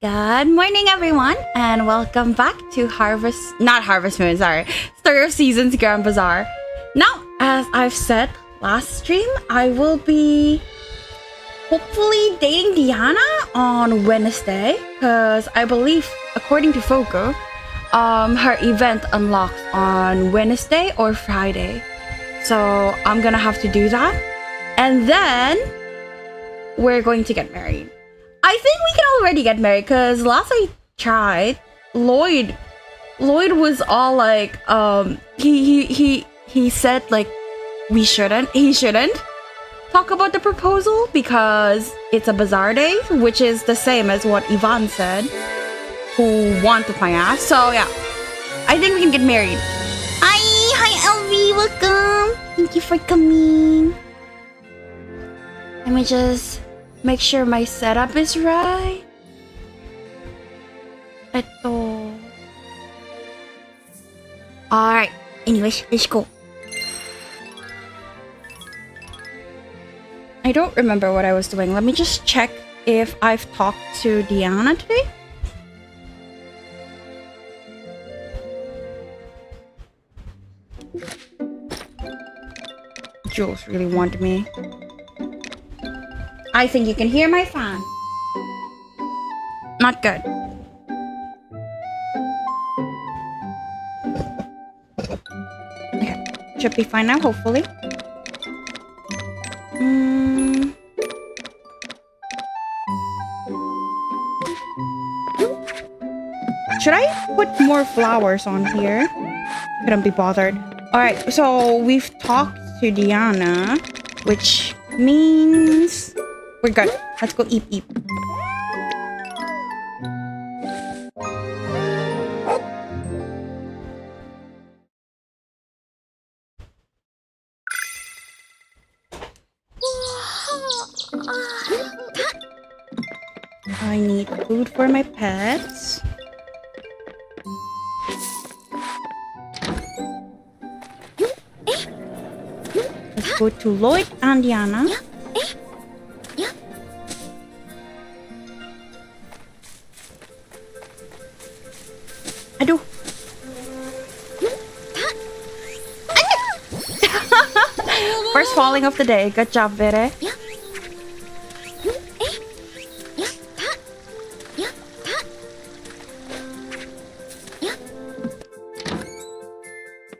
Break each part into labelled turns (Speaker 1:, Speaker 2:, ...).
Speaker 1: Good morning, everyone, and welcome back to not Harvest Moon, sorry, Story of Seasons Grand Bazaar. Now, as I've said last stream, I will be hopefully dating Diana on Wednesday, because I believe, according to Foco, her event unlocks on Wednesday or Friday. So I'm gonna have to do that, and then we're going to get married. I think we can already get married because last I tried, Lloyd was all like, he said like he shouldn't talk about the proposal because it's a bazaar day, which is the same as what Ivan said, who wanted my ass. So yeah, I think we can get married. Hi LV, welcome. Thank you for coming. Let me just make sure my setup is right. Alright, anyways, let's go. I don't remember what I was doing. Let me just check if I've talked to Diana today. Jules really wanted me. I think you can hear my fan. Not good. Okay, should be fine now, hopefully. Should I put more flowers on here? Couldn't be bothered. Alright, so we've talked to Diana, which means we're good. Let's go eat. I need food for my pets. Let's go to Lloyd and Diana. Aduh. First falling of the day. Good job, Vere.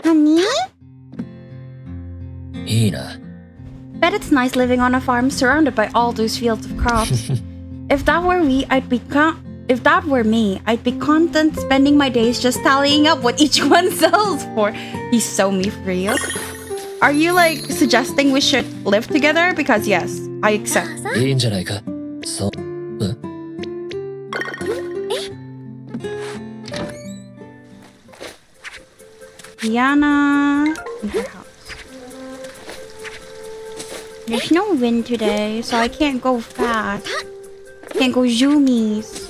Speaker 1: Honey? Bet it's nice living on a farm surrounded by all those fields of crops. If that were me, I'd be content spending my days just tallying up what each one sells for. He's so me for real. Are you like suggesting we should live together? Because yes, I accept. Diana in her house. There's no wind today, so I can't go fast. Can't go zoomies.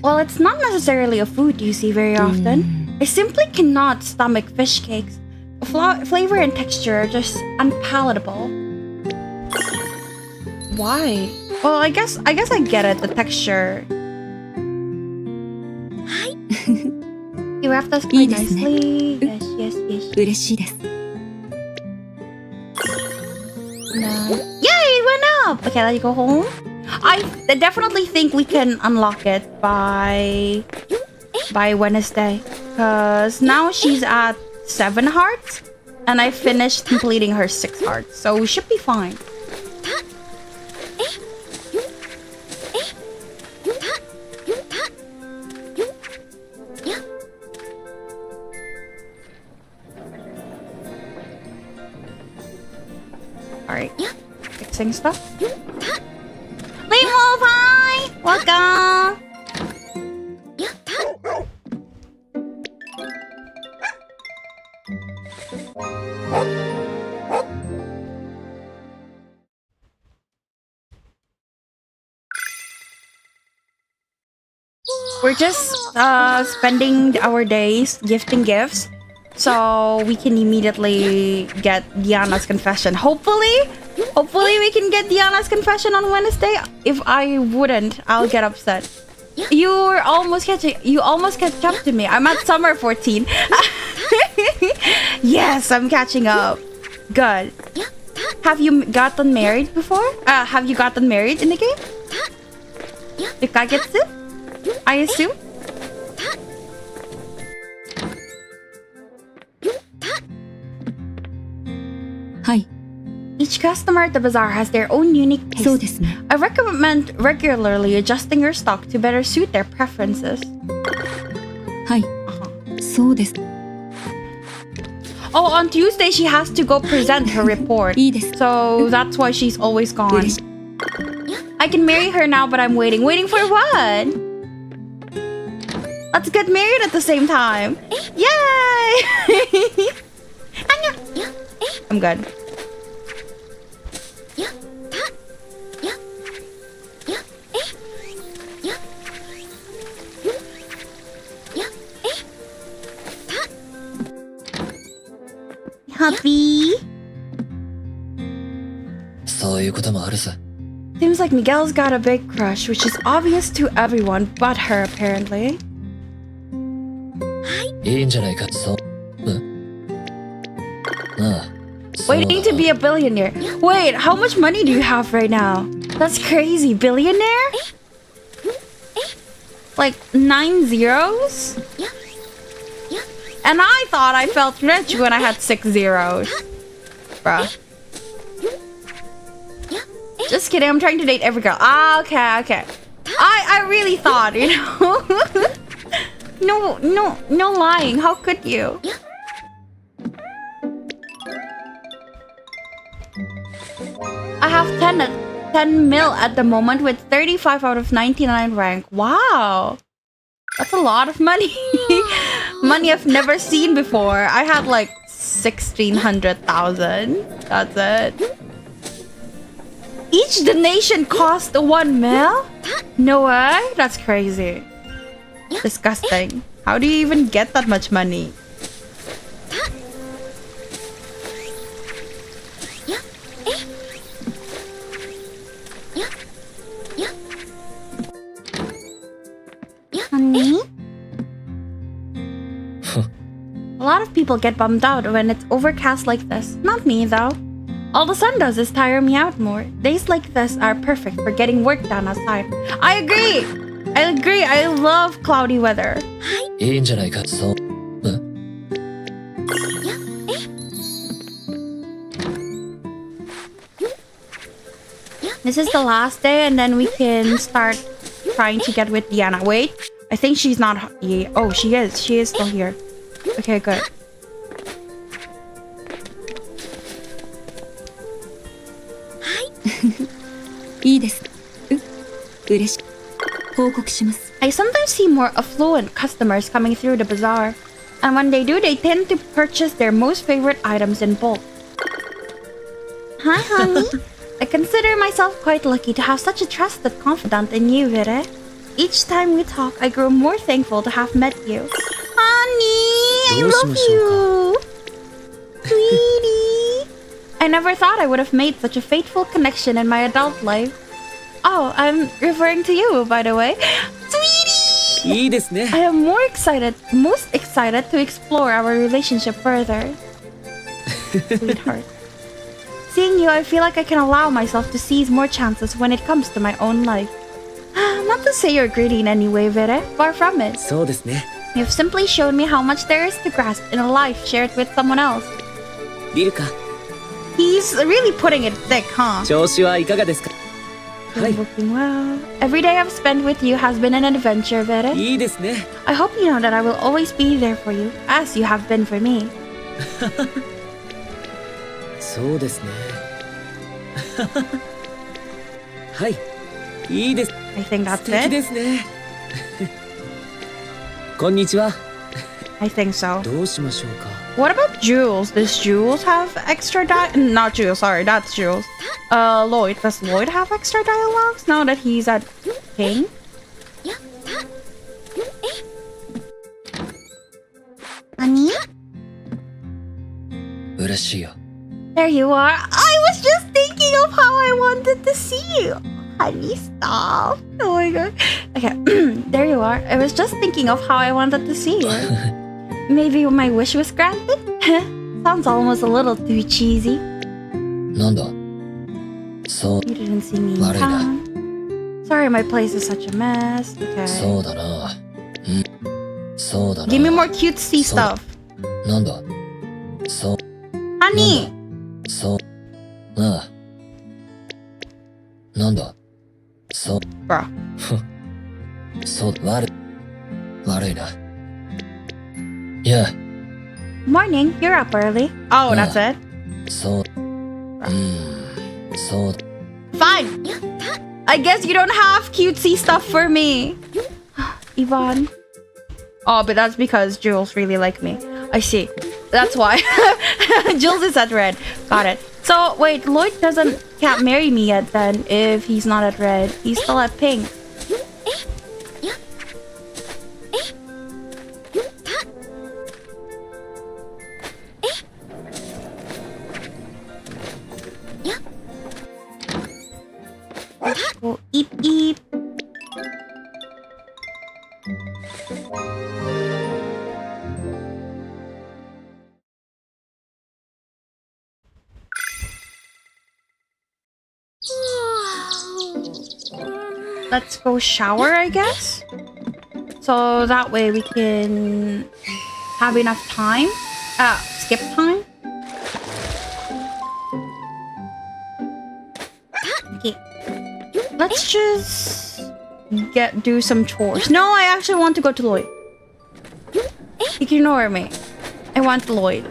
Speaker 1: Well, it's not necessarily a food you see very often. I simply cannot stomach fish cakes. The flavor and texture are just unpalatable. Why? Well, I guess I get it, the texture. You wrapped us quite nicely. Yes. No. Yay, it went up! Okay, let's go home. I definitely think we can unlock it by Wednesday. Because now she's at 7 hearts. And I finished completing her 6 hearts. So we should be fine. Alright. Fixing stuff. Wolf, hi! Welcome! We're just spending our days gifting gifts so we can immediately get Diana's confession. Hopefully we can get Diana's confession on Wednesday. If I wouldn't, I'll get upset. You almost catch up to me. I'm at summer 14. Yes, I'm catching up. Good. Have you gotten married before? Have you gotten married in the game? Yukagetsu? I assume?
Speaker 2: Hi.
Speaker 1: Each customer at the bazaar has their own unique taste. I recommend regularly adjusting your stock to better suit their preferences.
Speaker 2: Hi. So desu.
Speaker 1: Oh, on Tuesday she has to go present her report. So that's why she's always gone. I can marry her now, but I'm waiting. Waiting for what? Let's get married at the same time. Yay! I'm good. Happy? Seems like Miguel's got a big crush, which is obvious to everyone but her, apparently. Waiting to be a billionaire. Wait, how much money do you have right now? That's crazy. Billionaire? Like 9 zeros? And I thought I felt rich when I had 6 zeros. Bruh. Just kidding, I'm trying to date every girl. Ah, okay. I really thought, you know. No lying. How could you? I have 10 mil at the moment with 35 out of 99 rank. Wow. That's a lot of money. Money I've never seen before. I had like 1,600,000. That's it. Each donation cost 1 mil? No way. That's crazy. Disgusting. How do you even get that much money? Honey? A lot of people get bummed out when it's overcast like this. Not me, though. All the sun does is tire me out more. Days like this are perfect for getting work done outside. I agree! I love cloudy weather. This is the last day and then we can start trying to get with Diana. Wait, I think she's not... Oh, she is. She is still here. Okay, good. I sometimes see more affluent customers coming through the bazaar. And when they do, they tend to purchase their most favorite items in bulk. Hi, honey. I consider myself quite lucky to have such a trusted confidant in you, Vire. Each time we talk, I grow more thankful to have met you. Honey, I love you. Sweetie. I never thought I would have made such a fateful connection in my adult life. Oh, I'm referring to you, by the way. Sweetie! I am most excited to explore our relationship further. Sweetheart. Seeing you, I feel like I can allow myself to seize more chances when it comes to my own life. Not to say you're greedy in any way, Vire. Far from it. You've simply shown me how much there is to grasp in a life shared with someone else. He's really putting it thick, huh? You're looking well. Every day I've spent with you has been an adventure, Vire. I hope you know that I will always be there for you, as you have been for me. I think that's it. I think so. What about Jules? Does Jules have extra not Jules, sorry, that's Jules. Lloyd. Does Lloyd have extra dialogues now that he's at King?
Speaker 3: 嬉しいよ。
Speaker 1: There you are. I was just thinking of how I wanted to see you. Honey, stop. Oh my god. Okay, there you are. I was just thinking of how I wanted to see you. Maybe my wish was granted? Sounds almost a little too cheesy.
Speaker 3: なんだそう
Speaker 1: You didn't see me in
Speaker 3: 悪いな。
Speaker 1: town. Sorry, my place is such a mess. Okay.
Speaker 3: そうだな。そうだな。
Speaker 1: Give me more cutesy stuff.
Speaker 3: なんだそう
Speaker 1: Honey!
Speaker 3: そうああなんだそう
Speaker 1: Bro.
Speaker 3: そう悪いな。いや
Speaker 1: Morning, you're up early. Oh, that's it?
Speaker 3: そうそう
Speaker 1: Fine. I guess you don't have cutesy stuff for me. Yvonne. Oh, but that's because Jules really like me. I see. That's why. Jules is at red. Got it. So, wait, Lloyd can't marry me yet then if he's not at red. He's still at pink. Oh, eep eep. Let's go shower, I guess. So that way we can have enough time. Skip time. Okay. Let's just do some chores. No, I actually want to go to Lloyd. You can ignore me. I want Lloyd.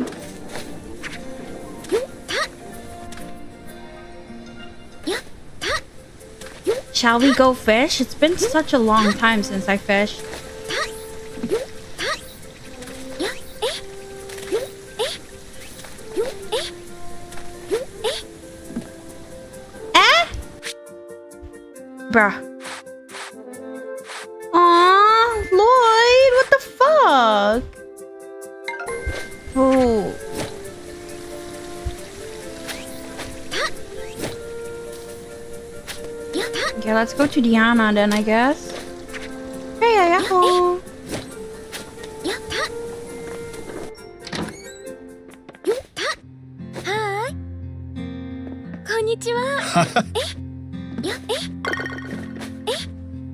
Speaker 1: Shall we go fish? It's been such a long time since I fished. Bruh. Aw, Lloyd, what the fuck? Oh. Okay, let's go to Diana then, I guess. Hey, yahoo!
Speaker 4: Hi. Konnichiwa.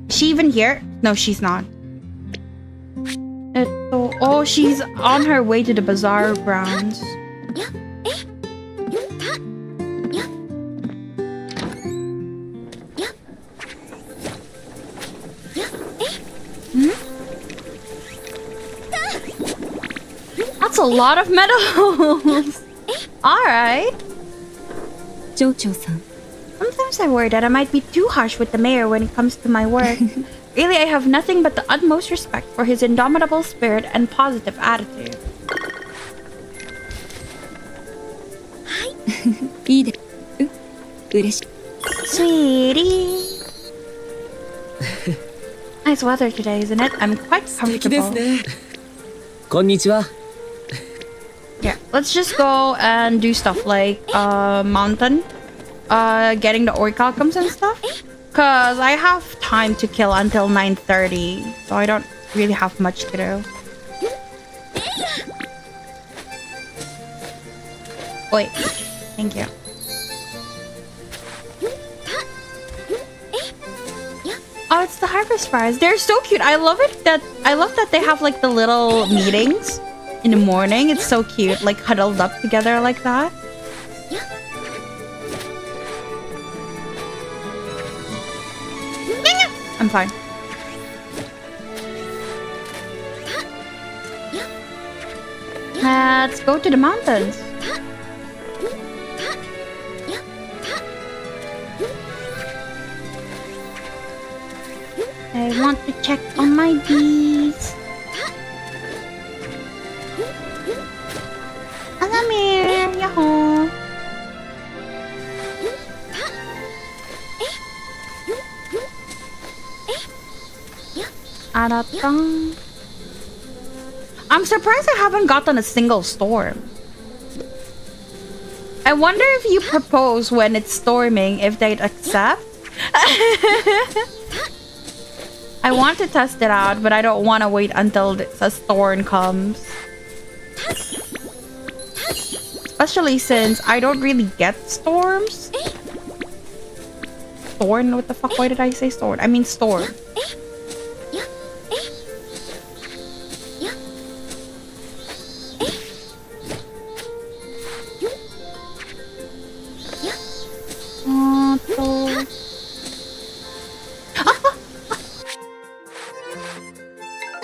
Speaker 1: Is she even here? No, she's not. Oh, she's on her way to the Bazaar grounds. That's a lot of medals. Alright.
Speaker 2: 町長さん
Speaker 1: Sometimes I worry that I might be too harsh with the mayor when it comes to my work. Really, I have nothing but the utmost respect for his indomitable spirit and positive attitude.
Speaker 2: いいで嬉しい
Speaker 1: Sweetie. Nice weather today, isn't it? I'm quite
Speaker 5: 素敵です
Speaker 1: comfortable.
Speaker 5: ね。こんにちは。
Speaker 1: Yeah, let's just go and do stuff like mountain, getting the orichalcums and stuff. Cause I have time to kill until 9:30, so I don't really have much to do. Wait, thank you. Oh, it's the harvest fires. They're so cute. I love that they have like the little meetings in the morning. It's so cute, like huddled up together like that. I'm fine. Let's go to the mountains. I want to check on my bees. Alamir, yahoo! Aratang. I'm surprised I haven't gotten a single storm. I wonder if you propose when it's storming, if they'd accept. I want to test it out, but I don't want to wait until a storm comes. Especially since I don't really get storms. Storm? What the fuck? Why did I say storm? I mean storm.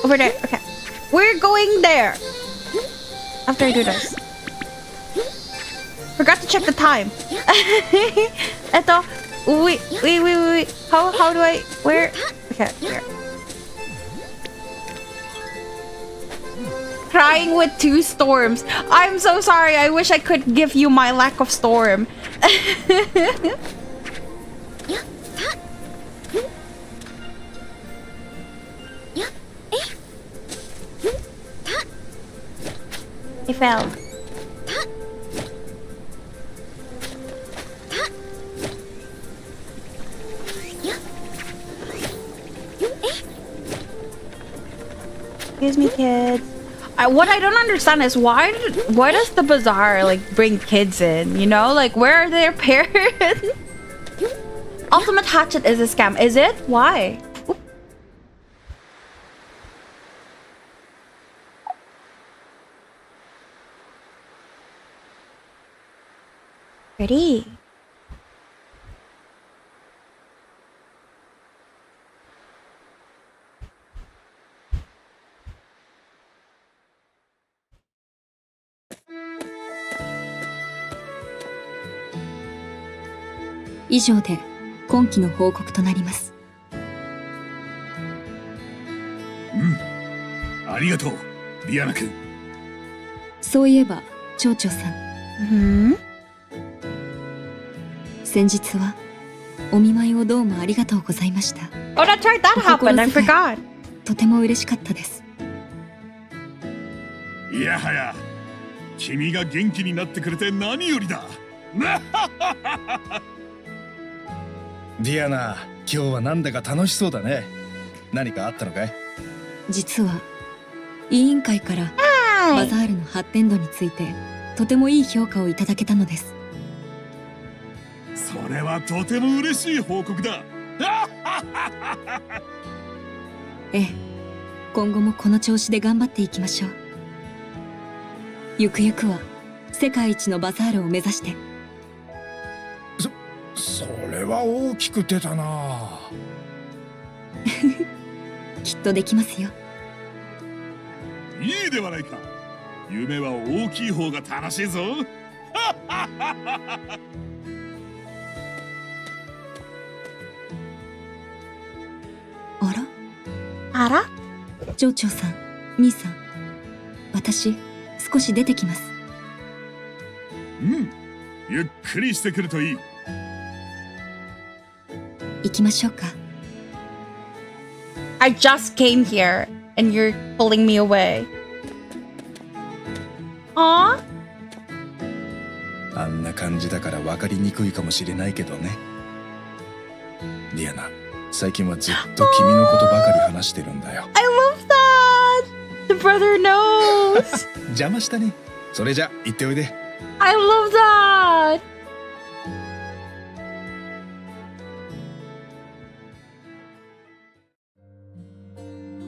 Speaker 1: Over there. Okay. We're going there. After I do this. Forgot to check the time. Eto. Wait. How do I... Where? Okay, here. Crying with 2 storms. I'm so sorry. I wish I could give you my lack of storm. I fell. Excuse me, kids. What I don't understand is why does the bazaar like bring kids in? You know, like where are their parents? Ultimate Hatchet is a scam. Is it? Why? Oop. Pretty.
Speaker 2: 「以上で今期の報告となります」。
Speaker 4: ありがとう、リアナ君。
Speaker 2: そういえば町長さん、先日はお見舞いをどうもありがとうございました。
Speaker 1: Oh, that's right. That happened. I forgot.
Speaker 2: とても嬉しかったです。
Speaker 4: いやはや、君が元気になってくれて何よりだ。
Speaker 6: ディアナ、今日はなんだか楽しそうだね。何かあったのかい？
Speaker 2: 実は委員会からバザールの発展度についてとてもいい評価をいただけたのです。
Speaker 4: それはとても嬉しい報告だ。
Speaker 2: ええ、今後もこの調子で頑張っていきましょう。ゆくゆくは世界一のバザールを目指して。
Speaker 6: それは大きく出たな。
Speaker 2: きっとできますよ。
Speaker 4: いいではないか。夢は大きい方が楽しいぞ。
Speaker 2: あら？
Speaker 1: あら？
Speaker 2: 町長さん、兄さん、私少し出てきます。
Speaker 4: ゆっくりしてくるといい。
Speaker 2: 行きましょうか。
Speaker 1: I just came here and you're pulling me away. Aww?
Speaker 6: あんな感じだから分かりにくいかもしれないけどね。ディアナ、最近はずっと君のことばかり話してるんだよ。
Speaker 1: I love that! The brother knows!
Speaker 6: 邪魔したね。それじゃ行っておいで。
Speaker 1: I love that!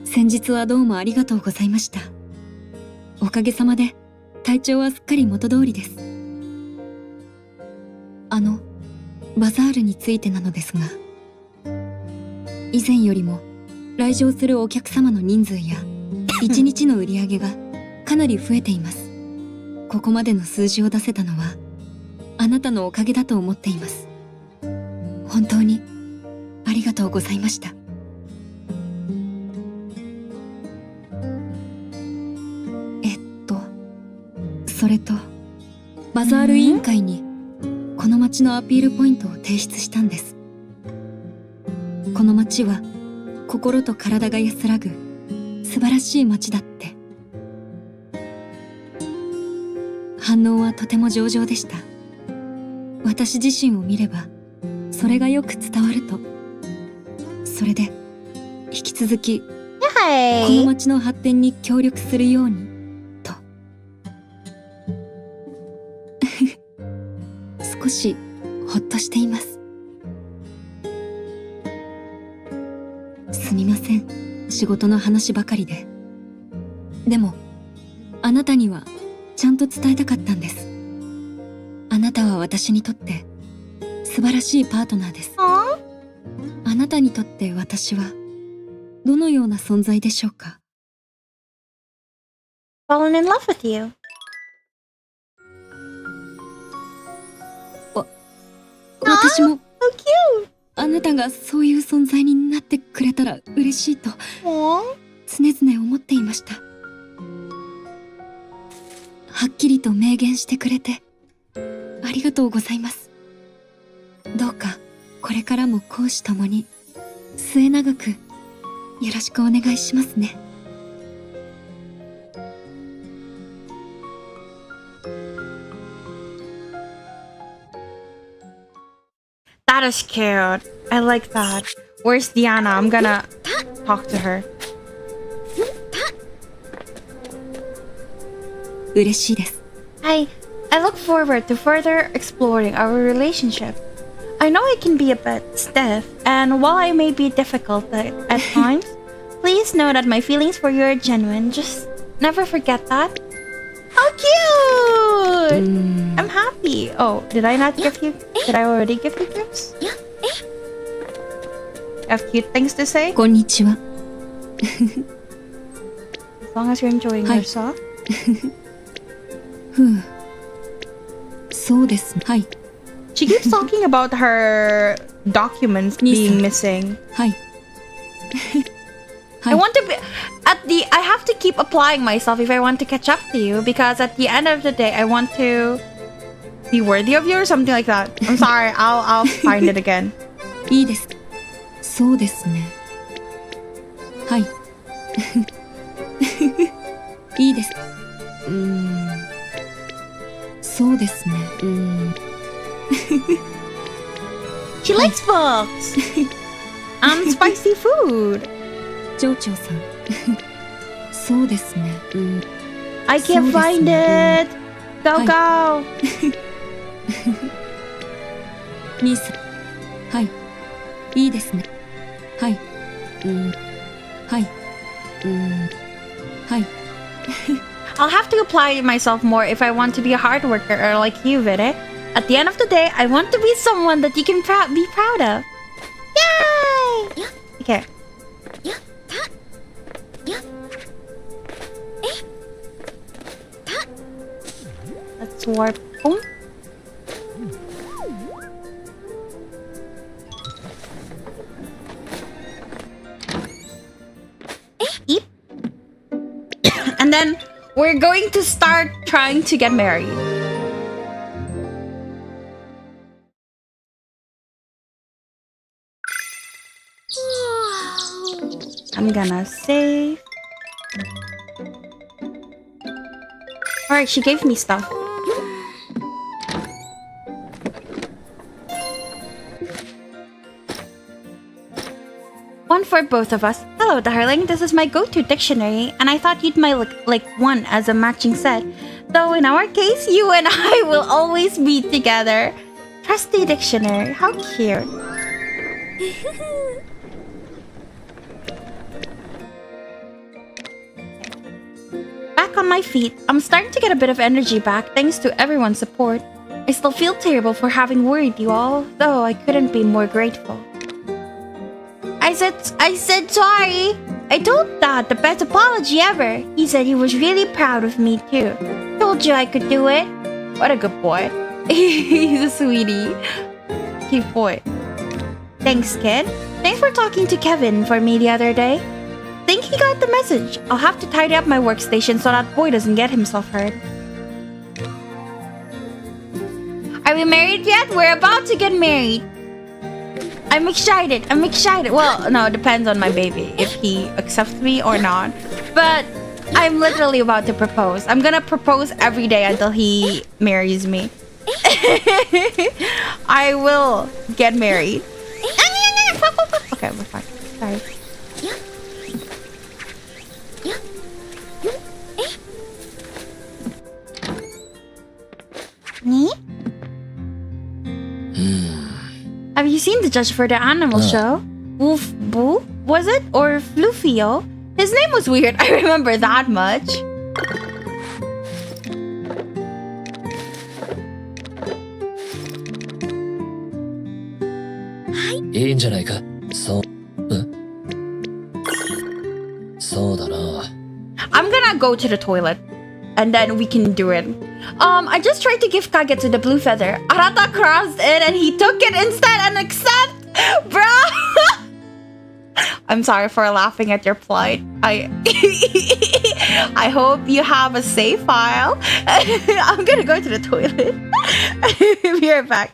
Speaker 2: 先日はどうもありがとうございました。おかげさまで体調はすっかり元通りです。バザールについてなのですが、以前よりも来場するお客様の人数や1日の売り上げがかなり増えています。ここまでの数字を出せたのはあなたのおかげだと思っています。本当にありがとうございました。それとバザール委員会にこの町のアピールポイントを提出したんです。この町は心と体が安らぐ素晴らしい町だって。反応はとても上々でした。私自身を見ればそれがよく伝わると、それで引き続きこの
Speaker 1: Hi.
Speaker 2: 町の発展に協力するようにと少しほっとしています。すみません、仕事の話ばかりで。でもあなたにはちゃんと伝えたかったんです。あなたは私にとって素晴らしいパートナーです。
Speaker 1: Aw.
Speaker 2: あなたにとって私はどのような存在でしょうか？
Speaker 1: Fallen in love with you.
Speaker 2: 私も
Speaker 1: So cute.
Speaker 2: あなたがそういう存在になってくれたら嬉しいと
Speaker 1: Aw.
Speaker 2: 常々思っていました。はっきりと明言してくれてありがとうございます。どうかこれからも公私ともに末永くよろしくお願いしますね。
Speaker 1: That is cute. I like that. Where's Diana? I'm gonna talk to her.
Speaker 2: 嬉しいです。
Speaker 1: I look forward to further exploring our relationship. I know I can be a bit stiff, and while I may be difficult at times, please know that my feelings for you are genuine. Just never forget that. How cute! I'm happy. Oh, did I not give you? Did I already give you gifts? Have cute things to say?
Speaker 2: こんにちは。
Speaker 1: As long as you're enjoying
Speaker 2: Hi.
Speaker 1: yourself.
Speaker 2: ふう。そうですね。はい。
Speaker 1: She keeps talking about her documents being missing.
Speaker 2: はい。
Speaker 1: I want to be I have to keep applying myself if I want to catch up to you, because at the end of the day I want to be worthy of you or something like that. I'm sorry, I'll find it again.
Speaker 2: いいです。そうですね。はい。いいです。そうですね。
Speaker 1: She likes books and spicy food.
Speaker 2: 町長さん。そうですね。
Speaker 1: I can't find it. Go go.
Speaker 2: 兄さん。はい。いいですね。はい。はい。はい。
Speaker 1: I'll have to apply myself more if I want to be a hard worker or like you, Vide. At the end of the day, I want to be someone that you can be proud of. Yay! Okay. Let's warp. Boom. Eep. And then we're going to start trying to get married. I'm gonna save. Alright, she gave me stuff. One for both of us. Hello, darling. This is my go-to dictionary, and I thought you'd might like one as a matching set. Though in our case, you and I will always be together. Trusty dictionary. How cute. Back on my feet, I'm starting to get a bit of energy back thanks to everyone's support. I still feel terrible for having worried you all, though I couldn't be more grateful. I said sorry. I told Dad the best apology ever. He said he was really proud of me too. Told you I could do it. What a good boy. He's a sweetie. Cute boy. Thanks, kid. Thanks for talking to Kevin for me the other day. Think he got the message. I'll have to tidy up my workstation so that boy doesn't get himself hurt. Are we married yet? We're about to get married. I'm excited. Well, no, it depends on my baby, if he accepts me or not. But I'm literally about to propose. I'm gonna propose every day until he marries me. I will get married. Okay, we're fine. Sorry. Me? Have you seen the judge for the animal show? Wolf Boo? Was it? Or Flufio? His name was weird. I remember that much.
Speaker 3: いいんじゃないか。そうだな。
Speaker 1: I'm gonna go to the toilet. And then we can do it. I just tried to give Kage to the blue feather. Arata crossed it and he took it instead and accept. Bro! I'm sorry for laughing at your plight. I hope you have a save file. I'm gonna go to the toilet. Be right back.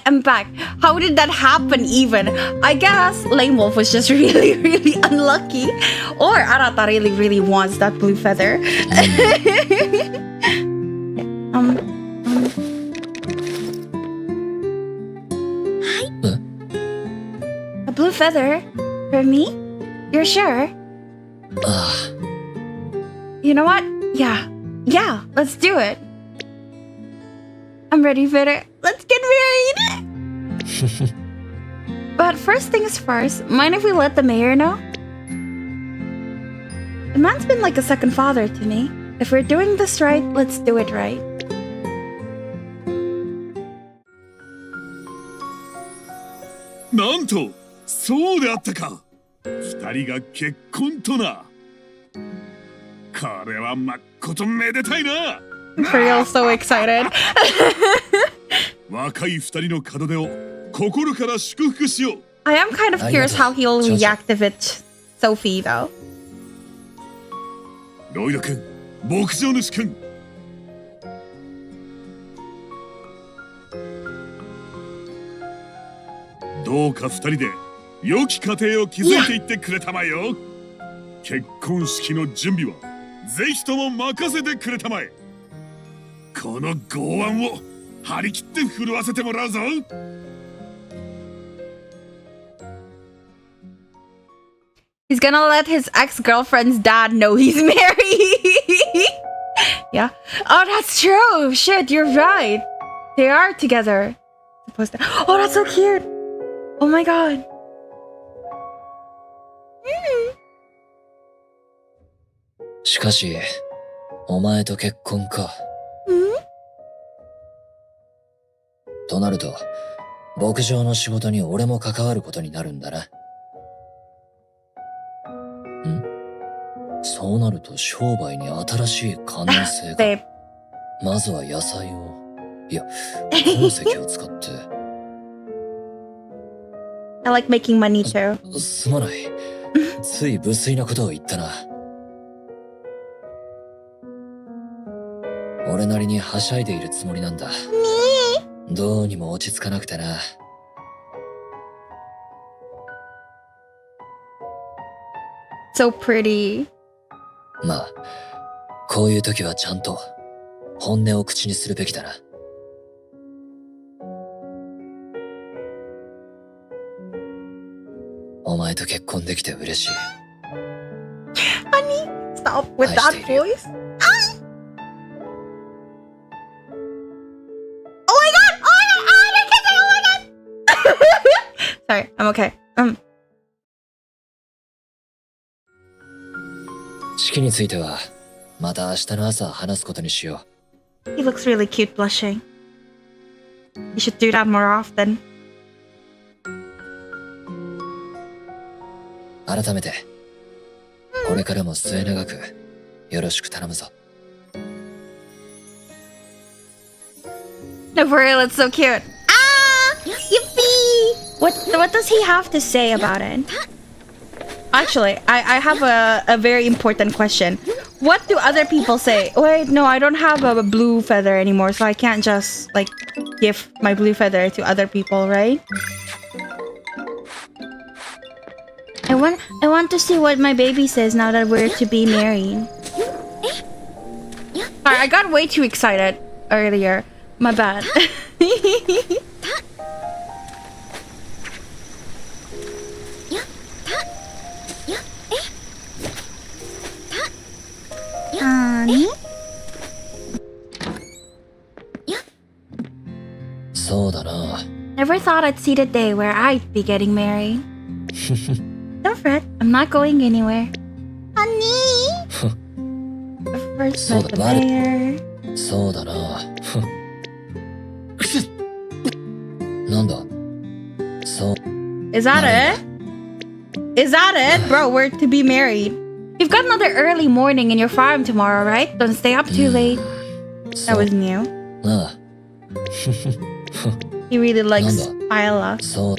Speaker 1: I'm back. How did that happen even? I guess Lame Wolf was just really unlucky. Or Arata really wants that blue feather. A blue feather? For me? You're sure? You know what? Yeah, let's do it. I'm ready for it. Let's get married! But first things first, mind if we let the mayor know? The man's been like a second father to me. If we're doing this right, let's do it right.
Speaker 4: Nanto, そうであったか。二人が結婚とな。これはまっことめでたいな。
Speaker 1: For real, so excited.
Speaker 4: 若い二人の門出を心から祝福しよう。
Speaker 1: I am kind of curious how he'll react if it's Sophie, though.
Speaker 4: ロイド君、牧場主君。どうか二人で良き家庭を築いていってくれたまえよ。結婚式の準備はぜひとも任せてくれたまえ。この剛腕を張り切って震わせてもらうぞ。
Speaker 1: He's gonna let his ex-girlfriend's dad know he's married. Yeah. Oh, that's true. Shit, you're right. They are together. Oh, that's so cute. Oh my god. Mm.
Speaker 3: しかし、お前と結婚か。となると、牧場の仕事に俺も関わることになるんだな。そうなると商売に新しい可能性が。まずは野菜を、いや、鉱石を使って。
Speaker 1: I like making money too.
Speaker 3: すまない。つい無粋なことを言ったな。俺なりにはしゃいでいるつもりなんだ。どうにも落ち着かなくてな。
Speaker 1: So pretty.
Speaker 3: まあ、こういう時はちゃんと本音を口にするべきだな。
Speaker 1: Babe.
Speaker 3: お前と結婚できて嬉しい。
Speaker 1: Honey, stop with that voice. Oh my god! Oh my god! Sorry, I'm okay.
Speaker 3: 式についてはまた明日の朝話すことにしよ
Speaker 1: He looks really cute blushing. You should do that more often.
Speaker 3: う。改めてこれからも末永くよろしく頼むぞ。
Speaker 1: No, for real, it's so cute. Ah! Yippee! What does he have to say about it? Actually, I have a very important question. What do other people say? Wait, no, I don't have a blue feather anymore, so I can't just, like, give my blue feather to other people, right? I want to see what my baby says now that we're to be married. Sorry, I got way too excited earlier. My bad. Honey?
Speaker 3: そうだな。
Speaker 1: Never thought I'd see the day where I'd be getting married. Don't fret, I'm not going anywhere. Honey! First met the mayor.
Speaker 3: そうだな。なんだ。そう。
Speaker 1: Is that it? Is that it? Bro, we're to be married. You've got another early morning in your farm tomorrow, right? Don't stay up too late. That was new.
Speaker 3: ああ。
Speaker 1: He really likes Isla.
Speaker 3: そう。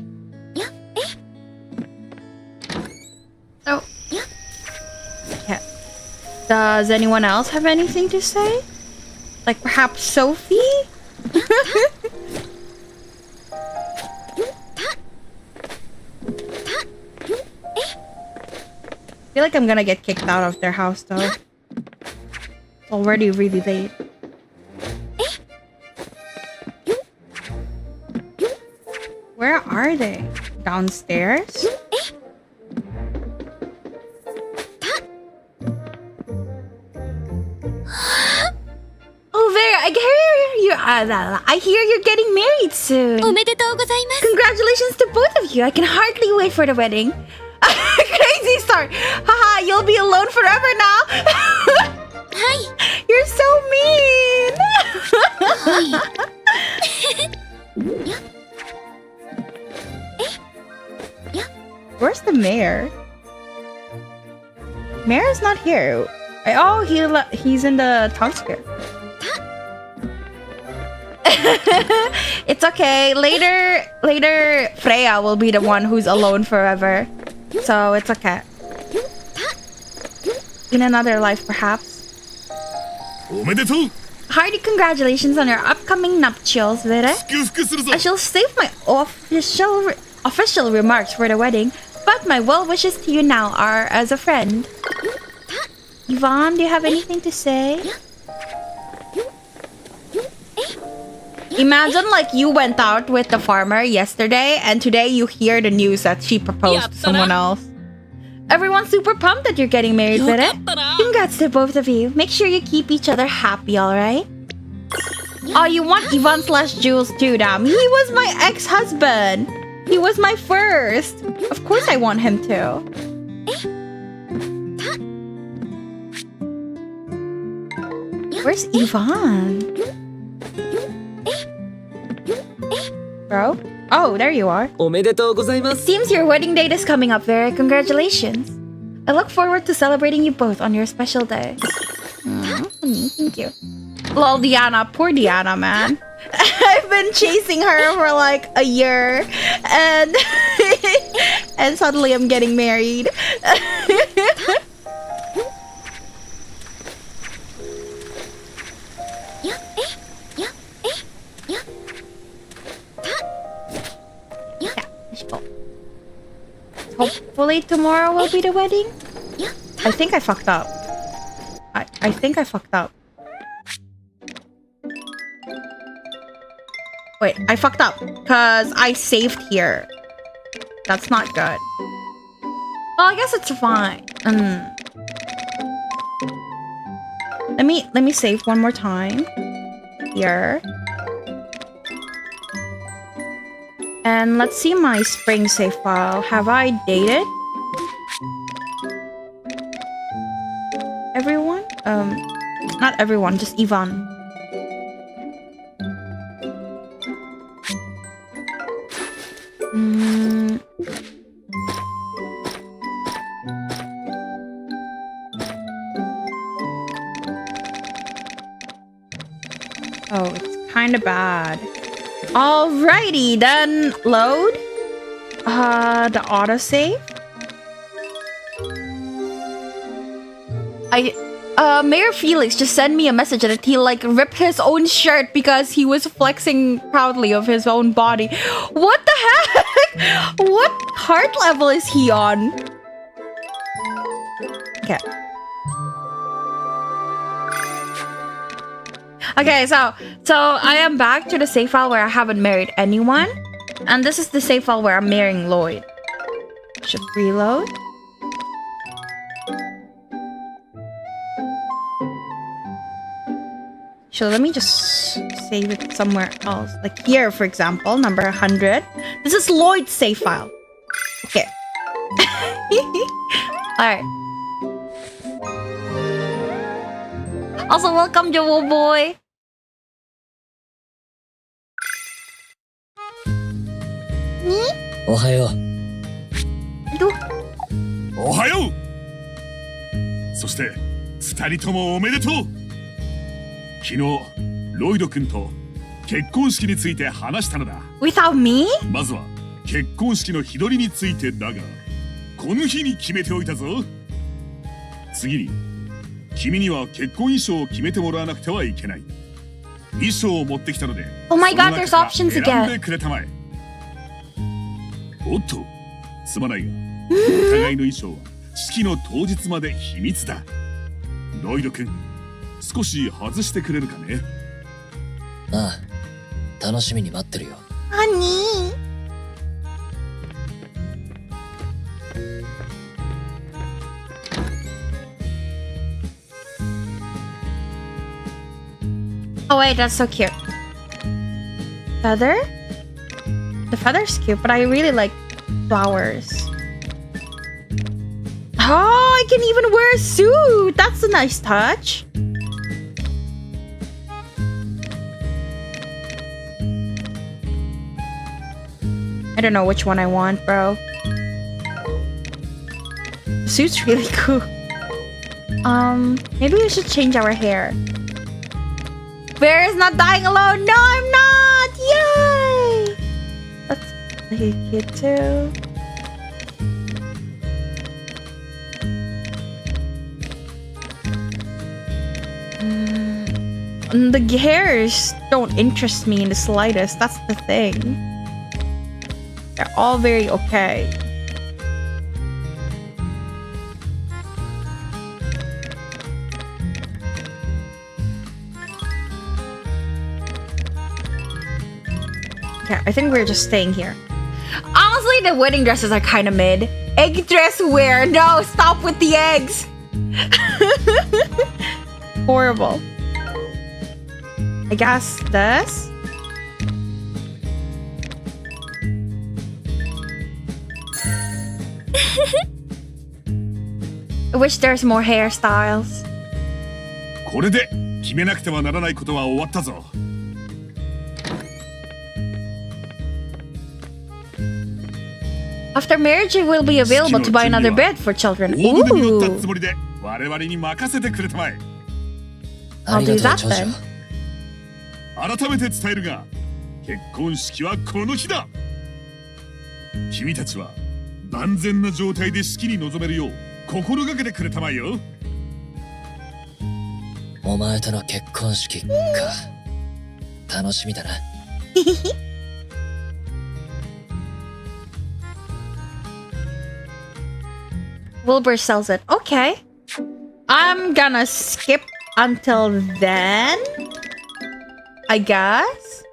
Speaker 1: Oh. Yeah. Does anyone else have anything to say? Like perhaps Sophie? I feel like I'm gonna get kicked out of their house though. It's already really late. Where are they? Downstairs? Oh, there! I hear you're getting married soon.
Speaker 2: おめでとうございます。
Speaker 1: Congratulations to both of you. I can hardly wait for the wedding. Crazy start. Haha, you'll be alone forever now.
Speaker 2: はい。
Speaker 1: You're so mean. Where's the mayor? Mayor's not here. Oh, he's in the town square. It's okay. Later, Freya will be the one who's alone forever. So it's okay. In another life, perhaps.
Speaker 4: おめでとう。
Speaker 1: Hearty congratulations on your upcoming nuptials, Vere.
Speaker 4: 祝福するぞ。
Speaker 1: I shall save my official remarks for the wedding, but my well wishes to you now are as a friend. Yvonne, do you have anything to say? Imagine like you went out with the farmer yesterday and today you hear the news that she proposed to someone else. Everyone's super pumped that you're getting married, Vere. Congrats to both of you. Make sure you keep each other happy, alright? Oh, you want Yvonne slash Jules too, damn. He was my ex-husband. He was my first. Of course I want him to. Where's Yvonne? Bro? Oh, there you are.
Speaker 5: おめでとうございま
Speaker 1: It
Speaker 5: す。
Speaker 1: seems your wedding date is coming up, Vera. Congratulations. I look forward to celebrating you both on your special day. Thank you. Lol, Diana. Poor Diana, man. I've been chasing her for like a year and and suddenly I'm getting married. Hopefully tomorrow will be the wedding. I think I fucked up. I think I fucked up. Wait, I fucked up because I saved here. That's not good. Well, I guess it's fine. Let me save one more time. Here. And let's see my spring save file. Have I dated everyone? Not everyone, just Ivan. Oh, it's kind of bad. Alrighty, then load the autosave. Mayor Felix just sent me a message that he like ripped his own shirt because he was flexing proudly of his own body. What the heck? What heart level is he on? Okay. Okay, so I am back to the save file where I haven't married anyone. And this is the save file where I'm marrying Lloyd. Should reload. So let me just save it somewhere else. Like here, for example, number 100. This is Lloyd's save file. Okay. Alright. Also, welcome, Joel Boy.
Speaker 3: Ohayo.
Speaker 4: Ohayo! そして2人ともおめでとう。昨日ロイド君と結婚式について話したのだ。
Speaker 1: Without me?
Speaker 4: まずは結婚式の日取りについてだが、この日に決めておいたぞ。次に君には結婚衣装を決めてもらわなくてはいけない。衣装を持ってきたので、
Speaker 1: Oh my god,
Speaker 4: その
Speaker 1: there's
Speaker 4: 中から
Speaker 1: options
Speaker 4: 選ん
Speaker 1: again.
Speaker 4: でくれたまえ。おっと、すまないが、お互いの衣装は式の当日まで秘密だ。ロイド君、少し外してくれるかね。
Speaker 3: ああ、楽しみに待ってるよ。
Speaker 1: Honey. Oh wait, that's so cute. Feather? The feather's cute, but I really like flowers. Oh, I can even wear a suit! That's a nice touch. I don't know which one I want, bro. The suit's really cool. Maybe we should change our hair. Bear is not dying alone. No, I'm not. Yay! Let's take it too. The hairs don't interest me in the slightest. That's the thing. They're all very okay. Okay, I think we're just staying here. Honestly, the wedding dresses are kind of mid. Egg dress wear. No, stop with the eggs. Horrible. I guess this. I wish there's more hairstyles.
Speaker 4: これで決めなくてはならないことは終わったぞ。
Speaker 1: After marriage, it will be available to buy another bed for children.
Speaker 4: 大船に乗った
Speaker 1: Ooh.
Speaker 4: つもりで我々に任せてくれたまえ。
Speaker 3: ありが
Speaker 1: I'll do
Speaker 3: とう、
Speaker 1: that
Speaker 3: 長女
Speaker 1: then.。
Speaker 4: 改めて伝えるが、結婚式はこの日だ。君たちは万全な状態で式に臨めるよう心がけてくれたまえよ。
Speaker 3: お前との結婚式か。楽しみだな。
Speaker 1: Wilbur sells it. Okay. I'm gonna skip until then, I guess.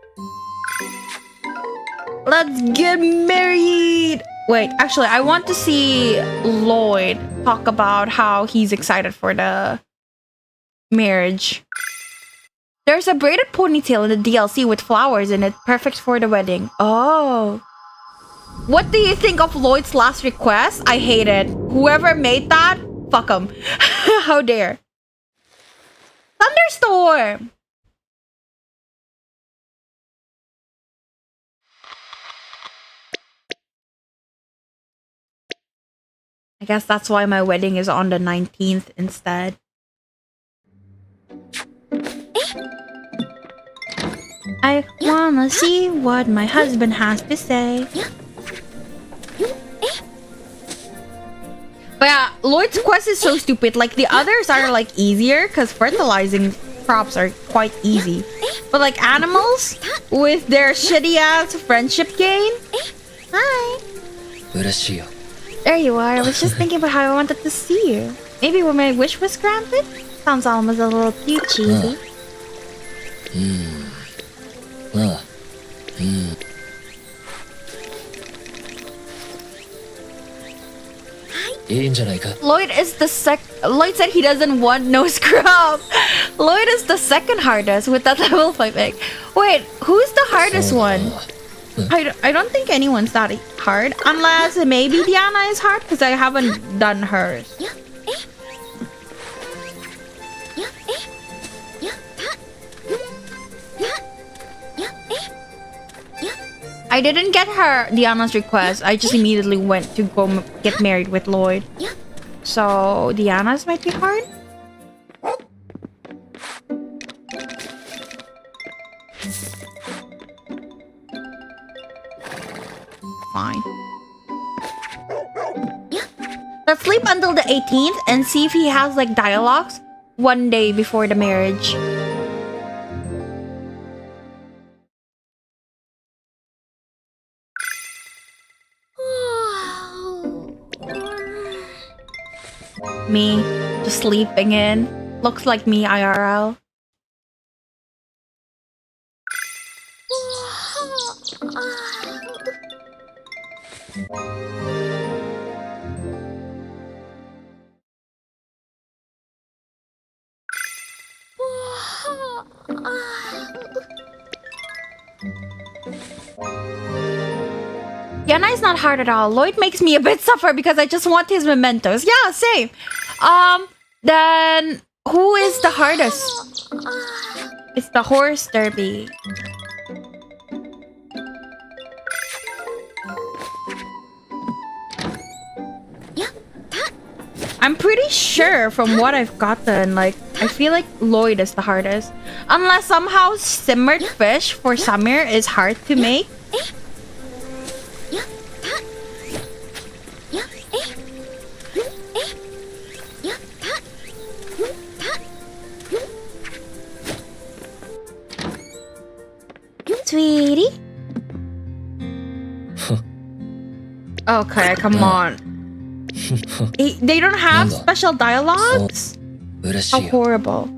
Speaker 1: Let's get married. Wait, actually, I want to see Lloyd talk about how he's excited for the marriage. There's a braided ponytail in the DLC with flowers in it, perfect for the wedding. Oh. What do you think of Lloyd's last request? I hate it. Whoever made that, fuck him. How dare. Thunderstorm! I guess that's why my wedding is on the 19th instead. I wanna see what my husband has to say. But yeah, Lloyd's quest is so stupid. Like, the others are like easier because fertilizing crops are quite easy. But like animals with their shitty ass friendship gain. Hi.
Speaker 3: 嬉しいよ。
Speaker 1: There you are. I was just thinking about how I wanted to see you. Maybe when my wish was granted? Sounds almost a little too cheesy.
Speaker 3: ああ。いいんじゃないか。
Speaker 1: Lloyd said he doesn't want no scrub. Lloyd is the second hardest with that level 5 egg. Wait, who's the hardest one? I don't think anyone's that hard. Unless maybe Diana is hard because I haven't done hers. I didn't get her Diana's request. I just immediately went to go get married with Lloyd. So Diana's might be hard. Fine. Let's sleep until the 18th and see if he has like dialogues one day before the marriage. Me, just sleeping in. Looks like me IRL. Yana is not hard at all. Lloyd makes me a bit suffer because I just want his mementos. Yeah, same. Then who is the hardest? It's the horse derby. I'm pretty sure from what I've gotten, like, I feel like Lloyd is the hardest. Unless somehow simmered fish for Samir is hard to make. Sweetie? Okay, come on. They don't have special dialogues? How horrible.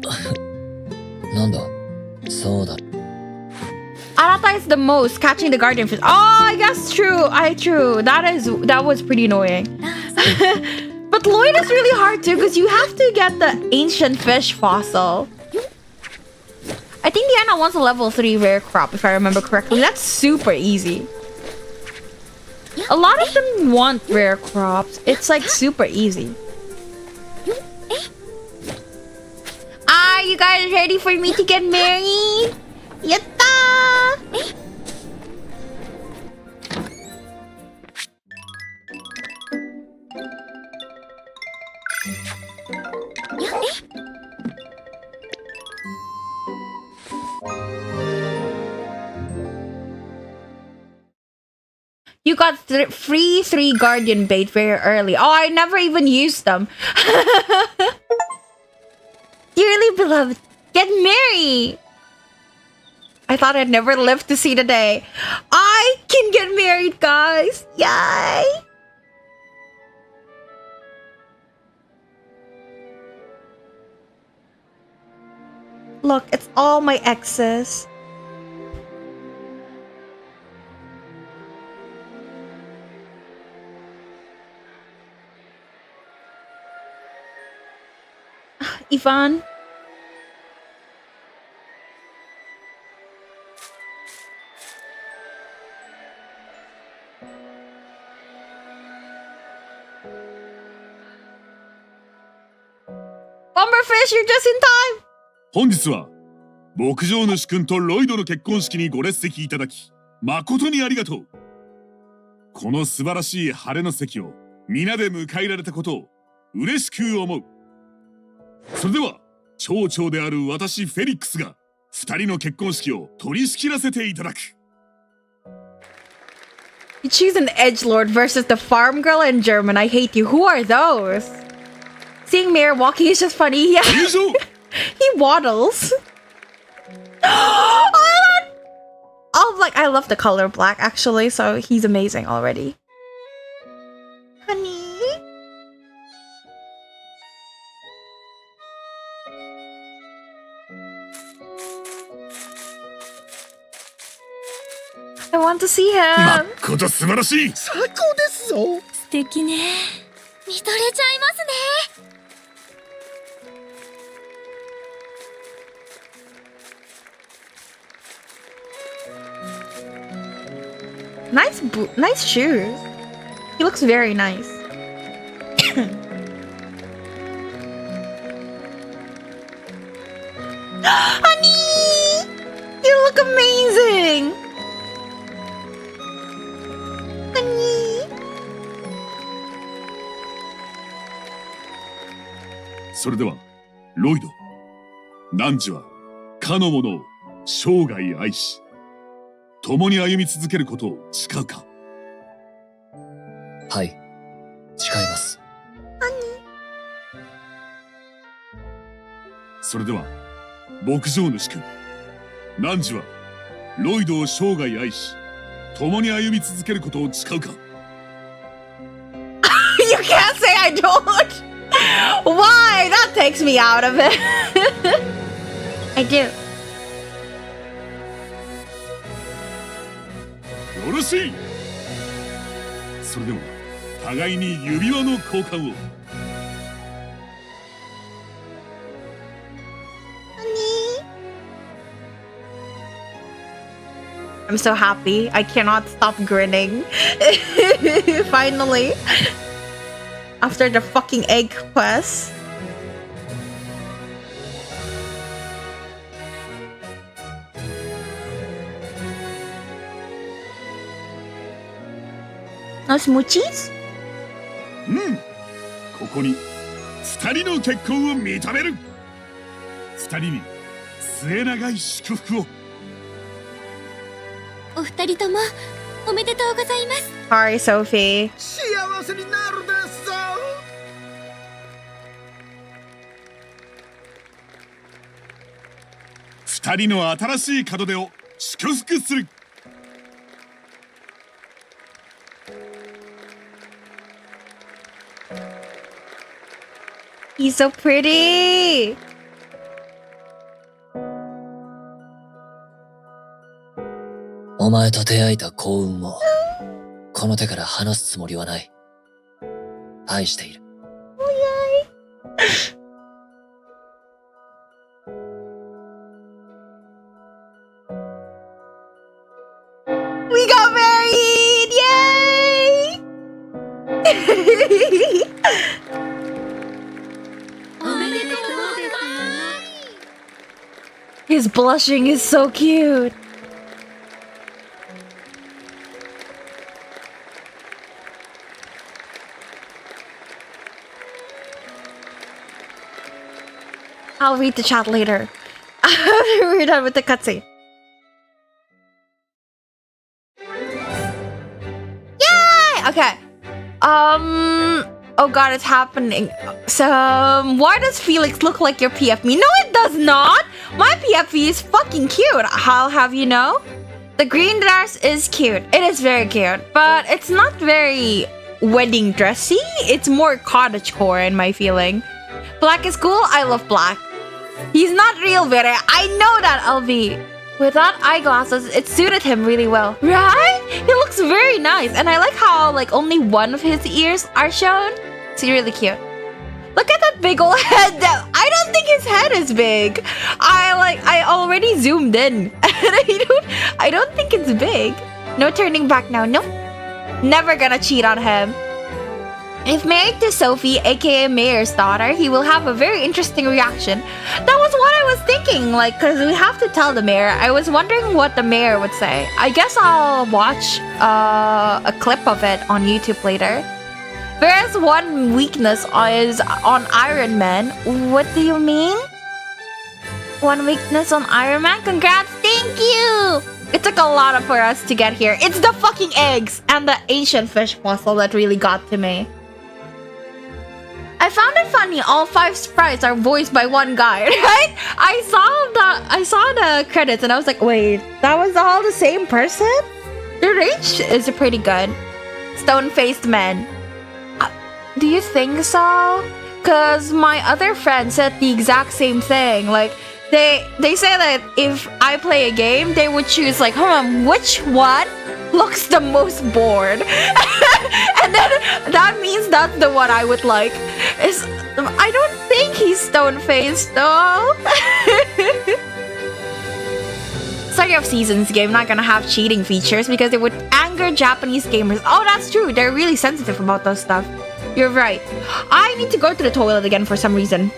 Speaker 1: Arata is the most catching the guardian fish. Oh, I guess true. True. That was pretty annoying. But Lloyd is really hard too because you have to get the ancient fish fossil. I think Diana wants a level 3 rare crop if I remember correctly. That's super easy. A lot of them want rare crops. It's like super easy. Are you guys ready for me to get married? Yatta! You got free 3 guardian bait very early. Oh, I never even used them. Dearly beloved, get married. I thought I'd never live to see the day. I can get married, guys. Yay. Look, it's all my exes. fun. Bumberfish, you're just in time!
Speaker 4: 本日は牧場主君とロイドの結婚式にご列席いただき誠にありがとう。この素晴らしい晴れの席を皆で迎えられたことを嬉しく思う。それでは町長である私フェリックスが二人の結婚式を取り仕切らせていただく。
Speaker 1: You choose an edgelord versus the farm girl in German. I hate you. Who are those? Seeing Mayor walking is just funny. Yeah.
Speaker 4: 以上
Speaker 1: He waddles. I love the color black actually, so he's amazing already. Honey. I want to see
Speaker 4: まっ
Speaker 1: him.
Speaker 4: こと素晴らしい。
Speaker 7: 最高ですぞ。
Speaker 2: 素敵ね。見とれちゃいますね。
Speaker 1: Nice shoes. He looks very nice. Honey! You look amazing! Honey!
Speaker 4: それではロイド、汝はかの者を生涯愛し共に歩み続けることを誓うか。
Speaker 3: はい、誓います。
Speaker 4: それでは牧場主君、汝はロイドを生涯愛し共に歩み続けることを誓うか。
Speaker 1: You can't say I don't! Why? That takes me out of it. I do.
Speaker 4: よろしい。それでは互いに指輪の交換を。
Speaker 1: I'm so happy. I cannot stop grinning. Finally. After the fucking egg quest. No smoochies?
Speaker 4: ここに二人の結婚を認める。二人に末永い祝福を。
Speaker 2: お二人ともおめでとうございます。
Speaker 1: Sorry, Sophie.
Speaker 7: 幸せになるですぞ。
Speaker 4: 二人の新しい門出を祝福する。
Speaker 1: He's so pretty.
Speaker 3: お前と出会えた幸運もこの手から離すつもりはない。愛している。
Speaker 1: We got married! Yay!
Speaker 2: おめでとうございます。
Speaker 1: His blushing is so cute. I'll read the chat later. After we're done with the cutscene. Yay! Okay. Oh god, it's happening. So, why does Felix look like your PFP? No, it does not! My PFP is fucking cute. I'll have you know. The green dress is cute. It is very cute. But it's not very wedding dressy. It's more cottagecore in my feeling. Black is cool. I love black. He's not real Vere. I know that, LV. Without eyeglasses, it suited him really well. Right? He looks very nice. And I like how only one of his ears are shown. It's really cute. Look at that big old head. I don't think his head is big. I already zoomed in. I don't think it's big. No turning back now. Nope. Never gonna cheat on him. If married to Sophie, aka Mayor's daughter, he will have a very interesting reaction. That was what I was thinking, like, because we have to tell the mayor. I was wondering what the mayor would say. I guess I'll watch a clip of it on YouTube later. Whereas one weakness is on Iron Man. What do you mean? One weakness on Iron Man? Congrats, thank you! It took a lot for us to get here. It's the fucking eggs and the ancient fish puzzle that really got to me. I found it funny all 5 sprites are voiced by one guy, right? I saw the credits and I was like, wait, that was all the same person? The range is pretty good. Stone-faced men. Do you think so? Cause my other friend said the exact same thing. Like they say that if I play a game, they would choose like, which one looks the most bored? And then that means that's the one I would like. I don't think he's stone-faced though. Story of Seasons game not gonna have cheating features because it would anger Japanese gamers. Oh, that's true. They're really sensitive about those stuff. You're right. I need to go to the toilet again for some reason.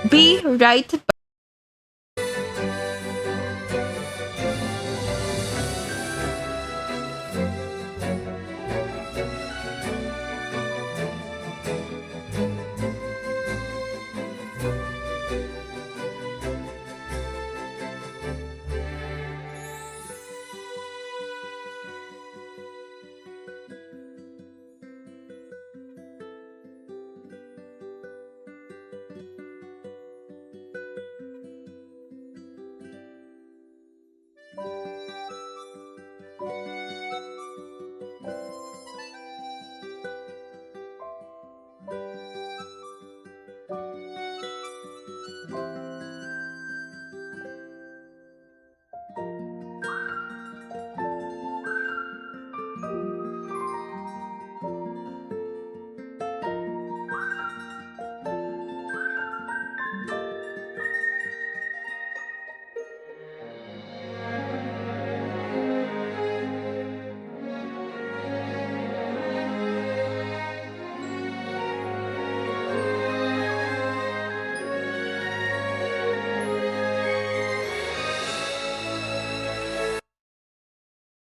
Speaker 1: Be right back.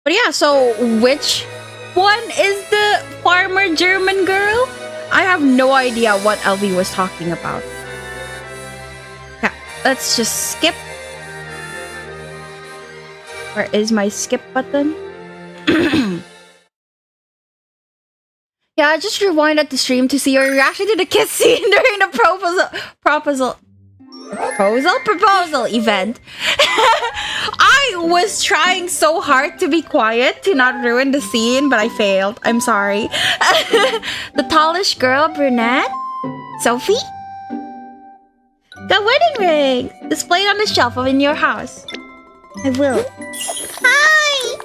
Speaker 1: But yeah, so which one is the farmer German girl? I have no idea what LV was talking about. Yeah, let's just skip. Where is my skip button? Yeah, I just rewinded the stream to see your reaction to the kiss scene during the proposal event. I was trying so hard to be quiet to not ruin the scene, but I failed. I'm sorry. The tallish girl, brunette? Sophie? The wedding ring! Displayed on the shelf in your house. I will. Hi!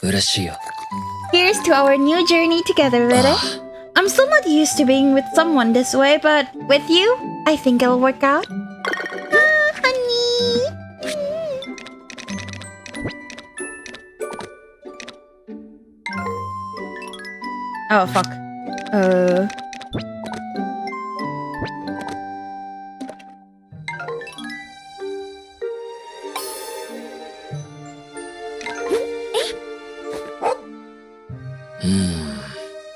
Speaker 3: 嬉しいよ。
Speaker 1: Here's to our new journey together, Rita. I'm still not used to being with someone this way, but with you, I think it'll work out. Honey. Oh, fuck.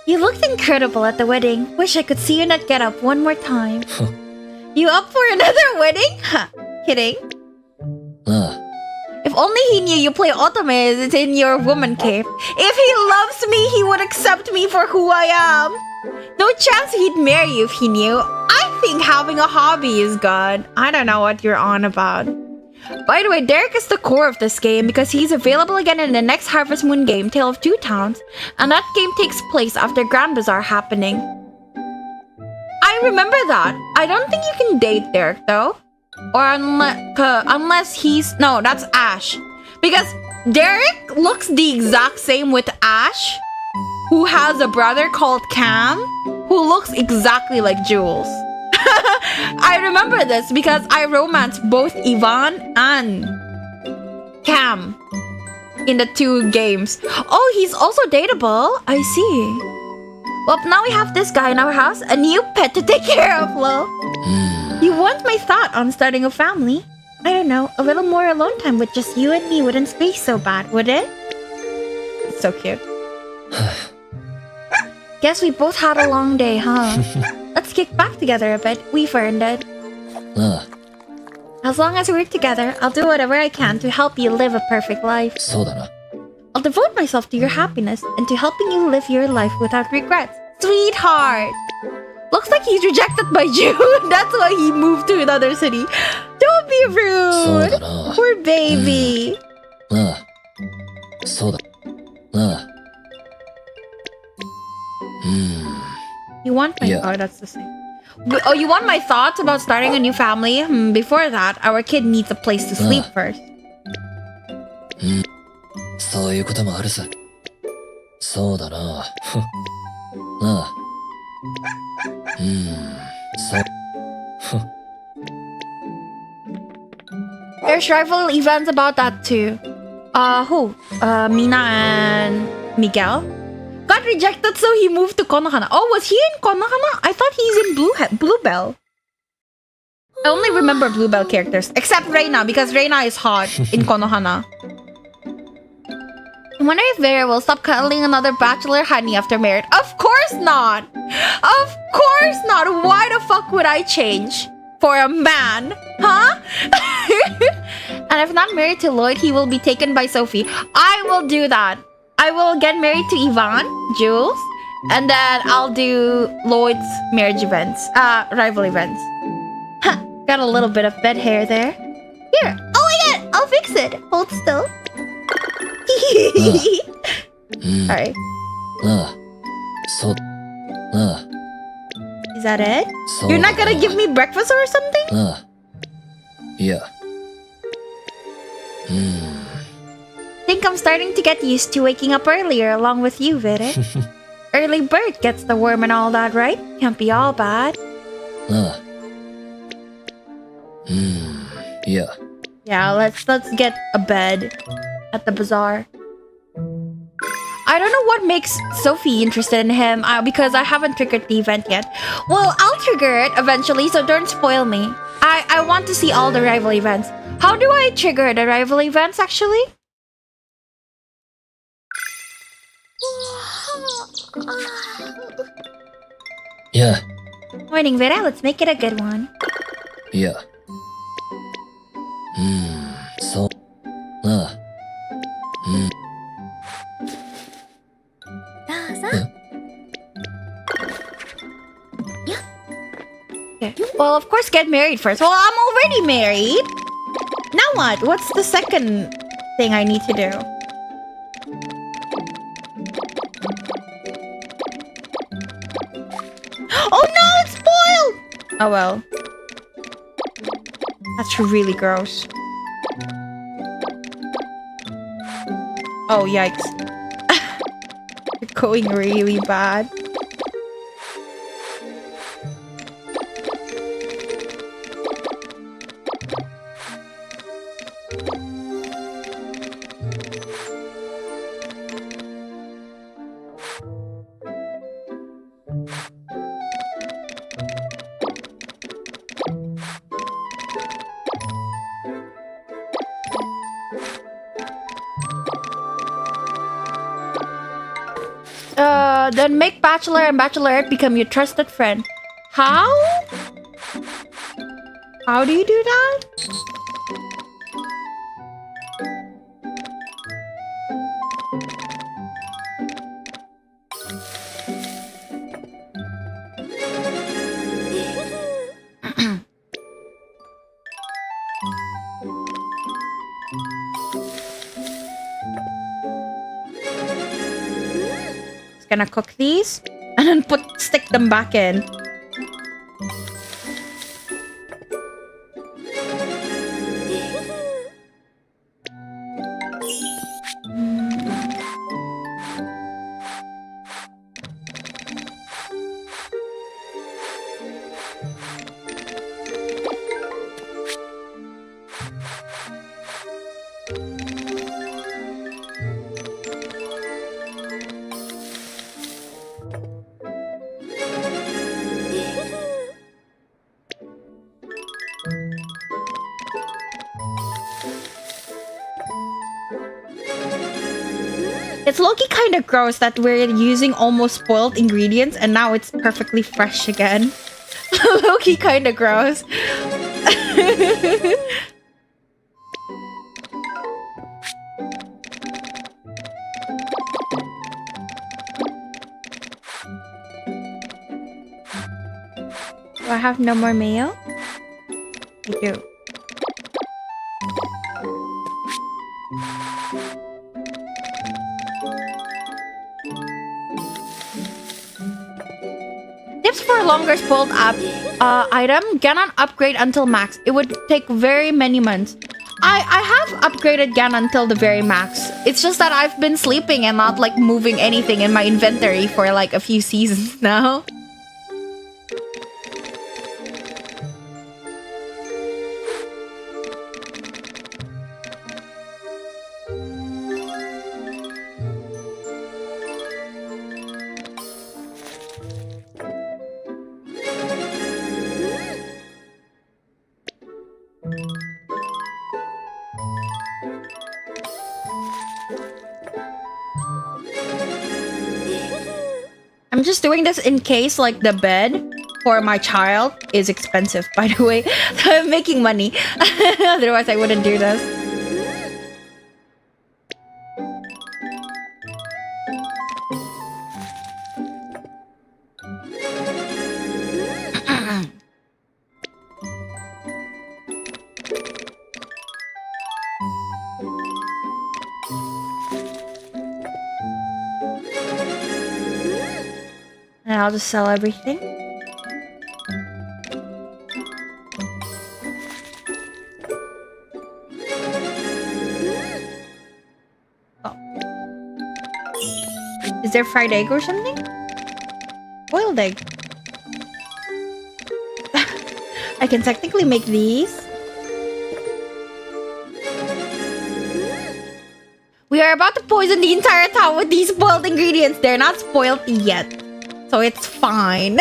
Speaker 1: You looked incredible at the wedding. Wish I could see you in that getup one more time. You up for another wedding? Ha, kidding. If only he knew you play otome in your woman cape. If he loves me, he would accept me for who I am. No chance he'd marry you if he knew. I think having a hobby is good. I don't know what you're on about. By the way, Derek is the core of this game because he's available again in the next Harvest Moon game, Tale of Two Towns, and that game takes place after Grand Bazaar happening. I remember that. I don't think you can date Derek though. Or unless he's... No, that's Ash. Because Derek looks the exact same with Ash, who has a brother called Cam, who looks exactly like Jules. I remember this because I romanced both Ivan and Cam in the 2 games. Oh, he's also dateable. I see. Well, now we have this guy in our house, a new pet to take care of, lol. You want my thought on starting a family? I don't know, a little more alone time with just you and me wouldn't be so bad, would it? So cute. Guess we both had a long day, huh? Let's kick back together a bit. We've earned it. As long as we're together, I'll do whatever I can to help you live a perfect life.
Speaker 3: そうだな。
Speaker 1: I'll devote myself to your happiness and to helping you live your life without regrets. Sweetheart! Looks like he's rejected by June. That's why he moved to another city. Don't be rude!
Speaker 3: そうだな。
Speaker 1: Poor baby.
Speaker 3: ああ。そうだ。ああ。
Speaker 1: You want my
Speaker 3: Yeah.
Speaker 1: thought? That's the same. Oh, you want my thoughts about starting a new family? Before that, our kid needs a place to sleep first.
Speaker 3: そういうこともあるさ。そうだな。ふん。ああ。そう。ふん。
Speaker 1: There's rival events about that too. Who? Mina and Miguel got rejected, so he moved to Konohana. Oh, was he in Konohana? I thought he's in Bluebell. I only remember Bluebell characters, except Reina, because Reina is hot in Konohana. I wonder if Vera will stop cuddling another bachelor honey after marriage. Of course not! Of course not! Why the fuck would I change? For a man? Huh? And if not married to Lloyd, he will be taken by Sophie. I will do that. I will get married to Yvonne, Jules, and then I'll do Lloyd's marriage events. Rival events. Huh, got a little bit of bed hair there. Here. Oh my god! I'll fix it. Hold still. Alright.
Speaker 3: ああ。そう。ああ。
Speaker 1: Is that it?
Speaker 3: そう
Speaker 1: You're
Speaker 3: だ
Speaker 1: not gonna
Speaker 3: な。
Speaker 1: give me breakfast or something?
Speaker 3: ああ。いや。
Speaker 1: Think I'm starting to get used to waking up earlier along with you, Vere. Early bird gets the worm and all that, right? Can't be all bad.
Speaker 3: ああ。いや。
Speaker 1: Yeah, let's get a bed at the bazaar. I don't know what makes Sophie interested in him because I haven't triggered the event yet. Well, I'll trigger it eventually, so don't spoil me. I want to see all the rival events. How do I trigger the rival events actually?
Speaker 3: Yeah.
Speaker 1: Morning, Vera. Let's make it a good one.
Speaker 3: Yeah. So. Ah.
Speaker 1: Okay. Well, of course, get married first. Well, I'm already married. Now what? What's the second thing I need to do? Oh no, it's spoiled! Oh well. That's really gross. Oh, yikes. You're going really bad. Then make Bachelor and Bachelorette become your trusted friend. How? How do you do that? Gonna cook these and then stick them back in. It's low-key kind of gross that we're using almost spoiled ingredients and now it's perfectly fresh again. Low-key kind of gross. Do I have no more mayo? I do. Tips for longer spoiled item. Ganon upgrade until max. It would take very many months. I have upgraded Ganon until the very max. It's just that I've been sleeping and not like moving anything in my inventory for like a few seasons now. I'm just doing this in case like the bed for my child is expensive, by the way. So I'm making money. Otherwise I wouldn't do this. And I'll just sell everything. Oh. Is there fried egg or something? Boiled egg. I can technically make these. We are about to poison the entire town with these spoiled ingredients. They're not spoiled yet. So it's fine.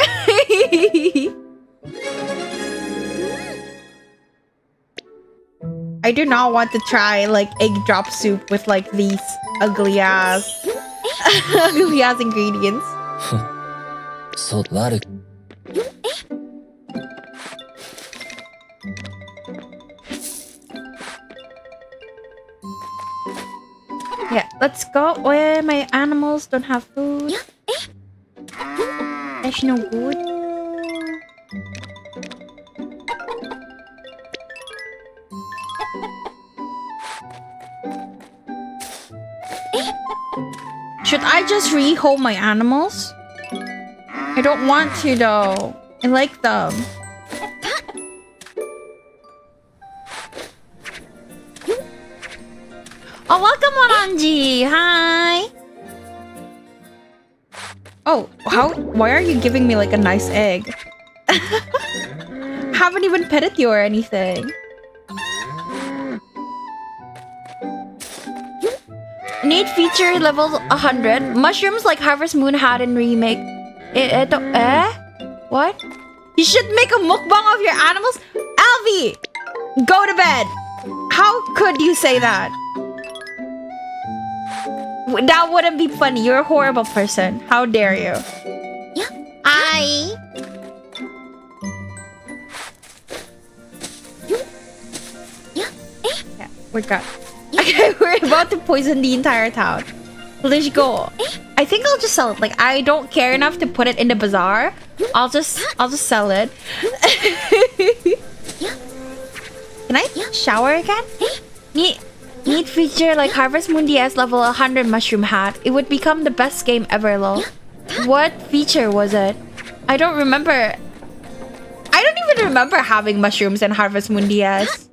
Speaker 1: I do not want to try like egg drop soup with like these ugly ass ingredients.
Speaker 3: So悪く
Speaker 1: Yeah, let's go. Where my animals don't have food. That's no good. Should I just rehome my animals? I don't want to though. I like them. Oh, welcome Moranji. Hi. Oh, why are you giving me like a nice egg? Haven't even petted you or anything. Need feature level 100. Mushrooms like Harvest Moon had in remake. What? You should make a mukbang of your animals? Alvi! Go to bed! How could you say that? That wouldn't be funny. You're a horrible person. How dare you? Yeah. Hi. Yeah, we're done. Okay, we're about to poison the entire town. Let's go. I think I'll just sell it. Like I don't care enough to put it in the bazaar. I'll just sell it. Can I shower again? Need feature like Harvest Moon DS level 100 mushroom hat. It would become the best game ever, lol. What feature was it? I don't remember. I don't even remember having mushrooms in Harvest Moon DS.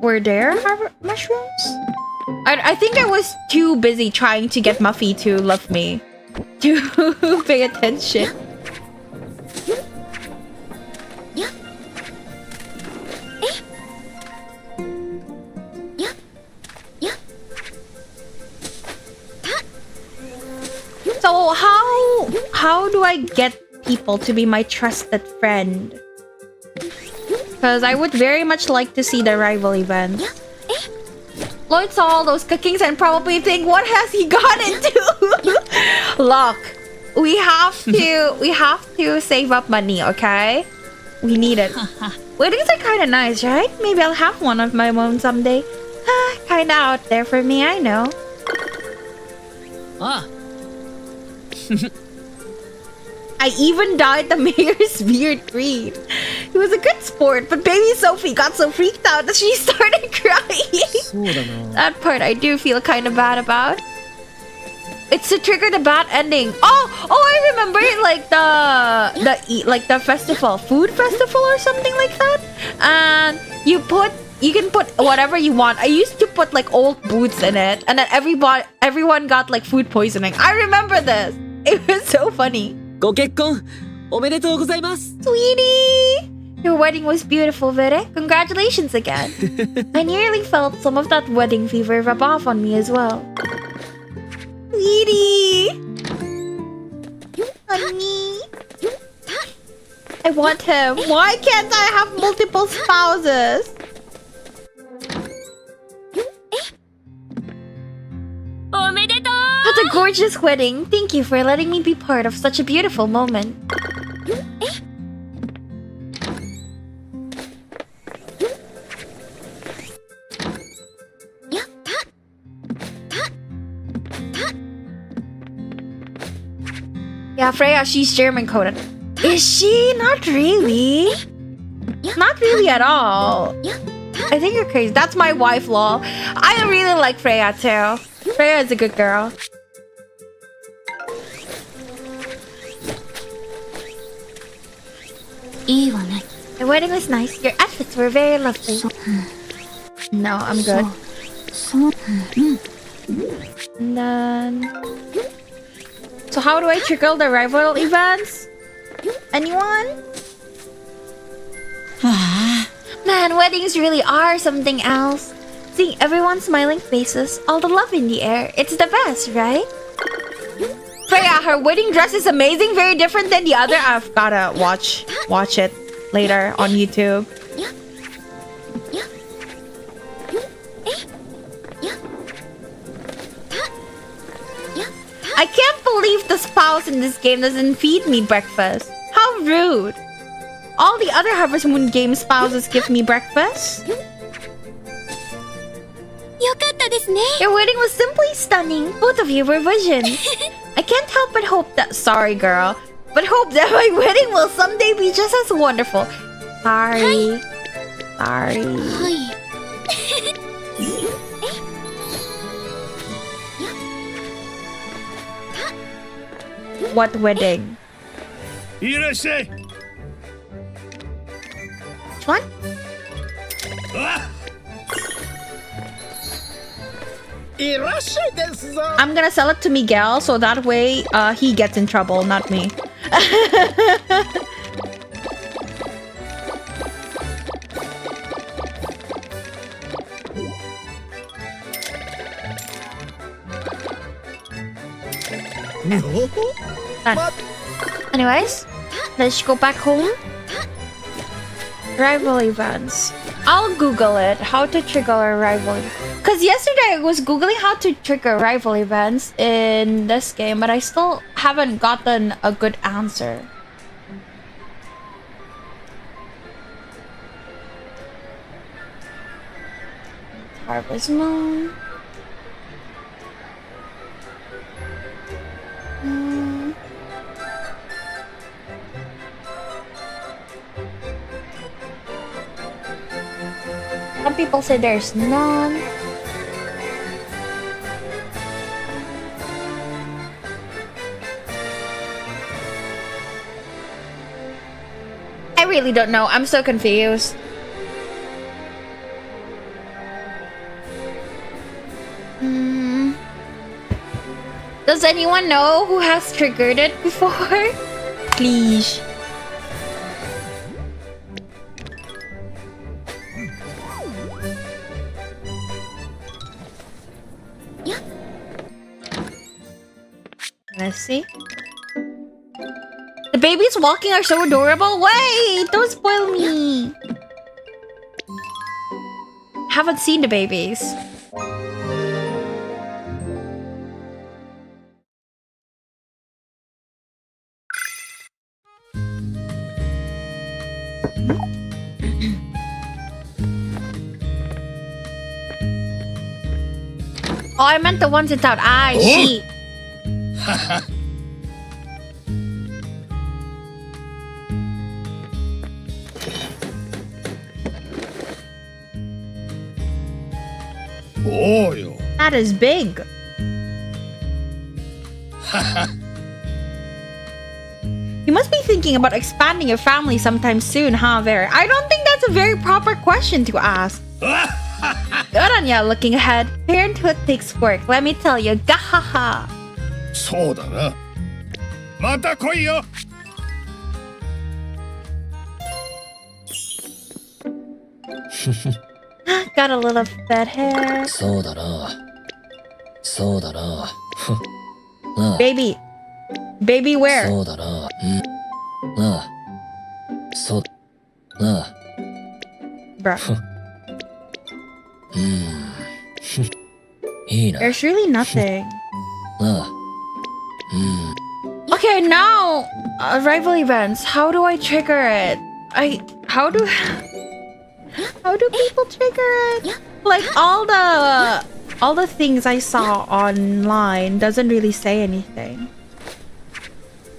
Speaker 1: Were there mushrooms? I think I was too busy trying to get Muffy to love me to pay attention. So how do I get people to be my trusted friend? Because I would very much like to see the rival event. Lloyd saw all those cookings and probably think, what has he got into? Look, we have to save up money, okay? We need it. Weddings are kind of nice, right? Maybe I'll have one of my own someday. Kind of out there for me, I know.
Speaker 5: Ah,
Speaker 1: I even dyed the mayor's beard green. He was a good sport, but baby Sophie got so freaked out that she started crying.
Speaker 5: そうだな。
Speaker 1: That part I do feel kind of bad about. It's to trigger the bad ending. Oh, I remember like the festival, food festival or something like that. And you can put whatever you want. I used to put like old boots in it, and then everyone got like food poisoning. I remember this. It was so funny.
Speaker 5: ご結婚おめでとうございます。
Speaker 1: Sweetie! Your wedding was beautiful, Vere. Congratulations again. I nearly felt some of that wedding fever rub off on me as well. Sweetie! Honey! I want him. Why can't I have multiple spouses? What a gorgeous wedding. Thank you for letting me be part of such a beautiful moment. Yeah, Freya, she's German coded. Is she? Not really. Not really at all. I think you're crazy. That's my wife, lol. I really like Freya too. Freya is a good girl. The wedding was nice. Your outfits were very lovely. No, I'm good. And then... So how do I trickle the rival events? Anyone? Man, weddings really are something else. Seeing everyone's smiling faces, all the love in the air, it's the best, right? Freya, her wedding dress is amazing, very different than the other. I've gotta watch it later on YouTube. I can't believe the spouse in this game doesn't feed me breakfast. How rude. All the other Harvest Moon game spouses give me breakfast. Your wedding was simply stunning. Both of you were visions. I can't help but hope that... Sorry, girl. But hope that my wedding will someday be just as wonderful. Sorry. Sorry. What wedding?
Speaker 4: いらっしゃい。
Speaker 1: Which one?
Speaker 7: いらっしゃいですぞ。
Speaker 1: I'm gonna sell it to Miguel so that way he gets in trouble, not me. Done. Anyways, let's go back home. Rival events. I'll Google it. How to trigger a rival. Because yesterday I was Googling how to trigger rival events in this game, but I still haven't gotten a good answer. Harvest Moon. Some people say there's none. I really don't know. I'm so confused. Does anyone know who has triggered it before? Please. Let's see. The babies walking are so adorable. Wait, don't spoil me. haven't seen the babies. Oh, I meant the ones without eyes. She.
Speaker 4: Oh, yo.
Speaker 1: That is big. You must be thinking about expanding your family sometime soon, huh, Vera? I don't think that's a very proper question to ask. Good on ya, looking ahead. Parenthood takes work, let me tell you. Gahaha.
Speaker 4: そうだな。また来いよ。
Speaker 1: Got a little bed hair.
Speaker 3: そうだな。そうだな。なあ。
Speaker 1: Baby. Baby where?
Speaker 3: そうだな。なあ。そう。なあ。
Speaker 1: Bruh.
Speaker 3: いいな。
Speaker 1: There's really nothing.
Speaker 3: なあ。
Speaker 1: Okay, now rival events. How do I trigger it? How do people trigger it? Like all the things I saw online doesn't really say anything.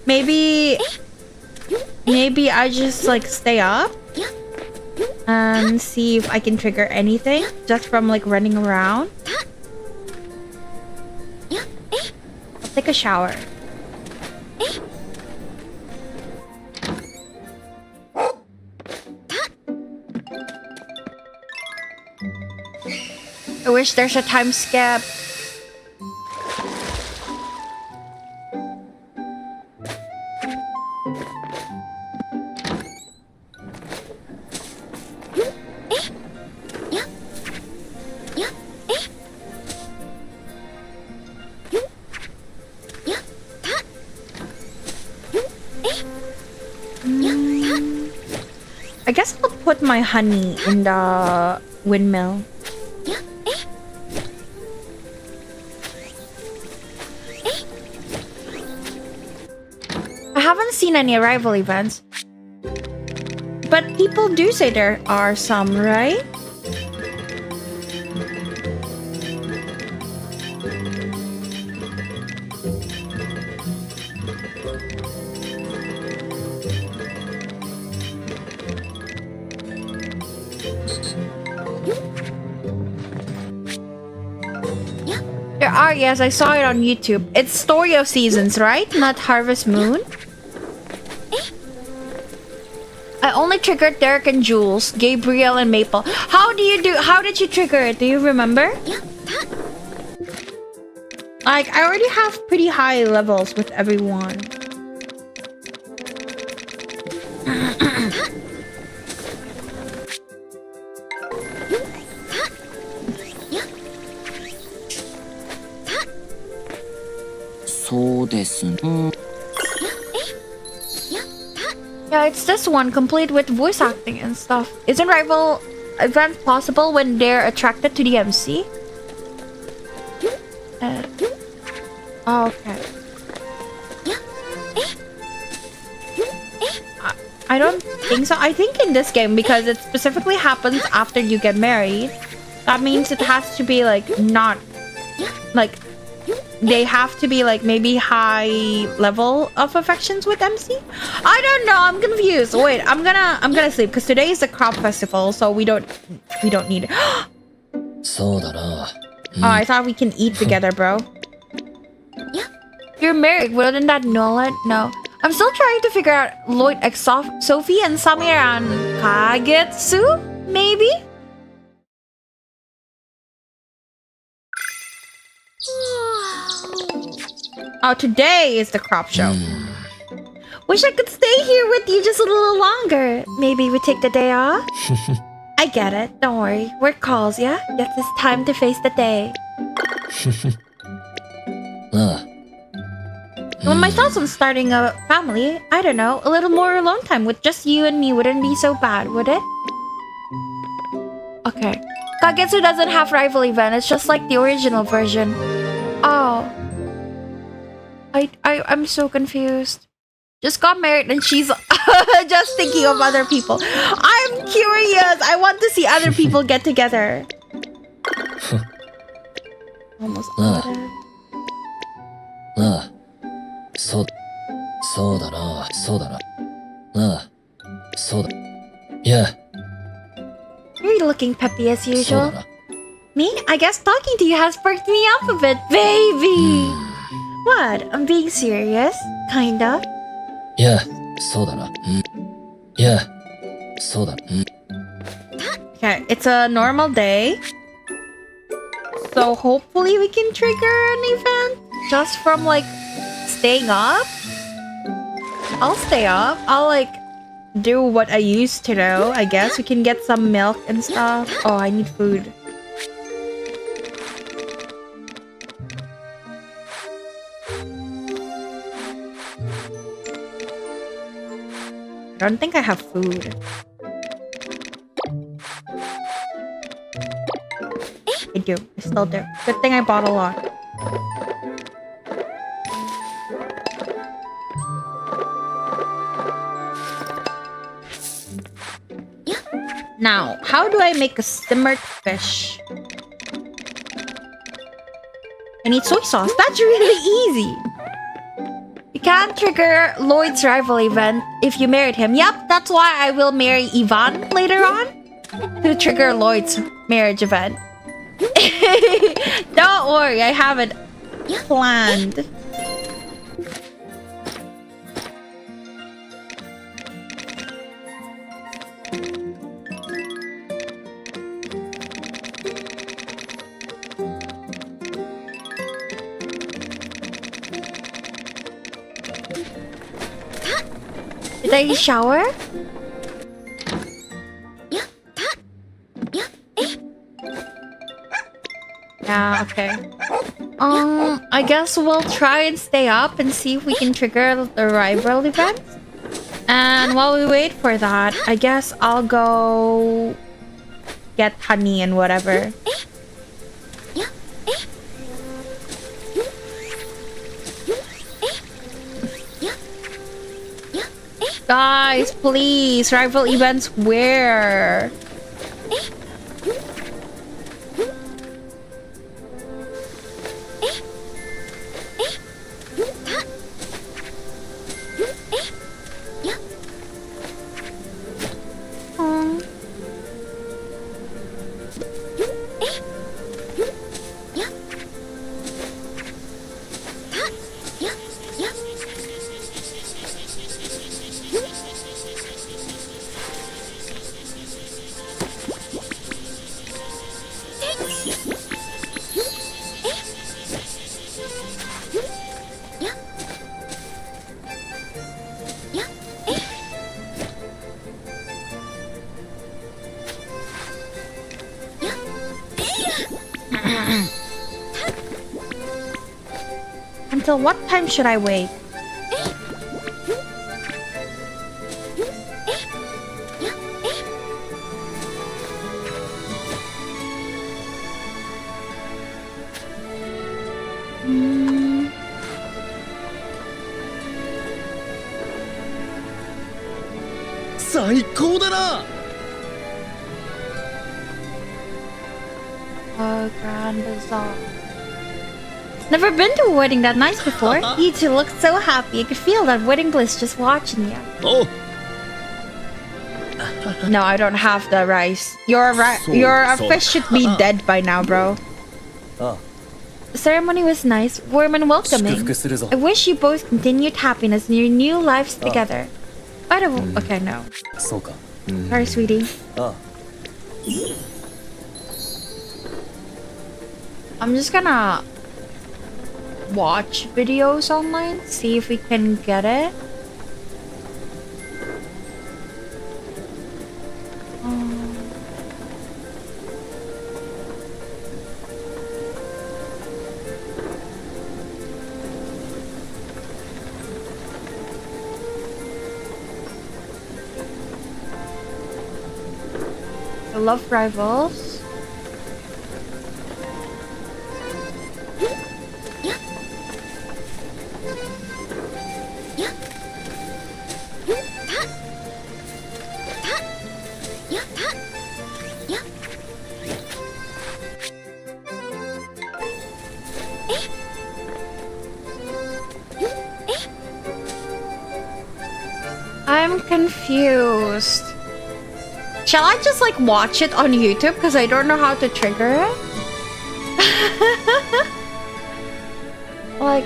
Speaker 1: Maybe I just like stay up and see if I can trigger anything just from like running around. I'll take a shower. I wish there's a time skip. I guess I'll put my honey in the windmill. I haven't seen any arrival events, but people do say there are some, right? There are, yes, I saw it on YouTube. It's Story of Seasons, right? Not Harvest Moon. I only triggered Derek and Jules, Gabriel and Maple. How did you trigger it? Do you remember? Like, I already have pretty high levels with everyone. Yeah, it's this one, complete with voice acting and stuff. Isn't rival events possible when they're attracted to the MC? Oh, okay. I don't think so. I think in this game, because it specifically happens after you get married, that means it has to be like not like they have to be like maybe high level of affections with MC. I don't know. I'm confused. Wait, I'm gonna sleep because today is the crop festival, so we don't need it. Oh, I thought we can eat together, bro. You're married. Wouldn't that null it? No. I'm still trying to figure out Lloyd X Sophie and Samira and Kagetsu, maybe? Oh, today is the crop show. Wish I could stay here with you just a little longer. Maybe we take the day off? I get it. Don't worry. Work calls, yeah? Guess it's time to face the day. Well, my thoughts on starting a family, I don't know, a little more alone time with just you and me wouldn't be so bad, would it? Okay. Kagetsu doesn't have rival event. It's just like the original version. Oh. I'm so confused. Just got married and she's just thinking of other people. I'm curious. I want to see other people get together. Almost audited.
Speaker 3: ああ、そうだな、そうだな。ああ、そうだ。いや、
Speaker 1: You're looking peppy as
Speaker 3: そうだ
Speaker 1: usual.
Speaker 3: な。
Speaker 1: Me? I guess talking to you has perked me up a bit, baby. What? I'm being serious? Kinda.
Speaker 3: いや、そうだな。うん。いや、そうだ。うん。
Speaker 1: Okay, it's a normal day. So hopefully we can trigger an event just from like staying up. I'll stay up. I'll like do what I used to do. I guess we can get some milk and stuff. Oh, I need food. I don't think I have food. I do. I still do. Good thing I bought a lot. Now, how do I make a simmered fish? I need soy sauce. That's really easy. You can't trigger Lloyd's rival event if you married him. Yep, that's why I will marry Ivan later on to trigger Lloyd's marriage event. Don't worry, I have it planned. Did I shower? Yeah, okay. I guess we'll try and stay up and see if we can trigger the rival event. And while we wait for that, I guess I'll go get honey and whatever. Guys, please, rival events where? Until what time should I wait? Grand Bazaar. Never been to a wedding that nice before. You two look so happy. I could feel that wedding bliss just watching you.
Speaker 7: Oh,
Speaker 1: No, I don't have the rice. Your fish should be dead by now, bro. The ceremony was nice, warm and welcoming. I wish you both continued happiness in your new lives together. By the way, okay, no. Sorry, sweetie. I'm just gonna watch videos online, see if we can get it. I love rivals. confused. Shall I just like watch it on YouTube? Because I don't know how to trigger it. Like,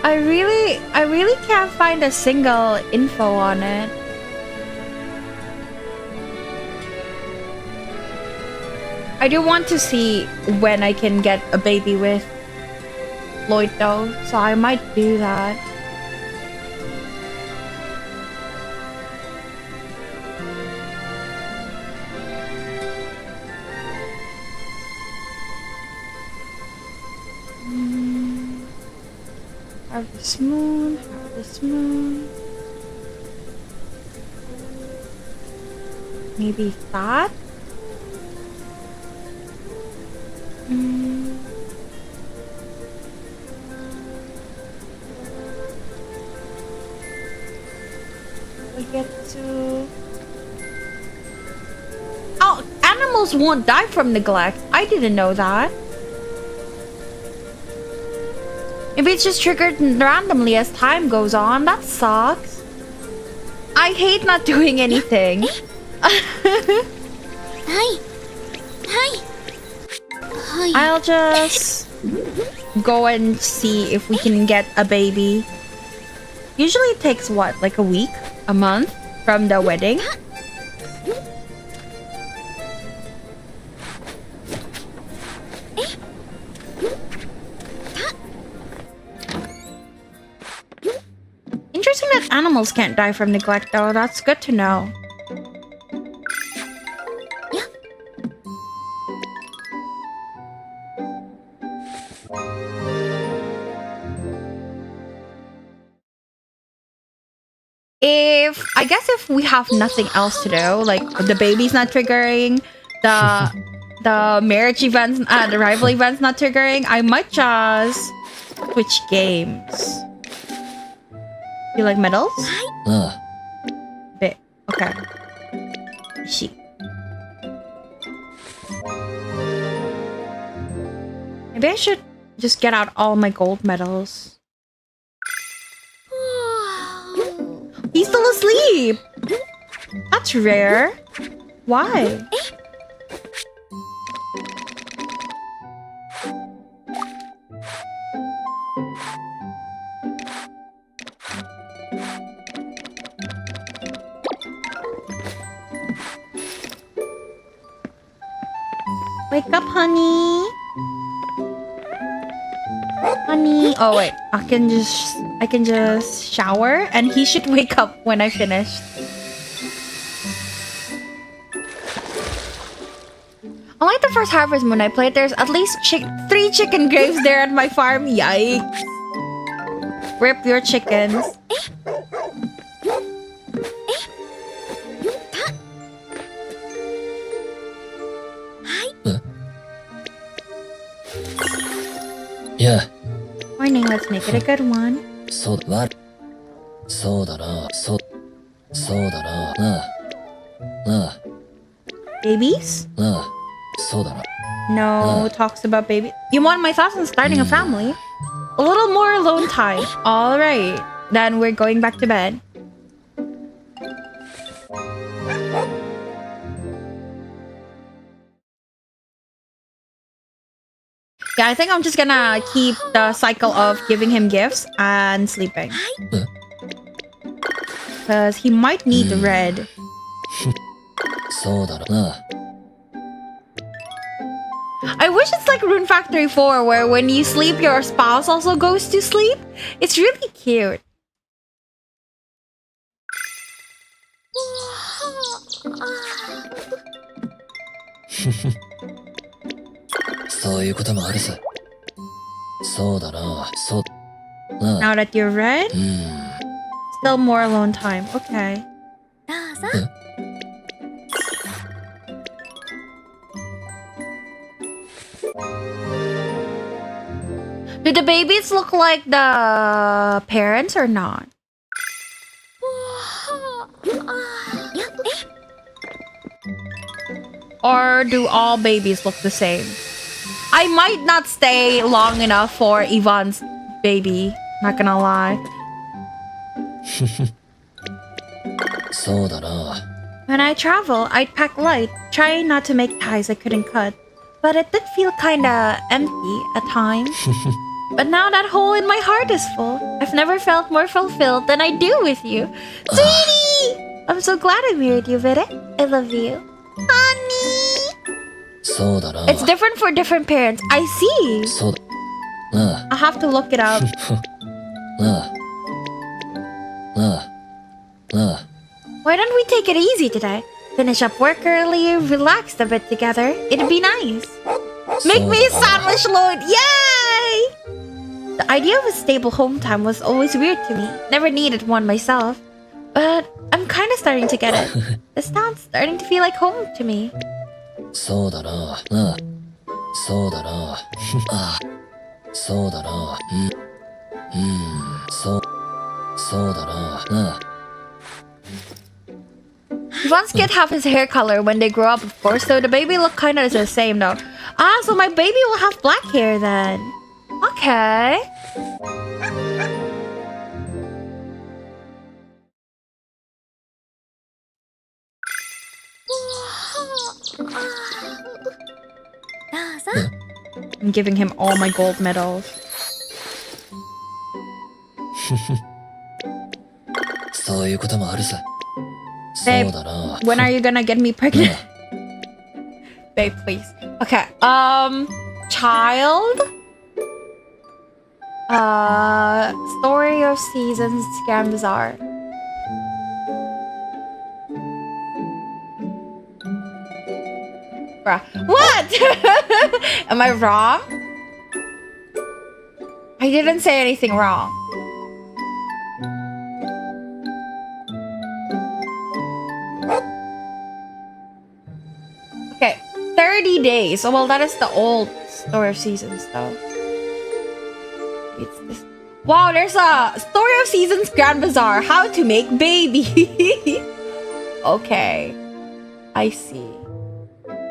Speaker 1: I really can't find a single info on it. I do want to see when I can get a baby with Lloyd though, so I might do that. Harvest Moon, Harvest Moon. Maybe that? We get to... Oh, animals won't die from neglect. I didn't know that. Maybe it's just triggered randomly as time goes on. That sucks. I hate not doing anything. I'll just go and see if we can get a baby. Usually it takes what, like a week? A month from the wedding? Interesting that animals can't die from neglect though. That's good to know. I guess if we have nothing else to do, like the baby's not triggering, the marriage events, the rival events not triggering, I might just switch games. You like medals? Bit. Okay. She. Maybe I should just get out all my gold medals. He's still asleep! That's rare. Why? Wake up, honey. Honey. Oh wait, I can just shower and he should wake up when I finish. Unlike the first Harvest Moon I played, there's at least 3 chicken graves there at my farm. Yikes. Rip your chickens.
Speaker 3: Yeah.
Speaker 1: Morning, let's make it a good one. Babies? No talks about baby. You want my thoughts on starting a family? A little more alone time. Alright, then we're going back to bed. Yeah, I think I'm just gonna keep the cycle of giving him gifts and sleeping. Because he might need the red. I wish it's like Rune Factory 4 where when you sleep your spouse also goes to sleep. It's really cute. Now that you're red, still more alone time. Okay. Do the babies look like the parents or not? Or do all babies look the same? I might not stay long enough for Yvonne's baby. Not gonna lie.
Speaker 3: そうだな。
Speaker 1: When I travel, I'd pack light, trying not to make ties I couldn't cut. But it did feel kinda empty at times. But now that hole in my heart is full. I've never felt more fulfilled than I do with you. Sweetie! I'm so glad I married you, Vere. I love you. Honey!
Speaker 3: そうだな。
Speaker 1: It's different for different parents. I see.
Speaker 3: そうだな
Speaker 1: I'll have to look it up.
Speaker 3: あ。なあ。なあ。なあ。
Speaker 1: Why don't we take it easy today? Finish up work early, relax a bit together. It'd be nice. Make me a sandwich, Lord! Yay! The idea of a stable home time was always weird to me. Never needed one myself. But I'm kind of starting to get it. This town's starting to feel like home to me.
Speaker 3: そうだな。なあ。そうだな。ああ。そうだな。そうだな。なあ。
Speaker 1: Once kid have his hair color when they grow up, of course, so the baby look kind of the same though. Ah, so my baby will have black hair then. Okay. I'm giving him all my gold medals.
Speaker 3: そういうこともあるさ。
Speaker 1: Babe,
Speaker 3: そうだな。
Speaker 1: when are you gonna get me pregnant? Babe, please. Okay. Child. Story of Seasons, Grand Bazaar. Bruh. What? Am I wrong? I didn't say anything wrong. Okay, 30 days. Oh, well, that is the old Story of Seasons, though. It's this. Wow, there's a Story of Seasons Grand Bazaar. How to make baby. Okay. I see.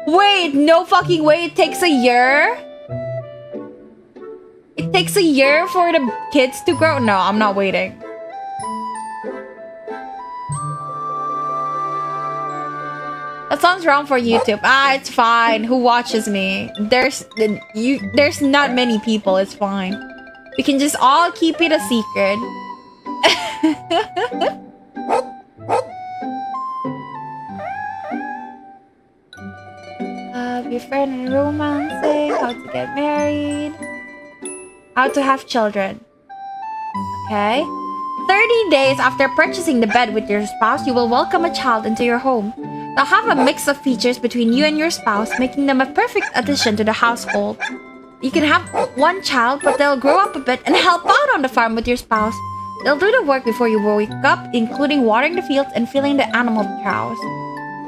Speaker 1: Wait, no fucking way. It takes a year? It takes a year for the kids to grow? No, I'm not waiting. That sounds wrong for YouTube. Ah, it's fine. Who watches me? There's not many people. It's fine. We can just all keep it a secret. Be a friend and romancing. How to get married. How to have children. Okay. 30 days after purchasing the bed with your spouse, you will welcome a child into your home. They'll have a mix of features between you and your spouse, making them a perfect addition to the household. You can have one child, but they'll grow up a bit and help out on the farm with your spouse. They'll do the work before you wake up, including watering the fields and filling the animal cows.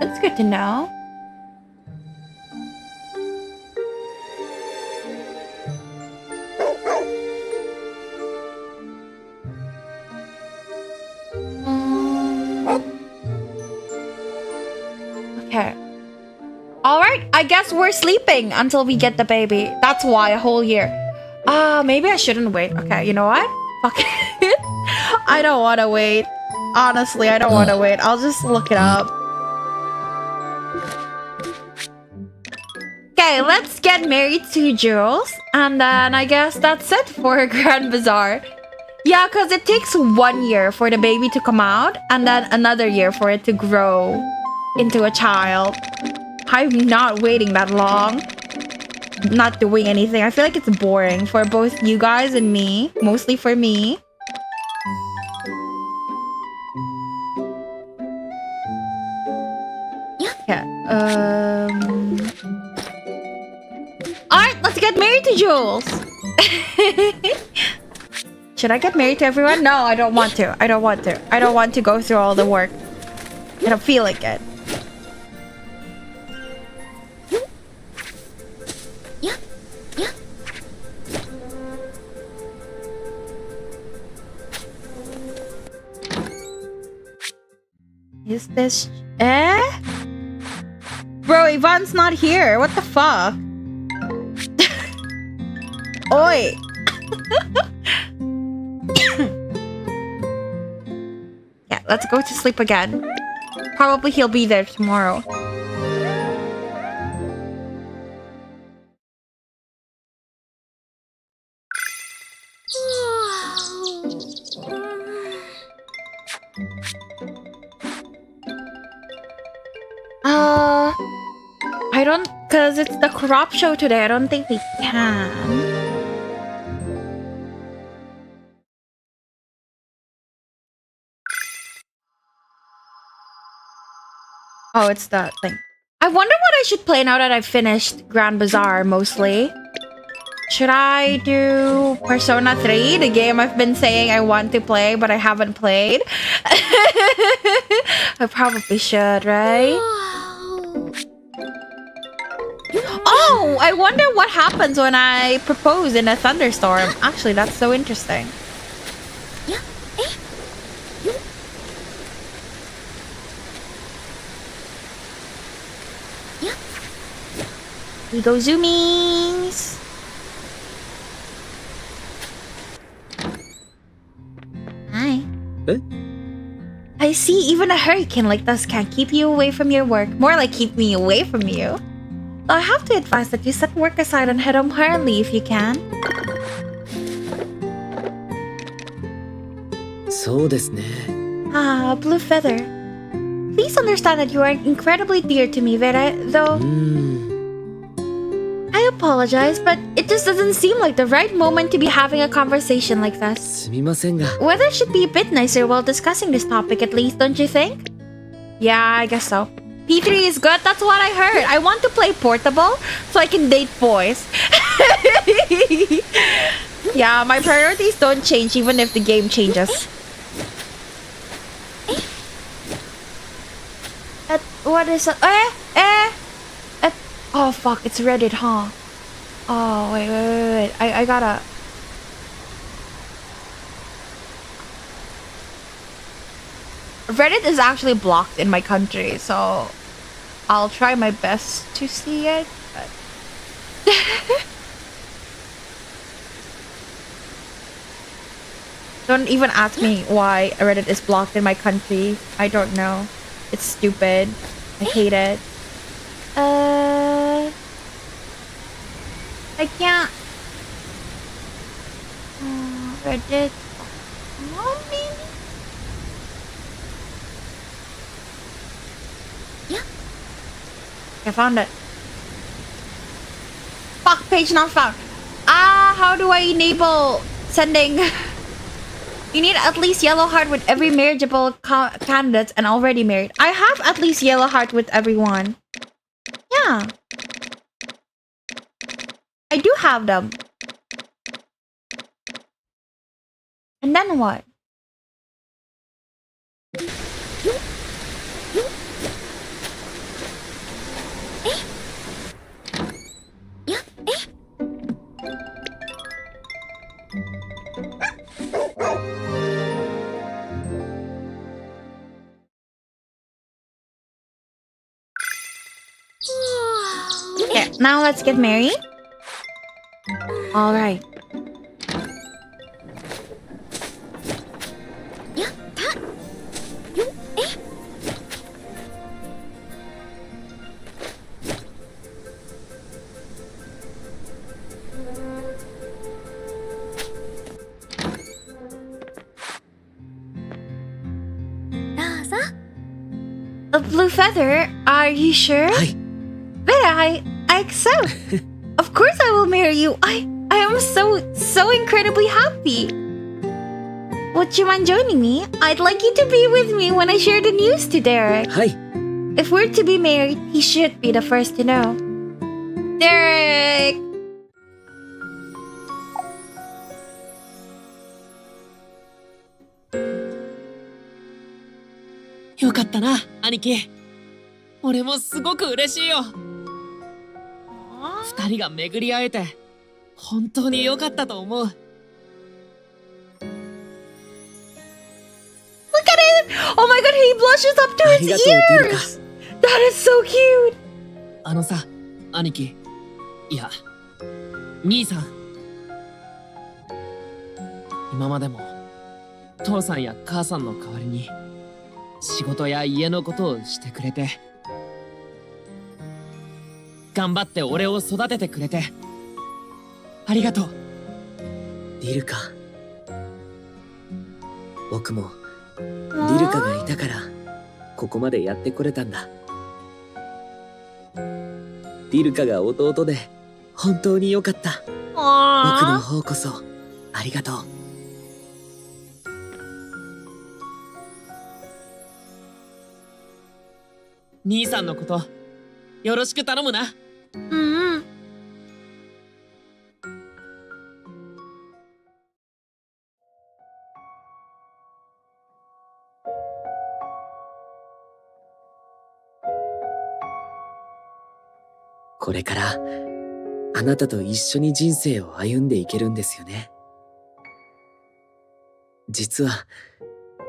Speaker 1: That's good to know. Okay. Alright, I guess we're sleeping until we get the baby. That's why, a whole year. Maybe I shouldn't wait. Okay, you know what? Fuck it. I don't want to wait. Honestly, I don't want to wait. I'll just look it up. Okay, let's get married to Jules. And then I guess that's it for Grand Bazaar. Yeah, because it takes 1 year for the baby to come out. And then another year for it to grow into a child. I'm not waiting that long. Not doing anything. I feel like it's boring for both you guys and me. Mostly for me. Yeah. Alright, let's get married to Jules. Should I get married to everyone? No, I don't want to. I don't want to. I don't want to go through all the work. I don't feel like it. Is this... Bro, Yvonne's not here. What the fuck? Oi! Yeah, let's go to sleep again. Probably he'll be there tomorrow. I don't, cause it's the crop show today. I don't think we can. Oh, it's that thing. I wonder what I should play now that I've finished Grand Bazaar mostly. Should I do Persona 3, the game I've been saying I want to play but I haven't played? I probably should, right? Oh, I wonder what happens when I propose in a thunderstorm. Actually, that's so interesting. We go zoomies. Hi.
Speaker 5: Eh?
Speaker 1: I see, even a hurricane like this can't keep you away from your work. More like keep me away from you. I have to advise that you set work aside and head home early if you can.
Speaker 5: そうですね。
Speaker 1: Ah, Blue Feather. Please understand that you are incredibly dear to me, Vera, though... I apologize, but it just doesn't seem like the right moment to be having a conversation like this.
Speaker 5: すみませんが。
Speaker 1: Weather should be a bit nicer while discussing this topic at least, don't you think? Yeah, I guess so. P3 is good, that's what I heard. I want to play portable so I can date boys. Yeah, my priorities don't change even if the game changes. What is it? Oh fuck, it's Reddit, huh? Oh, wait. I gotta... Reddit is actually blocked in my country, so I'll try my best to see it. But... Don't even ask me why Reddit is blocked in my country. I don't know. It's stupid. I hate it. I can't. Reddit. Oh, maybe. Yeah. I found it. Fuck, page not found. How do I enable sending? You need at least yellow heart with every marriageable candidates and already married. I have at least yellow heart with everyone. Yeah. I do have them. And then what? Okay, now let's get married. All right. A blue feather? Are you sure?
Speaker 5: Hi.
Speaker 1: Vera, I accept. Of course I will marry you. I am so incredibly happy. Would you mind joining me? I'd like you to be with me when I share the news to Derek.
Speaker 5: Hi.
Speaker 1: If we're to be married, he should be the first to know. Derek!
Speaker 5: よかったな、兄貴。俺もすごく嬉しいよ。二人が巡り会えて、本当に良かったと思う。
Speaker 1: Look at it! Oh my god, he blushes up to
Speaker 5: あり
Speaker 1: his
Speaker 5: がとう、ディルカ。
Speaker 1: ears! That is so cute!
Speaker 5: あのさ、兄貴。いや、兄さん。今までも、父さんや母さんの代わりに、仕事や家のことをしてくれて、頑張って俺を育ててくれてありがとう。
Speaker 8: リルカ、僕もリルカがいたからここまでやってこれたんだ。リルカが弟で本当によかった。僕の方こそありがとう。
Speaker 5: 兄さんのことよろしく頼むな。
Speaker 8: これからあなたと一緒に人生を歩んでいけるんですよね。実は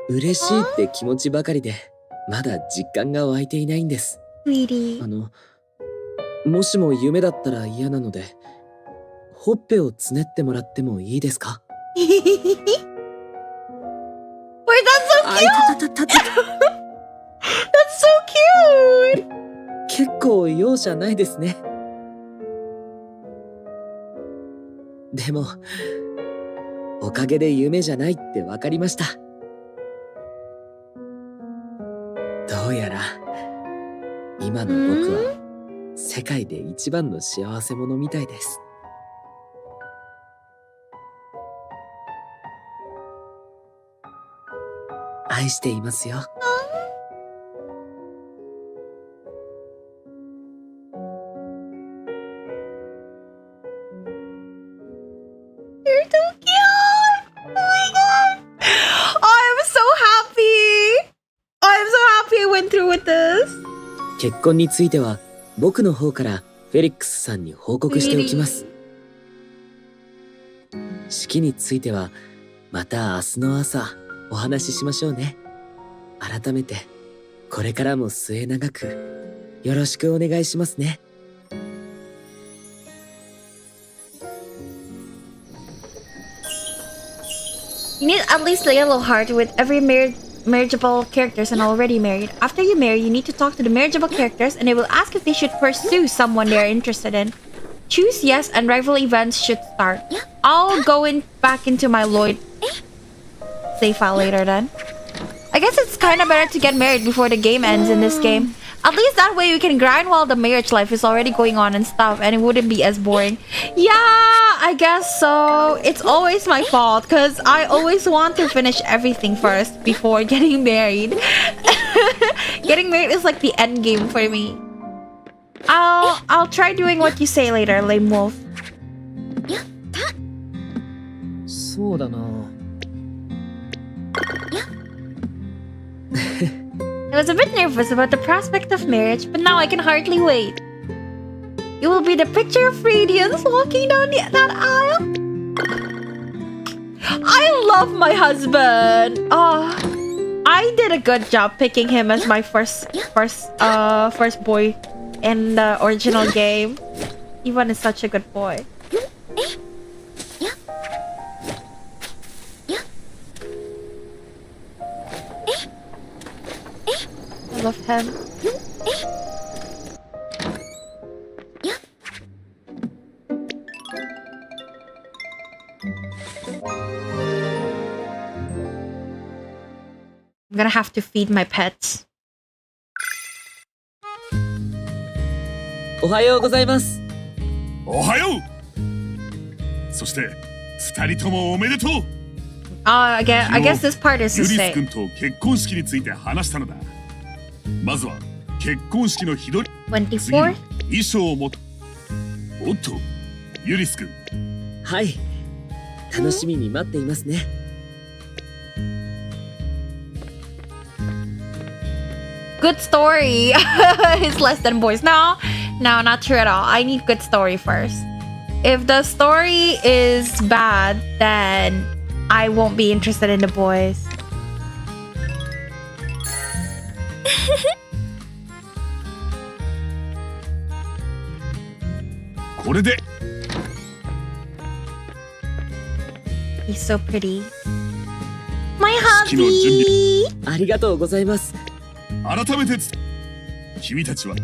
Speaker 8: 嬉しいって気持ちばかりでまだ実感が湧いていないんです。もしも夢だったら嫌なので、ほっぺをつねってもらってもいいですか？
Speaker 1: Wait, that's so
Speaker 8: あいたたたたた
Speaker 1: That's so cute!
Speaker 8: 結構容赦ないですね。でもおかげで夢じゃないって分かりました。どうやら今の僕は世界で一番の幸せ者みたいです。愛していますよ。
Speaker 1: You're so cute! Oh my god! I'm so happy! I'm so happy I went through with this!
Speaker 8: 結婚については僕の方からフェリックスさんに報告しておきます。式についてはまた明日の朝お話ししましょうね。改めてこれからも末永くよろしくお願いしますね。
Speaker 1: You need at least a yellow heart with every marriageable characters and already married. After you marry, you need to talk to the marriageable characters and they will ask if they should pursue someone they are interested in. Choose yes and rival events should start. I'll go back into my Lloyd save file later then. I guess it's kind of better to get married before the game ends in this game. At least that way we can grind while the marriage life is already going on and stuff and it wouldn't be as boring. Yeah, I guess so. It's always my fault because I always want to finish everything first before getting married. Getting married is like the end game for me. I'll try doing what you say later, Lame Wolf.
Speaker 5: そうだな。
Speaker 1: I was a bit nervous about the prospect of marriage, but now I can hardly wait. You will be the picture of radiance walking down that aisle. I love my husband. Oh, I did a good job picking him as my first boy in the original game. Ivan is such a good boy. I love him. I'm gonna have to feed my pets.
Speaker 8: おはようございます。
Speaker 4: おはよう。そして二人ともおめでとう。
Speaker 1: I guess this part is
Speaker 4: ユ
Speaker 1: to
Speaker 4: リス
Speaker 1: say.
Speaker 4: 君と結婚式について話したのだ。まずは結婚式の日取り、次
Speaker 1: 24?
Speaker 4: に衣装を持っておっと、ユリス君、
Speaker 8: はい、楽しみに待っていますね。
Speaker 1: Good story. It's less than boys. No, not true at all. I need good story first. If the story is bad, then I won't be interested in the boys.
Speaker 4: これで
Speaker 1: He's so pretty. My
Speaker 4: 式の準備
Speaker 1: hubby.
Speaker 8: ありがとうございます。
Speaker 4: 改めて君たちは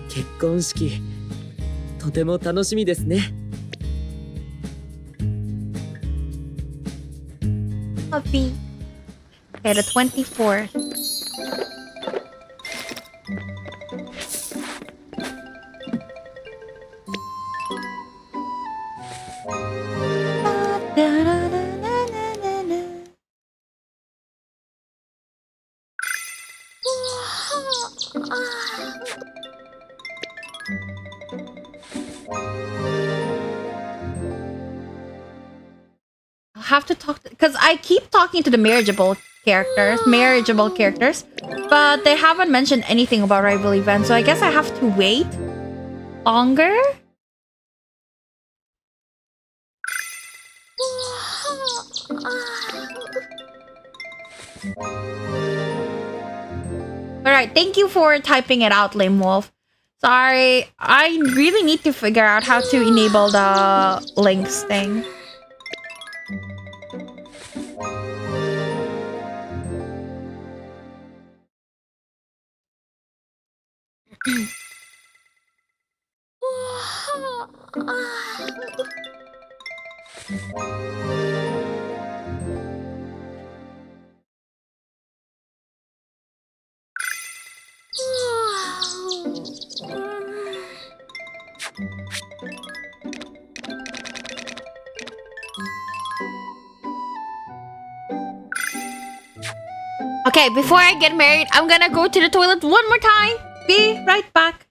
Speaker 8: 結婚式、とても楽しみですね。
Speaker 1: Puppy. Okay, the 24th. Have to talk because I keep talking to the marriageable characters, but they haven't mentioned anything about rival events, so I guess I have to wait longer. Alright, thank you for typing it out, Lame Wolf. Sorry, I really need to figure out how to enable the links thing. Okay, before I get married, I'm gonna go to the toilet one more time. Be right back.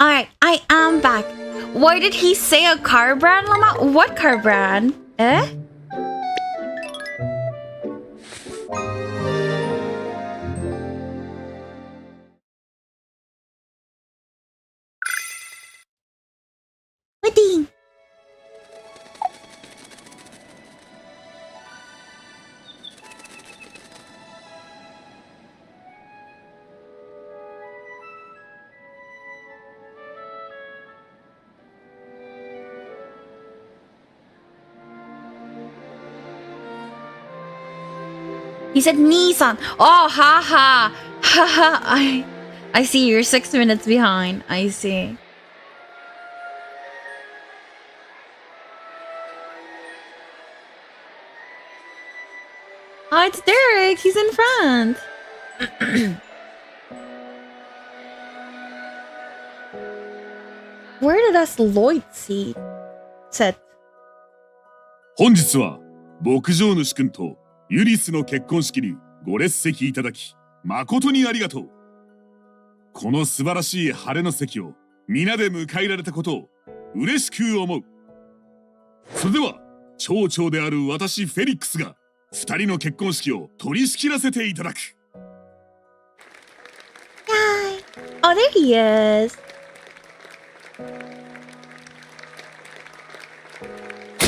Speaker 1: Alright, I am back. Why did he say a car brand, Lama? What car brand? Eh? Wedding. He said Nissan. Oh, haha. Haha. I see you're 6 minutes behind. I see. Oh, it's Derek. He's in front. Where did us Lloyd see? Set.
Speaker 4: 本日は牧場主君とユリスの結婚式にご列席いただき誠にありがとう。この素晴らしい晴れの席を皆で迎えられたことを嬉しく思う。それでは町長である私フェリックスが2人の結婚式を取り仕切らせていただく。
Speaker 1: Oh, there he is.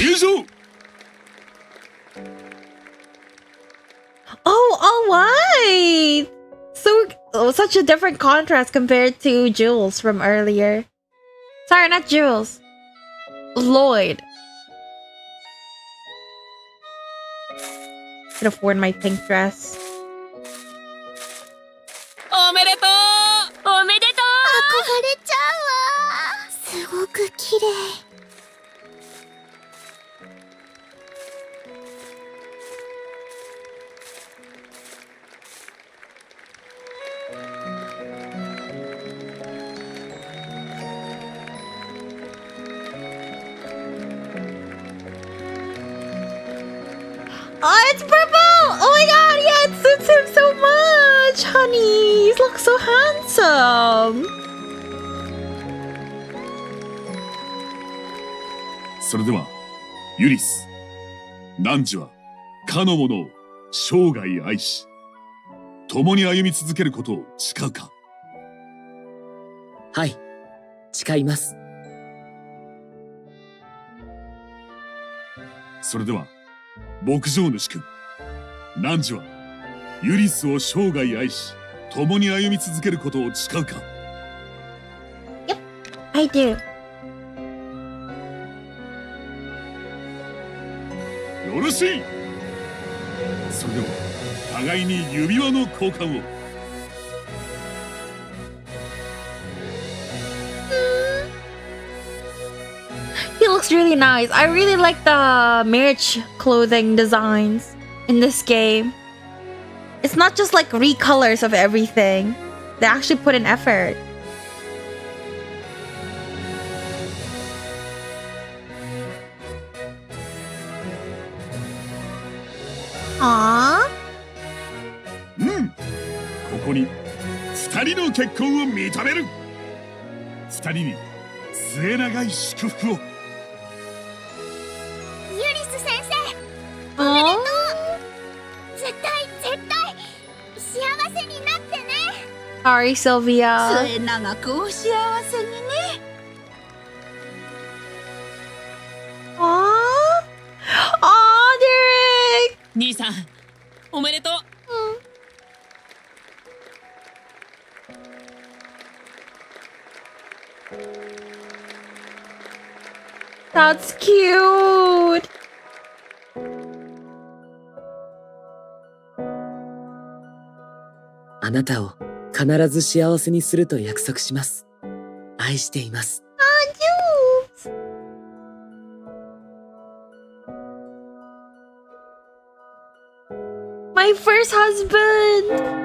Speaker 4: 優勝。
Speaker 1: Oh, all white. Such a different contrast compared to Jules from earlier. Sorry, not Jules. Lloyd. Could have worn my pink dress.
Speaker 5: おめでとう。
Speaker 2: おめでとう。憧れちゃうわ。すごく綺麗。
Speaker 1: Oh, it's purple! Oh my god, yeah, it suits him so much, honey. You look so handsome.
Speaker 4: それではユリス、汝はかの者を生涯愛し共に歩み続けることを誓うか。
Speaker 8: はい、誓います。
Speaker 4: それでは牧場主君、汝はユリスを生涯愛し共に歩み続けることを誓うか。
Speaker 1: I do.
Speaker 4: よろしい。それでは互いに指輪の交換を。
Speaker 1: He looks really nice. I really like the marriage clothing designs in this game. It's not just like recolors of everything. They actually put in effort. Aww.
Speaker 4: ここに二人の結婚を認める。二人に末永い祝福を。
Speaker 2: ユリス先生、
Speaker 1: Aww.
Speaker 2: 絶対幸せになってね。
Speaker 1: Sorry, Sylvia.
Speaker 2: 末永くお幸せにね。
Speaker 1: Aww. Aww, Derek.
Speaker 5: 兄さん、おめでとう。
Speaker 1: That's cute.
Speaker 8: あなたを必ず幸せにすると約束します。愛しています。
Speaker 1: Jules. My first husband.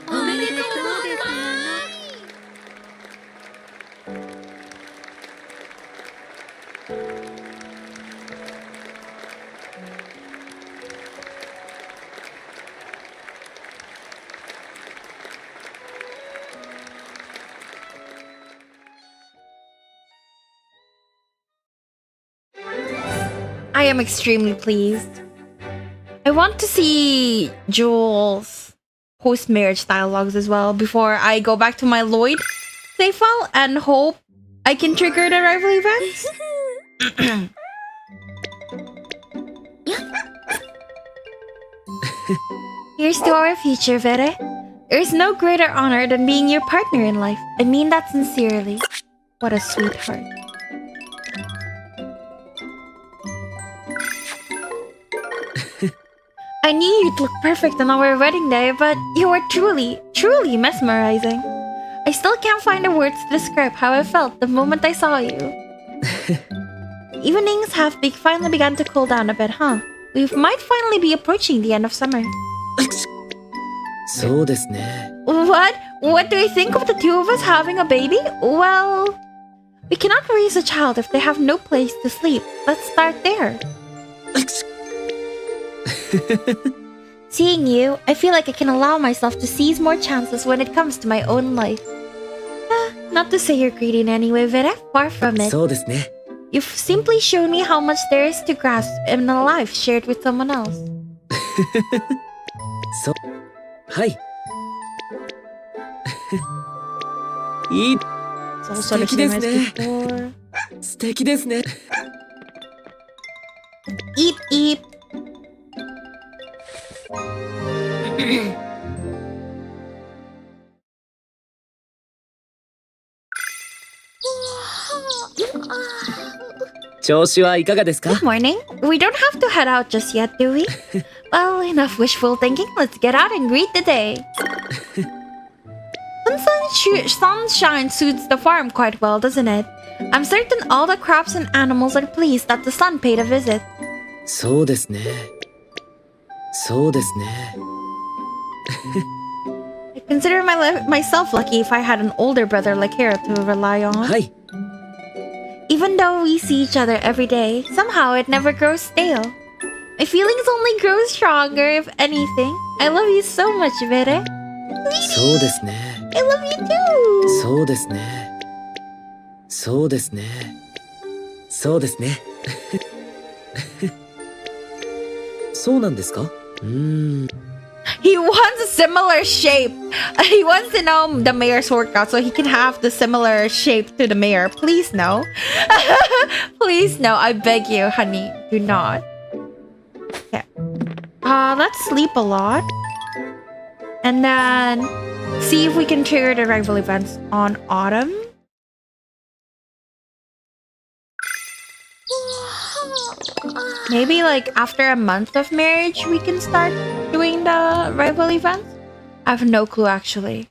Speaker 2: おめでとうですね。
Speaker 1: I am extremely pleased. I want to see Jules' post-marriage dialogues as well before I go back to my Lloyd save file and hope I can trigger the rival events. Here's to our future, Vere. There's no greater honor than being your partner in life. I mean that sincerely. What a sweetheart. I knew you'd look perfect on our wedding day, but you were truly, truly mesmerizing. I still can't find the words to describe how I felt the moment I saw you. Evenings have finally begun to cool down a bit, huh? We might finally be approaching the end of summer.
Speaker 8: そうですね。
Speaker 1: What? What do you think of the two of us having a baby? Well, We cannot raise a child if they have no place to sleep. Let's start there. Seeing you, I feel like I can allow myself to seize more chances when it comes to my own life. Not to say you're greedy in any way, Vera. Far from it.
Speaker 8: そうですね。
Speaker 1: You've simply shown me how much there is to grasp in a life shared with someone else.
Speaker 8: そう。はい。いい。
Speaker 1: It's all sort of same as before.
Speaker 8: 素敵ですね。
Speaker 1: Eep, eep.
Speaker 8: Good
Speaker 1: Morning. We don't have to head out just yet, do we? Well, enough wishful thinking. Let's get out and greet the day. Sunshine suits the farm quite well, doesn't it? I'm certain all the crops and animals are pleased that the sun paid a visit.
Speaker 8: そうですね。そうですね。
Speaker 1: I consider myself lucky if I had an older brother like Hera to rely on.
Speaker 8: はい。
Speaker 1: Even though we see each other every day, somehow it never grows stale. My feelings only grow stronger, if anything. I love you so much, Vere.
Speaker 8: そうですね。
Speaker 1: I love you too.
Speaker 8: そうですね。そうですね。そうですね。そうなんですか？He
Speaker 1: wants a similar shape. He wants to know the mayor's workout so he can have the similar shape to the mayor. Please no. Please no. I beg you, honey. Do not. Okay. Let's sleep a lot. And then see if we can trigger the rival events on Autumn. Maybe like after a month of marriage, we can start doing the rival events? I have no clue actually.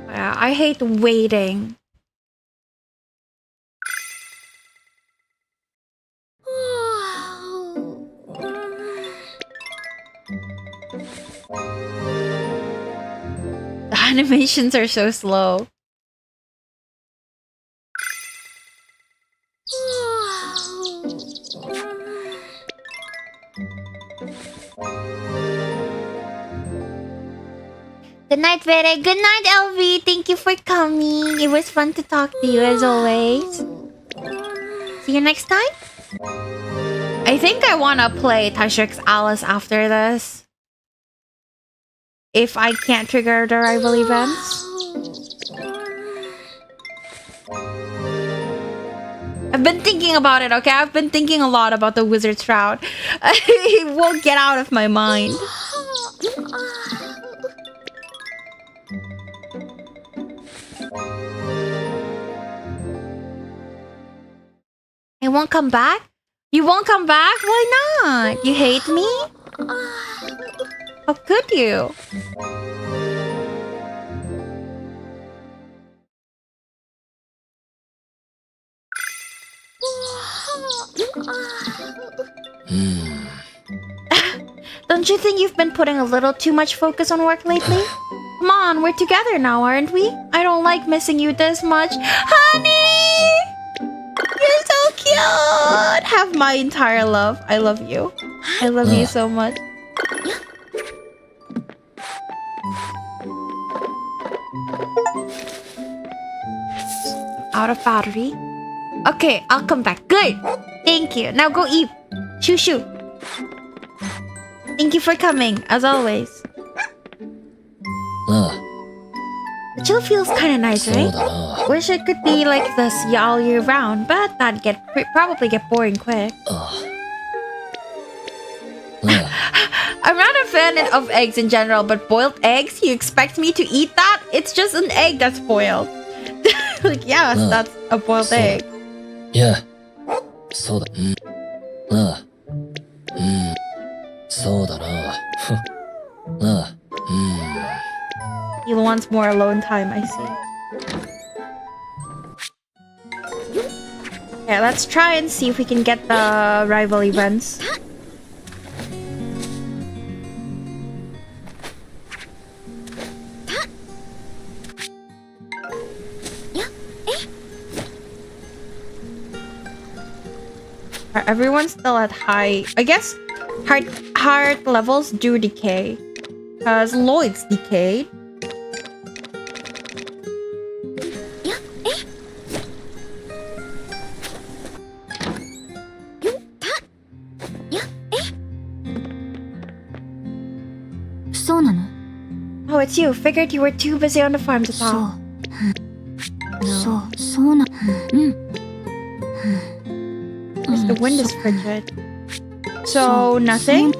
Speaker 1: Yeah, I hate waiting. The animations are so slow. Good night, Vere. Good night, LV. Thank you for coming. It was fun to talk to you as always. See you next time. I think I want to play Taisho X Alice after this. If I can't trigger the rival events. I've been thinking about it, okay? I've been thinking a lot about the Wizard's Route. It won't get out of my mind. I won't come back? You won't come back? Why not? You hate me? How could you? Don't you think you've been putting a little too much focus on work lately? Come on, we're together now, aren't we? I don't like missing you this much. Honey! You're so cute! Have my entire love. I love you. I love you so much. Out of battery. Okay, I'll come back. Good! Thank you. Now go eat. Shoo shoo. Thank you for coming, as always. The chill feels kind of nice, right? Wish it could be like this all year round, but that'd probably get boring quick. I'm not a fan of eggs in general, but boiled eggs? You expect me to eat that? It's just an egg that's boiled. Like, yes, that's a boiled egg.
Speaker 3: Yeah. そうだ。そうだな。
Speaker 1: He wants more alone time, I see. Okay, let's try and see if we can get the rival events. Everyone's still at high. I guess heart levels do decay. Because Lloyd's decayed. Oh, it's you. Figured you were too busy on the farm to talk. Because the wind is frigid. So, nothing?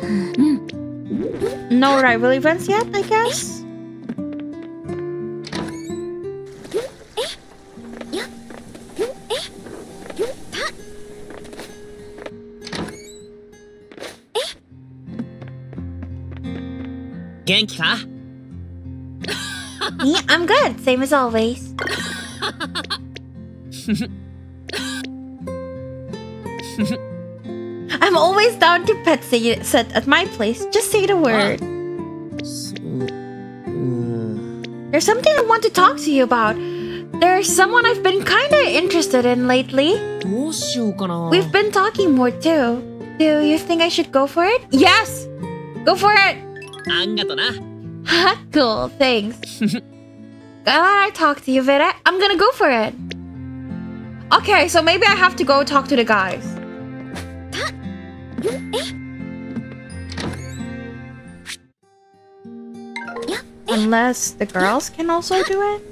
Speaker 1: No rival events yet, I guess? Me? I'm good. Same as always. I'm always down to pet sit at my place. Just say the word. There's something I want to talk to you about. There's someone I've been kinda interested in lately. We've been talking more too. Do you think I should go for it? Yes! Go for it! Cool, thanks. Glad I talked to you, Vera. I'm gonna go for it. Okay, so maybe I have to go talk to the guys. Unless the girls can also do it?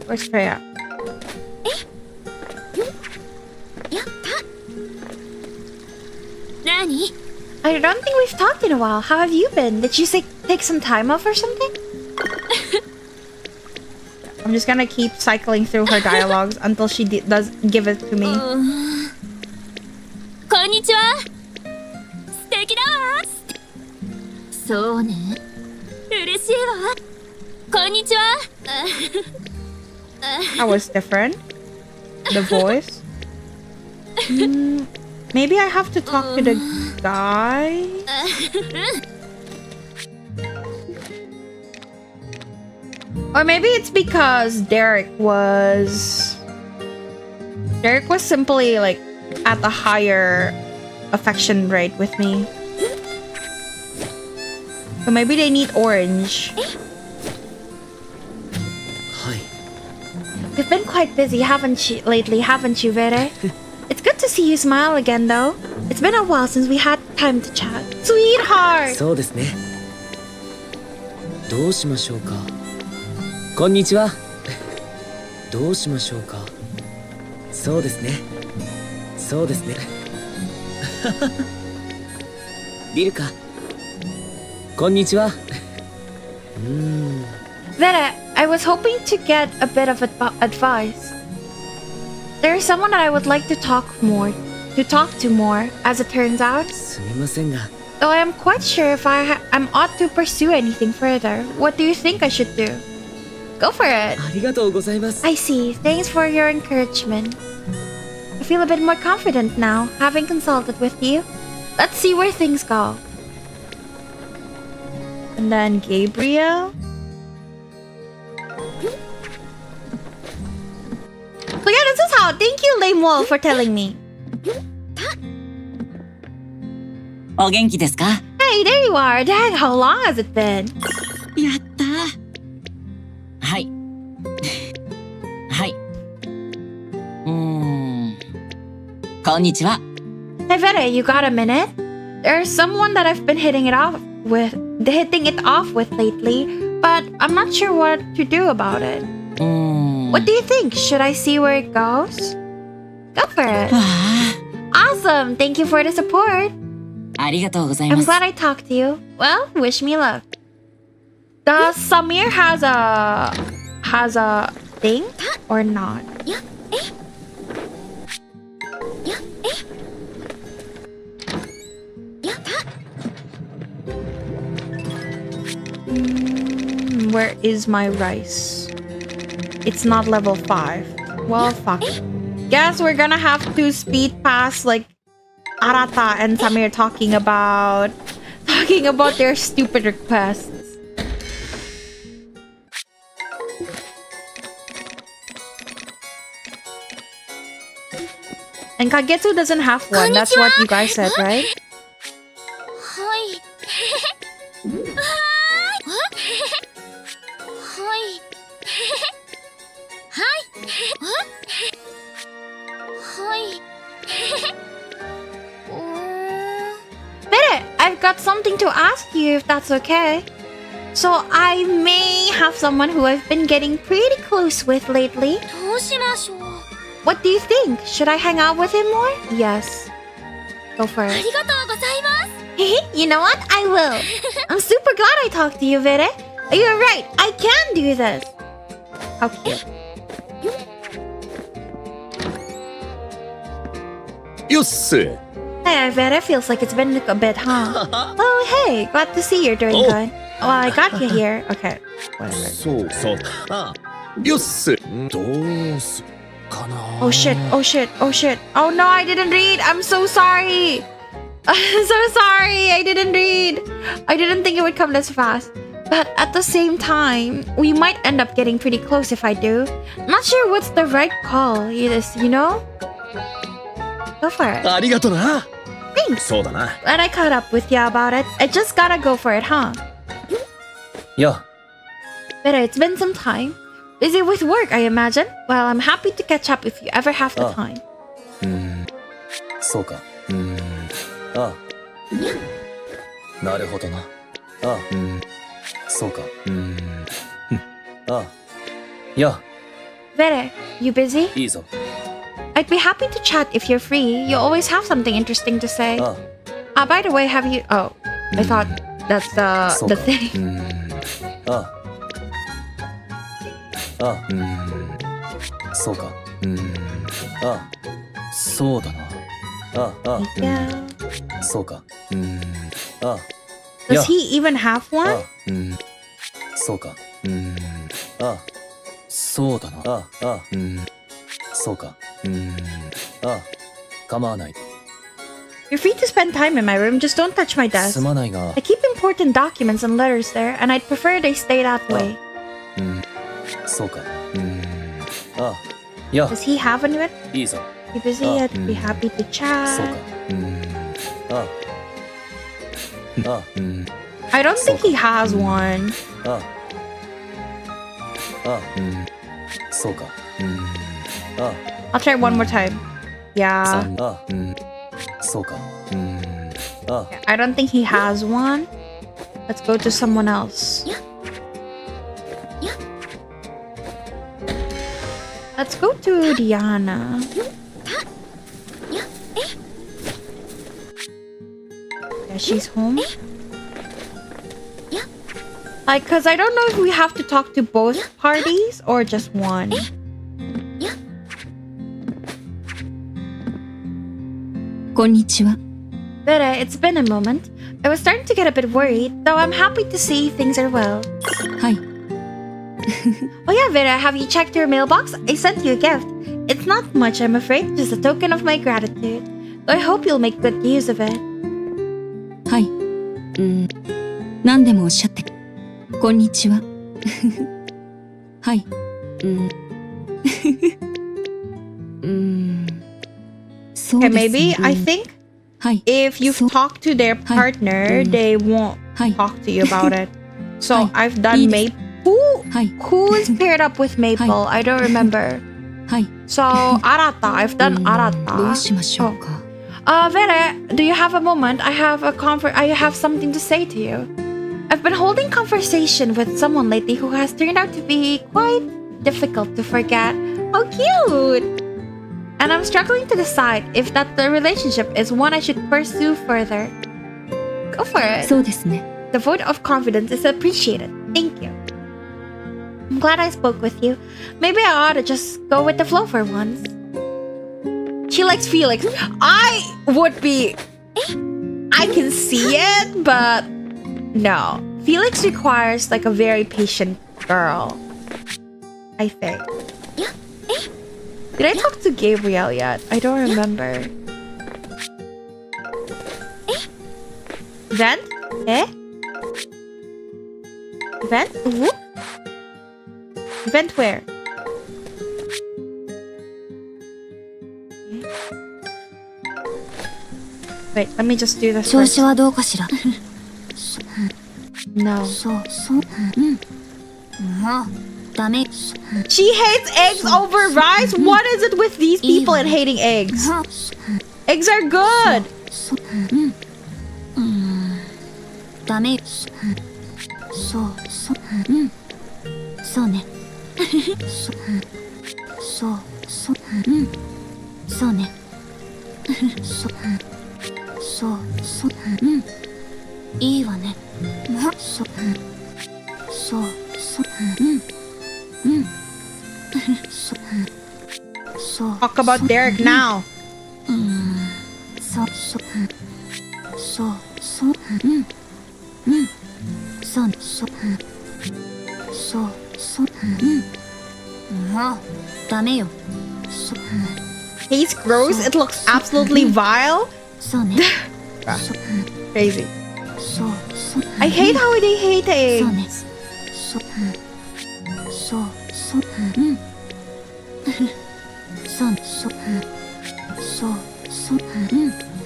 Speaker 1: Where's Freya? I don't think we've talked in a while. How have you been? Did you take some time off or something? I'm just gonna keep cycling through her dialogues until she does give it to me.
Speaker 2: Konnichiwa. 素敵だわ。そうね。嬉しいわ。こんにちは。
Speaker 1: That was different. The voice. Maybe I have to talk to the guy. Or maybe it's because Derek was simply like at the higher affection rate with me. So maybe they need orange.
Speaker 8: Hi.
Speaker 1: You've been quite busy, haven't you, Vere? It's good to see you smile again, though. It's been a while since we had time to chat. Sweetheart!
Speaker 8: そうですね。どうしましょうか。こんにちは。どうしましょうか。そうですね。そうですね。ビルか。こんにちは。
Speaker 1: Vera, I was hoping to get a bit of advice. There is someone that I would like to talk to more, as it turns out.
Speaker 8: すみませんが。
Speaker 1: Though I am quite sure if I'm ought to pursue anything further. What do you think I should do? Go for it.
Speaker 8: ありがとうございます。
Speaker 1: I see. Thanks for your encouragement. I feel a bit more confident now, having consulted with you. Let's see where things go. And then Gabriel. So yeah, this is how. Thank you, Lame Wolf, for telling me.
Speaker 9: お元気ですか?
Speaker 1: Hey, there you are. Dang, how long has it been?
Speaker 9: やった。はい。はい。こんにちは。
Speaker 1: Hey, Vere, you got a minute? There's someone that I've been hitting it off with lately, but I'm not sure what to do about it. What do you think? Should I see where it goes? Go for it. Awesome. Thank you for the support.
Speaker 9: ありがとうございま
Speaker 1: I'm
Speaker 9: す。
Speaker 1: glad I talked to you. Well, wish me luck. Does Samir has a thing or not? Where is my rice? It's not level 5. Well, fuck. Guess we're gonna have to speed past like Arata and Samir talking about their stupid requests. And Kagetsu doesn't have one. That's what you guys said, right? Bere, I've got something to ask you if that's okay. So I may have someone who I've been getting pretty close with lately. What do you think? Should I hang out with him more? Yes. Go for it. You know what? I will. I'm super glad I talked to you, Vere. You're right. I can do this. How cute. Hey, Vere. Feels like it's been a bit, huh? Oh, hey. Glad to see you're doing good. Well, I got you here. Okay. Whatever. Oh shit, oh shit, oh shit. Oh no, I didn't read. I'm so sorry. I'm so sorry. I didn't read. I didn't think it would come this fast. But at the same time, we might end up getting pretty close if I do. Not sure what's the right call, you know? Go for it. Thanks. Glad I caught up with ya about it. I just gotta go for it, huh?
Speaker 3: Yeah.
Speaker 1: But it's been some time. Busy with work, I imagine. Well, I'm happy to catch up if you ever have the time.
Speaker 3: そうか。なるほどな。そうか。Yeah.
Speaker 1: Vere, you busy?
Speaker 3: いいぞ。
Speaker 1: I'd be happy to chat if you're free. You always have something interesting to say. By the way, have you... Oh, I thought that's the thing.
Speaker 3: そうか。そうだな。
Speaker 1: Yeah.
Speaker 3: そうか。
Speaker 1: Does he even have one?
Speaker 3: そうか。そうだな。そうか。構わない。
Speaker 1: You're free to spend time in my room, just don't touch my desk.
Speaker 3: すまないが。
Speaker 1: I keep important documents and letters there, and I'd prefer they stay that way.
Speaker 3: そうか。いや。
Speaker 1: Does he have one?
Speaker 3: いいぞ。
Speaker 1: You busy? I'd be happy to
Speaker 3: そう
Speaker 1: chat.
Speaker 3: か。
Speaker 1: I don't think he has one.
Speaker 3: そうか。
Speaker 1: I'll try one more time. Yeah.
Speaker 3: そうか。
Speaker 1: I don't think he has one. Let's go to someone else. Let's go to Diana. Yeah, she's home. Like, cause I don't know if we have to talk to both parties or just one.
Speaker 2: Konnichiwa.
Speaker 1: Vere, it's been a moment. I was starting to get a bit worried, though I'm happy to see things are well.
Speaker 2: Hi.
Speaker 1: Oh yeah, Vera, have you checked your mailbox? I sent you a gift. It's not much, I'm afraid, just a token of my gratitude. Though I hope you'll make good use of it.
Speaker 2: はい。何でもおっしゃって。こんにちは。はい。そう
Speaker 1: Okay,
Speaker 2: ですね。
Speaker 1: maybe, I think
Speaker 2: はい。
Speaker 1: if you've talked to their partner, they won't
Speaker 2: はい。
Speaker 1: talk to you about it. So
Speaker 2: Hi.
Speaker 1: I've done
Speaker 2: Yes.
Speaker 1: Maple. Who,
Speaker 2: はい。
Speaker 1: who is paired up with Maple? I don't remember.
Speaker 2: はい。
Speaker 1: So Arata, I've done
Speaker 2: どう
Speaker 1: Arata.
Speaker 2: しましょうか。
Speaker 1: Vera, do you have a moment? I have something to say to you. I've been holding conversation with someone lately who has turned out to be quite difficult to forget. How cute! And I'm struggling to decide if that the relationship is one I should pursue further. Go for it.
Speaker 2: そうですね。
Speaker 1: The vote of confidence is appreciated. Thank you. I'm glad I spoke with you. Maybe I ought to just go with the flow for once. She likes Felix. I would be... I can see it, but... No. Felix requires like a very patient girl. I think. Did I talk to Gabriel yet? I don't remember. Vent? Eh? Vent? Whoop? Vent where? Wait, let me just do this
Speaker 2: 調
Speaker 1: first.
Speaker 2: 子はどうかしら
Speaker 1: No.
Speaker 2: そうもうダメ
Speaker 1: She hates eggs over rice? What is it with these people and hating eggs? Eggs are good!
Speaker 2: ダメそうねそうねいいわね
Speaker 1: Talk about Derek now.
Speaker 2: もうダメよ
Speaker 1: Tastes gross? It looks absolutely vile?
Speaker 2: そうね
Speaker 1: Crazy. I hate how they hate
Speaker 2: そうね
Speaker 1: eggs.
Speaker 2: そう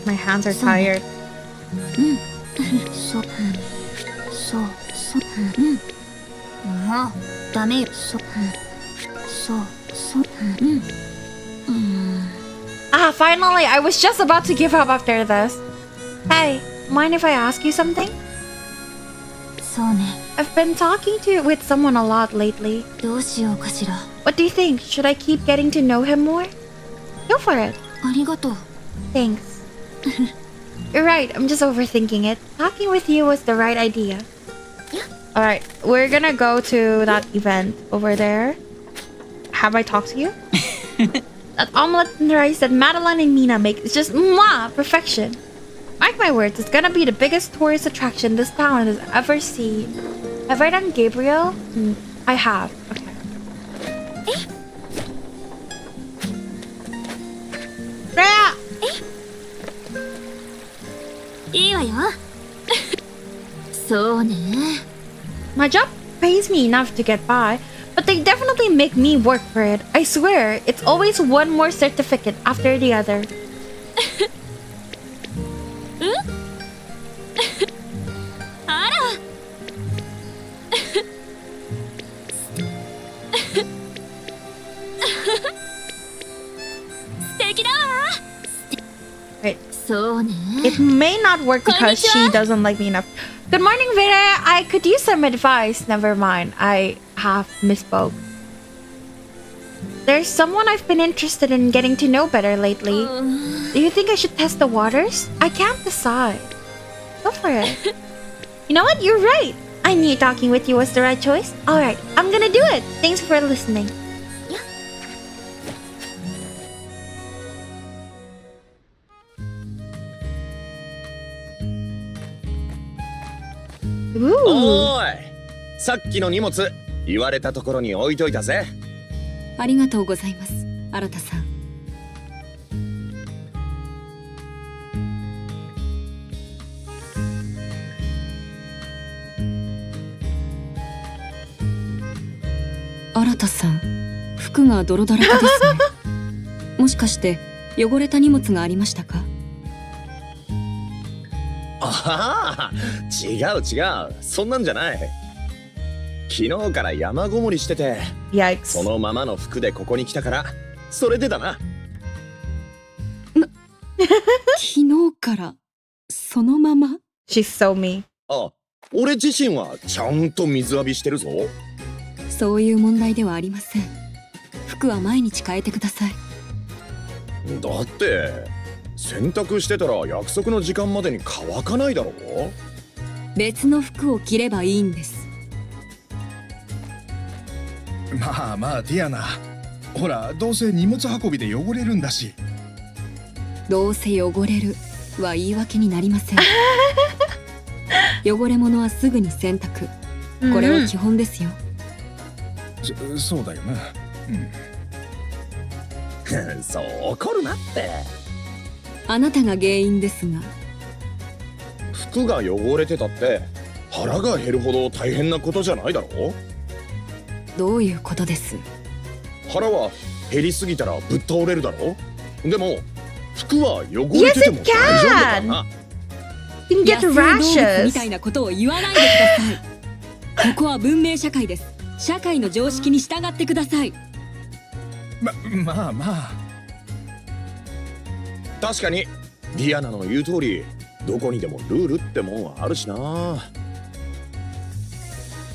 Speaker 1: My hands are tired.
Speaker 2: もうダメよ
Speaker 1: Ah, finally! I was just about to give up after this. Hey, mind if I ask you something?
Speaker 2: そうね
Speaker 1: I've been talking with someone a lot lately.
Speaker 2: どうしようかしら
Speaker 1: What do you think? Should I keep getting to know him more? Go for it.
Speaker 2: ありがとう
Speaker 1: Thanks. You're right, I'm just overthinking it. Talking with you was the right idea. Alright, we're gonna go to that event over there. Have I talked to you? That omelette and rice that Madeline and Mina make is just mwah, perfection. Mark my words, it's gonna be the biggest tourist attraction this town has ever seen. Have I done Gabriel? I have. Okay. Freya!
Speaker 2: いいわよそうね
Speaker 1: My job pays me enough to get by, but they definitely make me work for it. I swear, it's always one more certificate after the other.
Speaker 2: あら 素敵だわ
Speaker 1: Wait,
Speaker 2: そうね
Speaker 1: it may not work because she doesn't like me enough. Good morning, Vera. I could use some advice. Never mind. I have misspoke. There's someone I've been interested in getting to know better lately. Do you think I should test the waters? I can't decide. Go for it. You know what? You're right. I knew talking with you was the right choice. Alright, I'm gonna do it. Thanks for listening. Ooh.
Speaker 10: おーい、さっきの荷物言われたところに置いといたぜ。
Speaker 2: ありがとうございます新田さん新田さん服が泥だらけですねもしかして汚れた荷物がありましたか
Speaker 10: ああ、違う違う、そんなんじゃない。昨日から山ごもりしてて、
Speaker 1: Yikes.
Speaker 10: そのままの服でここに来たから、それでだな。
Speaker 2: 昨日からそのまま
Speaker 1: She's so me.
Speaker 10: あ、俺自身はちゃんと水浴びしてるぞ。
Speaker 2: そういう問題ではありません服は毎日変えてください
Speaker 10: だって洗濯してたら約束の時間までに乾かないだろう。
Speaker 2: 別の服を着ればいいんです
Speaker 6: まあまあディアナ、ほらどうせ荷物運びで汚れるんだし。
Speaker 2: どうせ汚れるは言い訳になりません汚れ物はすぐに洗濯これは基本ですよ、
Speaker 6: そうだよな。
Speaker 10: そう怒るなって。
Speaker 2: あなたが原因ですが。
Speaker 10: 服が汚れてたって腹が減るほど大変なことじゃないだろう。
Speaker 2: どういうことです？
Speaker 10: 腹は減りすぎたらぶっ倒れるだろう。でも服は汚れてても大丈夫だからな。
Speaker 2: 野生動物みたいなことを言わないでください。ここは文明社会です。社会の常識に従ってください。
Speaker 6: まあまあ。
Speaker 10: 確かにディアナの言う通り、どこにでもルールってもんはあるしな。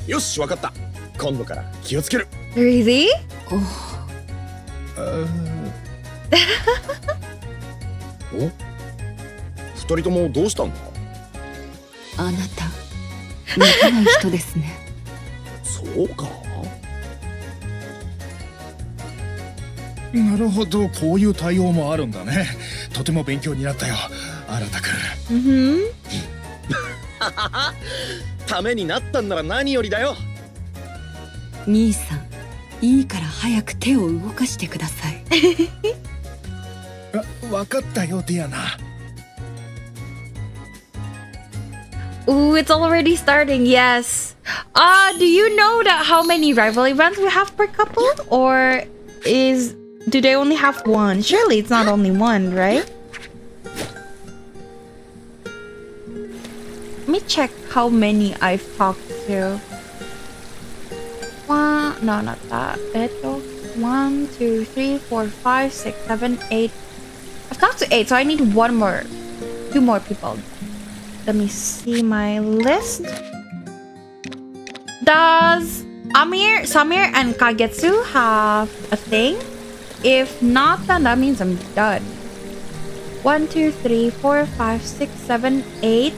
Speaker 10: よし、わかった。今度から気をつける。
Speaker 1: Really?
Speaker 10: お、二人ともどうしたんだ？
Speaker 2: あなた似たない人ですね。
Speaker 10: そうか。
Speaker 6: なるほど、こういう対応もあるんだね。とても勉強になったよ、新たく。
Speaker 10: ためになったんなら何よりだよ。
Speaker 2: 兄さん、いいから早く手を動かしてください。
Speaker 6: わかったよ、ディアナ。
Speaker 1: Ooh, it's already starting. Yes. Do you know that how many rival events we have per couple, or do they only have one? Surely it's not only one, right? Let me check how many I've talked to. No, not that. 1, 2, 3, 4, 5, 6, 7, 8. I've talked to 8, so I need two more people. Let me see my list. Does Samir, and Kagetsu have a thing? If not, then that means I'm done. 1, 2, 3, 4, 5, 6, 7, 8.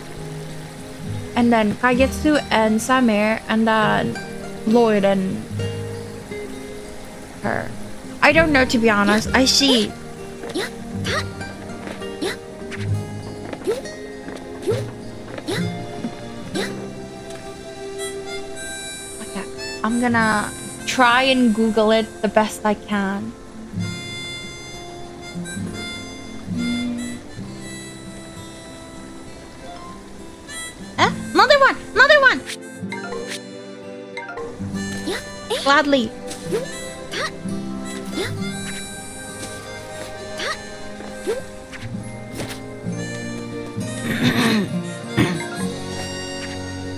Speaker 1: And then Kagetsu and Samir, and then Lloyd and her. I don't know, to be honest. I see. Okay, I'm gonna try and Google it the best I can. Another one! Another one! Gladly.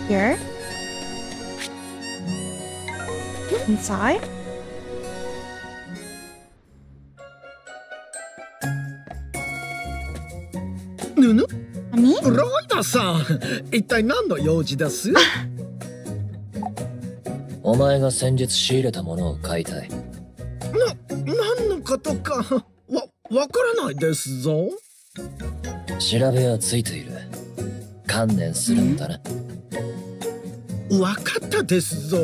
Speaker 1: Here. Inside.
Speaker 7: Nunu?
Speaker 1: Honey?
Speaker 7: ライダさん、一体何の用事です？
Speaker 3: お前が先日仕入れたものを買いたい。
Speaker 7: 何のことかわからないですぞ。
Speaker 3: 調べはついている。観念するんだな。
Speaker 7: わかったですぞ。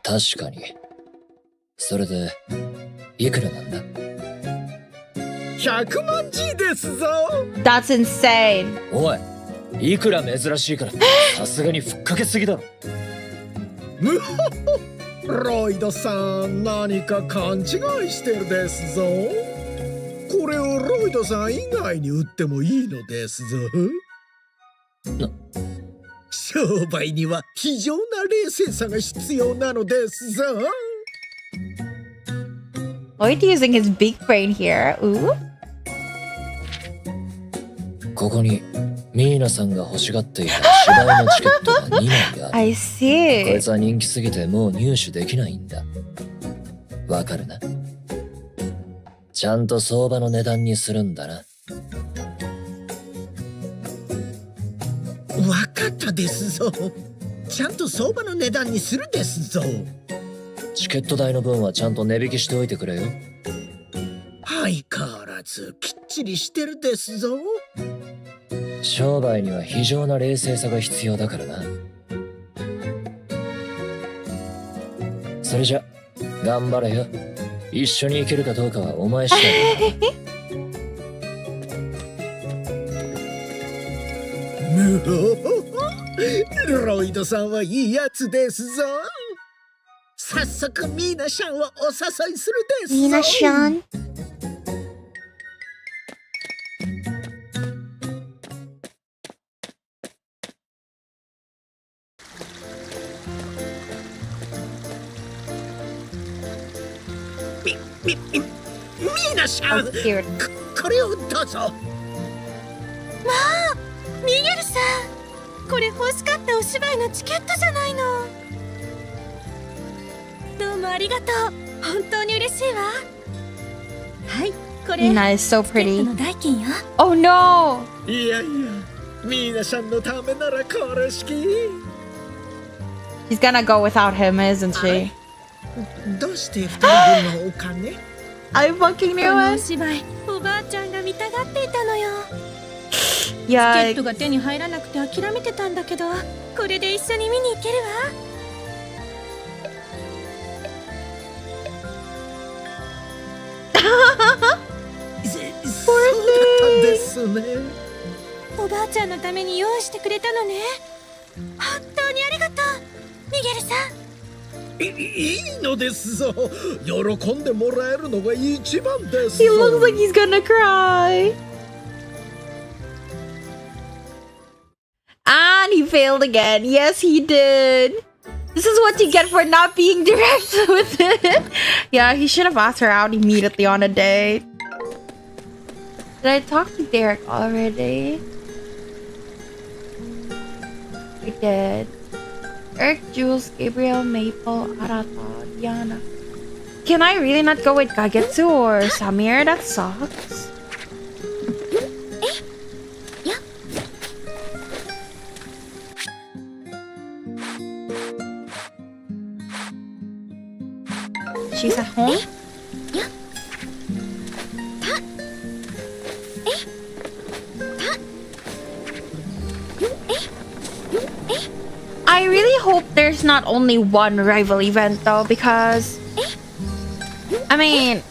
Speaker 3: 確かに。それでいくらなんだ
Speaker 7: ？100万 G ですぞ。
Speaker 1: That's insane.
Speaker 3: おい、いくら珍しいからさすがにふっかけすぎだろ。
Speaker 7: むほほ、ロイドさん何か勘違いしてるですぞ。これをロイドさん以外に売ってもいいのですぞ。商売には非常な冷静さが必要なのですぞ。
Speaker 1: Lloyd using his big brain here. Ooh.
Speaker 3: ここにミーナさんが欲しがっていた芝居のチケットが2枚ある。
Speaker 1: I
Speaker 3: こい
Speaker 1: see.
Speaker 3: つは人気すぎてもう入手できないんだ。わかるな。ちゃんと相場の値段にするんだな。
Speaker 7: わかったですぞ。ちゃんと相場の値段にするですぞ。
Speaker 3: チケット代の分はちゃんと値引きしておいてくれよ。
Speaker 7: 相変わらずきっちりしてるですぞ。
Speaker 3: 商売には非常な冷静さが必要だからな。それじゃ頑張れよ。一緒に行けるかどうかはお前次第だ。
Speaker 7: むほほほ、ロイドさんはいいやつですぞ。早速ミーナシャンをお誘いするですぞ。
Speaker 1: Mina Shan.
Speaker 7: ミーナシャ
Speaker 1: Oh,
Speaker 7: ン、
Speaker 1: cute.
Speaker 7: これをどうぞ。
Speaker 2: ミゲルさん、これ欲しかったお芝居のチケットじゃないの。どうもありがとう。本当に嬉しいわ。はい、これ
Speaker 1: Mina is so
Speaker 2: チケッ
Speaker 1: pretty.
Speaker 2: トの代金よ。
Speaker 1: Oh no!
Speaker 7: いやいや、ミーナシャンのためならこれしき。
Speaker 1: She's gonna go without him, isn't she?
Speaker 7: どうして二人分のお金？
Speaker 1: I fucking
Speaker 2: こ
Speaker 1: knew
Speaker 2: のお
Speaker 1: it.
Speaker 2: 芝居、おばあちゃんが見たがっていたのよ。チケ
Speaker 1: Yeah.
Speaker 2: ットが手に入らなくて諦めてたんだけど、これで一緒に見に行けるわ。
Speaker 7: そうだったんですね。
Speaker 2: おばあちゃんのために用意してくれたのね。本当にありがとう、ミゲルさん。
Speaker 7: いいのですぞ。喜んでもらえるのが一番ですぞ。
Speaker 1: He looks like he's gonna cry. And he failed again. Yes, he did. This is what you get for not being direct with it. Yeah, he should have asked her out immediately on a date. Did I talk to Derek already? I did. Eric, Jules, Gabriel, Maple, Arata, Diana. Can I really not go with Kagetsu or Samir? That sucks. She's at home? I really hope there's not only one rival event though, because I mean,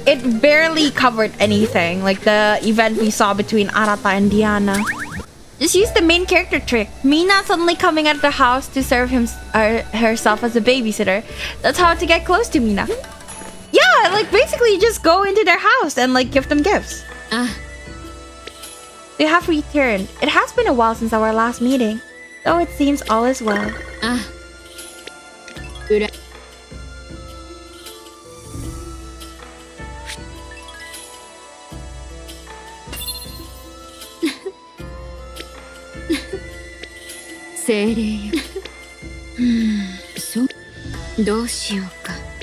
Speaker 1: it barely covered anything, like the event we saw between Arata and Diana. Just use the main character trick. Mina suddenly coming out of the house to serve herself as a babysitter. That's how to get close to Mina. Yeah, like basically just go into their house and like give them gifts. They have returned. It has been a while since our last meeting, though it seems all is well.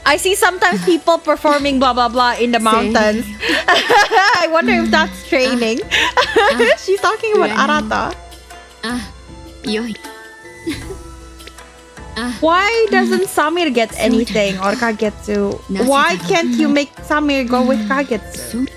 Speaker 1: I see sometimes people performing blah blah blah in the mountains. I wonder if that's training. She's talking about Arata. Why doesn't Samir get anything or Kagetsu? Why can't you make Samir go with Kagetsu?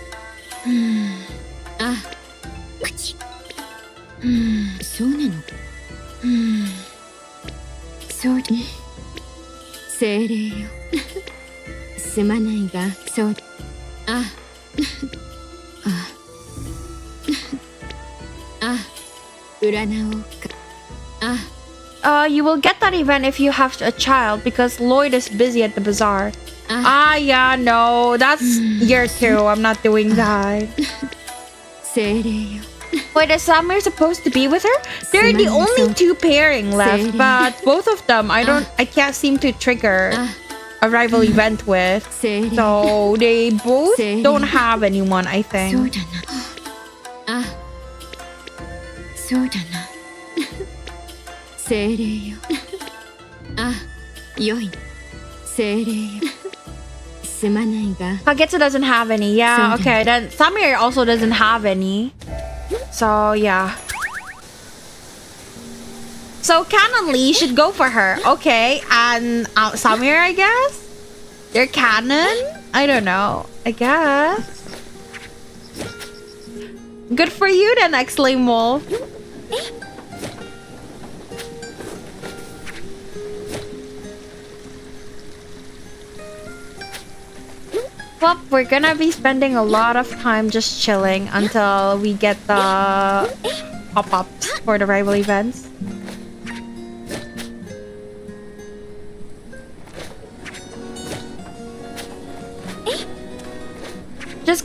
Speaker 1: You will get that event if you have a child because Lloyd is busy at the bazaar. Yeah, no, that's year 2. I'm not doing that. Wait, is Samir supposed to be with her? They're the only 2 pairing left, but both of them I can't seem to trigger a rival event with. So they both don't have anyone, I think. Kagetsu doesn't have any. Yeah, okay. Then Samir also doesn't have any. So, yeah. So, canonly should go for her. Okay, and Samir, I guess? They're canon? I don't know. I guess. Good for you then, X-Lame Wolf. Well, we're gonna be spending a lot of time just chilling until we get the pop-ups for the rival events.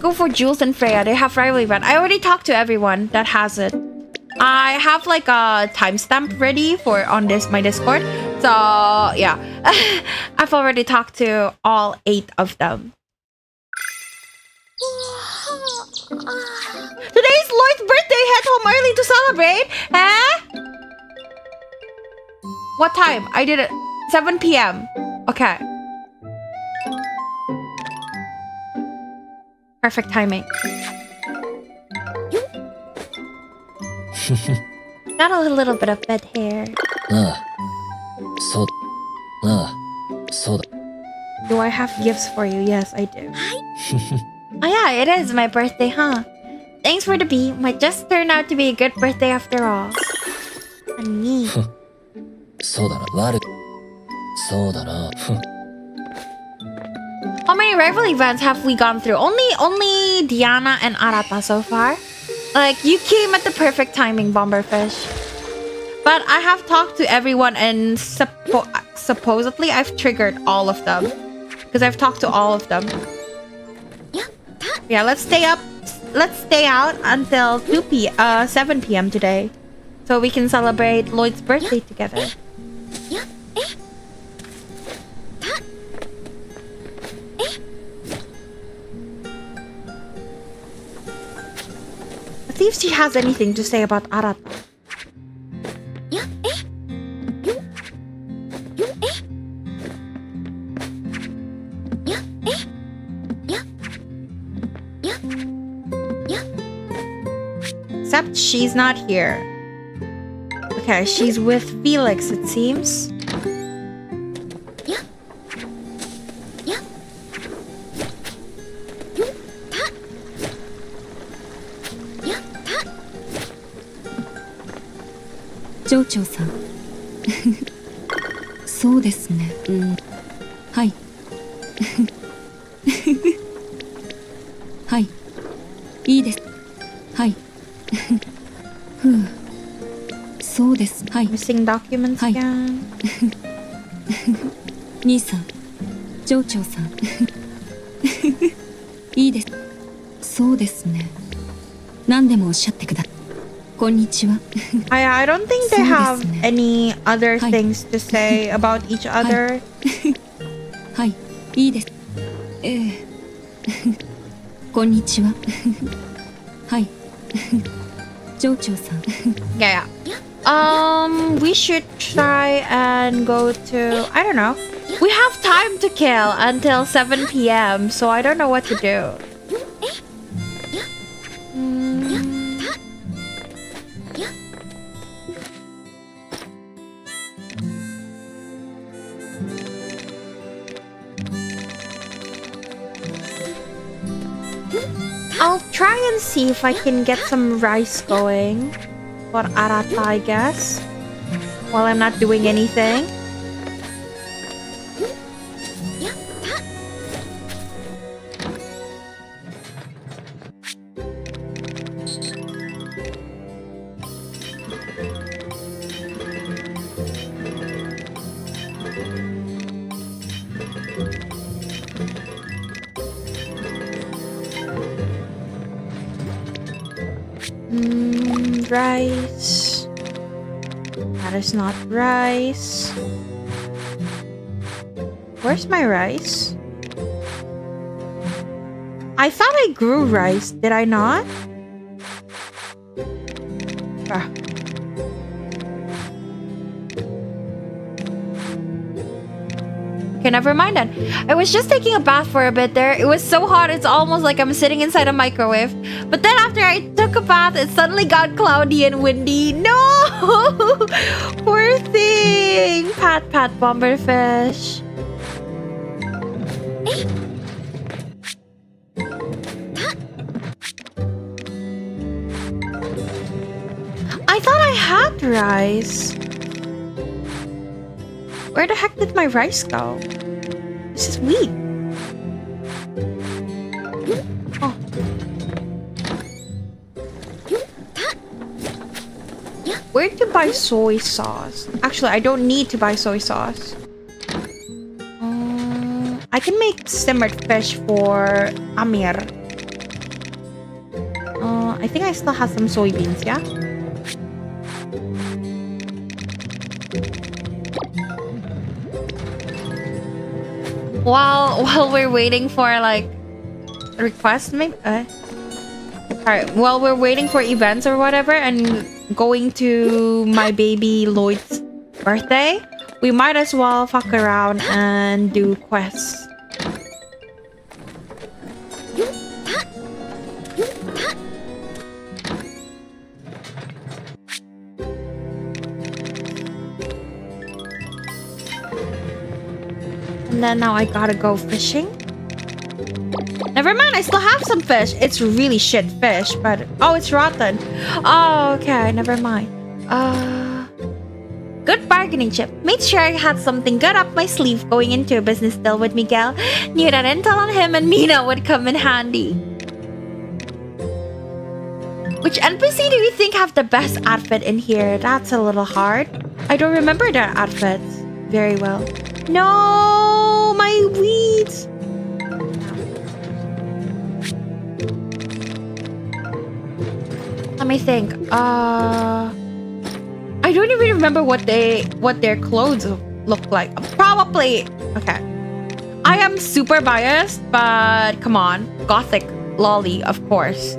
Speaker 1: go for Jules and Freya. They have rival event. I already talked to everyone that has it. I have like a timestamp ready for on my Discord. So yeah, I've already talked to all 8 of them. Today's Lloyd's birthday. Head home early to celebrate. Eh? What time? I did it 7 p.m. Okay. Perfect timing. Got a little bit of bed hair.
Speaker 3: So
Speaker 1: Do I have gifts for you? Yes, I do. Oh yeah, it is my birthday, huh? Thanks for the beat. Might just turn out to be a good birthday after all. Honey.
Speaker 3: そうだな、悪い。そうだな。
Speaker 1: How many rival events have we gone through? Only Diana and Arata so far. Like, you came at the perfect timing, Bomberfish. But I have talked to everyone and supposedly I've triggered all of them. Because I've talked to all of them. Yeah, let's stay up. Let's stay out until 7 p.m. today. So we can celebrate Lloyd's birthday together. Let's see if she has anything to say about Arata. Except she's not here. Okay, she's with Felix, it seems.
Speaker 2: Jocho さん。そうですね。はい。はい。いいです。はい。ふう。そうです。はい。
Speaker 1: Missing documents again.
Speaker 2: 兄さん、上長さん。いいです。そうですね。何でもおっしゃってください。こんにちは。
Speaker 1: I don't think they have any other things to say about each other.
Speaker 2: はい、いいです。こんにちは。はい。上長さん。
Speaker 1: Yeah. We should try and go to, I don't know. We have time to kill until 7 p.m. So I don't know what to do. I'll try and see if I can get some rice going for Arata, I guess, while I'm not doing anything. Rice. That is not rice. Where's my rice? I thought I grew rice. Did I not? Ah. Okay, never mind then. I was just taking a bath for a bit there. It was so hot, it's almost like I'm sitting inside a microwave. But then after I took a bath, it suddenly got cloudy and windy. No! Poor thing! Pat, pat, Bomberfish. I thought I had rice. Where the heck did my rice go? This is wheat. Oh. Where to buy soy sauce? Actually, I don't need to buy soy sauce. I can make simmered fish for Amir. think I still have some soybeans, yeah? While we're waiting for like requests, maybe. Alright, while we're waiting for events or whatever, and going to my baby Lloyd's birthday, we might as well fuck around and do quests. And then now I gotta go fishing. Never mind, I still have some fish. It's really shit fish, but... Oh, it's rotten. Oh, okay, never mind. Good bargaining chip. Made sure I had something good up my sleeve going into a business deal with Miguel. Knew that intel on him and Mina would come in handy. Which NPC do you think have the best outfit in here? That's a little hard. I don't remember their outfits very well. No, my weeds. Let me think. I don't even remember what their clothes look like. Probably okay. I am super biased, but come on, gothic lolly, of course.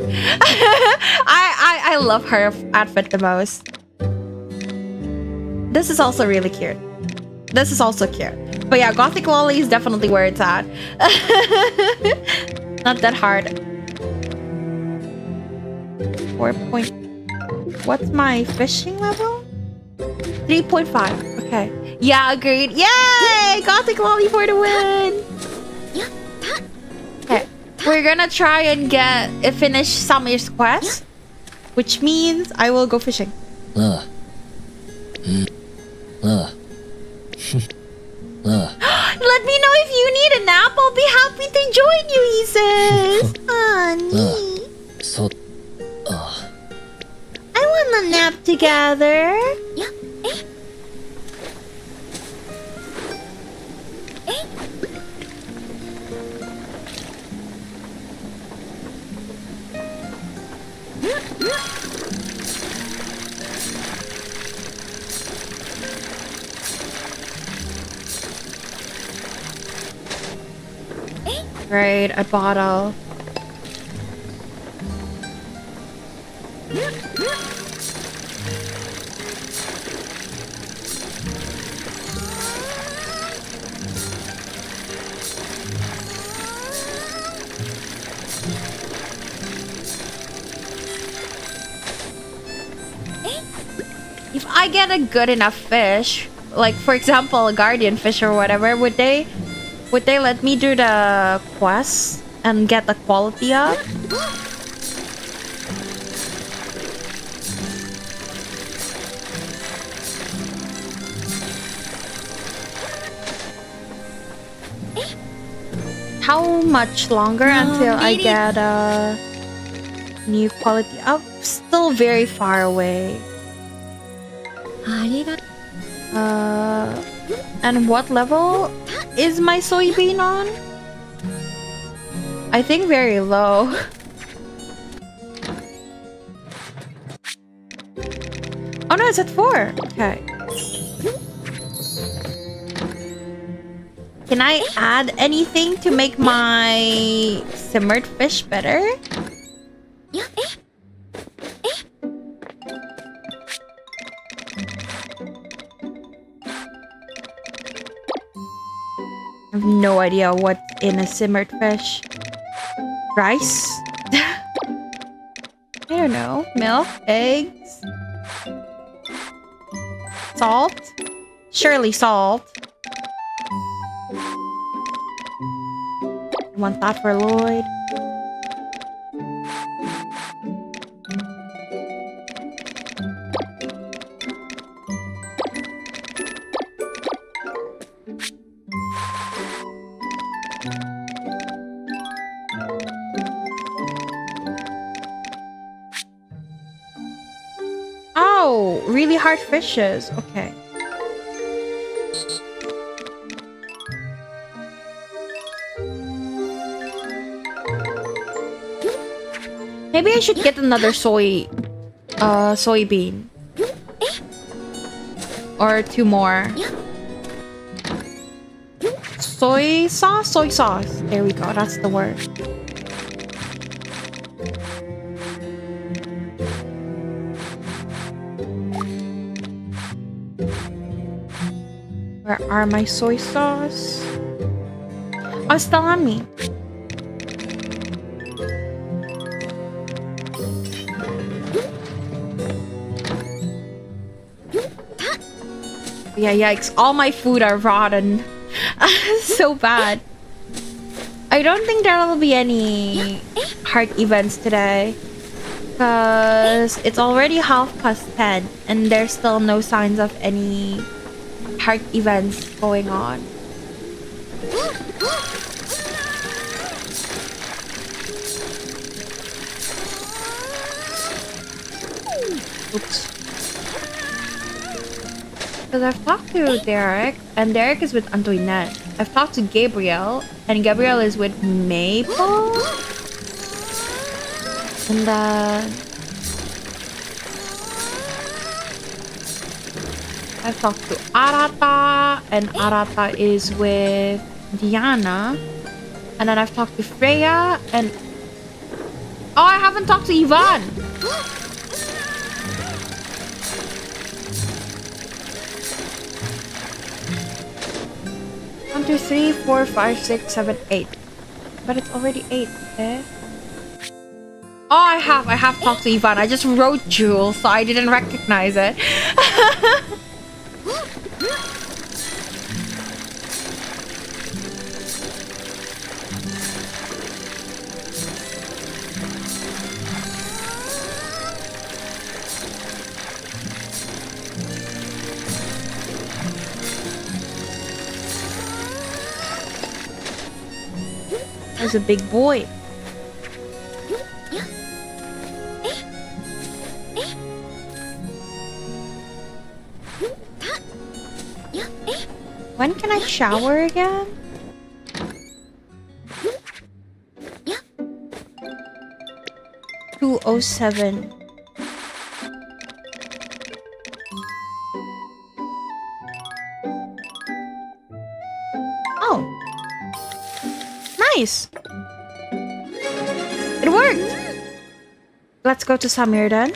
Speaker 1: I love her outfit the most. This is also really cute. This is also cute. But yeah, gothic lolly is definitely where it's at. Not that hard. 4 point. What's my fishing level? 3.5. Okay. Yeah, agreed. Yay! Gothic lolly for the win. Okay. We're gonna try and finish Samir's quest, which means I will go fishing. Let me know if you need a nap. I'll be happy to join you, he says. Honey. I want a nap together. Right, a bottle. If I get a good enough fish, like for example a guardian fish or whatever, would they let me do the quest and get the quality up? How much longer until I get a new quality up? Still very far away. And what level is my soybean on? I think very low. Oh no, it's at 4. Okay. Can I add anything to make my simmered fish better? I have no idea what's in a simmered fish. Rice? I don't know. Milk? Eggs? Salt? Surely salt. I want that for Lloyd. Oh, really hard fishes. Okay. Maybe I should get another soybean. Or 2 more. Soy sauce? Soy sauce. There we go. That's the word. Where are my soy sauce? Oh, it's still on me. Yeah, yikes. All my food are rotten. So bad. I don't think there will be any heart events today. Because it's already 10:30 and there's still no signs of any heart events going on. Oops. Because I've talked to Derek, and Derek is with Antoinette. I've talked to Gabriel, and Gabriel is with Maple. And I've talked to Arata, and Arata is with Diana. And then I've talked to Freya, and... Oh, I haven't talked to Yvonne! 1, 2, 3, 4, 5, 6, 7, 8. But it's already 8, eh? Oh, I have talked to Yvonne. I just wrote Jewel, so I didn't recognize it. There's a big boy. When can I shower again? $2:07. Oh. Nice. It worked. Let's go to Samir then.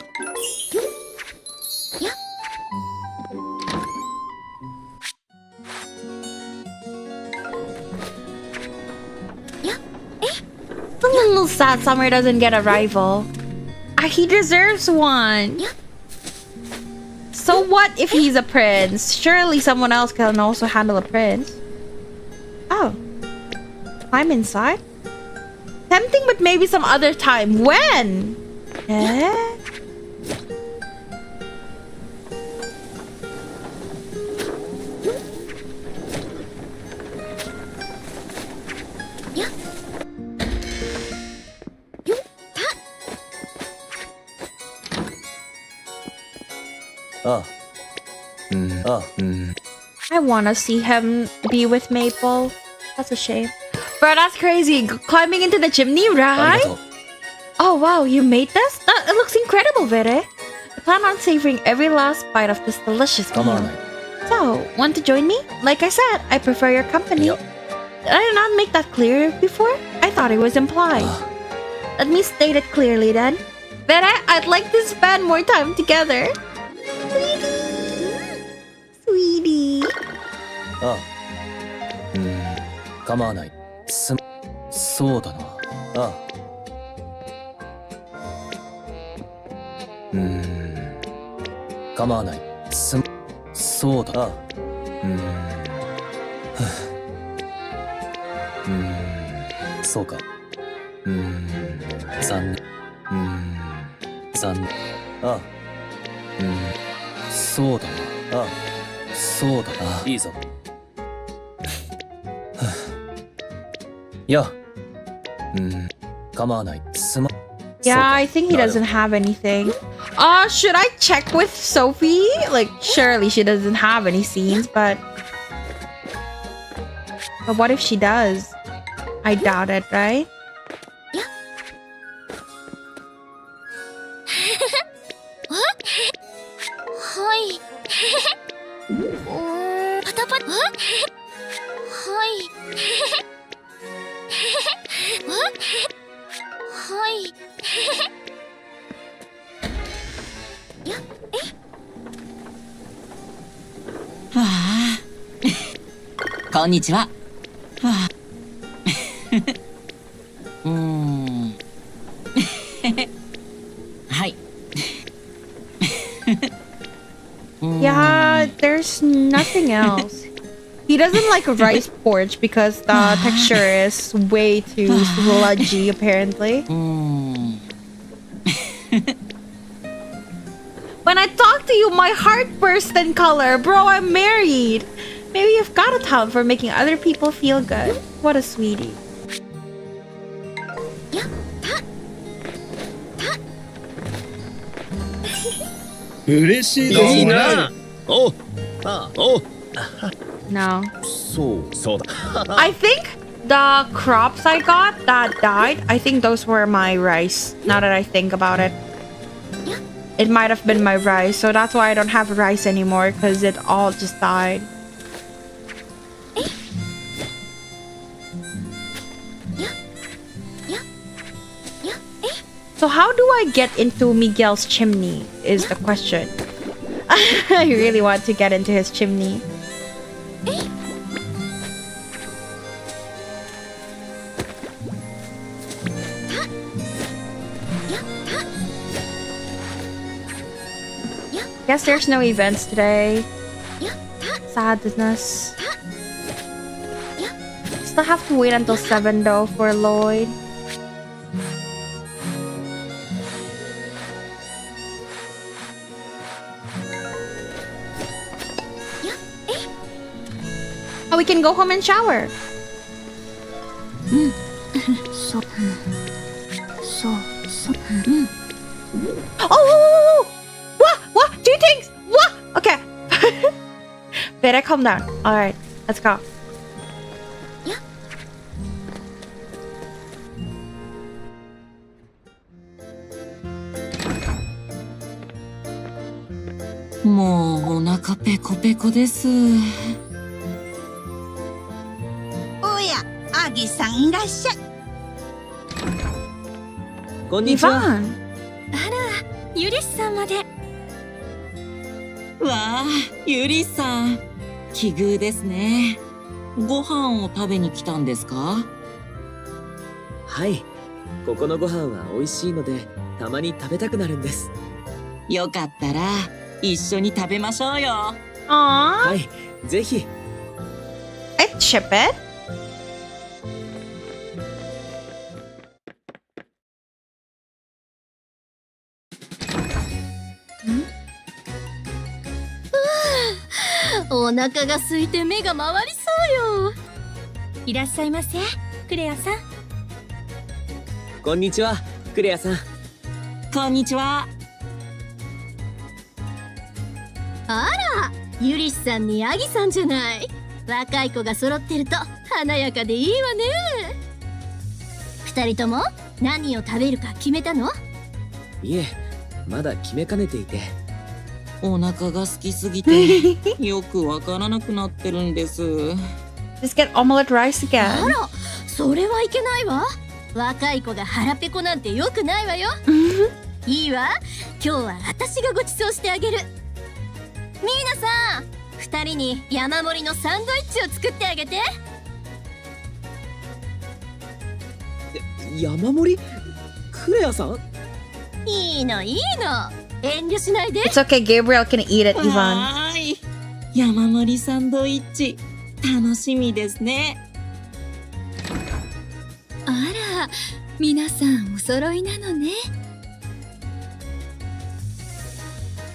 Speaker 1: I'm a little sad Samir doesn't get a rival. He deserves one. So what if he's a prince? Surely someone else can also handle a prince. Oh. I'm inside? Tempting, but maybe some other time. When? Eh? I wanna see him be with Maple. That's a shame. Bro, that's crazy. Climbing into the chimney, right? Oh, wow. You made this? It looks incredible, Vere. I plan on savoring every last bite of this delicious meal. So, want to join me? Like I said, I prefer your company. Did I not make that clear before? I thought it was implied. Let me state it clearly then. Vere, I'd like to spend more time together. Sweetie. Sweetie.
Speaker 3: 構わない。そうだな。ああ。構わない。そうだ。ああ。そうか。残念。残念。ああ。そうだな。ああ。そうだな。いいぞ。Yeah.
Speaker 1: Yeah, I think he doesn't have anything. Should I check with Sophie? Like, surely she doesn't have any scenes, but what if she does? I doubt it, right?
Speaker 2: はいパタパタはいはい
Speaker 9: わあこんにちは。わあはい。
Speaker 1: Yeah, there's nothing else. He doesn't like rice porridge because the texture is way too sludgy, apparently. When I talk to you, my heart bursts in color. Bro, I'm married. Maybe you've got a talent for making other people feel good. What a sweetie.
Speaker 10: 嬉しいですね。いいな。お、お。
Speaker 1: No.
Speaker 10: そうだ。
Speaker 1: I think the crops I got that died, I think those were my rice. Now that I think about it. It might have been my rice, so that's why I don't have rice anymore, because it all just died. So how do I get into Miguel's chimney is the question. I really want to get into his chimney. Guess there's no events today. Sadness. Still have to wait until 7 though for Lloyd. Oh, we can go home and shower. Oh! What? Two things! What? Okay. Better calm down. Alright, let's go.
Speaker 9: Moお腹ペコペコです。
Speaker 11: おや、アギさんいらっしゃい。
Speaker 8: こんにちは。
Speaker 1: Yvonne.
Speaker 2: ユリスさんまで。
Speaker 9: わあ、ゆりさん。奇遇ですね。ご飯を食べに来たんですか？
Speaker 8: はい。ここのご飯は美味しいので、たまに食べたくなるんです。
Speaker 9: よかったら一緒に食べましょうよ。
Speaker 1: Aww.
Speaker 8: はい、ぜひ。
Speaker 1: I'd ship it.
Speaker 2: Hmm? お腹が空いて目が回りそうよ。いらっしゃいませ、クレアさん。
Speaker 8: こんにちは、クレアさん。
Speaker 9: こんにちは。
Speaker 2: あら、ユリスさんにアギさんじゃない。若い子が揃ってると華やかでいいわね。二人とも何を食べるか決めたの？
Speaker 8: いえ、まだ決めかねていて。
Speaker 9: お腹が空きすぎてよくわからなくなってるんです。
Speaker 1: Just get omelette rice again.
Speaker 2: あら、それはいけないわ。若い子が腹ペコなんてよくないわよ。いいわ、今日は私がご馳走してあげる。ミーナさん、二人に山盛りのサンドイッチを作ってあげて。
Speaker 8: 山盛り？クレアさん？
Speaker 2: いいのいいの、遠慮しないで。
Speaker 1: It's okay, Gabriel can eat it, Yvonne.
Speaker 9: はーい。山盛りサンドイッチ楽しみですね。
Speaker 2: あら、皆さんお揃いなのね。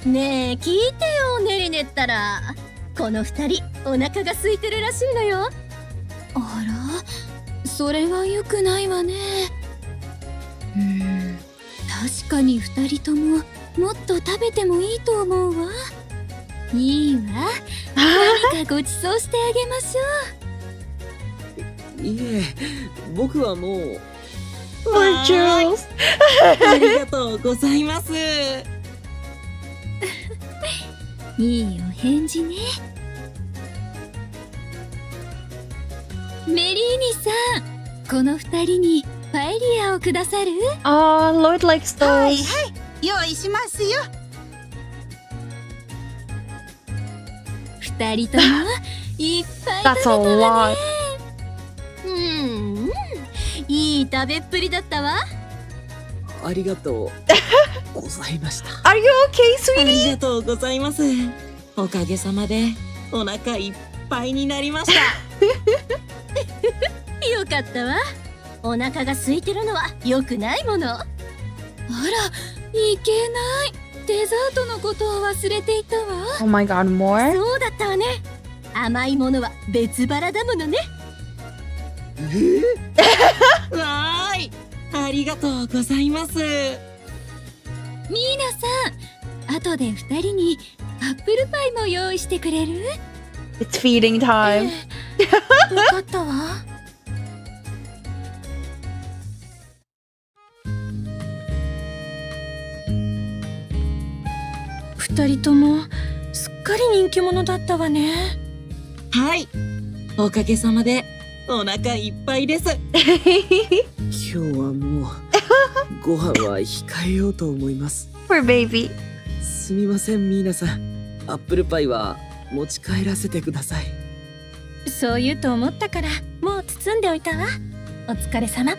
Speaker 2: ねえ、聞いてよ、ネリネったら。この二人お腹が空いてるらしいのよ。あら、それは良くないわね。確かに二人とももっと食べてもいいと思うわ。いいわ、何かご馳走してあげましょう。
Speaker 8: いえ、僕はもう。
Speaker 1: Poor Jules.
Speaker 9: ありがとうございます。
Speaker 2: いいお返事ね。メリーニさん、この二人にパエリアをくださる？
Speaker 1: Lloyd likes
Speaker 11: はい
Speaker 1: those.
Speaker 11: はい、用意しますよ。
Speaker 2: 二人ともいっぱい食べ
Speaker 1: That's
Speaker 2: た
Speaker 1: a
Speaker 2: わ
Speaker 1: lot.
Speaker 2: ね。いい食べっぷりだったわ。
Speaker 8: ありがとうございました。
Speaker 1: Are you okay,
Speaker 9: あり
Speaker 1: sweetie?
Speaker 9: がとうございます。おかげさまでお腹いっぱいになりました。
Speaker 2: よかったわ。お腹が空いてるのは良くないもの。あら、いけない。デザートのことを忘れていたわ。
Speaker 1: Oh my god, more?
Speaker 2: そうだったわね。甘いものは別腹だものね。
Speaker 9: わーい、ありがとうございます。
Speaker 2: ミーナさん、後で二人にアップルパイも用意してくれる？
Speaker 1: It's feeding time.
Speaker 2: わかったわ。二人ともすっかり人気者だったわね。
Speaker 9: はい、おかげさまでお腹いっぱいです。
Speaker 8: 今日はもうご飯は控えようと思います。
Speaker 1: Poor baby.
Speaker 8: すみません、ミーナさん。アップルパイは持ち帰らせてください。
Speaker 2: そう言うと思ったからもう包んでおいたわ。お疲れ様。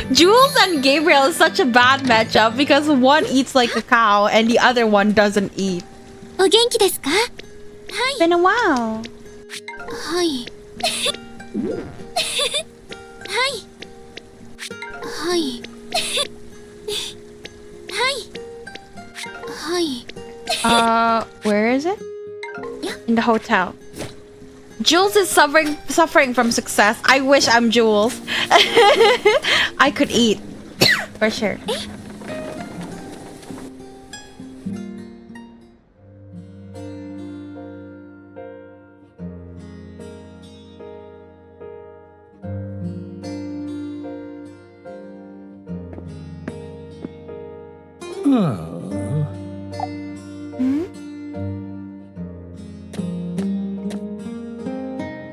Speaker 1: Jules and Gabriel is such a bad matchup because one eats like a cow and the other one doesn't eat.
Speaker 2: お元気ですか？
Speaker 1: It's been a while.
Speaker 2: はい。はい。はい。はい。はい。
Speaker 1: Where is it? In the hotel. Jules is suffering from success. I wish I'm Jules. I could eat. For sure.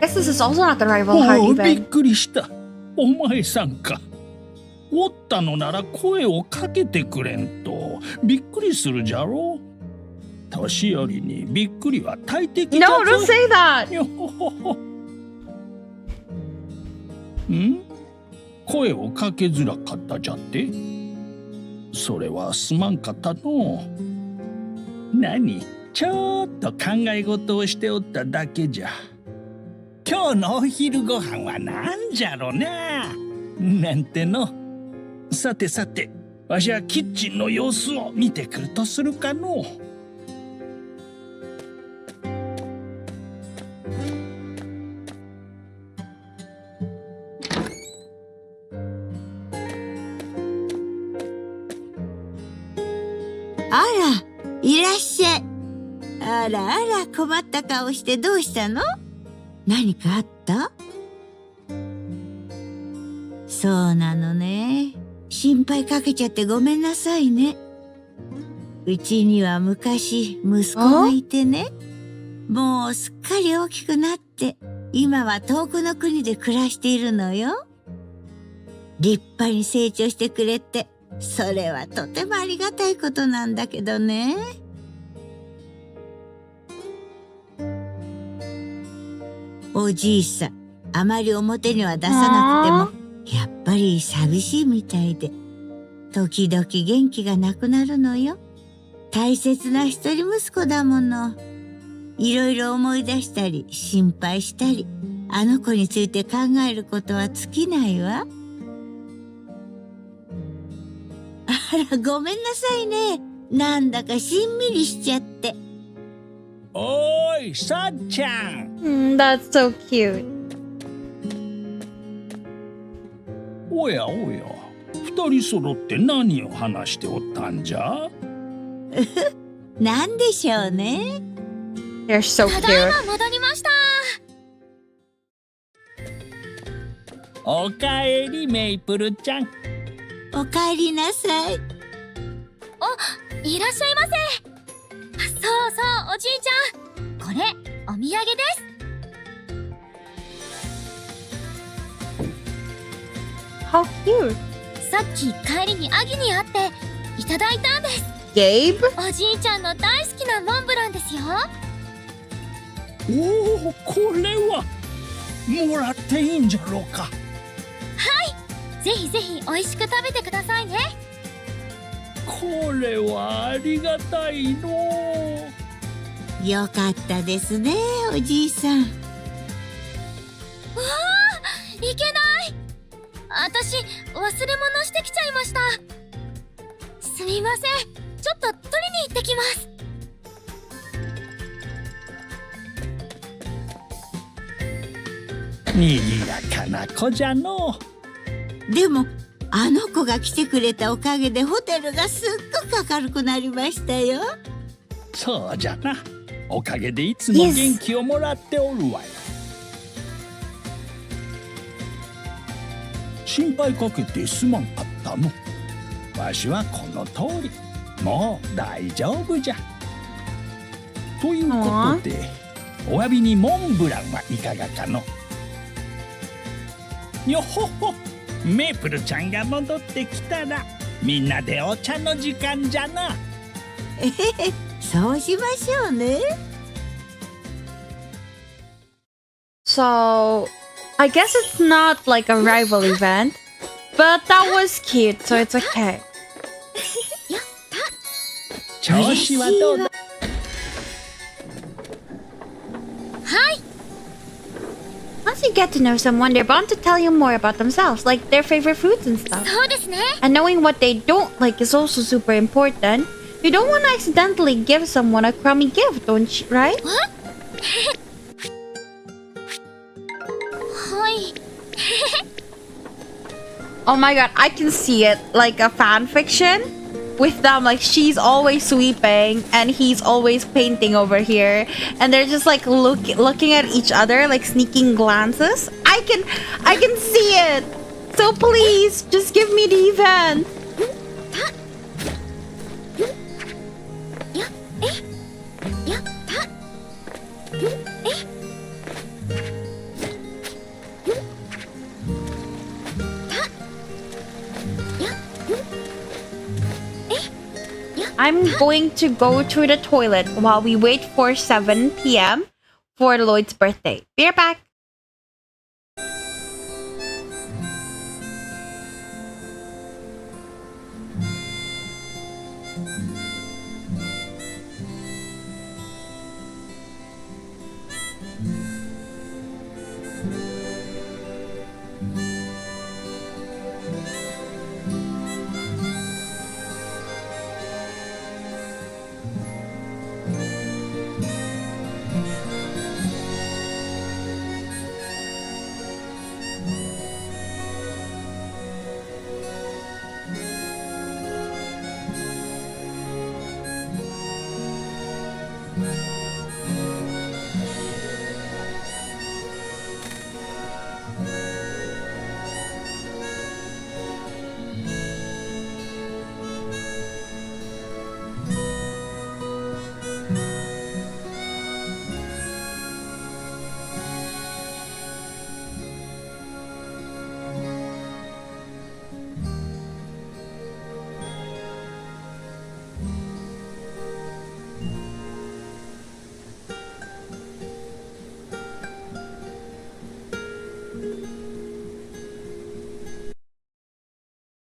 Speaker 1: Guess this is also not the rival
Speaker 12: お
Speaker 1: Hardy
Speaker 12: お、びっ
Speaker 1: bed.
Speaker 12: くりした。お前さんか。おったのなら声をかけてくれんとびっくりするじゃろう。年寄りにびっくりは大敵だぞ。
Speaker 1: No, don't say that.
Speaker 12: よほほほ。ん？声をかけづらかったじゃって。それはすまんかったの。何？ちょっと考え事をしておっただけじゃ。今日のお昼ご飯はなんじゃろな。なんての。さてさて、わしはキッチンの様子を見てくるとするかの。
Speaker 11: あら、いらっしゃい。あらあら、困った顔してどうしたの？何かあった？そうなのね。心配かけちゃってごめんなさいね。うちには昔息子がいてね。もうすっかり大きくなって、今は遠くの国で暮らしているのよ。立派に成長してくれて、それはとてもありがたいことなんだけどね。おじいさん、あまり表には出さなくても、やっぱり寂しいみたいで、時々元気がなくなるのよ。大切な一人息子だもの。いろいろ思い出したり、心配したり、あの子について考えることは尽きないわ。あら、ごめんなさいね。なんだかしんみりしちゃって。
Speaker 12: おーい、さっちゃん。
Speaker 1: That's so cute.
Speaker 12: おやおや、二人揃って何を話しておったんじゃ？
Speaker 11: なんでしょうね。
Speaker 1: They're so
Speaker 2: ただい
Speaker 1: cute.
Speaker 2: ま戻りました。
Speaker 12: おかえり、メイプルちゃん。
Speaker 11: おかえりなさい。
Speaker 13: いらっしゃいませ。そうそう、おじいちゃん。これ、お土産です。
Speaker 1: How cute.
Speaker 13: さっき帰りにアギに会っていただいたんです。
Speaker 1: Gabe?
Speaker 13: おじいちゃんの大好きなモンブランですよ。
Speaker 12: おお、これはもらっていいんじゃろうか。
Speaker 13: はい、ぜひぜひ美味しく食べてくださいね。
Speaker 12: これはありがたいのう。
Speaker 11: よかったですね、おじいさん。
Speaker 13: うわー、いけない。私、忘れ物してきちゃいました。すみません。ちょっと取りに行ってきます。
Speaker 12: にぎやかな子じゃの
Speaker 11: う。でもあの子が来てくれたおかげでホテルがすっごく明るくなりましたよ。
Speaker 12: そうじゃな。おかげでいつも元気をもらっておるわよ。心配かけてすまんかったの。わしはこの通りもう大丈夫じゃ。ということでお詫びにモンブランはいかがかの。よほほ、メープルちゃんが戻ってきたらみんなでお茶の時間じゃな。
Speaker 11: そうしましょうね。
Speaker 1: So, I guess it's not like a rival event, but that was cute, so it's okay.
Speaker 12: 調子はどうだ。
Speaker 13: はい。
Speaker 1: Once you get to know someone, they're bound to tell you more about themselves, like their favorite foods and stuff.
Speaker 13: そうですね。
Speaker 1: And knowing what they don't like is also super important. You don't want to accidentally give someone a crummy gift, don't you, right?
Speaker 13: はい。
Speaker 1: Oh my god, I can see it like a fan fiction with them, like she's always sweeping and he's always painting over here, and they're just like looking at each other, like sneaking glances. I can see it. So please just give me the event. I'm going to go to the toilet while we wait for 7 p.m. for Lloyd's birthday. Be right back.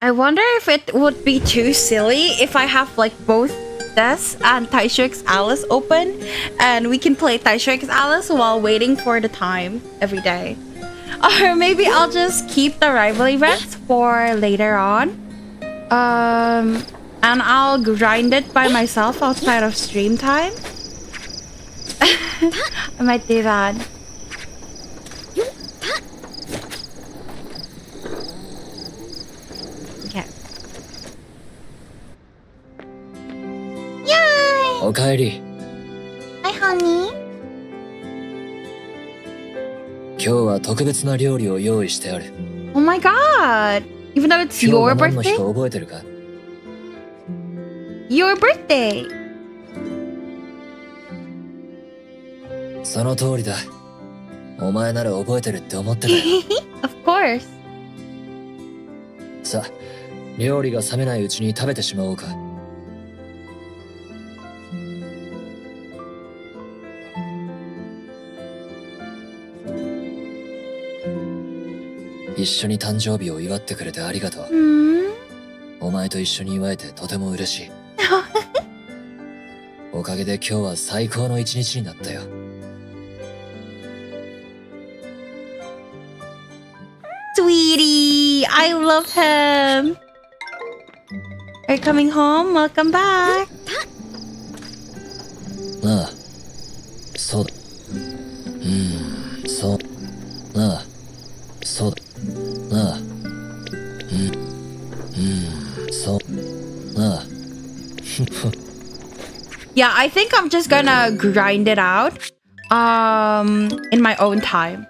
Speaker 1: I wonder if it would be too silly if I have like both Des and Taisho X Alice open, and we can play Taisho X Alice while waiting for the time every day. Or maybe I'll just keep the rival events for later on. And I'll grind it by myself outside of stream time. I might do that. Okay. Yay!
Speaker 3: おかえり。
Speaker 1: Hi, honey.
Speaker 3: 今日は特別な料理を用意してある。
Speaker 1: Oh my god! Even though it's
Speaker 3: 今日
Speaker 1: your
Speaker 3: が何の日
Speaker 1: birthday?
Speaker 3: か覚えてるか？
Speaker 1: Your birthday!
Speaker 3: その通りだ。お前なら覚えてるって思ってたよ。
Speaker 1: Of course.
Speaker 3: さあ、料理が冷めないうちに食べてしまおうか。一緒に誕生日を祝ってくれてありがとう。お前と一緒に祝えてとても嬉しい。おかげで今日は最高の一日になったよ。
Speaker 1: Sweetie, I love him. Are you coming home? Welcome back.
Speaker 3: ああ、そうだ。そう。ああ、そうだ。ああ、そう。ああ。
Speaker 1: Yeah, I think I'm just gonna grind it out in my own time.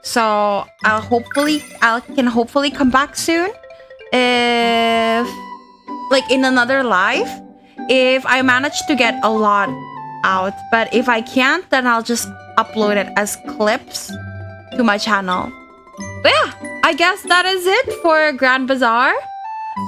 Speaker 1: So I can hopefully come back soon if like in another life if I manage to get a lot out. But if I can't, then I'll just upload it as clips to my channel. But yeah, I guess that is it for Grand Bazaar.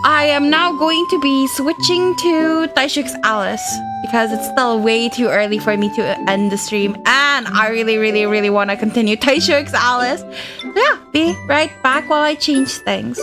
Speaker 1: I am now going to be switching to Taisho's Alice because it's still way too early for me to end the stream and I really want to continue Taisho's Alice. So yeah, be right back while I change things.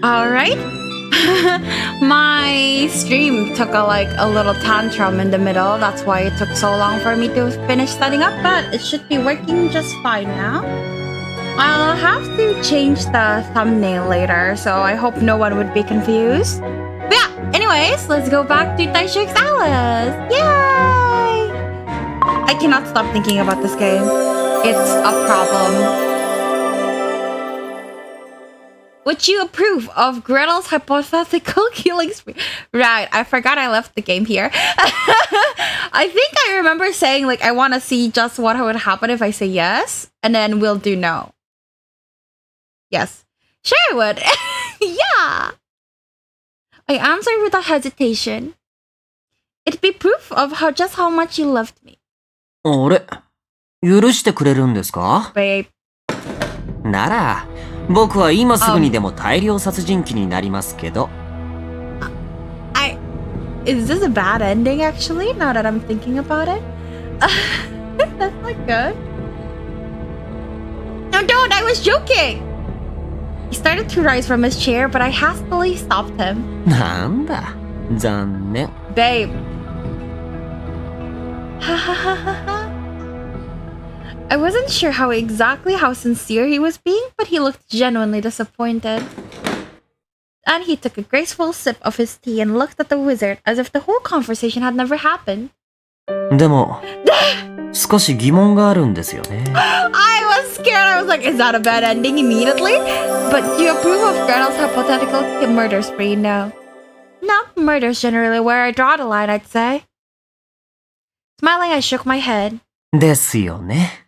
Speaker 1: Alright. My stream took a little tantrum in the middle. That's why it took so long for me to finish setting up, but it should be working just fine now. I'll have to change the thumbnail later, so I hope no one would be confused. But yeah, anyways, let's go back to Taisho X Alice. Yay! I cannot stop thinking about this game. It's a problem. Would you approve of Gretel's hypothetical killing spree? Right, I forgot I left the game here. I think I remember saying, like, I want to see just what would happen if I say yes, and then we'll do no. Yes. Sure I would. Yeah. I answered without hesitation. It'd be proof of just how much you loved me.
Speaker 14: あれ許してくれるんですか
Speaker 1: Babe.
Speaker 14: なら、僕は今すぐにでも大量殺人鬼になりますけど。
Speaker 1: Is this a bad ending actually, now that I'm thinking about it? That's not good. No, don't! I was joking! He started to rise from his chair, but I hastily stopped him.
Speaker 14: なんだ、残念。
Speaker 1: Babe. Ha ha ha ha ha. I wasn't sure exactly how sincere he was being, but he looked genuinely disappointed. And he took a graceful sip of his tea and looked at the wizard as if the whole conversation had never happened.
Speaker 14: でも、少し疑問があるんですよね。
Speaker 1: I was scared. I was like, is that a bad ending immediately? But do you approve of Gretel's hypothetical murder spree? No. No, murder's generally where I draw the line, I'd say. Smiling, I shook my head.
Speaker 14: ですよね。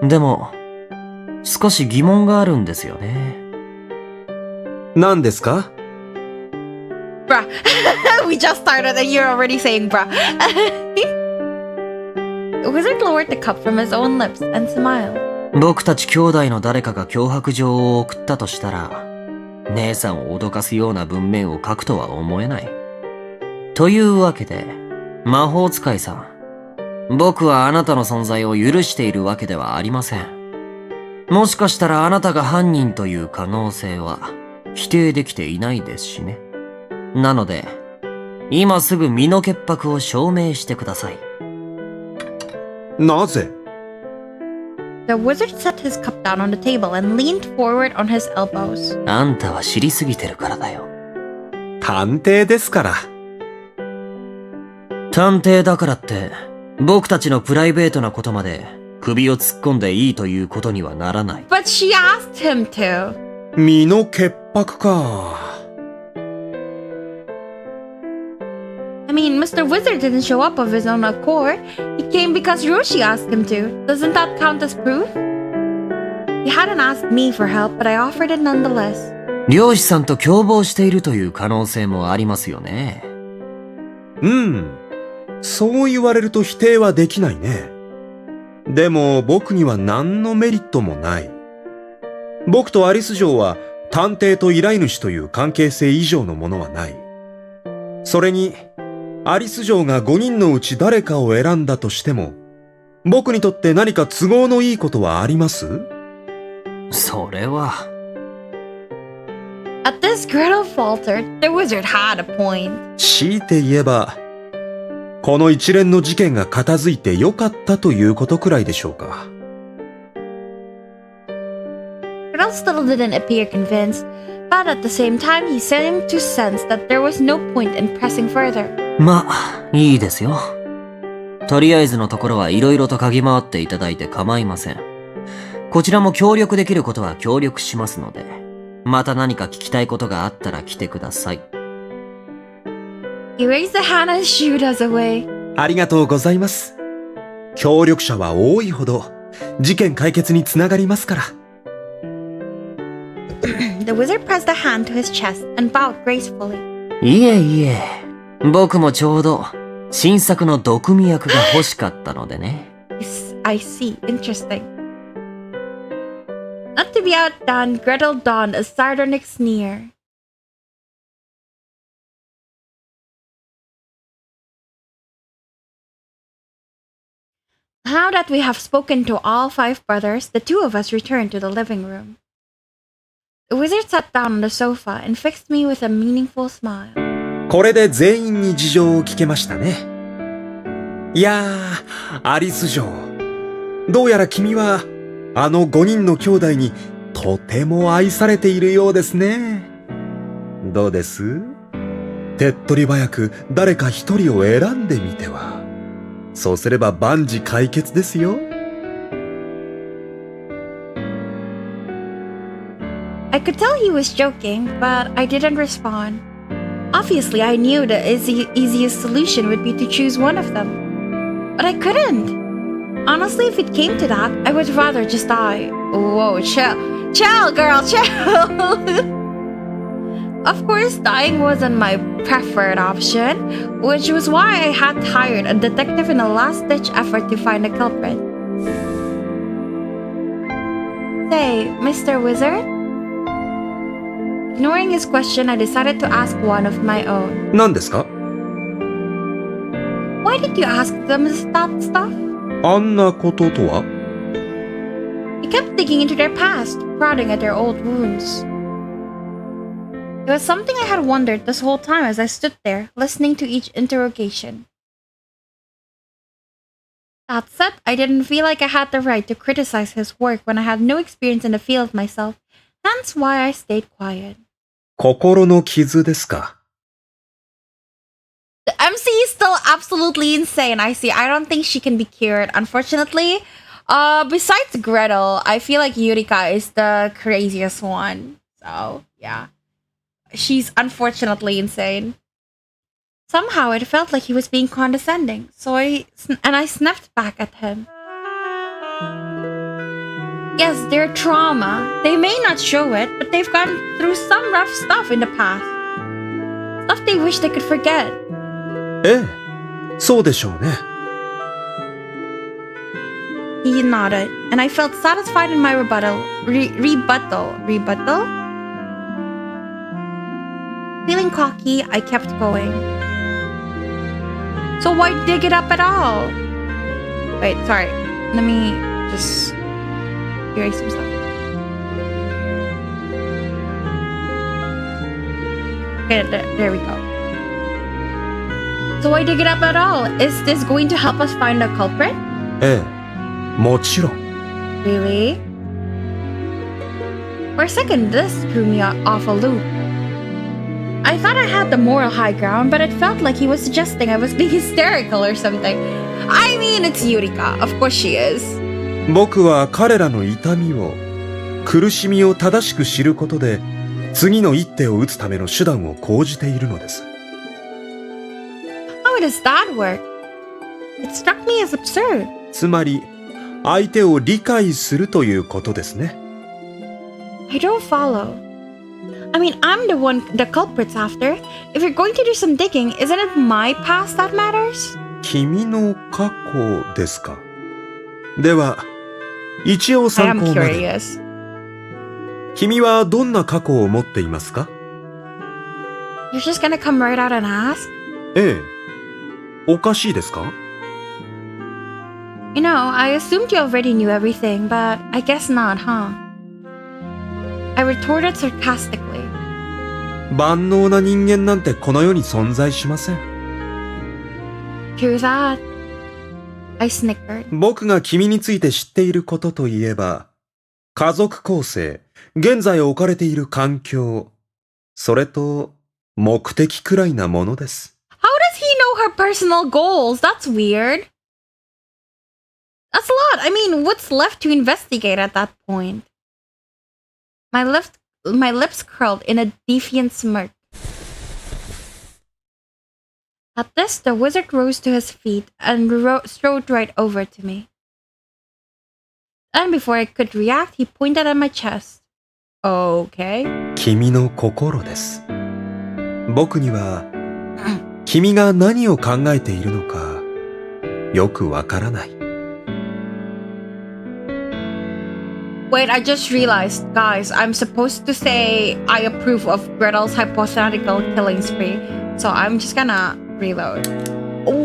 Speaker 14: でも、少し疑問があるんですよね。
Speaker 15: 何ですか？
Speaker 1: Bruh. We just started and you're already saying bruh. The wizard lowered the cup from his own lips and smiled.
Speaker 14: 僕たち兄弟の誰かが脅迫状を送ったとしたら、姉さんを脅かすような文面を書くとは思えない。というわけで、魔法使いさん。僕はあなたの存在を許しているわけではありません。もしかしたらあなたが犯人という可能性は否定できていないですしね。なので、今すぐ身の潔白を証明してください。
Speaker 15: なぜ？
Speaker 1: The wizard set his cup down on the table and leaned forward on his elbows.
Speaker 14: あんたは知りすぎてるからだよ。
Speaker 15: 探偵ですから。
Speaker 14: 探偵だからって、僕たちのプライベートなことまで首を突っ込んでいいということにはならない。
Speaker 1: But she asked him to.
Speaker 15: 身の潔白か。
Speaker 1: I mean, Mr. Wizard didn't show up of his own accord. He came because Roshi asked him to. Doesn't that count as proof? He hadn't asked me for help, but I offered it nonetheless.
Speaker 14: 漁師さんと共謀しているという可能性もありますよね。
Speaker 15: うん。そう言われると否定はできないね。でも僕には何のメリットもない。僕とアリス嬢は探偵と依頼主という関係性以上のものはない。それに、アリス嬢が5人のうち誰かを選んだとしても、僕にとって何か都合のいいことはあります？
Speaker 14: それは。
Speaker 1: At this, Gretel faltered. The wizard had a point.
Speaker 15: 強いて言えば、この一連の事件が片付いてよかったということくらいでしょうか。
Speaker 1: Gretel still didn't appear convinced, but at the same time he seemed to sense that there was no point in pressing further.
Speaker 14: まあ、いいですよ。とりあえずのところはいろいろと嗅ぎ回っていただいて構いません。こちらも協力できることは協力しますので、また何か聞きたいことがあったら来てください。
Speaker 1: He raised a hand and shooed us away.
Speaker 15: ありがとうございます。協力者は多いほど事件解決につながりますから。
Speaker 1: The wizard pressed a hand to his chest and bowed gracefully.
Speaker 14: いえいえ、僕もちょうど新作の毒味役が欲しかったのでね。
Speaker 1: I see. Interesting. Not to be outdone, Gretel donned a sardonic sneer. Now that we have spoken to all 5 brothers, the 2 of us return to the living room. The wizard sat down on the sofa and fixed me with a meaningful smile.
Speaker 15: これで全員に事情を聞けましたね。いやー、アリス嬢。どうやら君は、あの5人の兄弟にとても愛されているようですね。どうです？手っ取り早く誰か一人を選んでみては。そうすれば万事解決ですよ。
Speaker 1: I could tell he was joking, but I didn't respond. Obviously, I knew the easiest solution would be to choose one of them. But I couldn't. Honestly, if it came to that, I would rather just die. Whoa, chill. Chill, girl, chill! Of course, dying wasn't my preferred option, which was why I had hired a detective in a last-ditch effort to find the culprit. Say, Mr. Wizard? Ignoring his question, I decided to ask one of my own.
Speaker 15: 何ですか？
Speaker 1: Why did you ask them that stuff?
Speaker 15: あんなこととは？
Speaker 1: You kept digging into their past, prodding at their old wounds. It was something I had wondered this whole time as I stood there, listening to each interrogation. That said, I didn't feel like I had the right to criticize his work when I had no experience in the field myself, hence why I stayed quiet.
Speaker 15: 心の傷ですか？
Speaker 1: The MC is still absolutely insane, I see. I don't think she can be cured, unfortunately. Besides Gretel, I feel like Yurika is the craziest one. So, yeah. She's unfortunately insane. Somehow it felt like he was being condescending, so I snapped back at him. Yes, their trauma. They may not show it, but they've gone through some rough stuff in the past. Stuff they wish they could forget.
Speaker 15: ええ、そうでしょうね。
Speaker 1: He nodded, and I felt satisfied in my rebuttal. Feeling cocky, I kept going. So why dig it up at all? Wait, sorry. Let me just erase some stuff. Okay, there we go. So why dig it up at all? Is this going to help us find the culprit?
Speaker 15: ええ、もちろん。
Speaker 1: Really? For a second, this threw me off a loop. I thought I had the moral high ground, but it felt like he was suggesting I was being hysterical or something. I mean, it's Yurika. Of course she is.
Speaker 15: 僕は彼らの痛みを、苦しみを正しく知ることで、次の一手を打つための手段を講じているのです。
Speaker 1: How does that work? It struck me as absurd.
Speaker 15: つまり、相手を理解するということですね。
Speaker 1: I don't follow. I mean, I'm the one the culprit's after. If you're going to do some digging, isn't it my past that matters?
Speaker 15: 君の過去ですか。では、一応参考まで。
Speaker 1: I am curious.
Speaker 15: 君はどんな過去を持っていますか？
Speaker 1: You're just gonna come right out and ask?
Speaker 15: ええ。おかしいですか？
Speaker 1: You know, I assumed you already knew everything, but I guess not, huh? I retorted sarcastically.
Speaker 15: 万能な人間なんてこの世に存在しません。
Speaker 1: True that. I snickered.
Speaker 15: 僕が君について知っていることといえば、家族構成、現在置かれている環境、それと目的くらいなものです。
Speaker 1: How does he know her personal goals? That's weird. That's a lot. I mean, what's left to investigate at that point? My lips curled in a defiant smirk. At this, the wizard rose to his feet and strode right over to me. And before I could react, he pointed at my chest. Okay.
Speaker 15: 君の心です。僕には、君が何を考えているのか、よくわからない。
Speaker 1: Wait, I just realized, guys, I'm supposed to say I approve of Gretel's hypothetical killing spree. So I'm just gonna reload.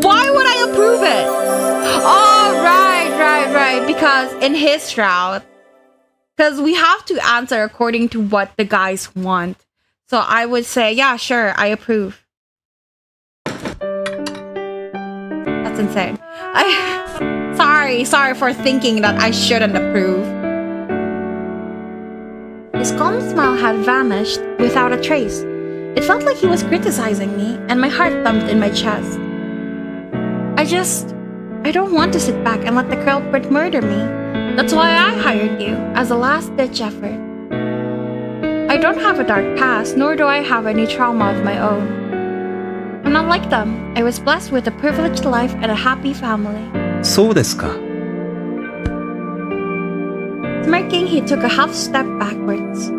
Speaker 1: Why would I approve it? Oh, right. Because in his route, Because we have to answer according to what the guys want. So I would say, yeah, sure, I approve. That's insane. Sorry for thinking that I shouldn't approve. His calm smile had vanished without a trace. It felt like he was criticizing me, and my heart thumped in my chest. I don't want to sit back and let the culprit murder me. That's why I hired you, as a last-ditch effort. I don't have a dark past, nor do I have any trauma of my own. I'm not like them. I was blessed with a privileged life and a happy family.
Speaker 15: そうですか。
Speaker 1: Smirking, he took a half step backwards.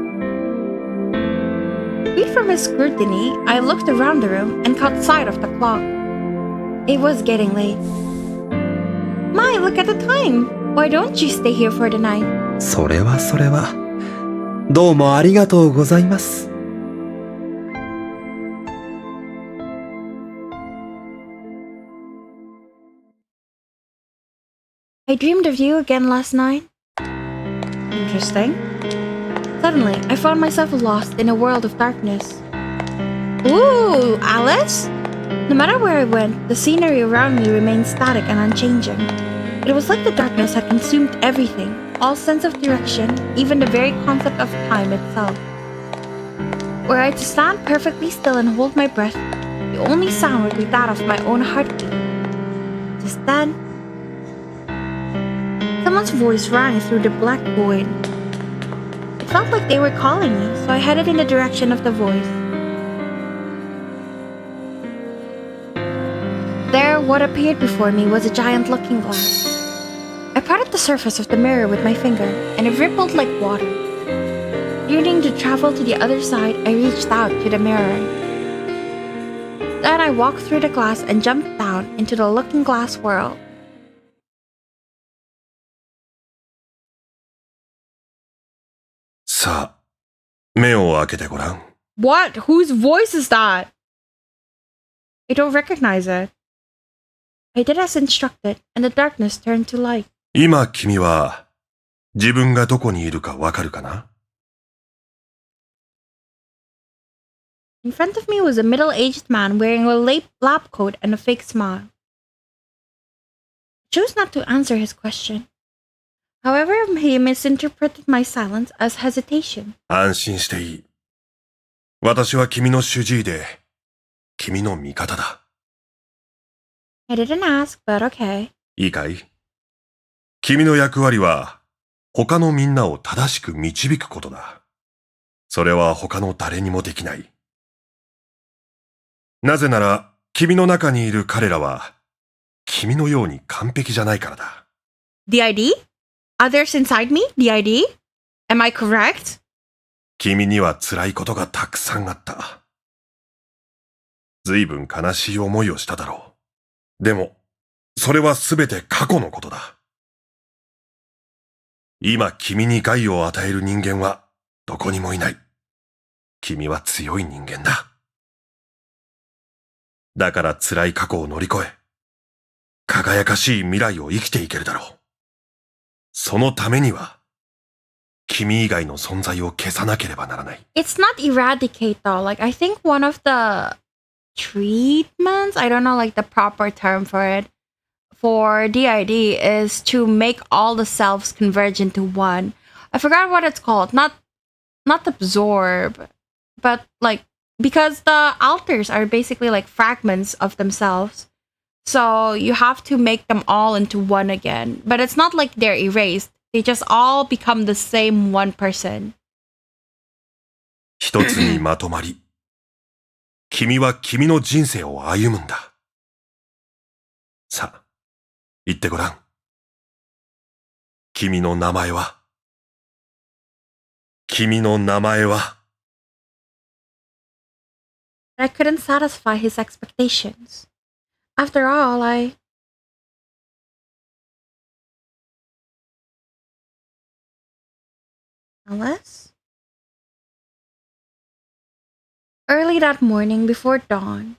Speaker 1: Freed from his scrutiny, I looked around the room and caught sight of the clock. It was getting late. My, look at the time. Why don't you stay here for the night?
Speaker 15: それは。どうもありがとうございます。
Speaker 1: I dreamed of you again last night. Interesting. Suddenly, I found myself lost in a world of darkness. Ooh, Alice? No matter where I went, the scenery around me remained static and unchanging. It was like the darkness had consumed everything, all sense of direction, even the very concept of time itself. Were I to stand perfectly still and hold my breath, the only sound would be that of my own heartbeat. Just then, someone's voice rang through the black void. It felt like they were calling me, so I headed in the direction of the voice. There, what appeared before me was a giant looking glass. I patted the surface of the mirror with my finger, and it rippled like water. Yearning to travel to the other side, I reached out to the mirror. Then I walked through the glass and jumped down into the looking glass world. What? Whose voice is that? I don't recognize it. I did as instructed, and the darkness turned to light.
Speaker 16: 今君は自分がどこにいるかわかるかな?
Speaker 1: In front of me was a middle-aged man wearing a lab coat and a fake smile. I chose not to answer his question. However, he misinterpreted my silence as hesitation.
Speaker 16: 安心していい。私は君の主治医で、君の味方だ。
Speaker 1: I didn't ask, but okay.
Speaker 16: いいかい？君の役割は、他のみんなを正しく導くことだ。それは他の誰にもできない。なぜなら、君の中にいる彼らは、君のように完璧じゃないからだ。
Speaker 1: The ID? Others inside me? The ID? Am I correct?
Speaker 16: 君には辛いことがたくさんあった。ずいぶん悲しい思いをしただろう。でも、それはすべて過去のことだ。今君に害を与える人間はどこにもいない。君は強い人間だ。だから辛い過去を乗り越え、輝かしい未来を生きていけるだろう。そのためには、君以外の存在を消さなければならない。
Speaker 1: It's not eradicate though. Like, I think one of the treatments, I don't know like the proper term for it, for DID is to make all the selves converge into one. I forgot what it's called. Not absorb, but like, because the alters are basically like fragments of themselves. So you have to make them all into one again. But it's not like they're erased. They just all become the same one person.
Speaker 16: 一つにまとまり、君は君の人生を歩むんだ。さあ、言ってごらん。君の名前は？君の名前は？
Speaker 1: I couldn't satisfy his expectations. After all, Alice? Early that morning before dawn,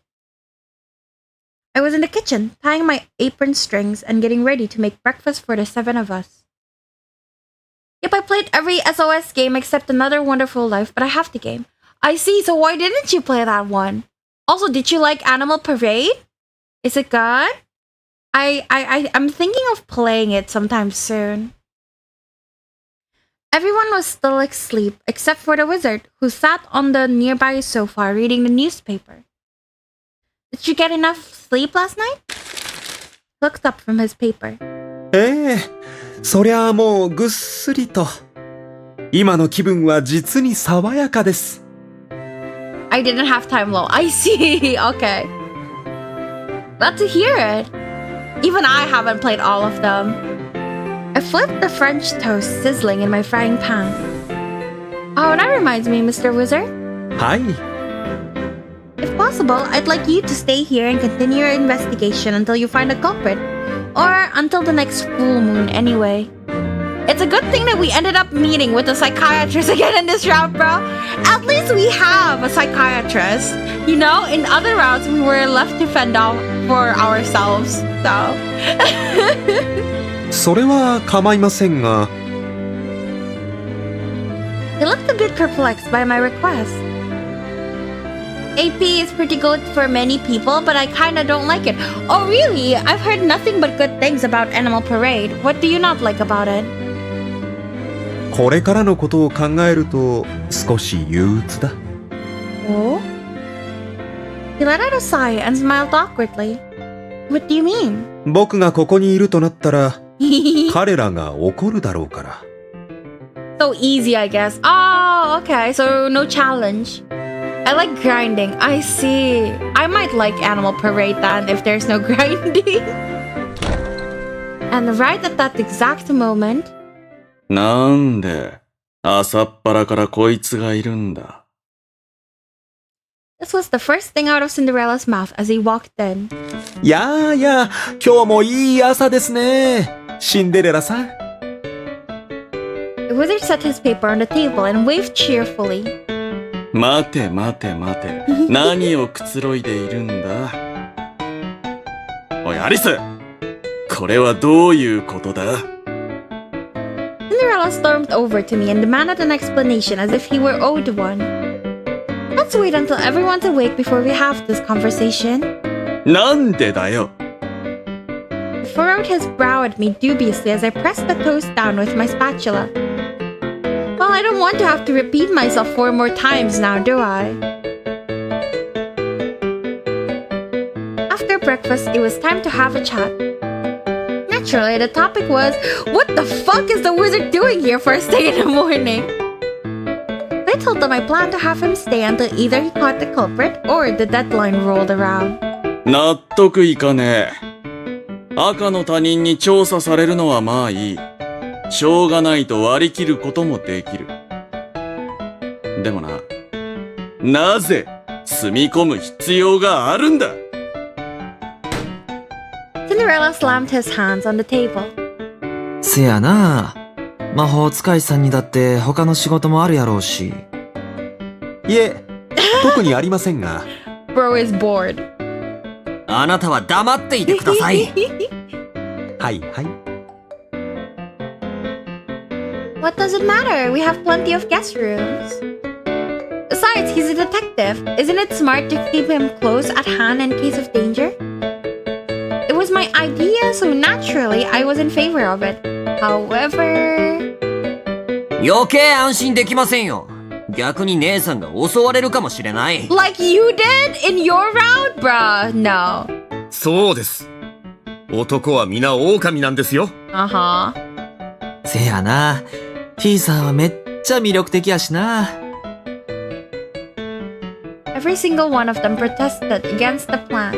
Speaker 1: I was in the kitchen, tying my apron strings and getting ready to make breakfast for the 7 of us. Yep, I played every SOS game except Another Wonderful Life, but I have the game. I see, so why didn't you play that one? Also, did you like Animal Parade? Is it good? I'm thinking of playing it sometime soon. Everyone was still asleep except for the wizard, who sat on the nearby sofa reading the newspaper. Did you get enough sleep last night? He looked up from his paper.
Speaker 15: そりゃあもうぐっすりと。今の気分は実に爽やかです。
Speaker 1: I didn't have time low. I see. Okay. Glad to hear it. Even I haven't played all of them. I flipped the French toast sizzling in my frying pan. Oh, that reminds me, Mr. Wizard.
Speaker 15: はい。
Speaker 1: If possible, I'd like you to stay here and continue your investigation until you find a culprit. Or until the next full moon, anyway. It's a good thing that we ended up meeting with a psychiatrist again in this round, bro. At least we have a psychiatrist. You know, in other rounds, we were left to fend off for ourselves, so.
Speaker 15: それは構いませんが。
Speaker 1: He looked a bit perplexed by my request. AP is pretty good for many people, but I kinda don't like it. Oh really? I've heard nothing but good things about Animal Parade. What do you not like about it?
Speaker 15: これからのことを考えると少し憂鬱だ。
Speaker 1: Oh? He let out a sigh and smiled awkwardly. What do you mean?
Speaker 15: 僕がここにいるとなったら彼らが怒るだろうから。
Speaker 1: So easy, I guess. Oh, okay. So no challenge. I like grinding. I see. I might like Animal Parade then if there's no grinding. And right at that exact moment.
Speaker 17: なんで朝っぱらからこいつがいるんだ。
Speaker 1: This was the first thing out of Cinderella's mouth as he walked in.
Speaker 15: やあやあ、今日もいい朝ですね。シンデレラさん。
Speaker 1: The wizard set his paper on the table and waved cheerfully.
Speaker 17: 待て待て待て。何をくつろいでいるんだ。おい、アリス。これはどういうことだ。
Speaker 1: Cinderella stormed over to me and demanded an explanation as if he were owed one. Let's wait until everyone's awake before we have this conversation.
Speaker 17: なんでだよ。
Speaker 1: He furrowed his brow at me dubiously as I pressed the toast down with my spatula. Well, I don't want to have to repeat myself 4 more times now, do I? After breakfast, it was time to have a chat. Naturally, the topic was, what the fuck is the wizard doing here first thing in the morning? I told them I planned to have him stay until either he caught the culprit or the deadline rolled around.
Speaker 17: 納得いかねえ。赤の他人に調査されるのはまあいい。しょうがないと割り切ることもできる。でもな、なぜ住み込む必要があるんだ。
Speaker 1: Cinderella slammed his hands on the table.
Speaker 14: せやな。魔法使いさんにだって他の仕事もあるやろうし。
Speaker 15: いえ、特にありませんが。
Speaker 1: Bro is bored.
Speaker 14: あなたは黙っていてください。
Speaker 15: はいはい。
Speaker 1: What does it matter? We have plenty of guest rooms. Besides, he's a detective. Isn't it smart to keep him close at hand in case of danger? It was my idea, so naturally I was in favor of it. However...
Speaker 14: 余計安心できませんよ。逆に姉さんが襲われるかもしれない。
Speaker 1: Like you did in your round, bruh? No.
Speaker 10: そうです。男は皆狼なんですよ。
Speaker 1: Uh-huh.
Speaker 14: せやな。T さんはめっちゃ魅力的やしな。
Speaker 1: Every single one of them protested against the plan.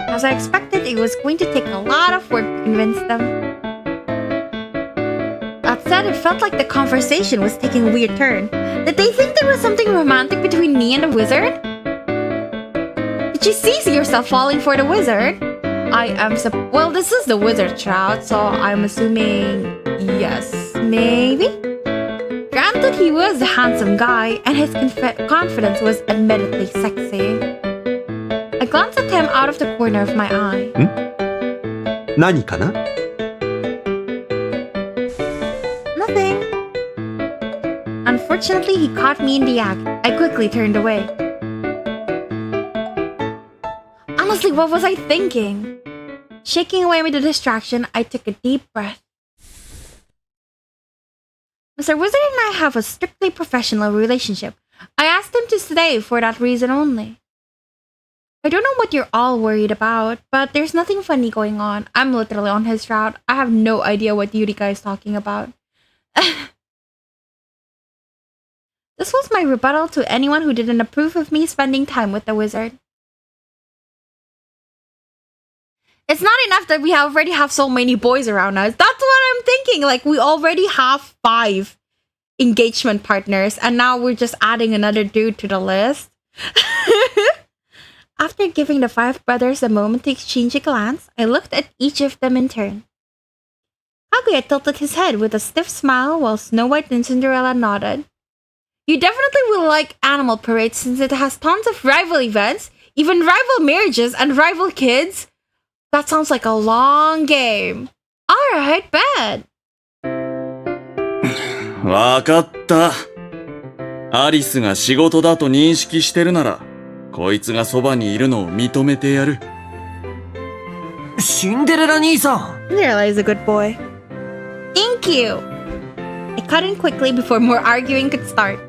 Speaker 1: As I expected, it was going to take a lot of work to convince them. That said, it felt like the conversation was taking a weird turn. Did they think there was something romantic between me and the wizard? Did you see yourself falling for the wizard? Well, this is the wizard shroud, so I'm assuming yes, maybe? Granted, he was a handsome guy, and his confidence was admittedly sexy. I glanced at him out of the corner of my eye.
Speaker 15: 何かな？
Speaker 1: Unfortunately, he caught me in the act. I quickly turned away. Honestly, what was I thinking? Shaking away the distraction, I took a deep breath. Mr. Wizard and I have a strictly professional relationship. I asked him to stay for that reason only. I don't know what you're all worried about, but there's nothing funny going on. I'm literally on his route. I have no idea what Yurika is talking about. This was my rebuttal to anyone who didn't approve of me spending time with the wizard. It's not enough that we already have so many boys around us. That's what I'm thinking. Like, we already have 5 engagement partners, and now we're just adding another dude to the list. After giving the 5 brothers a moment to exchange a glance, I looked at each of them in turn. Kaguya tilted his head with a stiff smile while Snow White and Cinderella nodded. You definitely will like Animal Parade since it has tons of rival events, even rival marriages and rival kids. That sounds like a long game. Alright, bet.
Speaker 17: わかった。アリスが仕事だと認識してるなら、こいつがそばにいるのを認めてやる。
Speaker 14: シンデレラ兄さん。
Speaker 1: Cinderella is a good boy. Thank you. I cut in quickly before more arguing could start.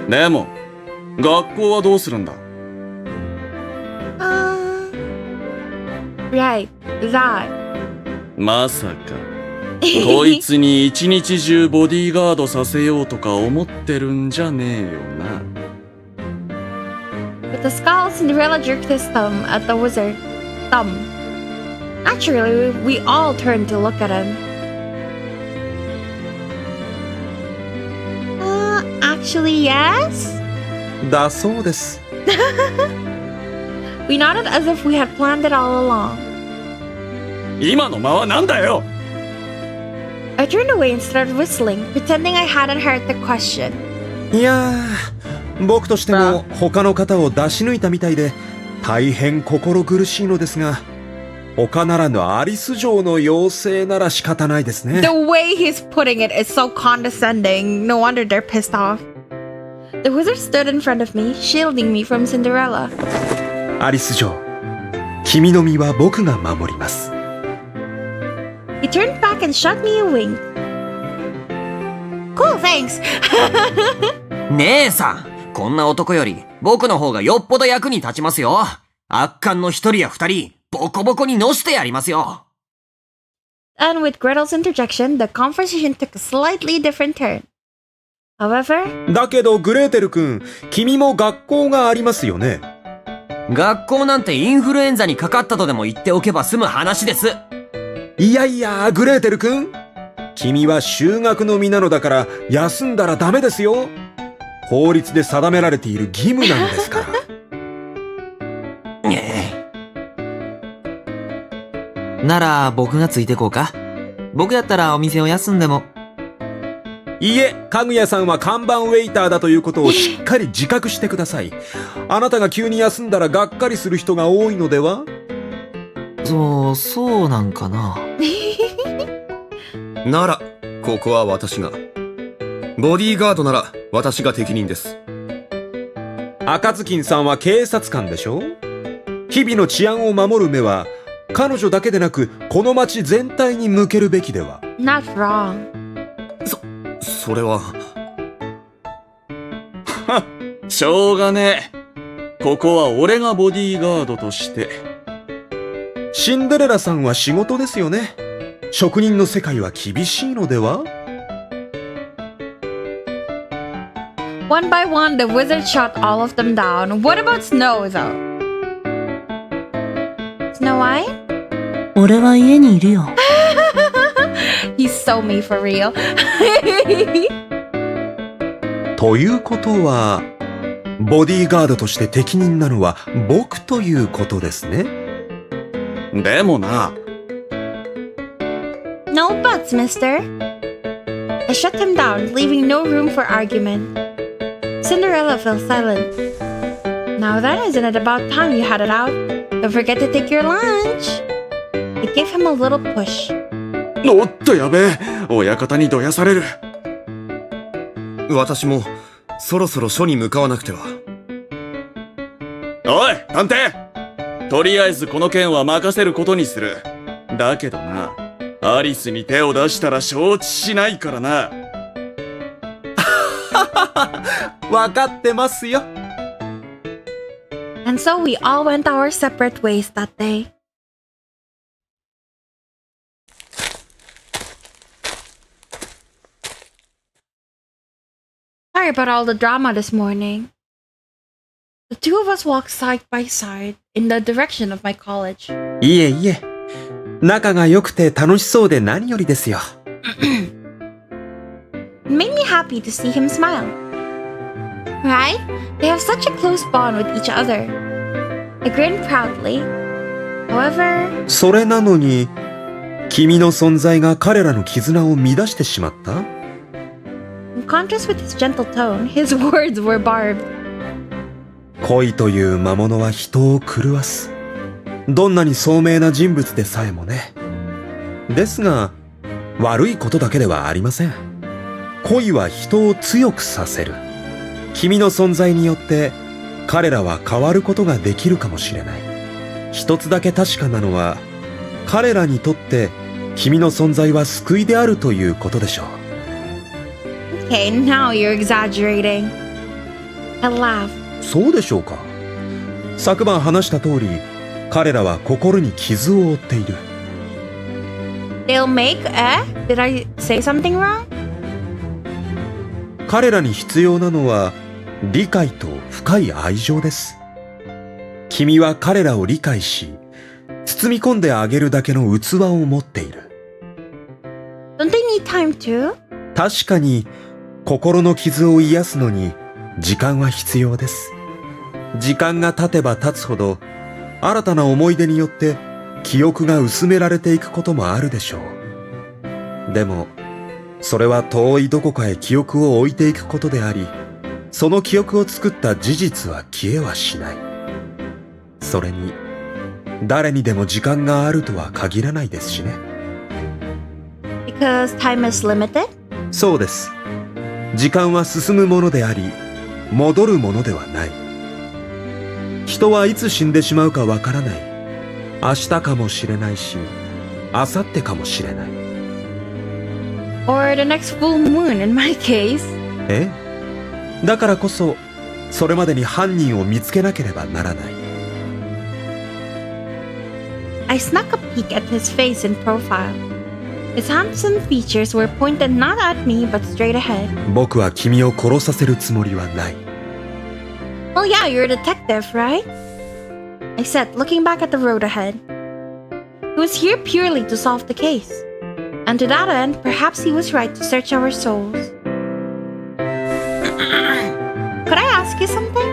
Speaker 17: でも、学校はどうするんだ？
Speaker 1: Right, that.
Speaker 17: まさか、こいつに一日中ボディーガードさせようとか思ってるんじゃねえよな。
Speaker 1: With a scowl, Cinderella jerked his thumb at the wizard. Naturally, we all turned to look at him. Actually, yes?
Speaker 15: だそうです。
Speaker 1: We nodded as if we had planned it all along.
Speaker 17: 今の間はなんだよ!
Speaker 1: I turned away and started whistling, pretending I hadn't heard the question.
Speaker 15: いやー、僕としても他の方を出し抜いたみたいで大変心苦しいのですが、他ならぬアリス城の妖精なら仕方ないですね。
Speaker 1: The way he's putting it is so condescending. No wonder they're pissed off. The wizard stood in front of me, shielding me from Cinderella.
Speaker 15: アリス城、君の身は僕が守ります。
Speaker 1: He turned back and shot me a wink. Cool, thanks.
Speaker 14: 姉さん、こんな男より僕の方がよっぽど役に立ちますよ。圧巻の1人や2人、ボコボコにのしてやりますよ。
Speaker 1: And with Gretel's interjection, the conversation took a slightly different turn. However...
Speaker 15: だけどグレーテル君、君も学校がありますよね。
Speaker 14: 学校なんてインフルエンザにかかったとでも言っておけば済む話です。
Speaker 15: いやいや、グレーテル君。君は修学の身なのだから休んだらダメですよ。法律で定められている義務なんですから。
Speaker 18: なら僕がついてこうか。僕やったらお店を休んでも。
Speaker 15: いいえ、かぐやさんは看板ウェイターだということをしっかり自覚してください。あなたが急に休んだらがっかりする人が多いのでは？
Speaker 18: そうなんかな。
Speaker 10: なら、ここは私が。ボディーガードなら私が適任です。
Speaker 15: 赤ずきんさんは警察官でしょ？日々の治安を守る目は彼女だけでなくこの町全体に向けるべきでは？
Speaker 1: Not wrong.
Speaker 10: それは。
Speaker 17: しょうがねえ。ここは俺がボディーガードとして。
Speaker 15: シンデレラさんは仕事ですよね。職人の世界は厳しいのでは？
Speaker 1: One by one, the wizard shot all of them down. What about Snow, though? Snow White?
Speaker 11: 俺は家にいるよ。
Speaker 1: He's so me for real.
Speaker 15: ということは、ボディーガードとして適任なのは僕ということですね。
Speaker 17: でもな。
Speaker 1: No buts, mister. I shut him down, leaving no room for argument. Cinderella fell silent. Now then, isn't it about time you had it out? Don't forget to take your lunch. I gave him a little push.
Speaker 17: おっとやべえ。親方にどやされる。
Speaker 19: 私もそろそろ署に向かわなくては。
Speaker 17: おい、探偵！とりあえずこの件は任せることにする。だけどな、アリスに手を出したら承知しないからな。
Speaker 15: わかってますよ。
Speaker 1: And so we all went our separate ways that day. Sorry about all the drama this morning. The two of us walked side by side in the direction of my college.
Speaker 15: いえいえ、仲が良くて楽しそうで何よりですよ。
Speaker 1: It made me happy to see him smile. Right? They have such a close bond with each other. I grinned proudly. However...
Speaker 15: それなのに、君の存在が彼らの絆を乱してしまった？
Speaker 1: In contrast with his gentle tone, his words were barbed.
Speaker 15: 恋という魔物は人を狂わす。どんなに聡明な人物でさえもね。ですが、悪いことだけではありません。恋は人を強くさせる。君の存在によって彼らは変わることができるかもしれない。一つだけ確かなのは、彼らにとって君の存在は救いであるということでしょう。
Speaker 1: Okay, now you're exaggerating. I laughed.
Speaker 15: そうでしょうか。昨晩話した通り、彼らは心に傷を負っている。
Speaker 1: They'll make, Did I say something wrong?
Speaker 15: 彼らに必要なのは理解と深い愛情です。君は彼らを理解し、包み込んであげるだけの器を持っている。
Speaker 1: Don't they need time too?
Speaker 15: 確かに心の傷を癒すのに時間は必要です。時間が経てば経つほど新たな思い出によって記憶が薄められていくこともあるでしょう。でもそれは遠いどこかへ記憶を置いていくことであり、その記憶を作った事実は消えはしない。それに誰にでも時間があるとは限らないですしね。
Speaker 1: Because time is limited?
Speaker 15: そうです。時間は進むものであり、戻るものではない。人はいつ死んでしまうかわからない。明日かもしれないし、明後日かもしれない。
Speaker 1: Or the next full moon in my case.
Speaker 15: え？だからこそ、それまでに犯人を見つけなければならない。
Speaker 1: I snuck a peek at his face in profile. His handsome features were pointed not at me but straight ahead.
Speaker 15: 僕は君を殺させるつもりはない。
Speaker 1: Well, yeah, you're a detective, right? I said, looking back at the road ahead. He was here purely to solve the case. And to that end, perhaps he was right to search our souls. Could I ask you something?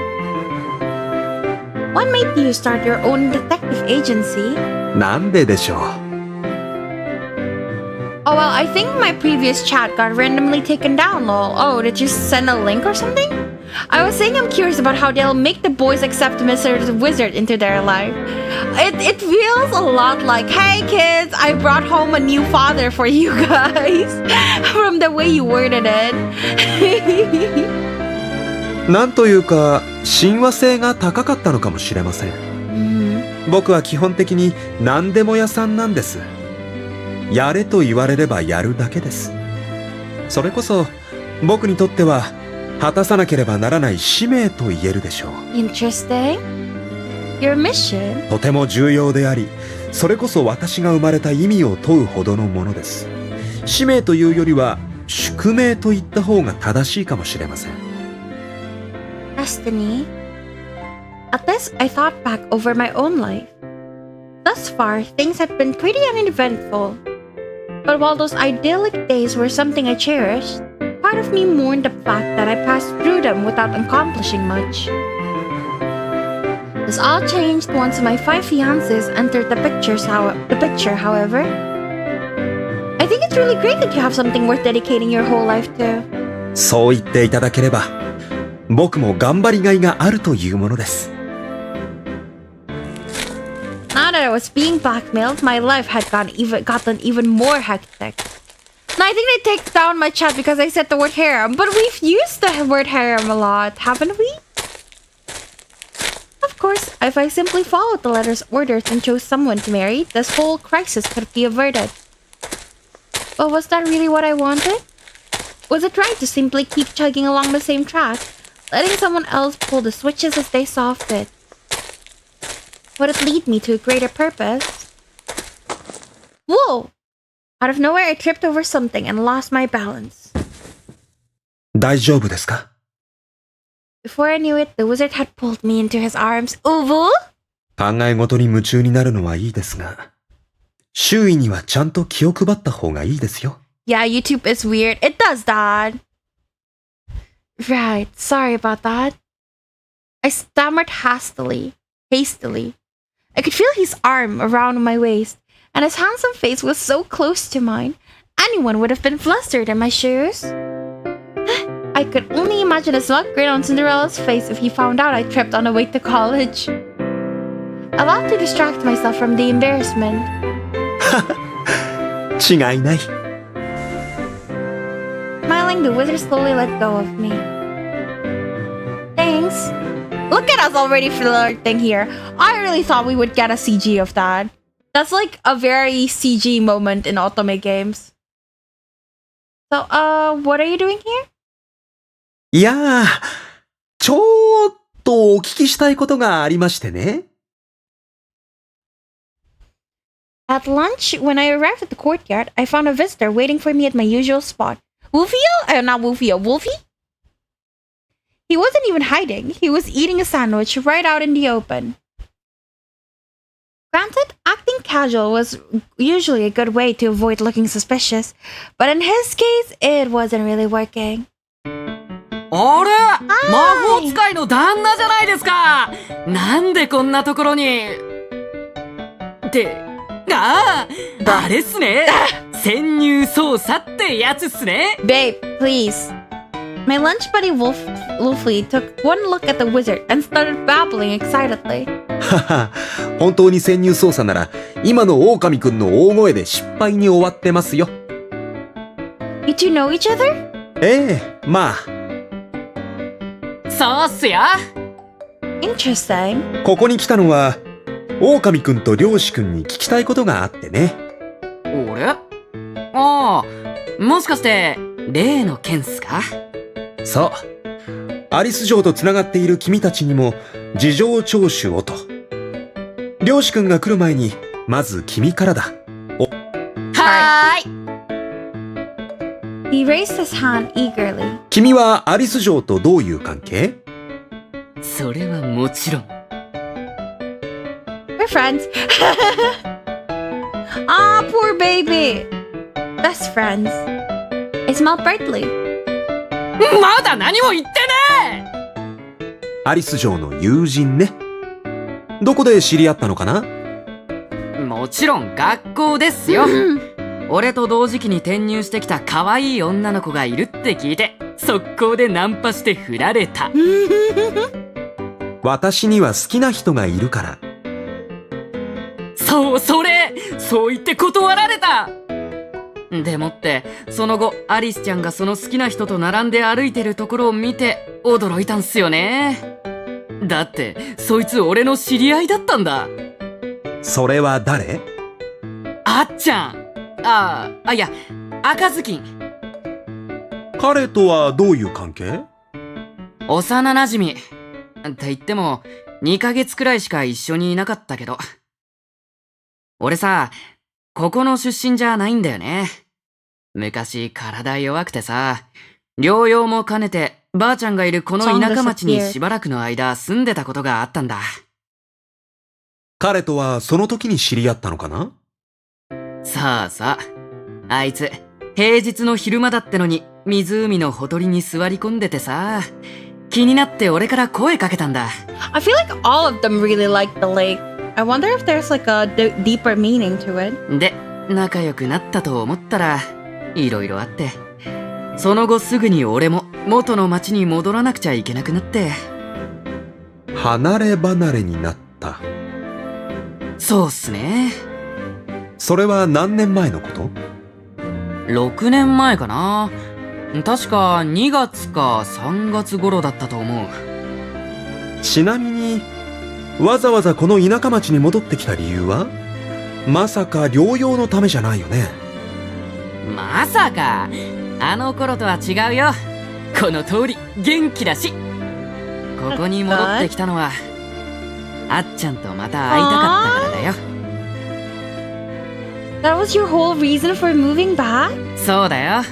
Speaker 1: What made you start your own detective agency?
Speaker 15: なんででしょう。
Speaker 1: Oh, well, I think my previous chat got randomly taken down, lol. Oh, did you send a link or something? I was saying I'm curious about how they'll make the boys accept Mr. Wizard into their life. It feels a lot like, hey kids, I brought home a new father for you guys. From the way you worded it.
Speaker 15: なんというか、親和性が高かったのかもしれません。僕は基本的に何でも屋さんなんです。やれと言われればやるだけです。それこそ僕にとっては果たさなければならない使命と言えるでしょう。
Speaker 1: Interesting. Your mission?
Speaker 15: とても重要であり、それこそ私が生まれた意味を問うほどのものです。使命というよりは宿命と言った方が正しいかもしれません。
Speaker 1: Destiny. At this, I thought back over my own life. Thus far, things had been pretty uneventful. But while those idyllic days were something I cherished, part of me mourned the fact that I passed through them without accomplishing much. This all changed once my 5 fiancés entered the picture, however. I think it's really great that you have something worth dedicating your whole life to.
Speaker 15: そう言っていただければ、僕も頑張りがいがあるというものです。
Speaker 1: Now that I was being blackmailed, my life had gotten even more hectic. No, I think they take down my chat because I said the word harem, but we've used the word harem a lot, haven't we? Of course, if I simply followed the letter's orders and chose someone to marry, this whole crisis could be averted. But was that really what I wanted? Was it right to simply keep chugging along the same track, letting someone else pull the switches as they saw fit? Would it lead me to a greater purpose? Whoa! Out of nowhere, I tripped over something and lost my balance.
Speaker 15: 大丈夫ですか?
Speaker 1: Before I knew it, the wizard had pulled me into his arms. Uvu?
Speaker 15: 考え事に夢中になるのはいいですが、周囲にはちゃんと気を配った方がいいですよ。
Speaker 1: Yeah, YouTube is weird. It does that. Right, sorry about that. I stammered hastily. I could feel his arm around my waist, and his handsome face was so close to mine. Anyone would have been flustered in my shoes. I could only imagine a smug grin on Cinderella's face if he found out I tripped on the way to college. I laughed to distract myself from the embarrassment.
Speaker 15: 違いない。
Speaker 1: Smiling, the wizard slowly let go of me. Thanks. Look at us already flirting here. I really thought we would get a CG of that. That's like a very CG moment in otome games. So, what are you doing here?
Speaker 15: いやー、ちょっとお聞きしたいことがありましてね。
Speaker 1: At lunch, when I arrived at the courtyard, I found a visitor waiting for me at my usual spot. Wolfio? Not Wolfio, Wolfie? He wasn't even hiding. He was eating a sandwich right out in the open. Granted, acting casual was usually a good way to avoid looking suspicious, but in his case, it wasn't really working.
Speaker 18: あれ、魔法使いの旦那じゃないですか。なんでこんなところに。あれっすね。潜入捜査ってやつっすね。
Speaker 1: Babe, please. My lunch buddy Wolfie took one look at the wizard and started babbling excitedly.
Speaker 15: 本当に潜入捜査なら、今の狼くんの大声で失敗に終わってますよ。
Speaker 1: You two know each other?
Speaker 15: ええ、まあ。
Speaker 18: そうっすよ。
Speaker 1: Interesting.
Speaker 15: ここに来たのは、狼くんと漁師くんに聞きたいことがあってね。
Speaker 18: 俺？ああ、もしかして、例の件っすか？
Speaker 15: そう。アリス城と繋がっている君たちにも、事情聴取をと。漁師くんが来る前に、まず君からだ。
Speaker 18: はーい。
Speaker 1: He raised his hand eagerly.
Speaker 15: 君はアリス城とどういう関係？
Speaker 18: それはもちろん。
Speaker 1: We're friends. Ah, poor baby. Best friends. I smell brightly.
Speaker 18: まだ何も言ってね
Speaker 15: え！アリス城の友人ね。どこで知り合ったのかな？
Speaker 18: もちろん学校ですよ。俺と同時期に転入してきた可愛い女の子がいるって聞いて、速攻でナンパして振られた。
Speaker 15: 私には好きな人がいるから。
Speaker 18: そう言って断られた。でもってその後アリスちゃんがその好きな人と並んで歩いてるところを見て驚いたんすよね。だってそいつ俺の知り合いだったんだ。
Speaker 15: それは誰？
Speaker 18: あっちゃん。いや赤ずきん。
Speaker 15: 彼とはどういう関係？
Speaker 18: 幼馴染って言っても2ヶ月くらいしか一緒にいなかったけど。俺さ、ここの出身じゃないんだよね。昔体弱くてさ、療養も兼ねてばあちゃんがいるこの田舎町にしばらくの間住んでたことがあったんだ。
Speaker 15: 彼とはその時に知り合ったのかな？
Speaker 18: さあ、あいつ平日の昼間だってのに湖のほとりに座り込んでてさ、気になって俺から声かけたんだ。
Speaker 1: I feel like all of them really like the lake. I wonder if there's like a deeper meaning to it.
Speaker 18: で、仲良くなったと思ったら、いろいろあって、その後すぐに俺も元の町に戻らなくちゃいけなくなって。
Speaker 15: 離れ離れになった。
Speaker 18: そうっすね。
Speaker 15: それは何年前のこと？
Speaker 18: 6年前かな。確か2月か3月頃だったと思う。
Speaker 15: ちなみに、わざわざこの田舎町に戻ってきた理由はまさか療養のためじゃないよね。
Speaker 18: まさか、あの頃とは違うよ。この通り元気だし。ここに戻ってきたのは、あっちゃんとまた会いたかったからだよ。
Speaker 1: That was your whole reason for moving back?
Speaker 18: そうだよ。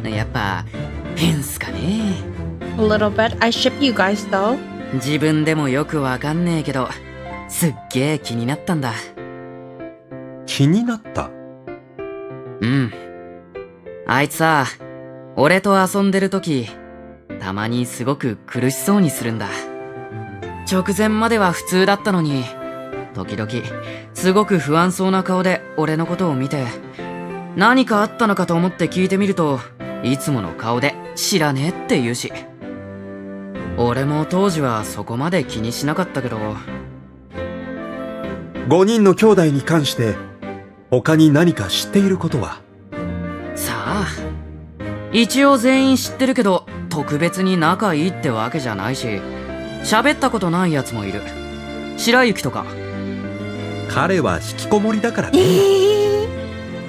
Speaker 18: やっぱ変すかね。
Speaker 1: A little bit. I ship you guys though.
Speaker 18: 自分でもよくわかんねえけど、すっげえ気になったんだ。
Speaker 15: 気になった？
Speaker 18: うん。あいつさ、俺と遊んでる時、たまにすごく苦しそうにするんだ。直前までは普通だったのに、時々すごく不安そうな顔で俺のことを見て、何かあったのかと思って聞いてみると、いつもの顔で知らねえって言うし。俺も当時はそこまで気にしなかったけど。
Speaker 15: 5人の兄弟に関して他に何か知っていることは？
Speaker 18: さあ、一応全員知ってるけど特別に仲いいってわけじゃないし、喋ったことないやつもいる。白雪とか。
Speaker 15: 彼は引きこもりだからね。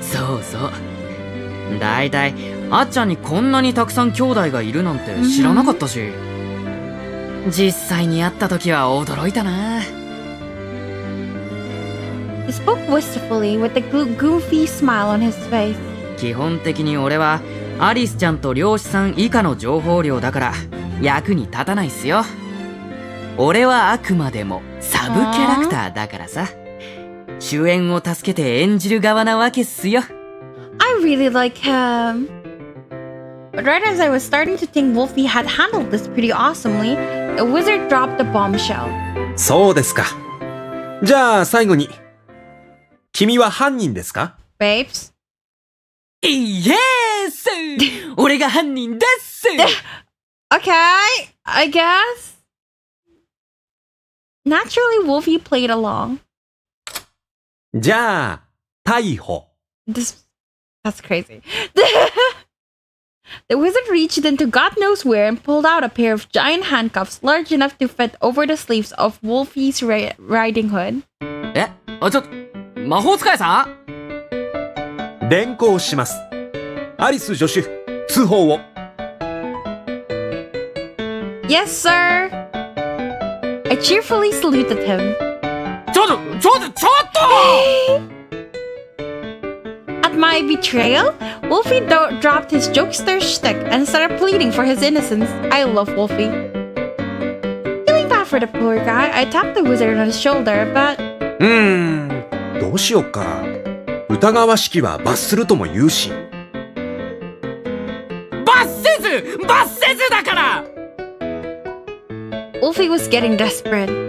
Speaker 18: そうそう。だいたいあっちゃんにこんなにたくさん兄弟がいるなんて知らなかったし、実際に会った時は驚いたな。
Speaker 1: He spoke wistfully with a goofy smile on his face.
Speaker 18: 基本的に俺はアリスちゃんと漁師さん以下の情報量だから役に立たないっすよ。俺はあくまでもサブキャラクターだからさ。主演を助けて演じる側なわけっすよ。
Speaker 1: I really like him. But right as I was starting to think Wolfie had handled this pretty awesomely, the wizard dropped a bombshell.
Speaker 15: そうですか。じゃあ最後に、君は犯人ですか？
Speaker 1: Babes?
Speaker 18: イエース俺が犯人です。
Speaker 1: Okay, I guess. Naturally, Wolfie played along.
Speaker 15: じゃあ、逮捕。
Speaker 1: That's crazy. The wizard reached into God knows where and pulled out a pair of giant handcuffs large enough to fit over the sleeves of Wolfie's riding hood.
Speaker 18: 魔法使いさん？
Speaker 15: 連行します。アリス助手、通報を。
Speaker 1: Yes, sir. I cheerfully saluted him.
Speaker 18: ちょっと
Speaker 1: At my betrayal, Wolfie dropped his jokester shtick and started pleading for his innocence. I love Wolfie. Feeling bad for the poor guy, I tapped the wizard on his shoulder, but...
Speaker 15: どうしよっか。疑わしきは罰するとも言うし。
Speaker 18: 罰せずだから。
Speaker 1: Wolfie was getting desperate.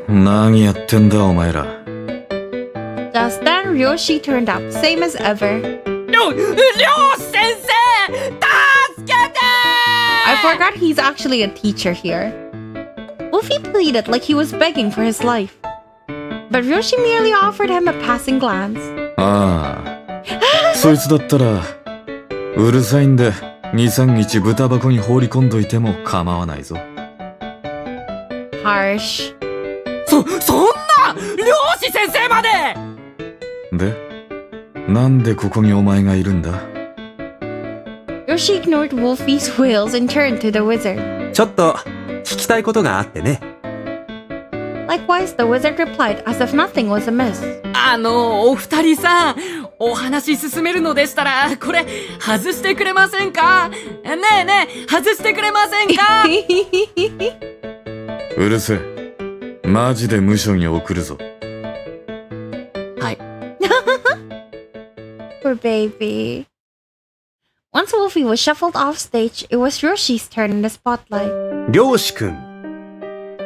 Speaker 17: 何やってんだお前ら。
Speaker 1: Just then, Ryoshi turned up, same as ever.
Speaker 18: 漁師先生、助けて！
Speaker 1: I forgot he's actually a teacher here. Wolfie pleaded like he was begging for his life. But Ryoshi merely offered him a passing glance.
Speaker 17: ああ、そいつだったら、うるさいんで、2、3日豚箱に放り込んどいても構わないぞ。
Speaker 1: Harsh.
Speaker 18: そんな漁師先生まで！
Speaker 17: で、なんでここにお前がいるんだ？
Speaker 1: Ryoshi ignored Wolfie's wails and turned to the wizard.
Speaker 15: ちょっと聞きたいことがあってね。
Speaker 1: Likewise, the wizard replied as if nothing was amiss.
Speaker 18: お二人さ、お話進めるのでしたら、これ外してくれませんか？ねえ、外してくれませんか？
Speaker 17: うるせえ。マジで無所に送るぞ。
Speaker 18: はい。
Speaker 1: Poor baby. Once Wolfie was shuffled off stage, it was Ryoshi's turn in the spotlight.
Speaker 15: 漁師くん、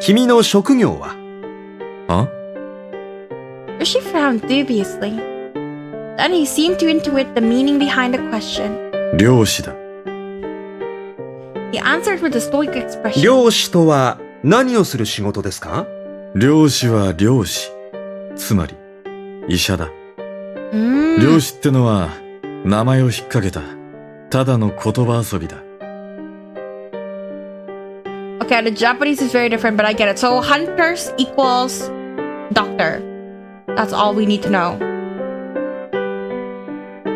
Speaker 15: 君の職業は？
Speaker 17: あ？
Speaker 1: Ryoshi frowned dubiously. Then he seemed to intuit the meaning behind the question.
Speaker 17: 漁師だ。
Speaker 1: He answered with a stoic expression.
Speaker 15: 漁師とは何をする仕事ですか？
Speaker 17: 漁師は漁師。つまり、医者だ。漁師ってのは、
Speaker 20: 名前を引っ掛けた。ただの言葉遊びだ。
Speaker 1: Okay, the Japanese is very different, but I get it. So hunters equals doctor. That's all we need to know.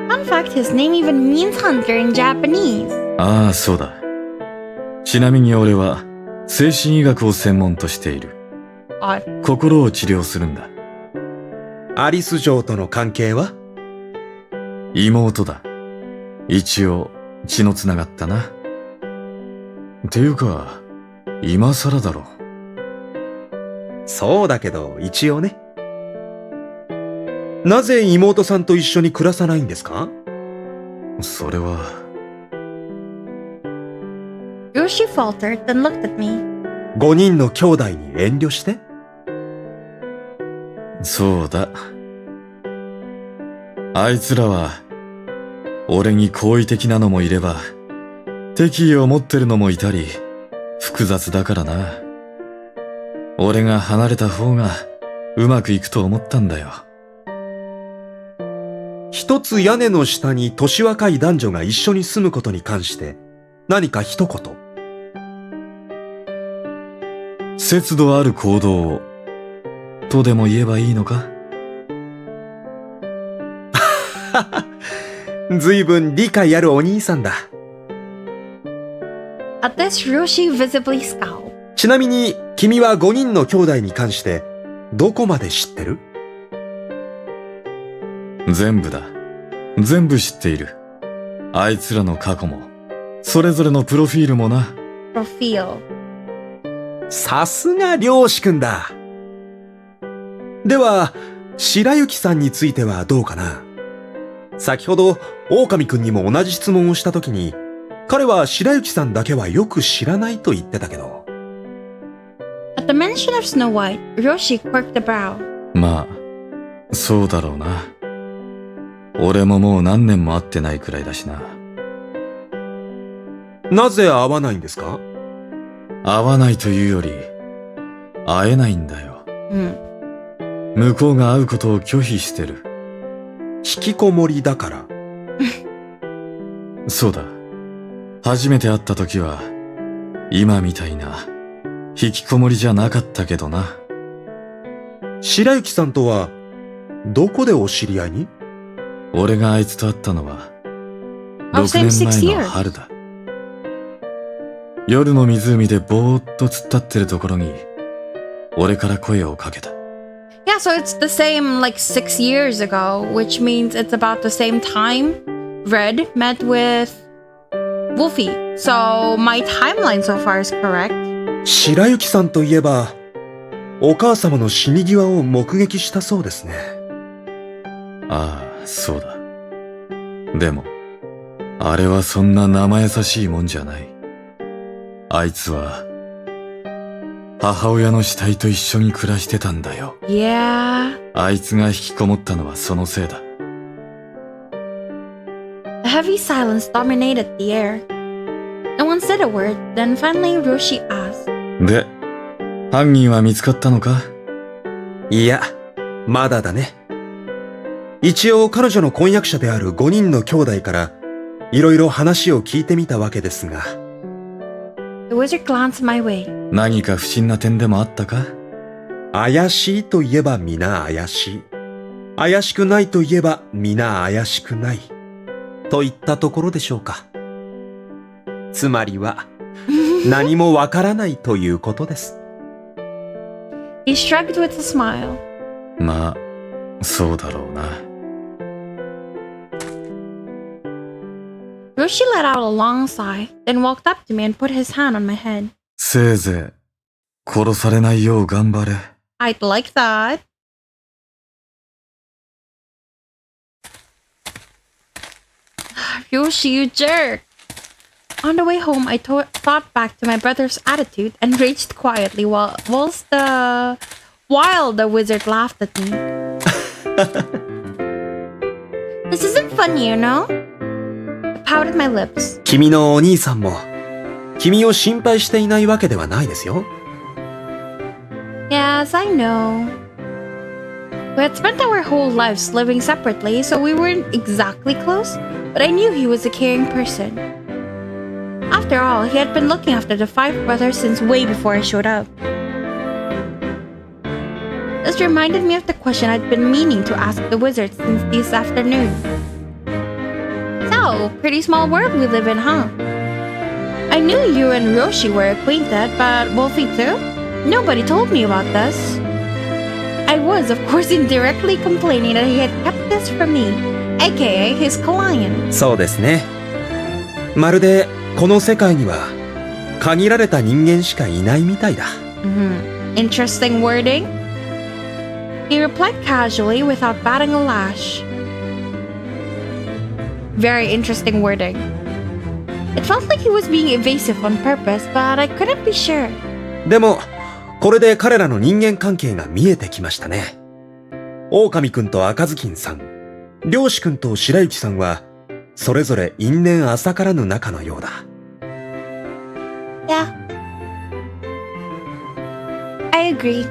Speaker 1: Fun fact, his name even means hunter in Japanese.
Speaker 20: ああ、そうだ。ちなみに俺は精神医学を専門としている。心を治療するんだ。
Speaker 15: アリス嬢との関係は？
Speaker 20: 妹だ。一応血のつながったな。ていうか、今更だろ。
Speaker 15: そうだけど、一応ね。なぜ妹さんと一緒に暮らさないんですか？
Speaker 20: それは。
Speaker 1: Yoshi faltered, then looked at me.
Speaker 15: 5人の兄弟に遠慮して？
Speaker 20: そうだ。あいつらは、俺に好意的なのもいれば、敵意を持ってるのもいたり、複雑だからな。俺が離れた方がうまくいくと思ったんだよ。
Speaker 15: 一つ屋根の下に年若い男女が一緒に住むことに関して何か一言。
Speaker 20: 節度ある行動をとでも言えばいいのか？
Speaker 15: ずいぶん理解あるお兄さんだ。
Speaker 1: At this, Ryoshi visibly scowled.
Speaker 15: ちなみに君は5人の兄弟に関してどこまで知ってる？
Speaker 20: 全部だ。全部知っている。あいつらの過去も、それぞれのプロフィールもな。
Speaker 1: プロフィー
Speaker 15: ル。さすが漁師くんだ。では、白雪さんについてはどうかな？先ほど、狼くんにも同じ質問をしたときに、彼は白雪さんだけはよく知らないと言ってたけど。
Speaker 1: At the mention of Snow White, Ryoshi quirked a brow.
Speaker 20: まあ、そうだろうな。俺ももう何年も会ってないくらいだしな。
Speaker 15: なぜ会わないんですか？
Speaker 20: 会わないというより、会えないんだよ。向こうが会うことを拒否してる。
Speaker 15: 引きこもりだから。
Speaker 20: そうだ。初めて会った時は、今みたいな、引きこもりじゃなかったけどな。
Speaker 15: 白雪さんとは、どこでお知り合いに？
Speaker 20: 俺があいつと会ったのは、6年前の春だ。夜の湖でぼーっと突っ立ってるところに、俺から声をかけた。
Speaker 1: Yeah, so it's the same like 6 years ago, which means it's about the same time Red met with Wolfie. So my timeline so far is correct.
Speaker 15: 白雪さんといえば、お母様の死に際を目撃したそうですね。
Speaker 20: ああ、そうだ。でも、あれはそんな生優しいもんじゃない。あいつは、母親の死体と一緒に暮らしてたんだよ。
Speaker 1: Yeah.
Speaker 20: あいつが引きこもったのはそのせいだ。
Speaker 1: A heavy silence dominated the air. No one said a word, then finally Ryoshi asked.
Speaker 20: で、犯人は見つかったのか？
Speaker 15: いや、まだだね。一応彼女の婚約者である5人の兄弟からいろいろ話を聞いてみたわけですが。
Speaker 1: The wizard glanced my way.
Speaker 20: 何か不審な点でもあったか？
Speaker 15: 怪しいといえば皆怪しい。怪しくないといえば皆怪しくない。といったところでしょうか。つまりは、何もわからないということです。
Speaker 1: He shrugged with a smile.
Speaker 20: まあ、そうだろうな。
Speaker 1: Ryoshi let out a long sigh, then walked up to me and put his hand on my head.
Speaker 20: せいぜい、殺されないよう頑張れ。
Speaker 1: I'd like that. Ryoshi, you jerk! On the way home, I thought back to my brother's attitude and raged quietly while the wizard laughed at me. This isn't funny, you know? I pouted my lips.
Speaker 15: 君のお兄さんも、君を心配していないわけではないですよ。
Speaker 1: Yes, I know. We had spent our whole lives living separately, so we weren't exactly close. but I knew he was a caring person. After all, he had been looking after the 5 brothers since way before I showed up. This reminded me of the question I'd been meaning to ask the wizard since this afternoon. So, pretty small world we live in, huh? I knew you and Roshi were acquainted, but Wolfie too? Nobody told me about this. I was, of course, indirectly complaining that he had kept this from me, aka his client.
Speaker 15: そうですね。まるでこの世界には限られた人間しかいないみたいだ。
Speaker 1: Interesting wording. He replied casually without batting a lash. Very interesting wording. It felt like he was being evasive on purpose, but I couldn't be sure.
Speaker 15: でも、これで彼らの人間関係が見えてきましたね。狼くんと赤ずきんさん、漁師くんと白雪さんは、それぞれ因縁浅からぬ仲のようだ。
Speaker 1: Yeah. I agree.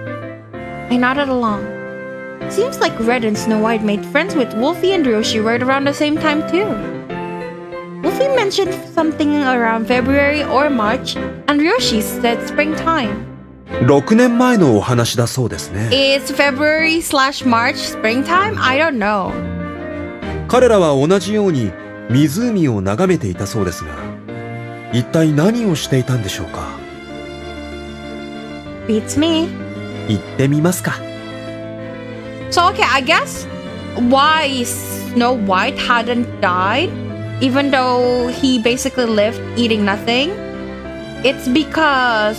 Speaker 1: I nodded along. Seems like Red and Snow White made friends with Wolfie and Roshi right around the same time too. Wolfie mentioned something around February or March, and Roshi said springtime.
Speaker 15: 6年前のお話だそうですね。
Speaker 1: Is February/March springtime? I don't know.
Speaker 15: 彼らは同じように湖を眺めていたそうですが、一体何をしていたんでしょうか。
Speaker 1: Beats me.
Speaker 15: 行ってみますか。
Speaker 1: So okay, I guess why Snow White hadn't died, even though he basically lived eating nothing, it's because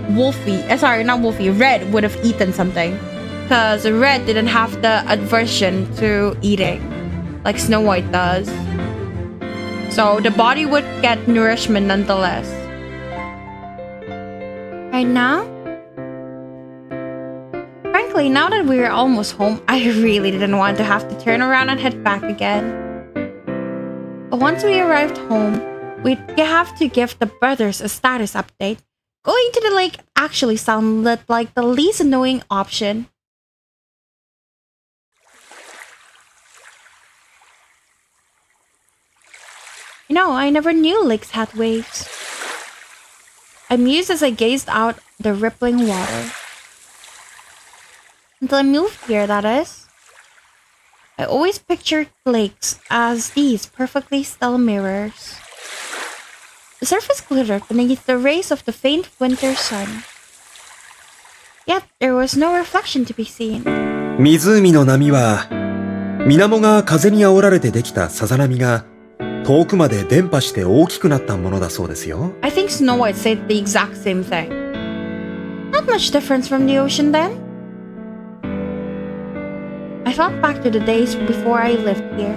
Speaker 1: Wolfie, sorry, not Wolfie, Red would have eaten something. Because Red didn't have the aversion to eating like Snow White does. So the body would get nourishment nonetheless. Right now? Frankly, now that we're almost home, I really didn't want to have to turn around and head back again. But once we arrived home, we'd have to give the brothers a status update. Going to the lake actually sounded like the least annoying option. You know, I never knew lakes had waves. I mused as I gazed out the rippling water. Until I moved here, that is. I always pictured lakes as these perfectly still mirrors. The surface glittered beneath the rays of the faint winter sun. Yet there was no reflection to be seen.
Speaker 15: 湖の波は、水面が風に煽られてできたさざ波が遠くまで伝播して大きくなったものだそうですよ。
Speaker 1: I think Snow White said the exact same thing. Not much difference from the ocean then. I thought back to the days before I lived here.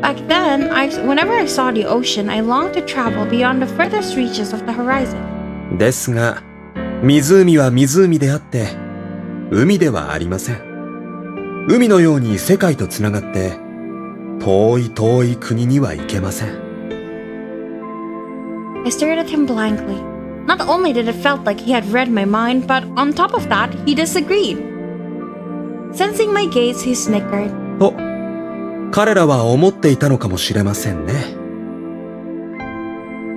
Speaker 1: Back then, whenever I saw the ocean, I longed to travel beyond the furthest reaches of the horizon.
Speaker 15: ですが、湖は湖であって、海ではありません。海のように世界とつながって、遠い遠い国には行けません。
Speaker 1: I stared at him blankly. Not only did it felt like he had read my mind, but on top of that, he disagreed. Sensing my gaze, he snickered.
Speaker 15: と、彼らは思っていたのかもしれませんね。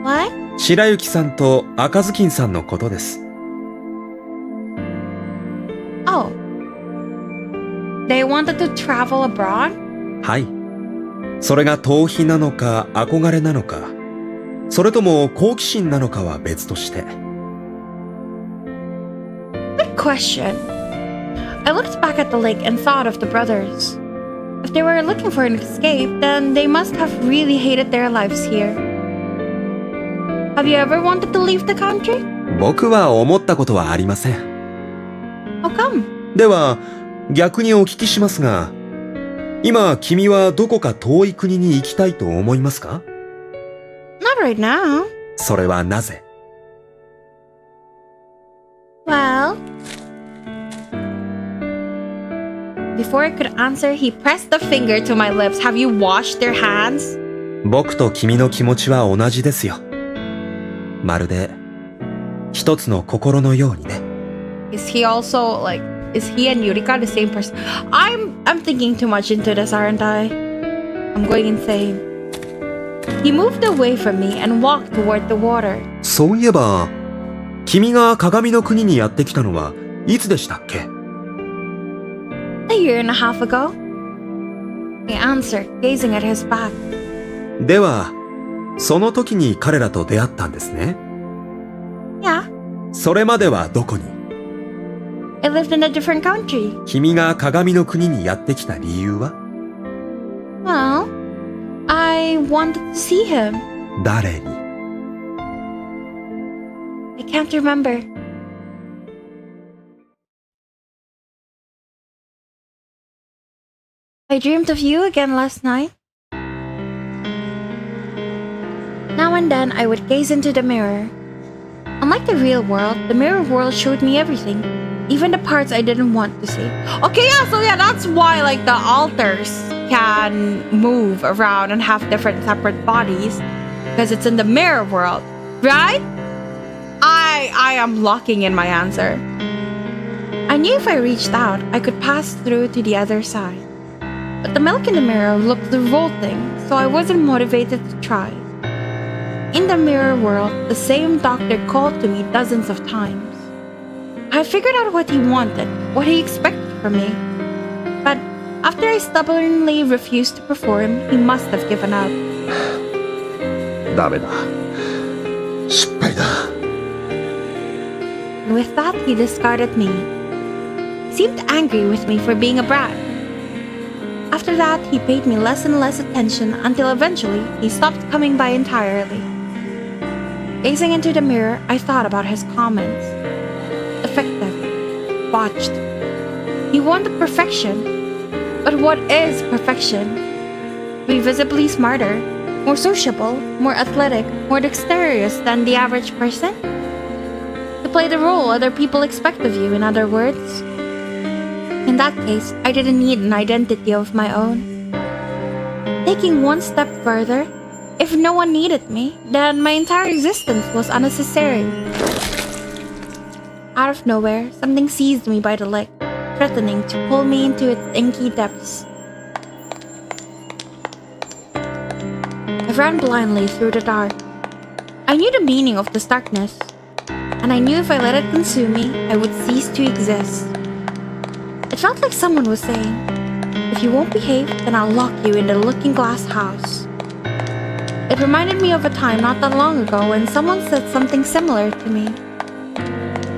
Speaker 1: What?
Speaker 15: 白雪さんと赤ずきんさんのことです。
Speaker 1: Oh. They wanted to travel abroad?
Speaker 15: はい。それが逃避なのか憧れなのか、それとも好奇心なのかは別として。
Speaker 1: Good question. I looked back at the lake and thought of the brothers. If they were looking for an escape, then they must have really hated their lives here. Have you ever wanted to leave the country?
Speaker 15: 僕は思ったことはありません。
Speaker 1: How come?
Speaker 15: では、逆にお聞きしますが、今君はどこか遠い国に行きたいと思いますか？
Speaker 1: Not right now.
Speaker 15: それはなぜ？
Speaker 1: Well... Before I could answer, he pressed the finger to my lips. Have you washed your hands?
Speaker 15: 僕と君の気持ちは同じですよ。まるで一つの心のようにね。
Speaker 1: Is he also like Is he and Yurika the same person? I'm thinking too much into this, aren't I? I'm going insane. He moved away from me and walked toward the water.
Speaker 15: そういえば、君が鏡の国にやってきたのはいつでしたっけ？
Speaker 1: A year and a half ago. I answered, gazing at his back.
Speaker 15: では、その時に彼らと出会ったんですね。
Speaker 1: Yeah.
Speaker 15: それまではどこに？
Speaker 1: I lived in a different country.
Speaker 15: 君が鏡の国にやってきた理由は？
Speaker 1: Well, I wanted to see him.
Speaker 15: 誰に？
Speaker 1: I can't remember. I dreamed of you again last night. Now and then I would gaze into the mirror. Unlike the real world, the mirror world showed me everything, even the parts I didn't want to see. Okay, yeah, that's why like the altars can move around and have different separate bodies, because it's in the mirror world, right? I am locking in my answer. I knew if I reached out, I could pass through to the other side. But the milk in the mirror looked revolting, so I wasn't motivated to try. In the mirror world, the same doctor called to me dozens of times. I figured out what he wanted, what he expected from me. But after I stubbornly refused to perform, he must have given up.
Speaker 16: ダメだ。失敗だ。
Speaker 1: And with that, he discarded me. He seemed angry with me for being a brat. After that, he paid me less and less attention until eventually he stopped coming by entirely. Gazing into the mirror, I thought about his comments. Effective. Botched. He wanted perfection. But what is perfection? To be visibly smarter, more sociable, more athletic, more dexterous than the average person? To play the role other people expect of you, in other words? In that case, I didn't need an identity of my own. Taking one step further, if no one needed me, then my entire existence was unnecessary. Out of nowhere, something seized me by the leg, threatening to pull me into its inky depths. I ran blindly through the dark. I knew the meaning of this darkness, and I knew if I let it consume me, I would cease to exist. It felt like someone was saying, if you won't behave, then I'll lock you in the looking glass house. It reminded me of a time not that long ago when someone said something similar to me.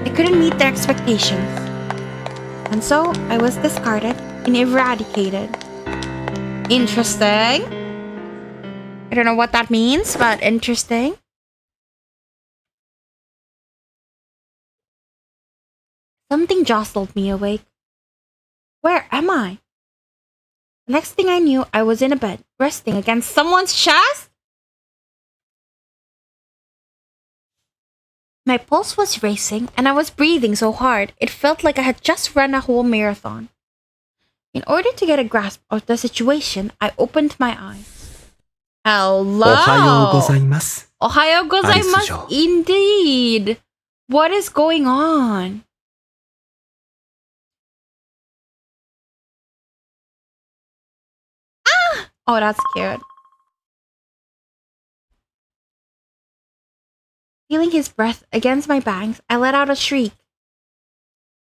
Speaker 1: I couldn't meet their expectations. And so I was discarded and eradicated. Interesting. I don't know what that means, but interesting. Something jostled me awake. Where am I? The next thing I knew, I was in a bed, resting against someone's chest? My pulse was racing, and I was breathing so hard, it felt like I had just run a whole marathon. In order to get a grasp of the situation, I opened my eyes. Hello!
Speaker 15: Ohayo gozaimasu.
Speaker 1: Ohayo gozaimasu, indeed! What is going on? Oh, that's cute. Feeling his breath against my bangs, I let out a shriek.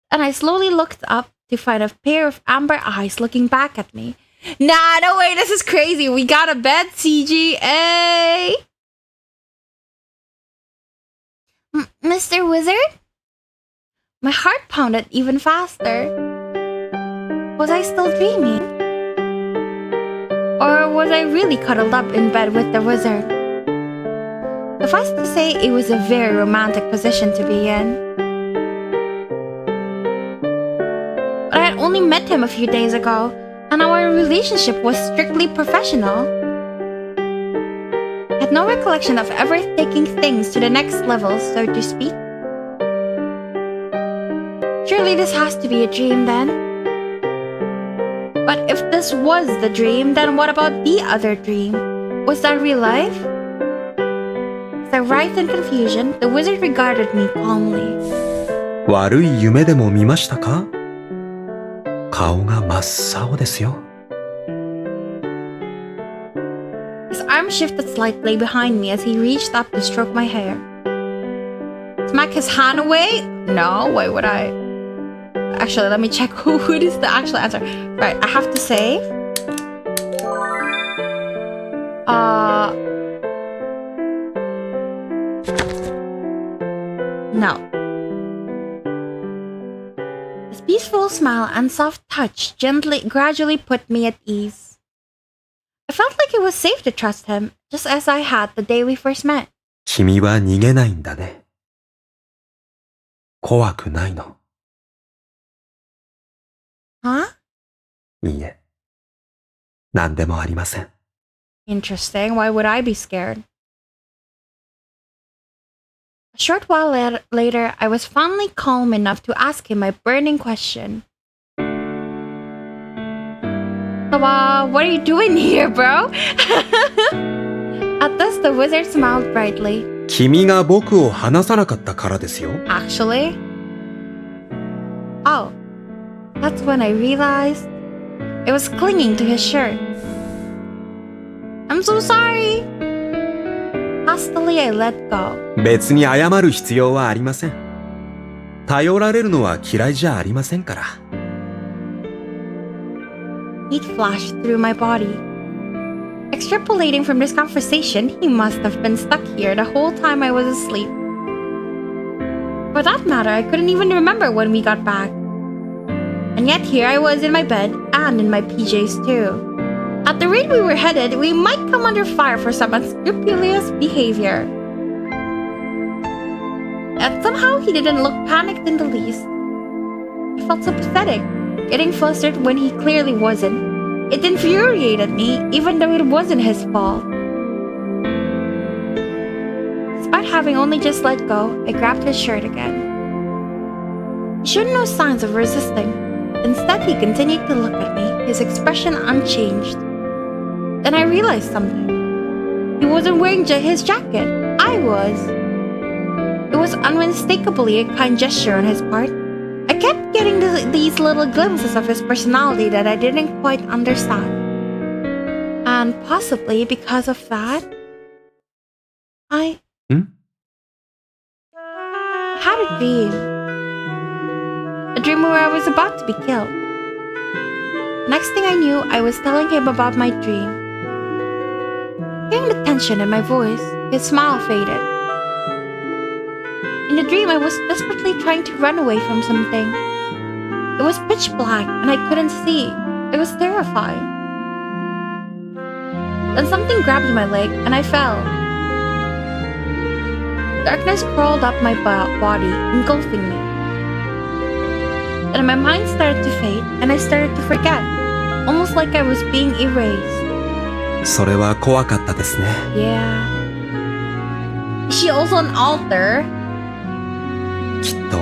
Speaker 1: And I slowly looked up to find a pair of amber eyes looking back at me. Nah, no way, this is crazy. We got a bed, CGA. Mr. Wizard? My heart pounded even faster. Was I still dreaming? Or was I really cuddled up in bed with the wizard? Suffice to say, it was a very romantic position to be in. But I had only met him a few days ago, and our relationship was strictly professional. I had no recollection of ever taking things to the next level, so to speak. Surely this has to be a dream then. But if this was the dream, then what about the other dream? Was that real life? As I writhed in confusion, the wizard regarded me calmly.
Speaker 15: 悪い夢でも見ましたか？顔が真っ青ですよ。
Speaker 1: His arm shifted slightly behind me as he reached up to stroke my hair. Smack his hand away? No, why would I? Actually, let me check who is the actual answer. Right, I have to say... No. His peaceful smile and soft touch gradually put me at ease. I felt like it was safe to trust him, just as I had the day we first met.
Speaker 15: 君は逃げないんだね。怖くないの。
Speaker 1: Huh?
Speaker 15: いいえ。何でもありません。
Speaker 1: Interesting. Why would I be scared? A short while later, I was finally calm enough to ask him my burning question. So, what are you doing here, bro? At this, the wizard smiled brightly.
Speaker 15: 君が僕を離さなかったからですよ。
Speaker 1: Actually? Oh, that's when I realized it was clinging to his shirt. I'm so sorry. Hastily, I let go.
Speaker 15: 別に謝る必要はありません。頼られるのは嫌いじゃありませんから。
Speaker 1: Heat flashed through my body. Extrapolating from this conversation, he must have been stuck here the whole time I was asleep. For that matter, I couldn't even remember when we got back. And yet here I was in my bed and in my PJs too. At the rate we were headed, we might come under fire for some unscrupulous behavior. Yet somehow he didn't look panicked in the least. I felt so pathetic, getting flustered when he clearly wasn't. It infuriated me, even though it wasn't his fault. Despite having only just let go, I grabbed his shirt again. He showed no signs of resisting. Instead, he continued to look at me, his expression unchanged. Then I realized something. He wasn't wearing his jacket. I was. It was unmistakably a kind gesture on his part. I kept getting these little glimpses of his personality that I didn't quite understand. And possibly because of that, I had a dream. A dream where I was about to be killed. Next thing I knew, I was telling him about my dream. Hearing the tension in my voice, his smile faded. In the dream, I was desperately trying to run away from something. It was pitch black and I couldn't see. It was terrifying. Then something grabbed my leg and I fell. Darkness crawled up my body, engulfing me. And my mind started to fade and I started to forget, almost like I was being erased.
Speaker 15: それは怖かったですね。
Speaker 1: Yeah. Is she also an altar?
Speaker 15: きっと、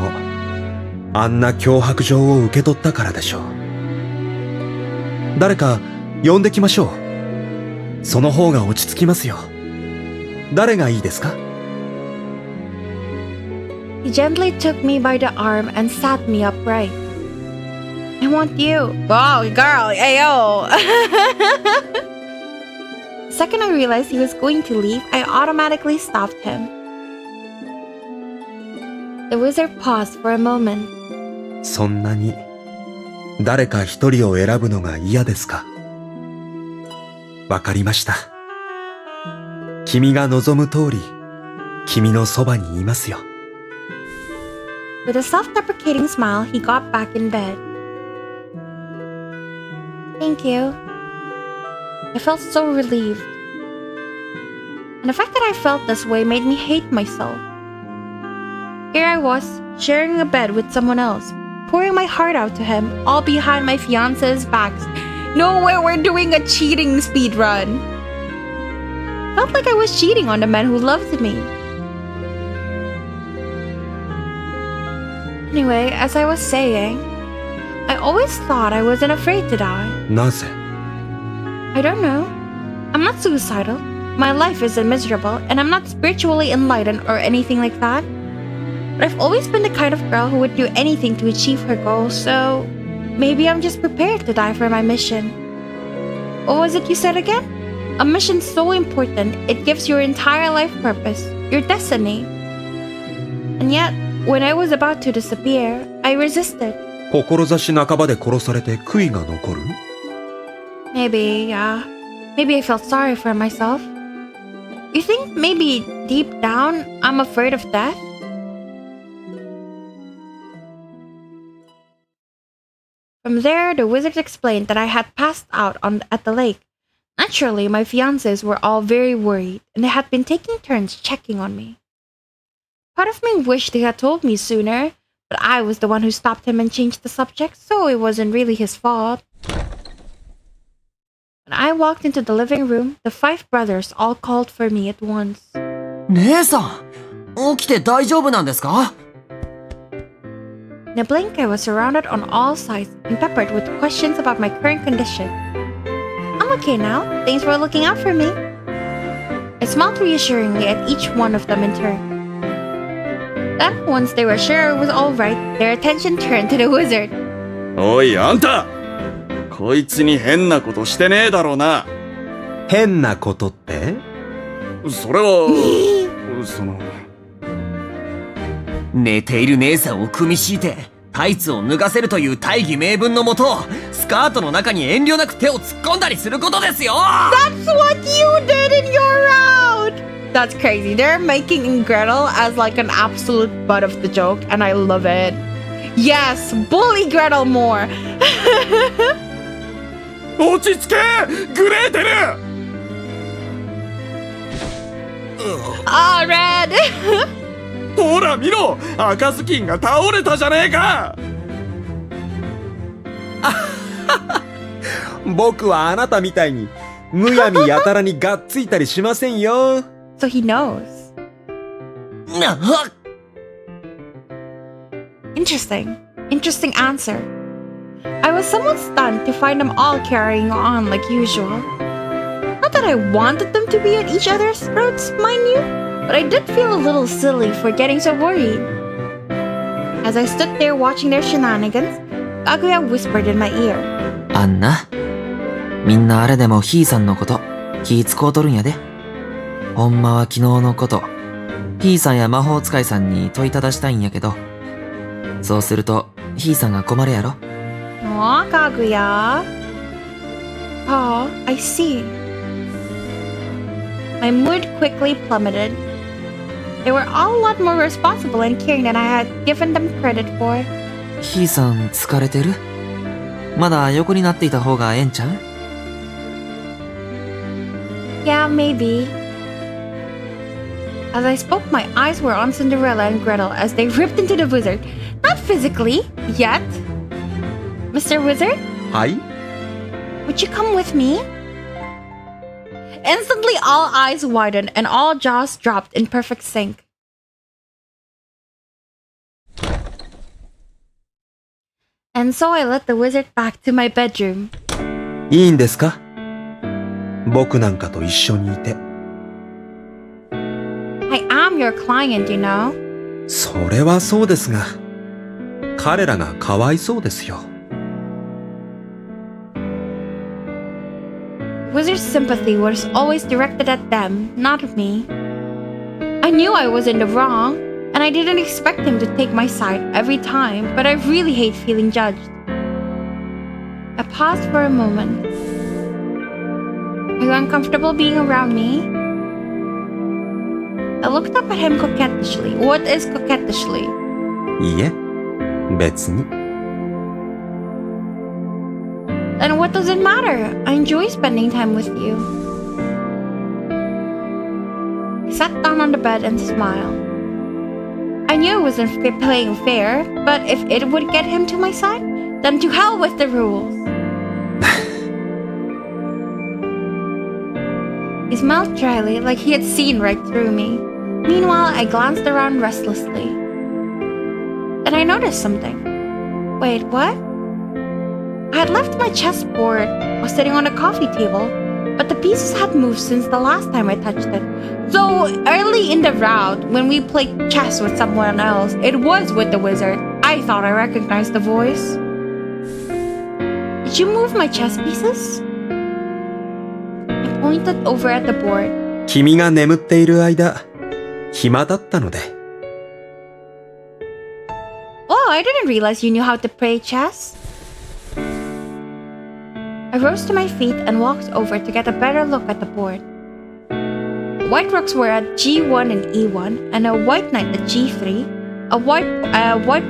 Speaker 15: あんな脅迫状を受け取ったからでしょう。誰か呼んできましょう。その方が落ち着きますよ。誰がいいですか？
Speaker 1: He gently took me by the arm and sat me upright. I want you. Wow, girl, ayo. The second I realized he was going to leave, I automatically stopped him. The wizard paused for a moment.
Speaker 15: そんなに誰か一人を選ぶのが嫌ですか？わかりました。君が望む通り、君のそばにいますよ。
Speaker 1: With a self-deprecating smile, he got back in bed. Thank you. I felt so relieved. And the fact that I felt this way made me hate myself. Here I was, sharing a bed with someone else, pouring my heart out to him, all behind my fiance's backs. No way we're doing a cheating speed run. Felt like I was cheating on the man who loved me. Anyway, as I was saying, I always thought I wasn't afraid to die.
Speaker 15: なぜ？
Speaker 1: I don't know. I'm not suicidal. My life isn't miserable, and I'm not spiritually enlightened or anything like that. But I've always been the kind of girl who would do anything to achieve her goals, so maybe I'm just prepared to die for my mission. What was it you said again? A mission so important, it gives your entire life purpose, your destiny. And yet, when I was about to disappear, I resisted.
Speaker 15: 志半ばで殺されて悔いが残る
Speaker 1: Maybe, yeah. Maybe I felt sorry for myself. You think maybe deep down, I'm afraid of death? From there, the wizard explained that I had passed out at the lake. Naturally, my fiancés were all very worried, and they had been taking turns checking on me. Part of me wished they had told me sooner, but I was the one who stopped him and changed the subject, so it wasn't really his fault. When I walked into the living room, the 5 brothers all called for me at once.
Speaker 14: 姉さん、起きて大丈夫なんですか?
Speaker 1: In a blink, I was surrounded on all sides and peppered with questions about my current condition. I'm okay now. Thanks for looking out for me. I smiled reassuringly at each one of them in turn. Then, once they were sure it was all right, their attention turned to the wizard.
Speaker 17: おい、あんたこいつに変なことしてねえだろうな。
Speaker 15: 変なことって
Speaker 17: それは、その。
Speaker 14: 寝ている姉さんを組み敷いて、タイツを脱がせるという大義名分のもと、スカートの中に遠慮なく手を突っ込んだりすることですよ
Speaker 1: That's what you did in your round! That's crazy. They're making Gretel as like an absolute butt of the joke, and I love it. Yes, bully Gretel more!
Speaker 17: 落ち着けグレーテル
Speaker 1: Oh, Red!
Speaker 17: ほら見ろ赤ずきんが倒れたじゃねえか
Speaker 15: 僕はあなたみたいにむやみやたらにがっついたりしませんよ
Speaker 1: So he knows. Interesting. Interesting answer. I was somewhat stunned to find them all carrying on like usual. Not that I wanted them to be at each other's throats, mind you, but I did feel a little silly for getting so worried. As I stood there watching their shenanigans, Kaguya whispered in my ear.
Speaker 14: あんな、みんなあれでもひーさんのこと気使うとるんやで。ほんまは昨日のこと、ひーさんや魔法使いさんに問いただしたいんやけど、そうするとひーさんが困るやろ。
Speaker 1: Aw, Kaguya. Oh, I see. My mood quickly plummeted. They were all a lot more responsible and caring than I had given them credit for.
Speaker 14: ひーさん疲れてる？まだ横になっていた方がええんちゃう？
Speaker 1: Yeah, maybe. As I spoke, my eyes were on Cinderella and Gretel as they ripped into the wizard. Not physically, yet. Mr. Wizard?
Speaker 15: はい
Speaker 1: Would you come with me? Instantly, all eyes widened and all jaws dropped in perfect sync. And so I led the wizard back to my bedroom.
Speaker 15: いいんですか僕なんかと一緒にいて
Speaker 1: I am your client, you know.
Speaker 15: それはそうですが彼らがかわいそうですよ
Speaker 1: Wizard's sympathy was always directed at them, not me. I knew I was in the wrong, and I didn't expect him to take my side every time, but I really hate feeling judged. I paused for a moment. Are you uncomfortable being around me? I looked up at him coquettishly. What is coquettishly?
Speaker 15: いいえ別に
Speaker 1: Then what does it matter? I enjoy spending time with you. He sat down on the bed and smiled. I knew it wasn't playing fair, but if it would get him to my side, then to hell with the rules. He smiled dryly, like he had seen right through me. Meanwhile, I glanced around restlessly. Then I noticed something. Wait, what? I had left my chessboard was sitting on a coffee table, but the pieces had moved since the last time I touched it. So early in the route, when we played chess with someone else, it was with the wizard. I thought I recognized the voice. Did you move my chess pieces? I pointed over at the board.
Speaker 15: 君が眠っている間、暇だったので。
Speaker 1: Oh, I didn't realize you knew how to play chess. I rose to my feet and walked over to get a better look at the board. White rooks were at g1 and e1, and a white knight at g3, a white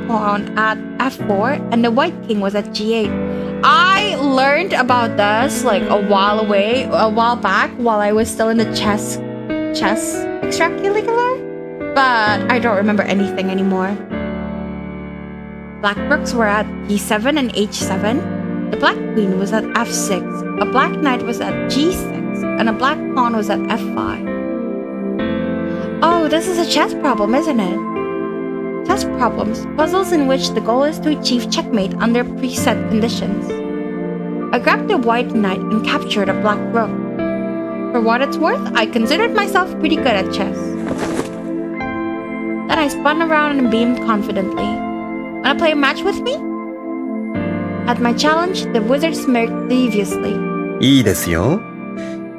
Speaker 1: pawn at f4, and the white king was at g8. I learned about this like a while back while I was still in the chess extracurricular, but I don't remember anything anymore. Black rooks were at d7 and h7. The black queen was at f6, a black knight was at g6, and a black pawn was at f5. Oh, this is a chess problem, isn't it? Chess problems, puzzles in which the goal is to achieve checkmate under preset conditions. I grabbed a white knight and captured a black rook. For what it's worth, I considered myself pretty good at chess. Then I spun around and beamed confidently. Wanna play a match with me? At my challenge, the wizard smirked deviously.
Speaker 15: いいですよ。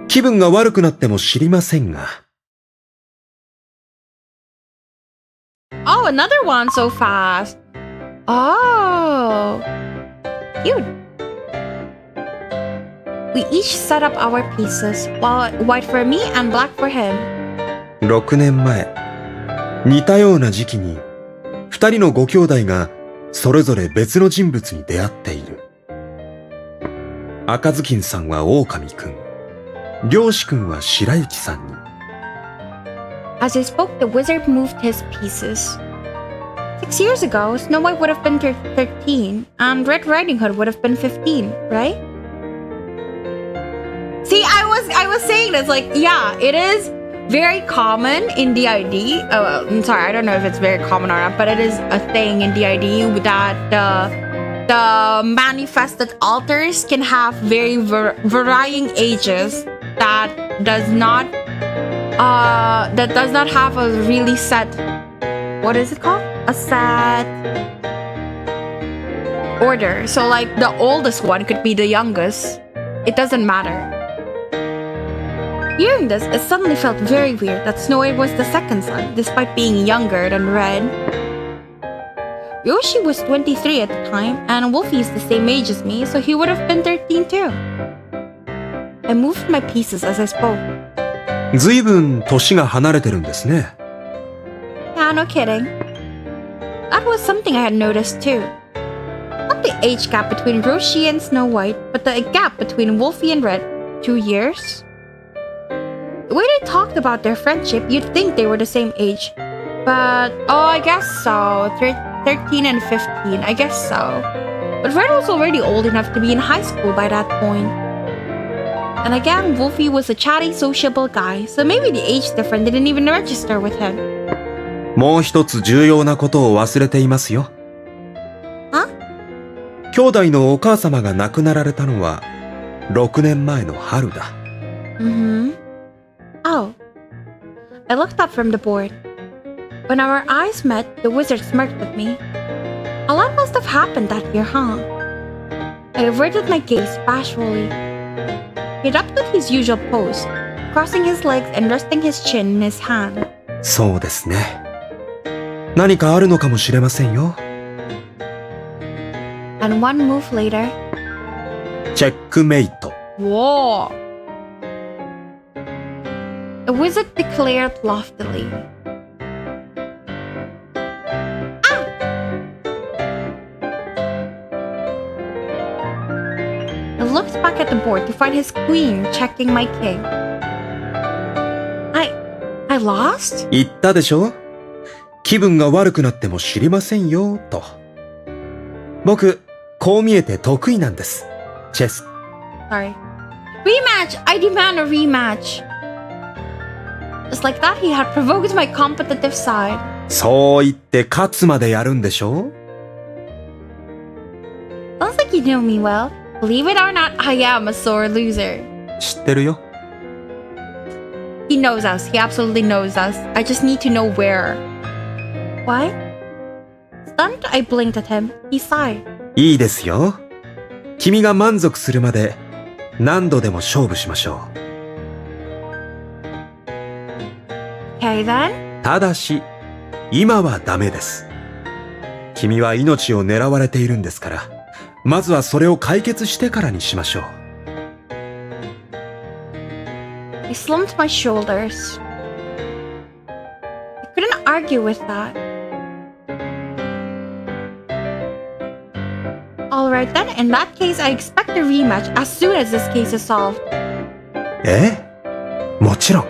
Speaker 15: 気分が悪くなっても知りませんが。
Speaker 1: Oh, another one so fast. Oh, cute. We each set up our pieces, white for me and black for him.
Speaker 15: 6年前、似たような時期に、2人のご兄弟がそれぞれ別の人物に出会っている。赤ずきんさんは狼くん、漁師くんは白雪さんに。
Speaker 1: As I spoke, the wizard moved his pieces. 6 years ago, Snow White would have been 13, and Red Riding Hood would have been 15, right? See, I was saying this, like, yeah, it is very common in DID. I'm sorry, I don't know if it's very common or not, but it is a thing in DID that the manifested altars can have very varying ages that does not have a really set, what is it called? A set order. So like the oldest one could be the youngest. It doesn't matter. Hearing this, it suddenly felt very weird that Snow White was the second son, despite being younger than Red. Yoshi was 23 at the time, and Wolfie is the same age as me, so he would have been 13 too. I moved my pieces as I spoke.
Speaker 15: ずいぶん年が離れてるんですね。
Speaker 1: Yeah, no kidding. That was something I had noticed too. Not the age gap between Roshi and Snow White, but the gap between Wolfie and Red. 2 years? The way they talked about their friendship, you'd think they were the same age. But, oh, I guess so. 13 and 15, I guess so. But Red was already old enough to be in high school by that point. And again, Wolfie was a chatty, sociable guy, so maybe the age difference didn't even register with him.
Speaker 15: もう一つ重要なことを忘れていますよ。
Speaker 1: Huh?
Speaker 15: 兄弟のお母様が亡くなられたのは6年前の春だ。
Speaker 1: Oh. I looked up from the board. When our eyes met, the wizard smirked at me. A lot must have happened that year, huh? I averted my gaze bashfully. He adopted his usual pose, crossing his legs and resting his chin in his hand.
Speaker 15: そうですね。何かあるのかもしれませんよ。
Speaker 1: And one move later.
Speaker 15: チェックメイト。
Speaker 1: Whoa! The wizard declared loftily. I looked back at the board to find his queen checking my king. I lost?
Speaker 15: 言ったでしょ？気分が悪くなっても知りませんよ、と。僕、こう見えて得意なんです。チェス。
Speaker 1: Sorry. Rematch! I demand a rematch! Just like that, he had provoked my competitive side.
Speaker 15: そう言って勝つまでやるんでしょ？
Speaker 1: Sounds like you know me well. Believe it or not, I am a sore loser.
Speaker 15: 知ってるよ。
Speaker 1: He knows us. He absolutely knows us. I just need to know where. Why? Stunned, I blinked at him. He sighed.
Speaker 15: いいですよ。君が満足するまで何度でも勝負しましょう。
Speaker 1: Okay then.
Speaker 15: ただし、今はダメです。君は命を狙われているんですから、まずはそれを解決してからにしましょう。
Speaker 1: I slumped my shoulders. I couldn't argue with that. Alright then, in that case, I expect a rematch as soon as this case is solved.
Speaker 15: もちろん。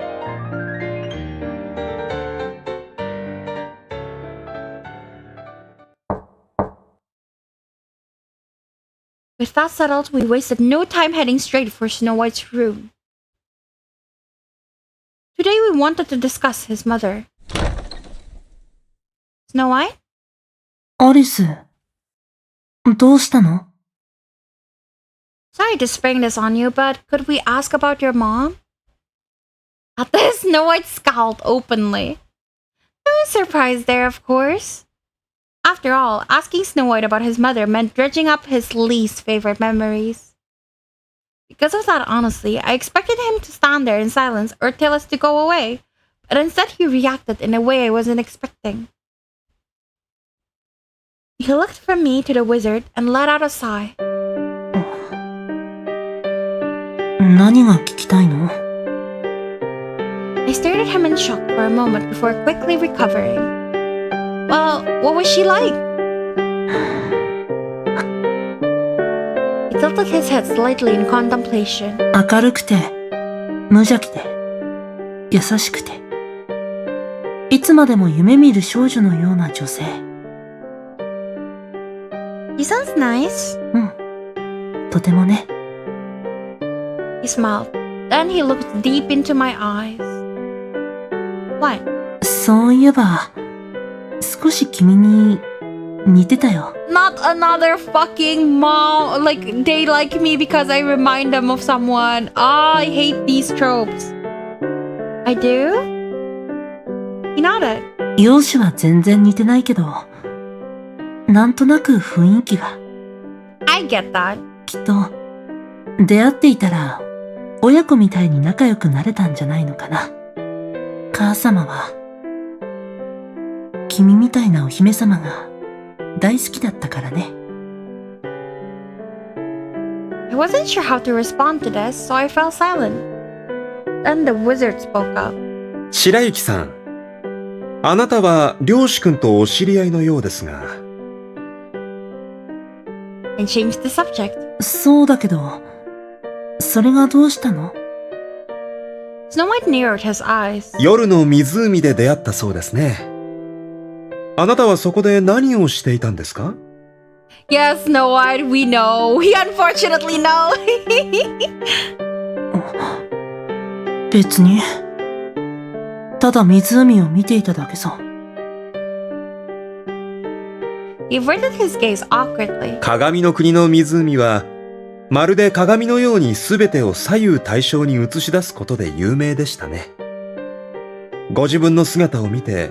Speaker 1: With that settled, we wasted no time heading straight for Snow White's room. Today we wanted to discuss his mother. Snow White?
Speaker 21: アリス、どうしたの？
Speaker 1: Sorry to spring this on you, but could we ask about your mom? At this, Snow White scowled openly. No surprise there, of course. After all, asking Snow White about his mother meant dredging up his least favorite memories. Because of that, honestly, I expected him to stand there in silence or tell us to go away, but instead he reacted in a way I wasn't expecting. He looked from me to the wizard and let out a sigh.
Speaker 21: 何が聞きたいの？
Speaker 1: I stared at him in shock for a moment before quickly recovering. Well, what was she like? He tilted his head slightly in contemplation.
Speaker 21: 明るくて、無邪気で、優しくて、いつまでも夢見る少女のような女性。
Speaker 1: He sounds nice.
Speaker 21: とてもね。
Speaker 1: He smiled. Then he looked deep into my eyes. What?
Speaker 21: そういえば、少し君に似てたよ。
Speaker 1: Not another fucking mom. Like, they like me because I remind them of someone. I hate these tropes. I do? He nodded.
Speaker 21: 容姿は全然似てないけど、なんとなく雰囲気が。
Speaker 1: I get that.
Speaker 21: きっと、出会っていたら、親子みたいに仲良くなれたんじゃないのかな。母様は、君みたいなお姫様が大好きだったからね。
Speaker 1: I wasn't sure how to respond to this, so I fell silent. Then the wizard spoke up.
Speaker 15: 白雪さん、あなたは漁師くんとお知り合いのようですが。
Speaker 1: And changed the subject.
Speaker 21: そうだけど、それがどうしたの？
Speaker 1: Snow White narrowed his eyes.
Speaker 15: 夜の湖で出会ったそうですね。あなたはそこで何をしていたんですか？
Speaker 1: Yes, Snow White, we know. We unfortunately know.
Speaker 21: 別に。ただ湖を見ていただけさ。
Speaker 1: He averted his gaze awkwardly.
Speaker 15: 鏡の国の湖は、まるで鏡のように全てを左右対称に映し出すことで有名でしたね。ご自分の姿を見て、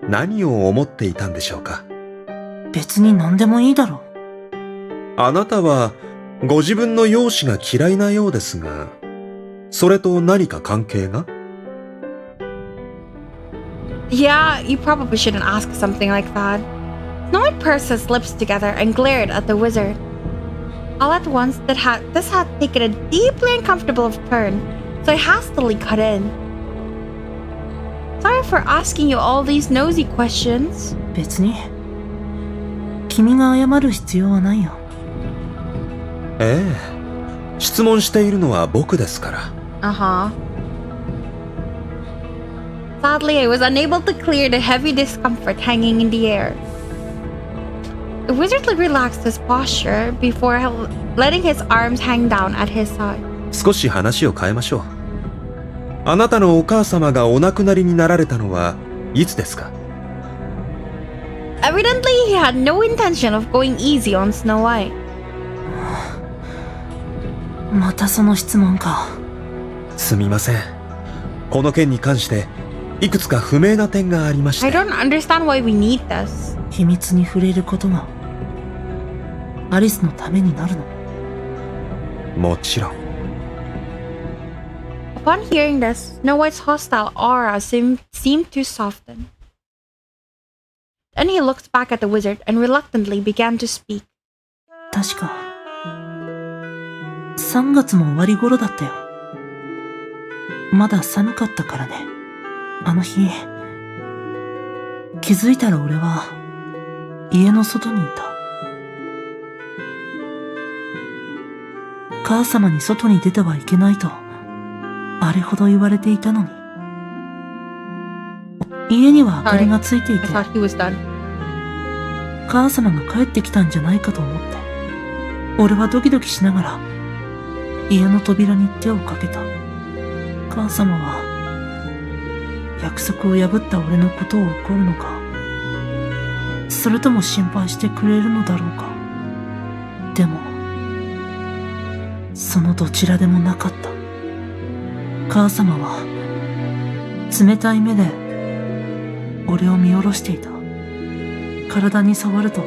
Speaker 15: 何を思っていたんでしょうか？
Speaker 21: 別に何でもいいだろ。
Speaker 15: あなたはご自分の容姿が嫌いなようですが、それと何か関係が？
Speaker 1: Yeah, you probably shouldn't ask something like that. Snow White pursed his lips together and glared at the wizard. All at once, this had taken a deeply uncomfortable turn, so I hastily cut in. Sorry for asking you all these nosy questions.
Speaker 21: 別に。君が謝る必要はないよ。
Speaker 15: ええ、質問しているのは僕ですから。
Speaker 1: Uh-huh. Sadly, I was unable to clear the heavy discomfort hanging in the air. The wizard relaxed his posture before letting his arms hang down at his side.
Speaker 15: 少し話を変えましょう。あなたのお母様がお亡くなりになられたのはいつですか？
Speaker 1: Evidently, he had no intention of going easy on Snow White.
Speaker 21: またその質問か。
Speaker 15: すみません。この件に関していくつか不明な点がありまして。
Speaker 1: I don't understand why we need this.
Speaker 21: 秘密に触れることがアリスのためになるの？
Speaker 15: もちろん。
Speaker 1: Upon hearing this, Snow White's hostile aura seemed to soften. Then he looked back at the wizard and reluctantly began to speak.
Speaker 21: 確か、3月も終わり頃だったよ。まだ寒かったからね。あの日、気づいたら俺は家の外にいた。母様に外に出てはいけないと、あれほど言われていたのに。家には明かりがついていて、母様が帰ってきたんじゃないかと思って、俺はドキドキしながら家の扉に手をかけた。母様は約束を破った俺のことを怒るのか、それとも心配してくれるのだろうか。でもそのどちらでもなかった。母様は冷たい目で俺を見下ろしていた。体に触ると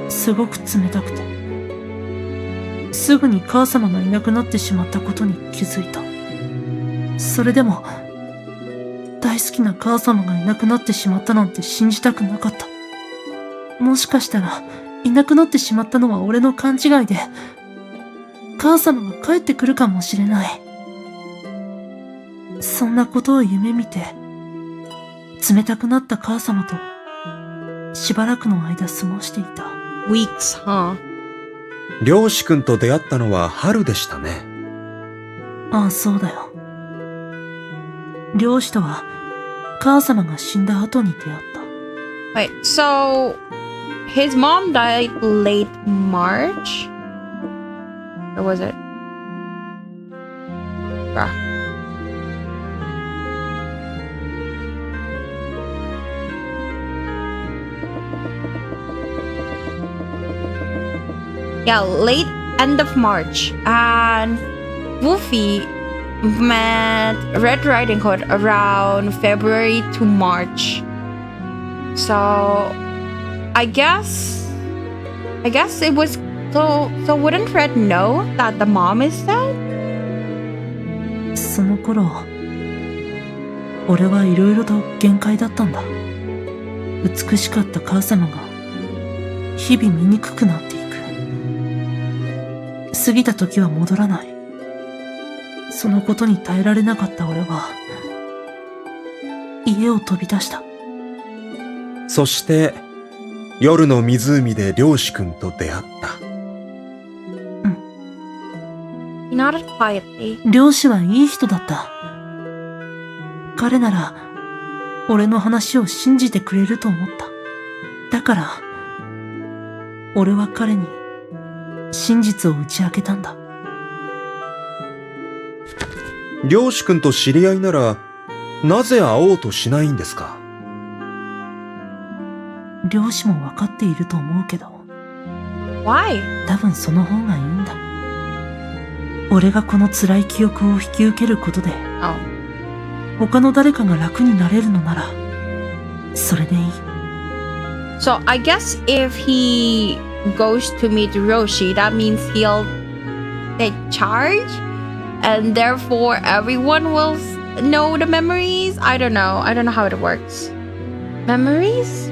Speaker 21: すごく冷たくて、すぐに母様がいなくなってしまったことに気づいた。それでも大好きな母様がいなくなってしまったなんて信じたくなかった。もしかしたらいなくなってしまったのは俺の勘違いで、母様が帰ってくるかもしれない。そんなことを夢見て、冷たくなった母様としばらくの間過ごしていた。
Speaker 1: Weeks, huh?
Speaker 15: 漁師くんと出会ったのは春でしたね。
Speaker 21: ああ、そうだよ。漁師とは母様が死んだ後に出会った。
Speaker 1: Wait, so his mom died late March? Or was it? Yeah, late end of March. And Wolfie met Red Riding Hood around February to March. So I guess it was so wouldn't Red know that the mom is dead?
Speaker 21: その頃、俺はいろいろと限界だったんだ。美しかった母様が日々醜くなっていく。過ぎた時は戻らない。そのことに耐えられなかった俺は家を飛び出した。
Speaker 15: そして夜の湖で漁師くんと出会った。
Speaker 1: He nodded quietly.
Speaker 21: 漁師はいい人だった。彼なら俺の話を信じてくれると思った。だから俺は彼に真実を打ち明けたんだ。
Speaker 15: 漁師くんと知り合いならなぜ会おうとしないんですか？
Speaker 21: 漁師も分かっていると思うけど。
Speaker 1: Why?
Speaker 21: 多分その方がいいんだ。俺がこの辛い記憶を引き受けることで、他の誰かが楽になれるのならそれでいい。
Speaker 1: So I guess if he goes to meet Roshi, that means he'll take charge, and therefore everyone will know the memories. I don't know how it works. Memories?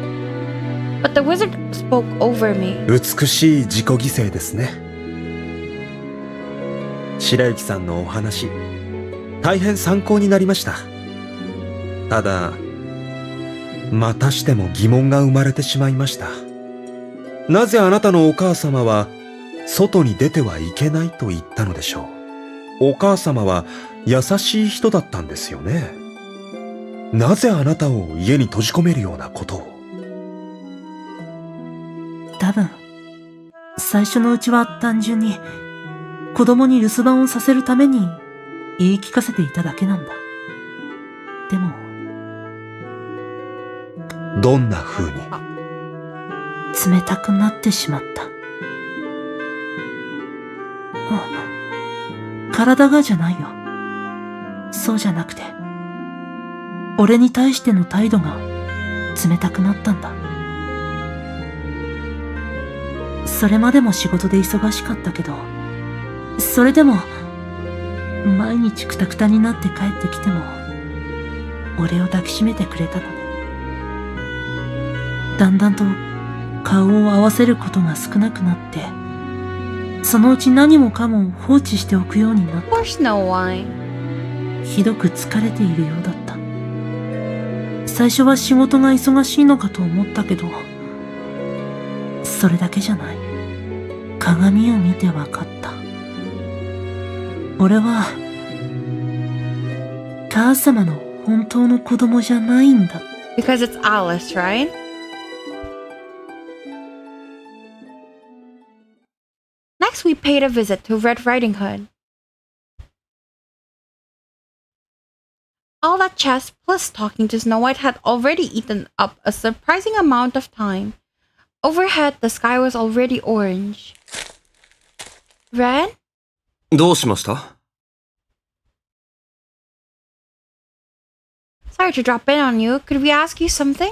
Speaker 1: But the wizard spoke over me.
Speaker 15: 美しい自己犠牲ですね。白雪さんのお話、大変参考になりました。ただ、またしても疑問が生まれてしまいました。なぜあなたのお母様は外に出てはいけないと言ったのでしょう。お母様は優しい人だったんですよね。なぜあなたを家に閉じ込めるようなことを。
Speaker 21: 多分最初のうちは単純に子供に留守番をさせるために言い聞かせていただけなんだ。でも
Speaker 15: どんな風に？
Speaker 21: 冷たくなってしまった。体がじゃないよ。そうじゃなくて俺に対しての態度が冷たくなったんだ。それまでも仕事で忙しかったけど、それでも、毎日クタクタになって帰ってきても、俺を抱きしめてくれたので、だんだんと顔を合わせることが少なくなって、そのうち何もかも放置しておくようになった。ひどく疲れているようだった。最初は仕事が忙しいのかと思ったけど、それだけじゃない。鏡を見てわかった。俺は、母様の本当の子供じゃないんだ。
Speaker 1: Because it's Alice, right? Next, we paid a visit to Red Riding Hood. All that chess plus talking to Snow White had already eaten up a surprising amount of time. Overhead, the sky was already orange. Red?
Speaker 19: どうしました？
Speaker 1: Sorry to drop in on you. Could we ask you something?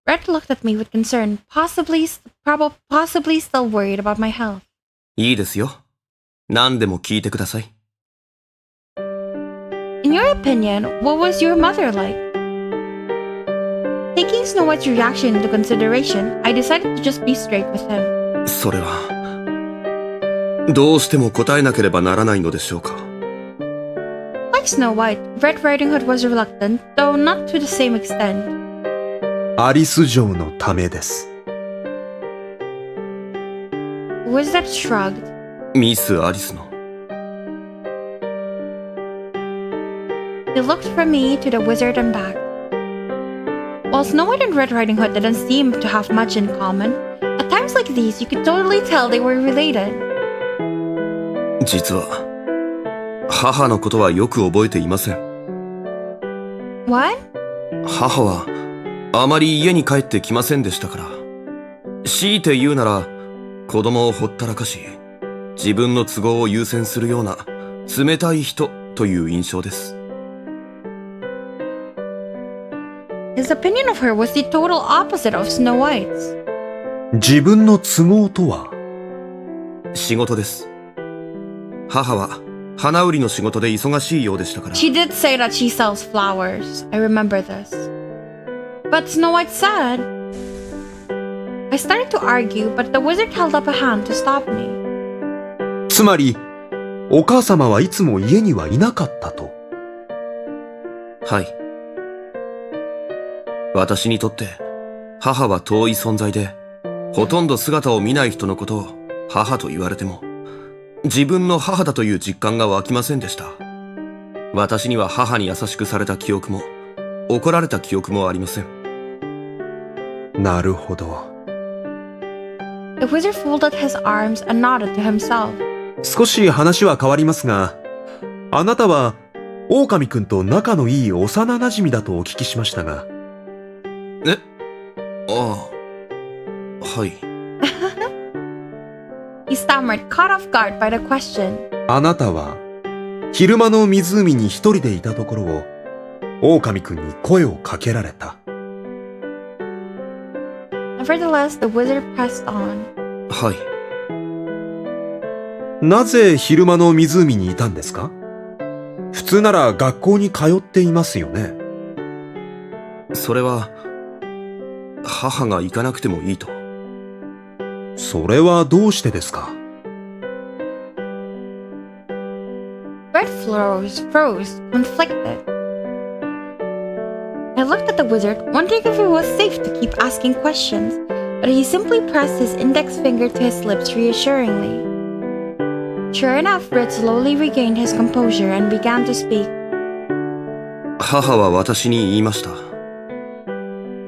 Speaker 1: Red looked at me with concern, possibly still worried about my health.
Speaker 19: いいですよ。何でも聞いてください。
Speaker 1: In your opinion, what was your mother like? Taking Snow White's reaction into consideration, I decided to just be straight with him.
Speaker 19: それは、どうしても答えなければならないのでしょうか。
Speaker 1: Like Snow White, Red Riding Hood was reluctant, though not to the same extent.
Speaker 15: アリス城のためです。
Speaker 1: Wizard shrugged.
Speaker 19: ミス・アリスの。
Speaker 1: He looked from me to the wizard and back. While Snow White and Red Riding Hood didn't seem to have much in common, at times like these you could totally tell they were related.
Speaker 19: 実は、母のことはよく覚えていません。
Speaker 1: What?
Speaker 19: 母は、あまり家に帰ってきませんでしたから。強いて言うなら、子供をほったらかし、自分の都合を優先するような、冷たい人という印象です。
Speaker 1: His opinion of her was the total opposite of Snow White's.
Speaker 15: 自分の都合とは？
Speaker 19: 仕事です。母は花売りの仕事で忙しいようでしたから。
Speaker 1: She did say that she sells flowers. I remember this. But Snow White said... I started to argue, but the wizard held up a hand to stop me.
Speaker 15: つまり、お母様はいつも家にはいなかったと。
Speaker 19: はい。私にとって母は遠い存在で、ほとんど姿を見ない人のことを母と言われても、自分の母だという実感が湧きませんでした。私には母に優しくされた記憶も、怒られた記憶もありません。
Speaker 15: なるほど。
Speaker 1: The wizard folded his arms and nodded to himself.
Speaker 15: 少し話は変わりますが、あなたは狼くんと仲のいい幼馴染だとお聞きしましたが。
Speaker 19: え？ああ、はい。
Speaker 1: He stammered, caught off guard by the question.
Speaker 15: あなたは昼間の湖に一人でいたところを狼くんに声をかけられた。
Speaker 1: Nevertheless, the wizard pressed on.
Speaker 19: はい。
Speaker 15: なぜ昼間の湖にいたんですか？普通なら学校に通っていますよね。
Speaker 19: それは、母が行かなくてもいいと。
Speaker 15: それはどうしてですか？
Speaker 1: Red froze, conflicted. I looked at the wizard, wondering if it was safe to keep asking questions, but he simply pressed his index finger to his lips reassuringly. Sure enough, Red slowly regained his composure and began to speak.
Speaker 19: 母は私に言いました。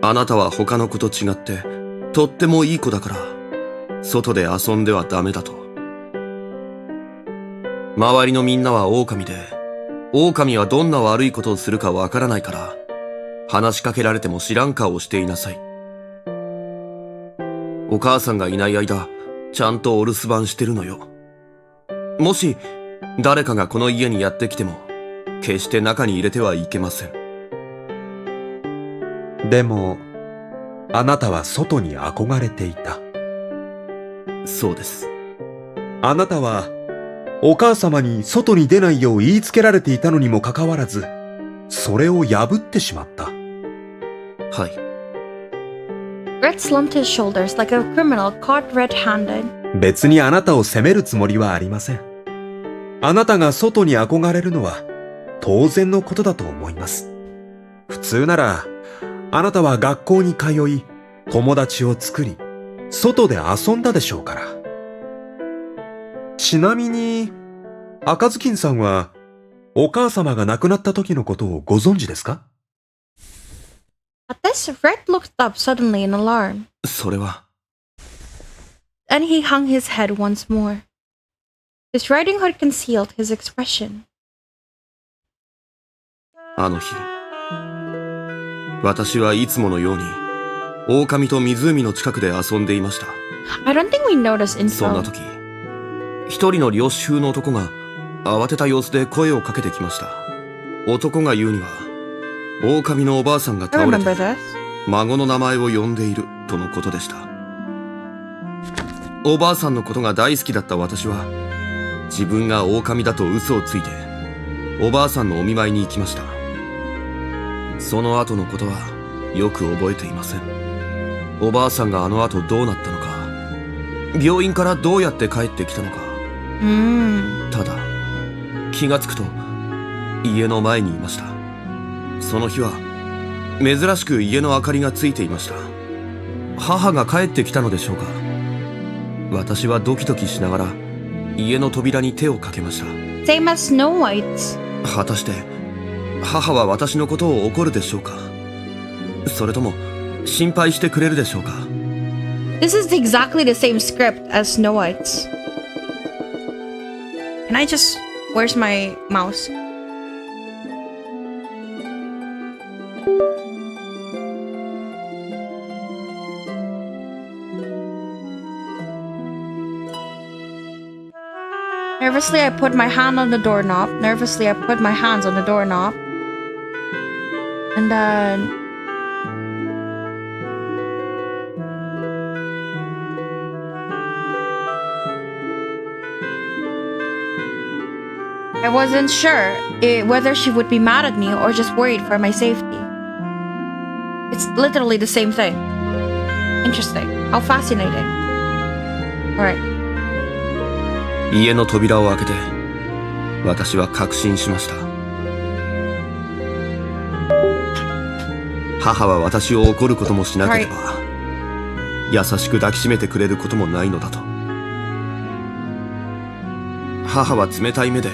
Speaker 19: あなたは他の子と違って、とってもいい子だから、外で遊んではダメだと。周りのみんなは狼で、狼はどんな悪いことをするかわからないから、話しかけられても知らん顔をしていなさい。お母さんがいない間、ちゃんとお留守番してるのよ。もし、誰かがこの家にやってきても、決して中に入れてはいけません。
Speaker 15: でも、あなたは外に憧れていた。
Speaker 19: そうです。
Speaker 15: あなたはお母様に外に出ないよう言いつけられていたのにもかかわらず、それを破ってしまった。
Speaker 19: はい。
Speaker 1: Red slumped his shoulders like a criminal caught red-handed.
Speaker 15: 別にあなたを責めるつもりはありません。あなたが外に憧れるのは当然のことだと思います。普通なら、あなたは学校に通い、友達を作り、外で遊んだでしょうから。ちなみに、赤ずきんさんは、お母様が亡くなった時のことをご存知ですか？
Speaker 1: At this, Red looked up suddenly in alarm.
Speaker 19: それは。
Speaker 1: Then he hung his head once more. His riding hood concealed his expression.
Speaker 19: あの日、私はいつものように、狼と湖の近くで遊んでいました。
Speaker 1: I don't think we noticed in
Speaker 19: そんな時、一人の猟師風の男が慌てた様子で声をかけてきました。男が言うには、狼のおばあさんが倒れて、孫の名前を呼んでいるとのことでした。おばあさんのことが大好きだった私は、自分が狼だと嘘をついて、おばあさんのお見舞いに行きました。その後のことはよく覚えていません。おばあさんがあの後どうなったのか、病院からどうやって帰ってきたのか。ただ、気がつくと家の前にいました。その日は珍しく家の明かりがついていました。母が帰ってきたのでしょうか。私はドキドキしながら家の扉に手をかけました。
Speaker 1: Same as Snow White's.
Speaker 19: 果たして母は私のことを怒るでしょうか。それとも心配してくれるでしょうか。
Speaker 1: This is exactly the same script as Snow White's. Can I just... Where's my mouse? Nervously, I put my hand on the doorknob. Nervously, I put my hands on the doorknob. And then... I wasn't sure whether she would be mad at me or just worried for my safety. It's literally the same thing. Interesting. How fascinating. Alright.
Speaker 19: 家の扉を開けて、私は確信しました。母は私を怒ることもしなければ、優しく抱きしめてくれることもないのだと。母は冷たい目で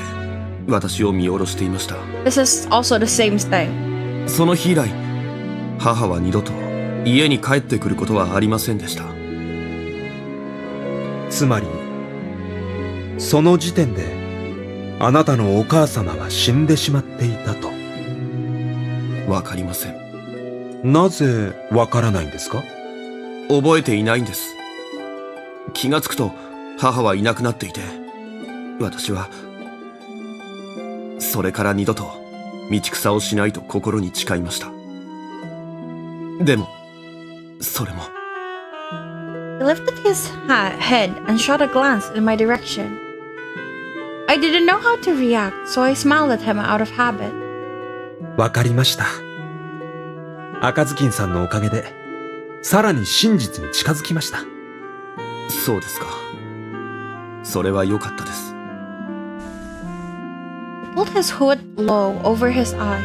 Speaker 19: 私を見下ろしていました。
Speaker 1: This is also the same thing.
Speaker 19: その日以来、母は二度と家に帰ってくることはありませんでした。
Speaker 15: つまり、その時点であなたのお母様は死んでしまっていたと。
Speaker 19: わかりません。
Speaker 15: なぜわからないんですか？
Speaker 19: 覚えていないんです。気がつくと母はいなくなっていて、私はそれから二度と道草をしないと心に誓いました。でもそれも。
Speaker 1: He lifted his head and shot a glance in my direction. I didn't know how to react, so I smiled at him out of habit.
Speaker 15: わかりました。赤ずきんさんのおかげで、さらに真実に近づきました。
Speaker 19: そうですか。それは良かったです。
Speaker 1: He pulled his hood low over his eyes.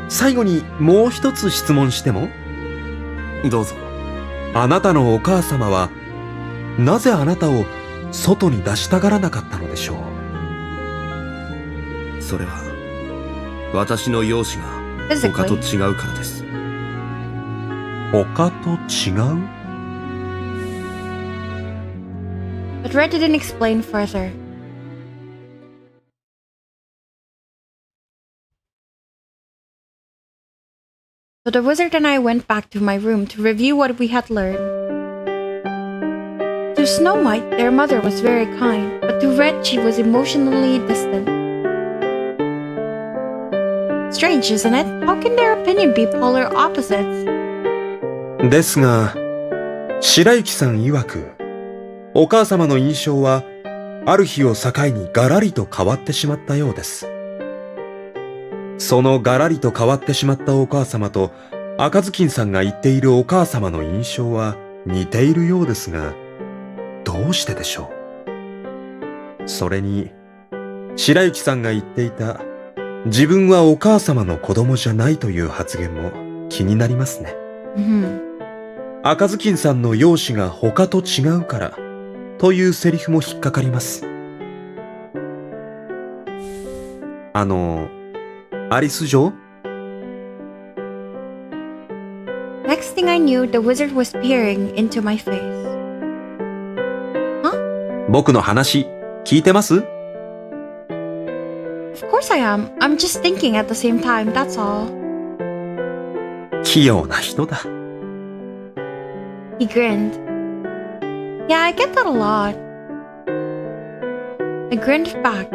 Speaker 15: 最後にもう一つ質問しても？
Speaker 19: どうぞ。
Speaker 15: あなたのお母様は、なぜあなたを外に出したがらなかったのでしょう？
Speaker 19: それは、私の容姿が他と違うからです。
Speaker 15: 他と違う？
Speaker 1: But Red didn't explain further. So the wizard and I went back to my room to review what we had learned. To Snow White, their mother was very kind, but to Red, she was emotionally distant. Strange, isn't it? How can their opinion be polar opposites?
Speaker 15: ですが、白雪さん曰く、お母様の印象はある日を境にガラリと変わってしまったようです。そのガラリと変わってしまったお母様と赤ずきんさんが言っているお母様の印象は似ているようですが、どうしてでしょう。それに、白雪さんが言っていた自分はお母様の子供じゃないという発言も気になりますね。赤ずきんさんの容姿が他と違うからというセリフも引っかかります。アリス嬢？
Speaker 1: Next thing I knew, the wizard was peering into my face. Huh?
Speaker 15: 僕の話、聞いてます？
Speaker 1: Of course I am. I'm just thinking at the same time, that's all.
Speaker 15: 器用な人だ。
Speaker 1: He grinned. Yeah, I get that a lot. I grinned back.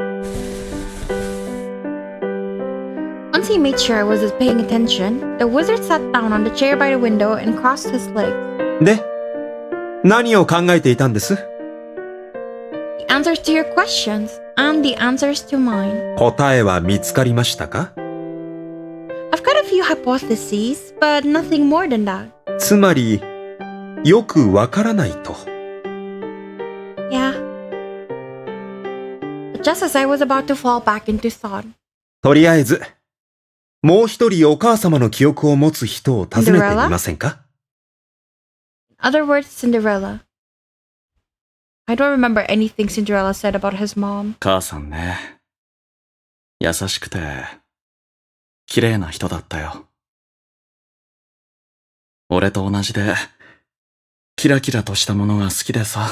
Speaker 1: Once he made sure I was paying attention, the wizard sat down on the chair by the window and crossed his legs.
Speaker 15: で、何を考えていたんです？
Speaker 1: The answers to your questions and the answers to mine.
Speaker 15: 答えは見つかりましたか？
Speaker 1: I've got a few hypotheses, but nothing more than that.
Speaker 15: つまり、よくわからないと。
Speaker 1: Yeah. But just as I was about to fall back into thought.
Speaker 15: とりあえず、もう一人お母様の記憶を持つ人を訪ねてみませんか？
Speaker 1: In other words, Cinderella. I don't remember anything Cinderella said about his mom.
Speaker 17: 母さんね。優しくて、綺麗な人だったよ。俺と同じで、キラキラとしたものが好きでさ。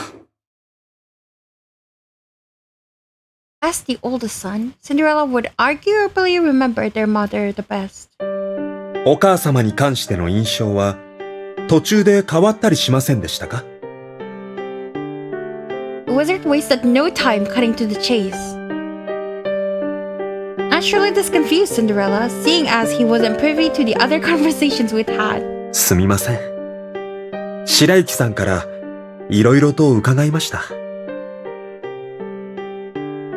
Speaker 1: As the oldest son, Cinderella would arguably remember their mother the best.
Speaker 15: お母様に関しての印象は途中で変わったりしませんでしたか？
Speaker 1: The wizard wasted no time cutting to the chase. Naturally, this confused Cinderella, seeing as he wasn't privy to the other conversations we'd had.
Speaker 15: すみません。白雪さんからいろいろと伺いました。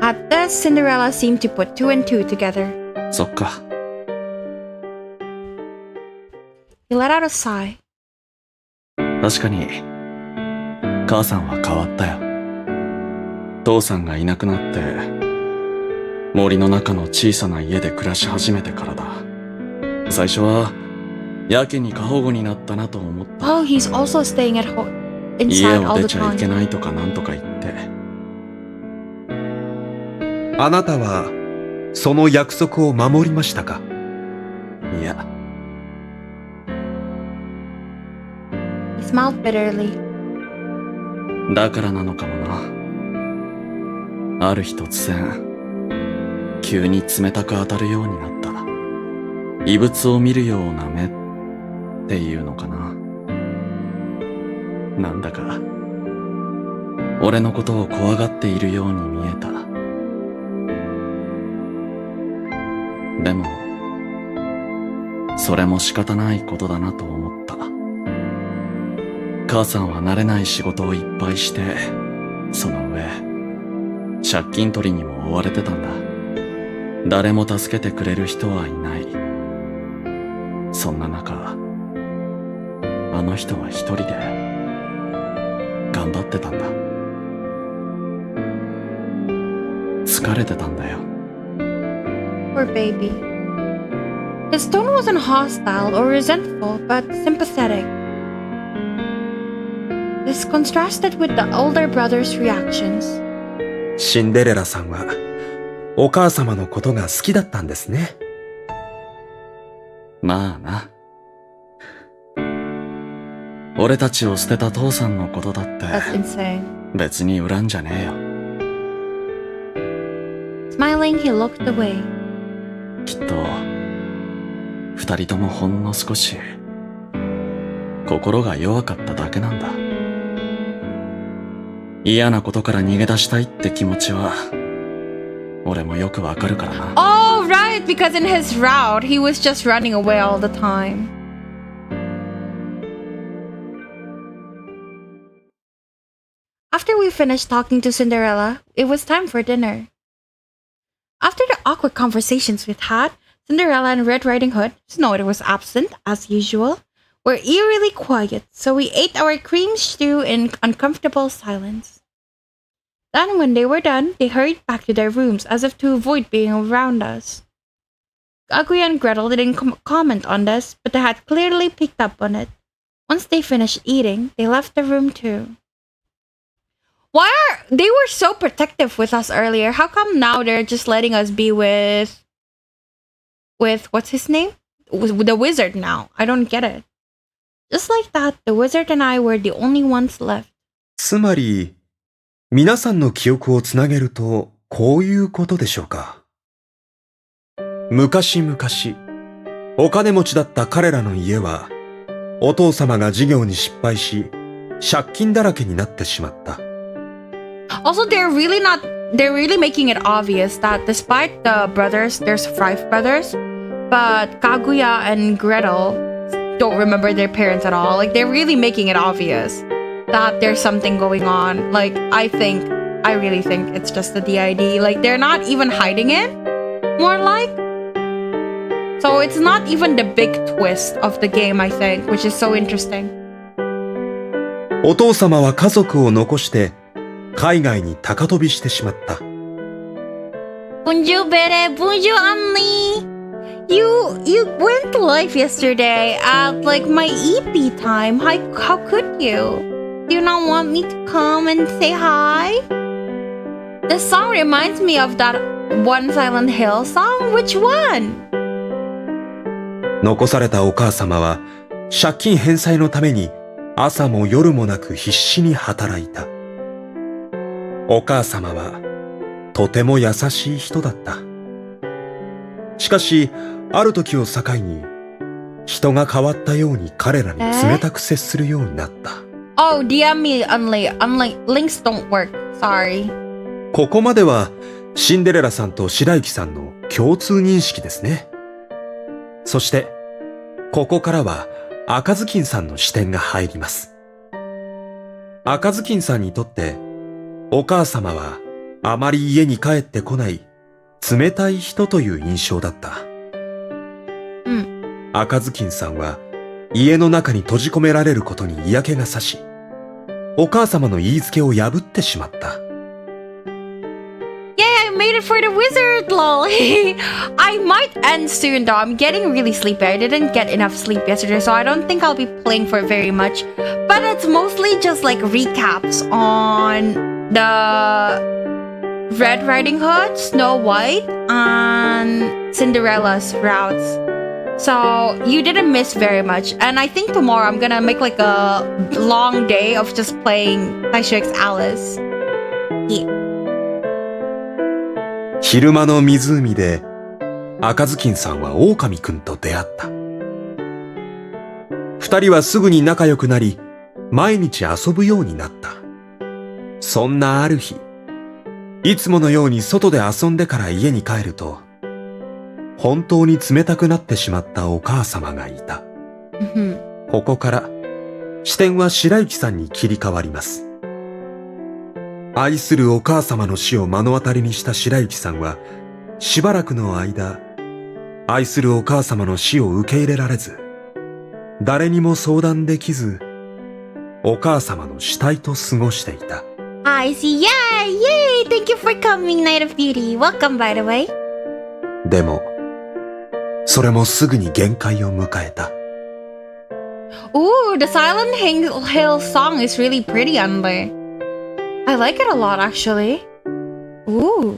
Speaker 1: At this, Cinderella seemed to put two and two together.
Speaker 17: そっか。
Speaker 1: He let out a sigh.
Speaker 17: 確かに、母さんは変わったよ。父さんがいなくなって、森の中の小さな家で暮らし始めてからだ。最初は、やけに過保護になったなと思った。
Speaker 1: Oh, he's also staying at home.
Speaker 17: 家
Speaker 1: Inside
Speaker 17: を
Speaker 1: all
Speaker 17: 出
Speaker 1: the
Speaker 17: ちゃいけ
Speaker 1: time.
Speaker 17: ないとかなんとか言って。
Speaker 15: あなたはその約束を守りましたか？
Speaker 17: いや。
Speaker 1: He smiled bitterly.
Speaker 17: だからなのかもな。ある日突然、急に冷たく当たるようになった。異物を見るような目っていうのかな。なんだか、俺のことを怖がっているように見えた。でも、それも仕方ないことだなと思った。母さんは慣れない仕事をいっぱいして、その上、借金取りにも追われてたんだ。誰も助けてくれる人はいない。そんな中、あの人は一人で、頑張ってたんだ。疲れてたんだよ。
Speaker 1: Poor baby. His tone wasn't hostile or resentful, but sympathetic. This contrasted with the older brother's reactions.
Speaker 15: シンデレラさんはお母様のことが好きだったんですね。
Speaker 17: まあな。俺たちを捨てた父さんのことだって、別に恨んじゃねえよ。
Speaker 1: Smiling, he looked away.
Speaker 17: きっと、二人ともほんの少し、心が弱かっただけなんだ。嫌なことから逃げ出したいって気持ちは、俺もよくわかるからな。
Speaker 1: Oh, right, because in his route, he was just running away all the time. After we finished talking to Cinderella, it was time for dinner. After the awkward conversations we'd had, Cinderella and Red Riding Hood, Snow was absent, as usual, were eerily quiet, so we ate our cream stew in uncomfortable silence. Then, when they were done, they hurried back to their rooms as if to avoid being around us. Kaguya and Gretel didn't comment on this, but they had clearly picked up on it. Once they finished eating, they left the room too. They were so protective with us earlier? How come now they're just letting us be with what's his name? With the wizard now. I don't get it. Just like that, the wizard and I were the only ones left.
Speaker 15: つまり、皆さんの記憶をつなげると、こういうことでしょうか。昔々、お金持ちだった彼らの家は、お父様が事業に失敗し、借金だらけになってしまった。
Speaker 1: Also, they're really making it obvious that despite the brothers, there's 5 brothers, but Kaguya and Gretel don't remember their parents at all. Like, they're really making it obvious that there's something going on. Like, I really think it's just the DID. Like, they're not even hiding it, more like. So it's not even the big twist of the game, I think, which is so interesting.
Speaker 15: お父様は家族を残して、海外に高飛びしてしまった。
Speaker 1: Bonjour, Bere. Bonjour, Anli. You went live yesterday at like my EP time. How could you? Do you not want me to come and say hi? The song reminds me of that one Silent Hill song. Which one?
Speaker 15: 残されたお母様は借金返済のために朝も夜もなく必死に働いた。お母様はとても優しい人だった。しかし、ある時を境に人が変わったように彼らに冷たく接するようになった。
Speaker 1: Oh, DM me, Unli. Links don't work. Sorry.
Speaker 15: ここまではシンデレラさんと白雪さんの共通認識ですね。そして、ここからは赤ずきんさんの視点が入ります。赤ずきんさんにとって、お母様はあまり家に帰ってこない冷たい人という印象だった。赤ずきんさんは家の中に閉じ込められることに嫌気がさし、お母様の言いつけを破ってしまった。
Speaker 1: I made it for the wizard, lol. I might end soon though. I'm getting really sleepy. I didn't get enough sleep yesterday, so I don't think I'll be playing for very much. But it's mostly just like recaps on the Red Riding Hood, Snow White, and Cinderella's routes. So you didn't miss very much. And I think tomorrow I'm gonna make like a long day of just playing Taisho X Alice. Yeah.
Speaker 15: 昼間の湖で赤ずきんさんは狼くんと出会った。二人はすぐに仲良くなり、毎日遊ぶようになった。そんなある日、いつものように外で遊んでから家に帰ると、本当に冷たくなってしまったお母様がいた。ここから視点は白雪さんに切り替わります。愛するお母様の死を目の当たりにした白雪さんは、しばらくの間、愛するお母様の死を受け入れられず、誰にも相談できず、お母様の死体と過ごしていた。
Speaker 1: I see. Yay! Thank you for coming, Night of Beauty. Welcome, by the way.
Speaker 15: でも、それもすぐに限界を迎えた。
Speaker 1: Ooh, the Silent Hill song is really pretty, Anli.I like it a lot, actually. Ooh.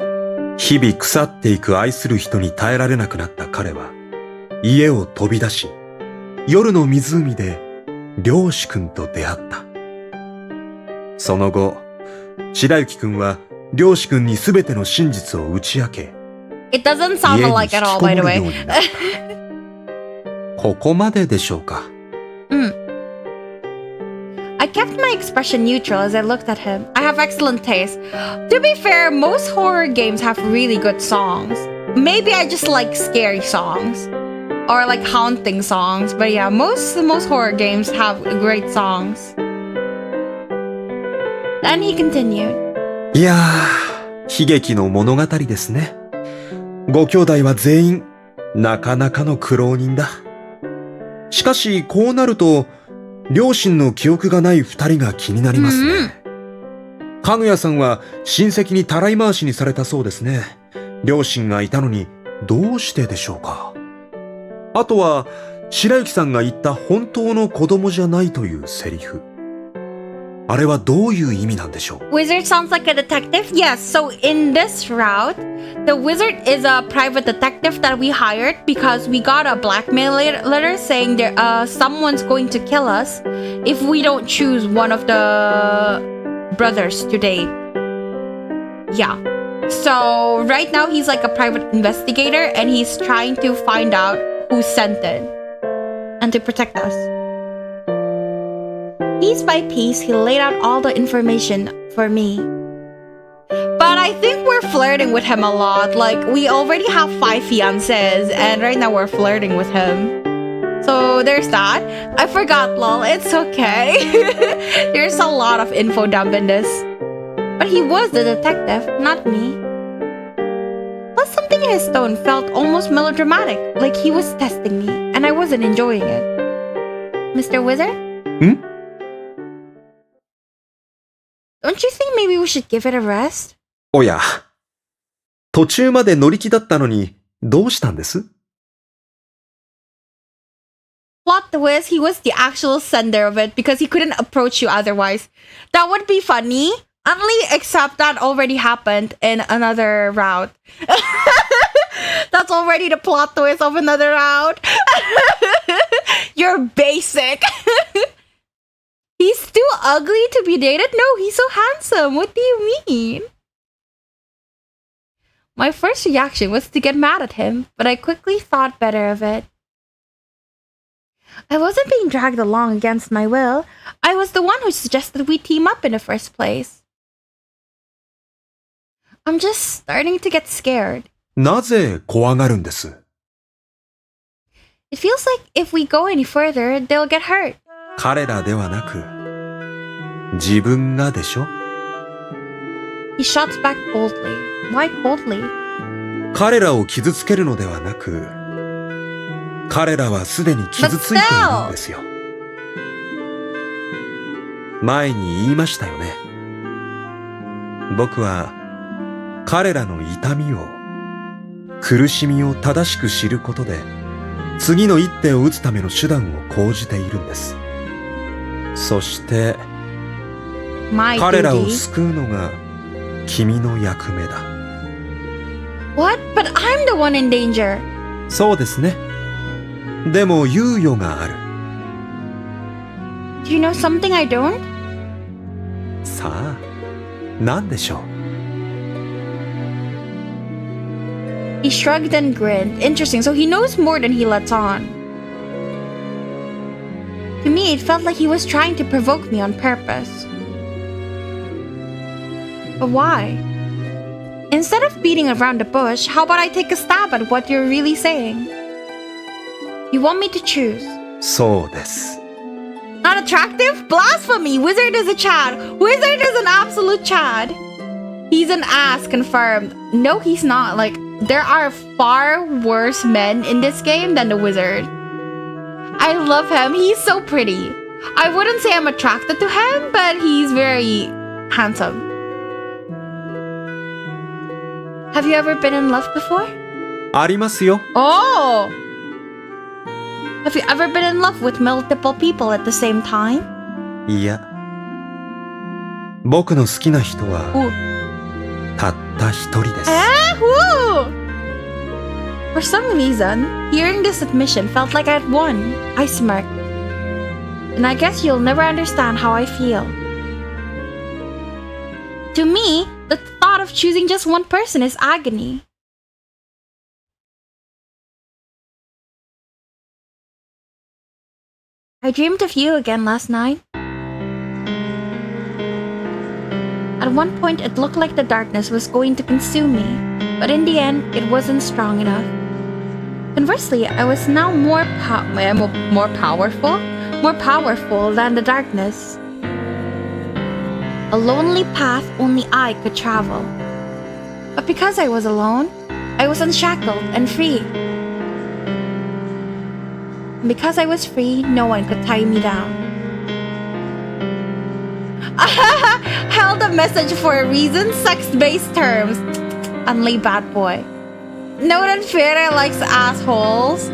Speaker 15: 日々腐っていく愛する人に耐えられなくなった彼は、家を飛び出し、夜の湖で漁師くんと出会った。その後、白雪くんは漁師くんにすべての真実を打ち明け、
Speaker 1: It doesn't sound like at all, by the way.
Speaker 15: ここまででしょうか。
Speaker 1: I kept my expression neutral as I looked at him. I have excellent taste. To be fair, most horror games have really good songs. Maybe I just like scary songs or like haunting songs. But yeah, most horror games have great songs. Then he continued.
Speaker 15: いやー、悲劇の物語ですね。ご兄弟は全員、なかなかの苦労人だ。しかし、こうなると、両親の記憶がない二人が気になりますね。かぐやさんは親戚にたらい回しにされたそうですね。両親がいたのに、どうしてでしょうか。あとは、白雪さんが言った本当の子供じゃないというセリフ。あれはどういう意味なんでしょう。
Speaker 1: Wizard sounds like a detective? Yes, so in this route, the wizard is a private detective that we hired because we got a blackmail letter saying someone's going to kill us if we don't choose one of the brothers to date. Yeah. So right now he's like a private investigator and he's trying to find out who sent it and to protect us. Piece by piece, he laid out all the information for me. But I think we're flirting with him a lot. Like, we already have 5 fiancés, and right now we're flirting with him. So there's that. I forgot, lol. It's okay. There's a lot of info dump in this. But he was the detective, not me. Plus, something in his tone felt almost melodramatic, like he was testing me, and I wasn't enjoying it. Mr. Wizard? Don't you think maybe we should give it a rest?
Speaker 15: おや、途中まで乗り気だったのに、どうしたんです？
Speaker 1: Plot twist, he was the actual sender of it because he couldn't approach you otherwise. That would be funny, only except that already happened in another route. That's already the plot twist of another route. You're basic. He's too ugly to be dated? No, he's so handsome. What do you mean? My first reaction was to get mad at him, but I quickly thought better of it. I wasn't being dragged along against my will. I was the one who suggested we team up in the first place. I'm just starting to get scared.
Speaker 15: なぜ怖がるんです？
Speaker 1: It feels like if we go any further, they'll get hurt.
Speaker 15: 彼らではなく、自分がでしょ？
Speaker 1: He shots back coldly. Why coldly?
Speaker 15: 彼らを傷つけるのではなく、彼らはすでに傷ついているんですよ。前に言いましたよね。僕は彼らの痛みを、苦しみを正しく知ることで、次の一手を打つための手段を講じているんです。そして、彼らを救うのが君の役目だ。
Speaker 1: What? But I'm the one in danger.
Speaker 15: そうですね。でも猶予がある。
Speaker 1: Do you know something I don't?
Speaker 15: さあ、何でしょう。
Speaker 1: He shrugged and grinned. Interesting, so he knows more than he lets on. To me, it felt like he was trying to provoke me on purpose. But why? Instead of beating around the bush, how about I take a stab at what you're really saying? You want me to choose?
Speaker 15: そうです。
Speaker 1: Not attractive? Blasphemy! Wizard is a Chad! Wizard is an absolute Chad! He's an ass, confirmed. No, he's not. Like, there are far worse men in this game than the wizard. I love him. He's so pretty. I wouldn't say I'm attracted to him, but he's very handsome. Have you ever been in love before?
Speaker 15: ありますよ。
Speaker 1: Oh! Have you ever been in love with multiple people at the same time?
Speaker 15: いや。僕の好きな人は、たった一人です。
Speaker 1: Who? For some reason, hearing this admission felt like I'd won. I smirked. And I guess you'll never understand how I feel. To me, the thought of choosing just one person is agony. I dreamed of you again last night. At one point, it looked like the darkness was going to consume me, but in the end, it wasn't strong enough. Conversely, I was now more powerful than the darkness. A lonely path only I could travel. But because I was alone, I was unshackled and free. And because I was free, no one could tie me down. Held a message for a reason, sex-based terms. Unly bad boy. Noted Fere likes assholes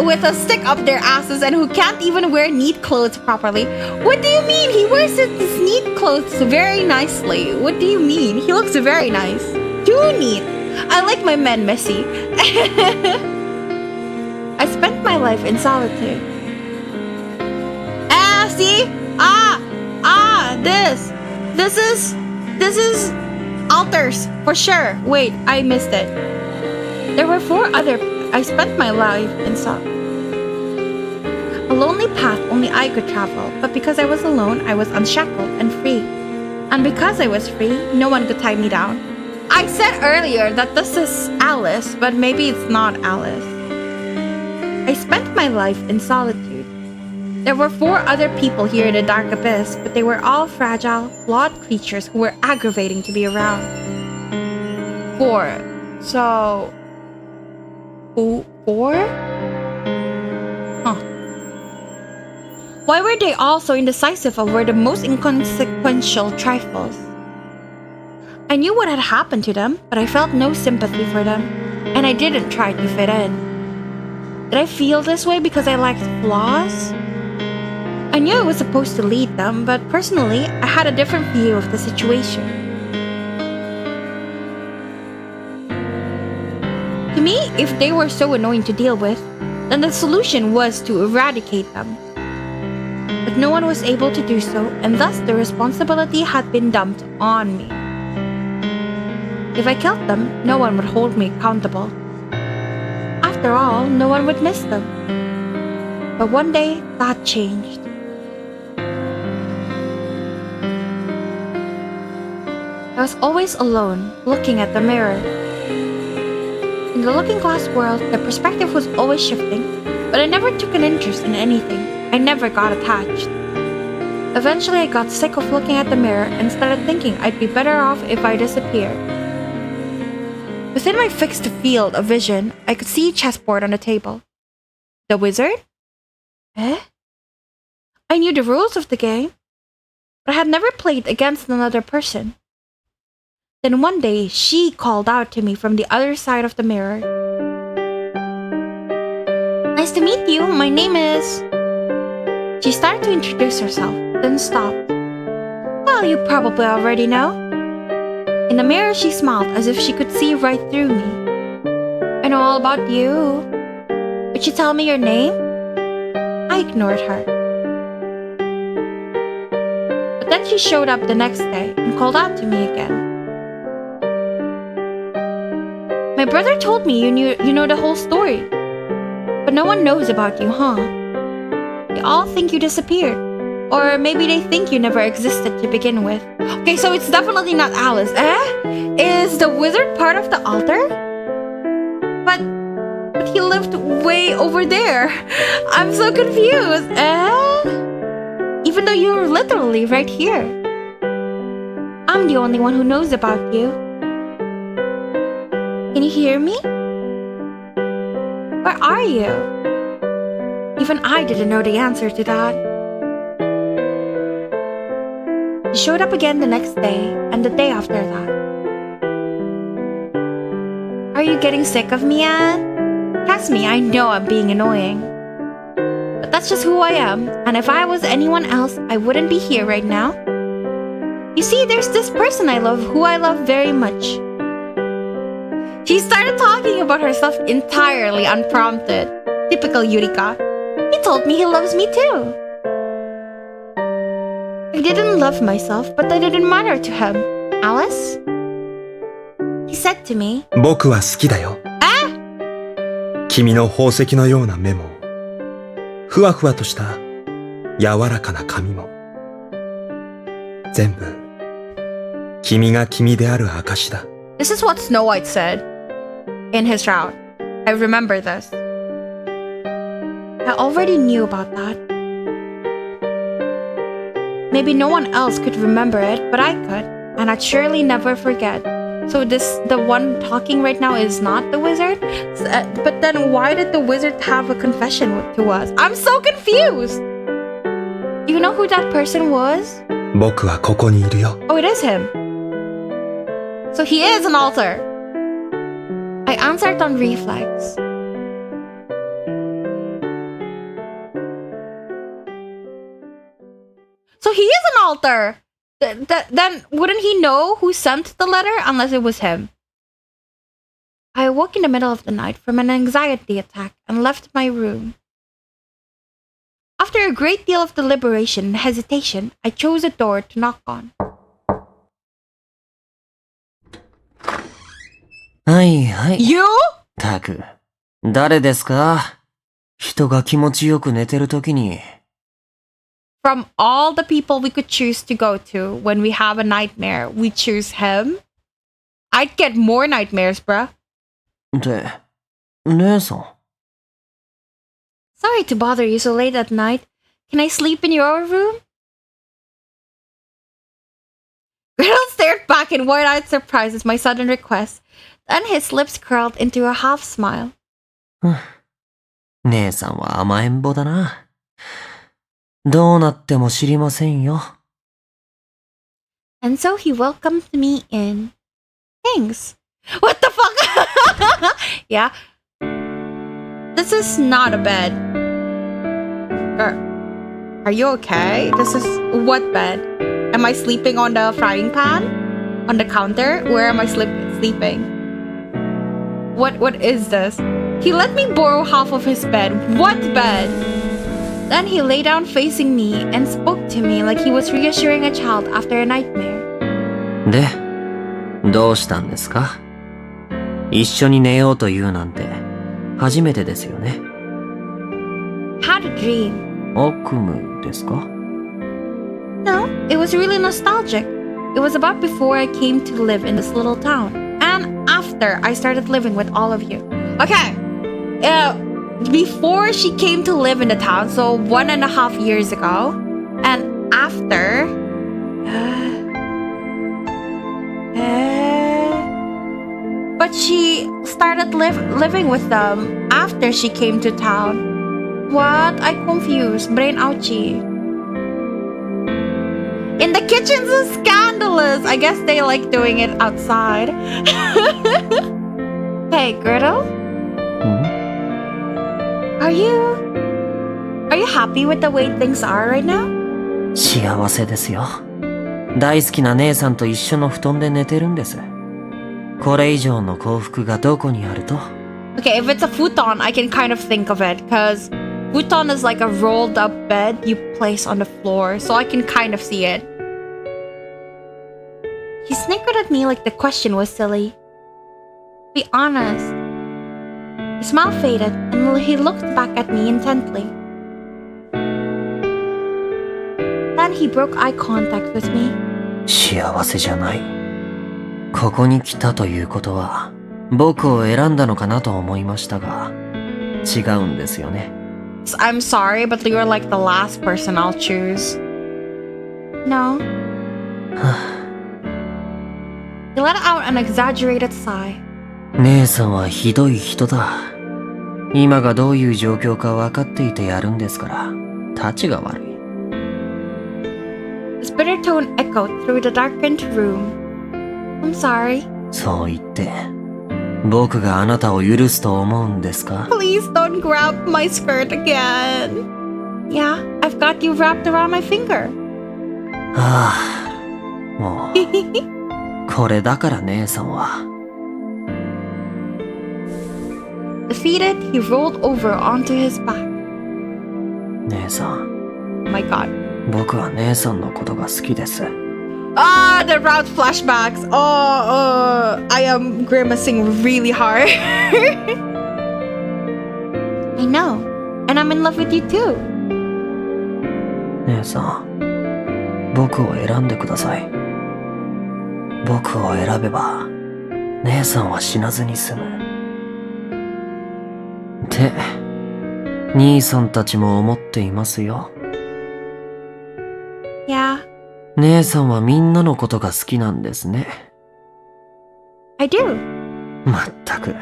Speaker 1: with a stick up their asses and who can't even wear neat clothes properly. What do you mean? He wears his neat clothes very nicely. What do you mean? He looks very nice. Too neat. I like my men messy. I spent my life in solitude. See? This is altars for sure. Wait, I missed it. There were I spent my life in a lonely path only I could travel, but because I was alone, I was unshackled and free. And because I was free, no one could tie me down. I said earlier that this is Alice, but maybe it's not Alice. I spent my life in solitude. There were 4 other people here in the dark abyss, but they were all fragile, flawed creatures who were aggravating to be around. 4. So... 4? Huh. Why were they all so indecisive over the most inconsequential trifles? I knew what had happened to them, but I felt no sympathy for them, and I didn't try to fit in. Did I feel this way because I lacked flaws? I knew I was supposed to lead them, but personally, I had a different view of the situation. To me, if they were so annoying to deal with, then the solution was to eradicate them. But no one was able to do so, and thus the responsibility had been dumped on me. If I killed them, no one would hold me accountable. After all, no one would miss them. But one day, that changed. I was always alone, looking at the mirror. In the looking glass world, the perspective was always shifting, but I never took an interest in anything. I never got attached. Eventually, I got sick of looking at the mirror and started thinking I'd be better off if I disappeared. Within my fixed field of vision, I could see a chessboard on the table. The wizard? Eh? I knew the rules of the game, but I had never played against another person. Then one day, she called out to me from the other side of the mirror. Nice to meet you, my name is... She started to introduce herself, then stopped. Well, you probably already know. In the mirror, she smiled as if she could see right through me. I know all about you. Would you tell me your name? I ignored her. But then she showed up the next day and called out to me again. My brother told me you know the whole story. But no one knows about you, huh? They all think you disappeared. Or maybe they think you never existed to begin with. Okay, so it's definitely not Alice, eh? Is the wizard part of the altar? But he lived way over there. I'm so confused, eh? Even though you're literally right here. I'm the only one who knows about you. Can you hear me? Where are you? Even I didn't know the answer to that. She showed up again the next day and the day after that. Are you getting sick of me, Anne? Trust me, I know I'm being annoying. But that's just who I am, and if I was anyone else, I wouldn't be here right now. You see, there's this person I love who I love very much. She started talking about herself entirely unprompted. Typical Yurika. He told me he loves me too. I didn't love myself, but that didn't matter to him. Alice? He said to me,
Speaker 15: 僕は好きだよ。君の宝石のような目も、ふわふわとした柔らかな髪も、全部、君が君である証だ。
Speaker 1: This is what Snow White said in his shroud. I remember this. I already knew about that. Maybe no one else could remember it, but I could, and I'd surely never forget. So the one talking right now is not the wizard? But then why did the wizard have a confession to us? I'm so confused! Do you know who that person was?
Speaker 15: 僕はここにいるよ。
Speaker 1: Oh, it is him. So he is an altar. I answered on reflex. So he is an altar! Then wouldn't he know who sent the letter unless it was him? I awoke in the middle of the night from an anxiety attack and left my room. After a great deal of deliberation and hesitation, I chose a door to knock on.
Speaker 14: はいはい。
Speaker 1: You?
Speaker 14: たく、誰ですか？人が気持ちよく寝てるときに。
Speaker 1: From all the people we could choose to go to when we have a nightmare, we choose him? I'd get more nightmares, bruh.
Speaker 14: で、姉さん。
Speaker 1: Sorry to bother you so late at night. Can I sleep in your room? Gretel stared back in wide-eyed surprise at my sudden request. Then his lips curled into a half smile.
Speaker 14: 姉さんは甘えん坊だな。どうなっても知りませんよ。
Speaker 1: And so he welcomed me in. Thanks. What the fuck? Yeah. This is not a bed. Are you okay? This is what bed? Am I sleeping on the frying pan? On the counter? Where am I sleeping? What is this? He let me borrow half of his bed. What bed? Then he lay down facing me and spoke to me like he was reassuring a child after a nightmare.
Speaker 14: で、どうしたんですか？一緒に寝ようというなんて初めてですよね。
Speaker 1: Had a dream.
Speaker 14: 悪夢ですか？
Speaker 1: No, it was really nostalgic. It was about before I came to live in this little town. And after I started living with all of you. Okay. Before she came to live in the town, so 1.5 years ago. And after... but she started living with them after she came to town. What? I confused. Brain ouchie. In the kitchen's is scandalous. I guess they like doing it outside. Hey, Gretel? Are you happy with the way things are right now?
Speaker 14: 幸せですよ。大好きな姉さんと一緒の布団で寝てるんです。これ以上の幸福がどこにあると？
Speaker 1: Okay, if it's a futon, I can kind of think of it, because futon is like a rolled up bed you place on the floor, so I can kind of see it. He snickered at me like the question was silly. Be honest. His smile faded, and he looked back at me intently. Then he broke eye contact with me.
Speaker 14: 幸せじゃない。ここに来たということは、僕を選んだのかなと思いましたが、違うんですよね。
Speaker 1: I'm sorry, but you're like the last person I'll choose. No. He let out an exaggerated sigh.
Speaker 14: 姉さんはひどい人だ。今がどういう状況か分かっていてやるんですから、たちが悪い。
Speaker 1: His bitter tone echoed through the darkened room. I'm sorry.
Speaker 14: そう言って、僕があなたを許すと思うんですか？
Speaker 1: Please don't grab my skirt again. Yeah, I've got you wrapped around my finger.
Speaker 14: ああ、もう、これだから姉さんは。
Speaker 1: Defeated, he rolled over onto his back.
Speaker 14: 姉さん。
Speaker 1: Oh my god.
Speaker 14: 僕は姉さんのことが好きです。
Speaker 1: Ah, the route flashbacks. I am grimacing really hard. I know. And I'm in love with you too.
Speaker 14: 姉さん、僕を選んでください。僕を選べば、姉さんは死なずに済む。って兄さんたちも思っていますよ。
Speaker 1: Yeah.
Speaker 14: 姉さんはみんなのことが好きなんですね。
Speaker 1: I do.
Speaker 14: まったく。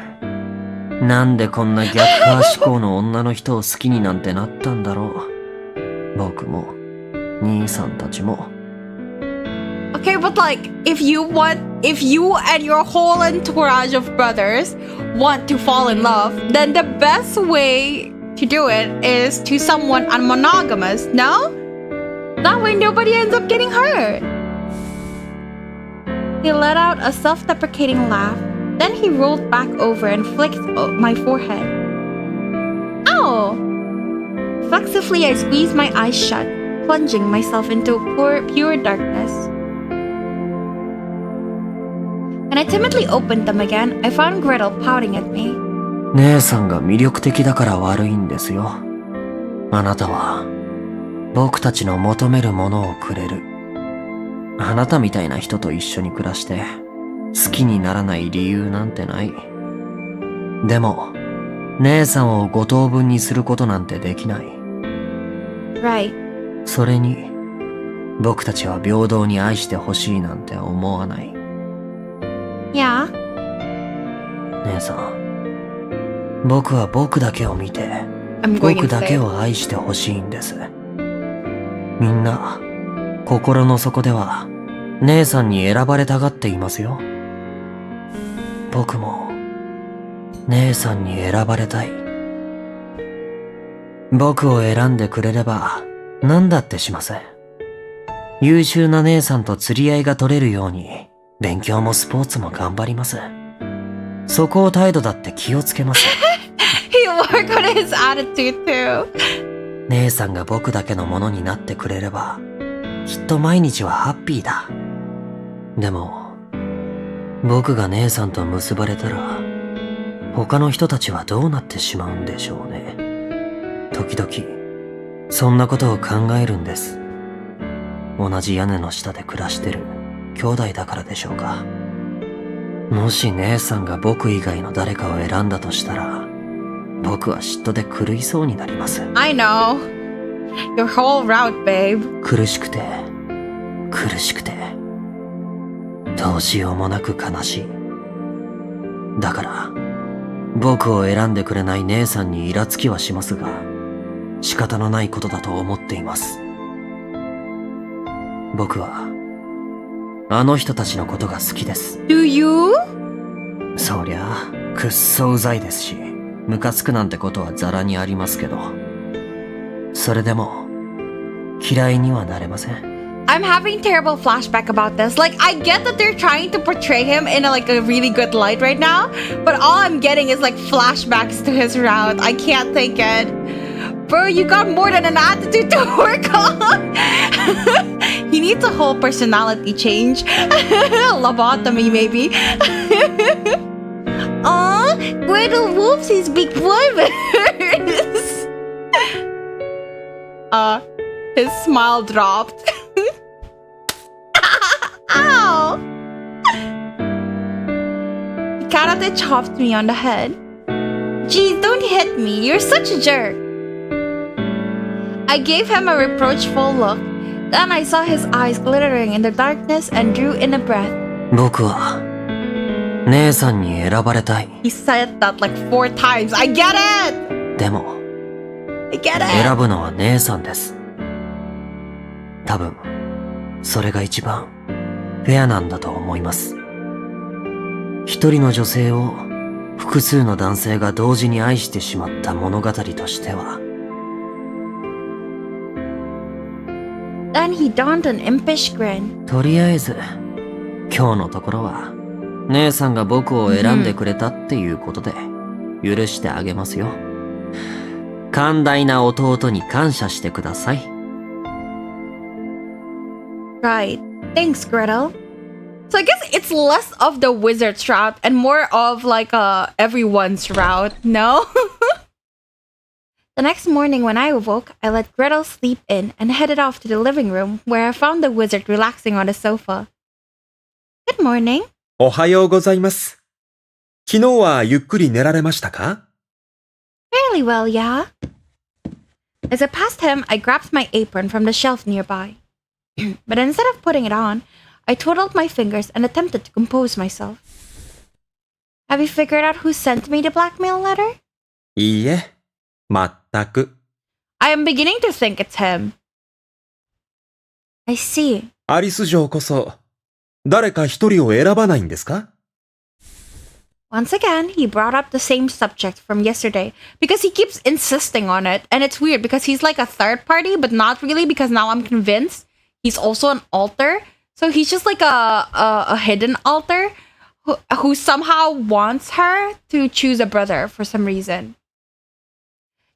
Speaker 14: なんでこんな逆派思考の女の人を好きになんてなったんだろう。僕も、兄さんたちも。
Speaker 1: Okay, but like, if you and your whole entourage of brothers want to fall in love, then the best way to do it is to someone unmonogamous, no? That way nobody ends up getting hurt. He let out a self-deprecating laugh. Then he rolled back over and flicked my forehead. Ow! Reflexively, I squeezed my eyes shut, plunging myself into pure darkness. When I timidly opened them again, I found Gretel pouting at me.
Speaker 14: 姉さんが魅力的だから悪いんですよ。あなたは、僕たちの求めるものをくれる。あなたみたいな人と一緒に暮らして、好きにならない理由なんてない。でも、姉さんを5等分にすることなんてできない。
Speaker 1: Right.
Speaker 14: それに、僕たちは平等に愛してほしいなんて思わない。
Speaker 1: Yeah.
Speaker 14: 姉さん、僕は僕だけを見て、僕だけを愛してほしいんです。みんな、心の底では、姉さんに選ばれたがっていますよ。僕も、姉さんに選ばれたい。僕を選んでくれれば、何だってしません。優秀な姉さんと釣り合いが取れるように、勉強もスポーツも頑張ります。そこを態度だって気をつけます。
Speaker 1: He worked on his attitude too.
Speaker 14: 姉さんが僕だけのものになってくれれば、きっと毎日はハッピーだ。でも、僕が姉さんと結ばれたら、他の人たちはどうなってしまうんでしょうね。時々、そんなことを考えるんです。同じ屋根の下で暮らしてる兄弟だからでしょうか。もし姉さんが僕以外の誰かを選んだとしたら、僕は嫉妬で狂いそうになります。
Speaker 1: I know. Your whole route, babe.
Speaker 14: 苦しくて、苦しくて、どうしようもなく悲しい。だから、僕を選んでくれない姉さんにイラつきはしますが、仕方のないことだと思っています。僕は、あの人たちのことが好きです。
Speaker 1: Do you?
Speaker 14: そりゃあ、くっそうざいですし、ムカつくなんてことはザラにありますけど、それでも、嫌いにはなれません。
Speaker 1: I'm having terrible flashback about this. Like, I get that they're trying to portray him in a really good light right now, but all I'm getting is like flashbacks to his route. I can't take it. Bro, you got more than an attitude to work on. He needs a whole personality change. Lobotomy, maybe. Aw, Gretel moves his big boy. His smile dropped. Ow! He karate chopped me on the head. Geez, don't hit me. You're such a jerk. I gave him a reproachful look. Then I saw his eyes glittering in the darkness and drew in a breath.
Speaker 14: 僕は、姉さんに選ばれたい。
Speaker 1: He said that like 4 times. I get it!
Speaker 14: でも、
Speaker 1: I get it!
Speaker 14: 選ぶのは姉さんです。多分、それが一番フェアなんだと思います。一人の女性を複数の男性が同時に愛してしまった物語としては。
Speaker 1: Then he donned an impish grin.
Speaker 14: とりあえず、今日のところは、姉さんが僕を選んでくれたっていうことで、許してあげますよ。寛大な弟に感謝してください。
Speaker 1: Right. Thanks, Gretel. So I guess it's less of the wizard's route and more of like everyone's route, no? The next morning when I awoke, I let Gretel sleep in and headed off to the living room where I found the wizard relaxing on the sofa. Good morning.
Speaker 15: おはようございます。昨日はゆっくり寝られましたか？
Speaker 1: Fairly well, yeah. As I passed him, I grabbed my apron from the shelf nearby. But instead of putting it on, I twiddled my fingers and attempted to compose myself. Have you figured out who sent me the blackmail letter?
Speaker 15: いいえ、まったく。
Speaker 1: I am beginning to think it's him. I see.
Speaker 15: アリス嬢こそ、誰か一人を選ばないんですか？
Speaker 1: Once again, he brought up the same subject from yesterday because he keeps insisting on it. And it's weird because he's like a third party, but not really because now I'm convinced he's also an alter. So he's just like a hidden alter who somehow wants her to choose a brother for some reason.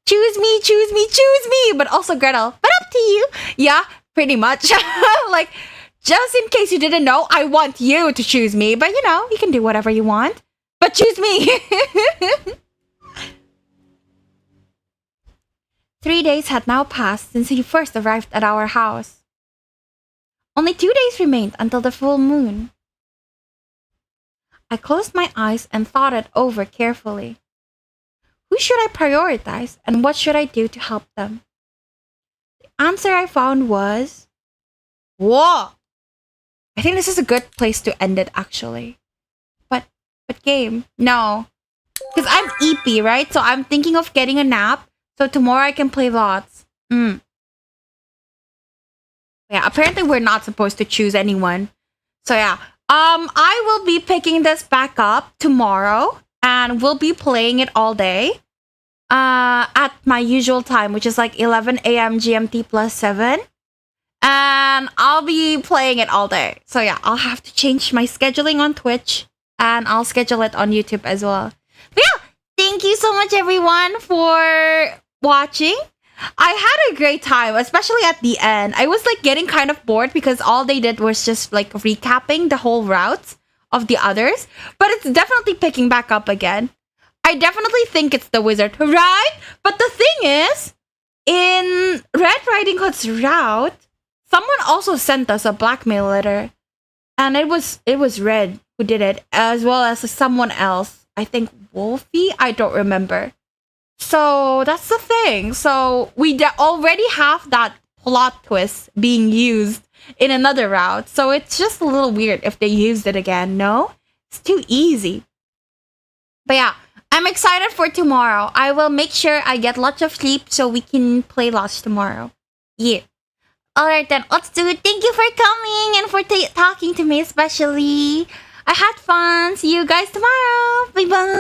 Speaker 1: Choose me, choose me, choose me! But also Gretel, but up to you. Yeah, pretty much. Like, just in case you didn't know, I want you to choose me. But you know, you can do whatever you want. But choose me! 3 days had now passed since he first arrived at our house. Only 2 days remained until the full moon. I closed my eyes and thought it over carefully. Who should I prioritize and what should I do to help them? The answer I found was... Whoa! I think this is a good place to end it actually. But game? No. Because I'm EP, right? So I'm thinking of getting a nap. So tomorrow I can play lots. Yeah, apparently we're not supposed to choose anyone. So yeah. I will be picking this back up tomorrow. And we'll be playing it all day. At my usual time, which is like 11 a.m. GMT plus 7. And I'll be playing it all day. So yeah, I'll have to change my scheduling on Twitch. And I'll schedule it on YouTube as well. But yeah, thank you so much everyone for watching. I had a great time, especially at the end. I was like getting kind of bored because all they did was just like recapping the whole routes of the others. But it's definitely picking back up again. I definitely think it's the wizard, right? But the thing is, in Red Riding Hood's route, someone also sent us a blackmail letter. And it was Red who did it, as well as someone else. I think Wolfie? I don't remember. So that's the thing. So we already have that plot twist being used in another route. So it's just a little weird if they used it again, no? It's too easy. But yeah, I'm excited for tomorrow. I will make sure I get lots of sleep so we can play lots tomorrow. Yeah. Alright then, let's do it. Thank you for coming and for talking to me especially. I had fun. See you guys tomorrow. Bye bye.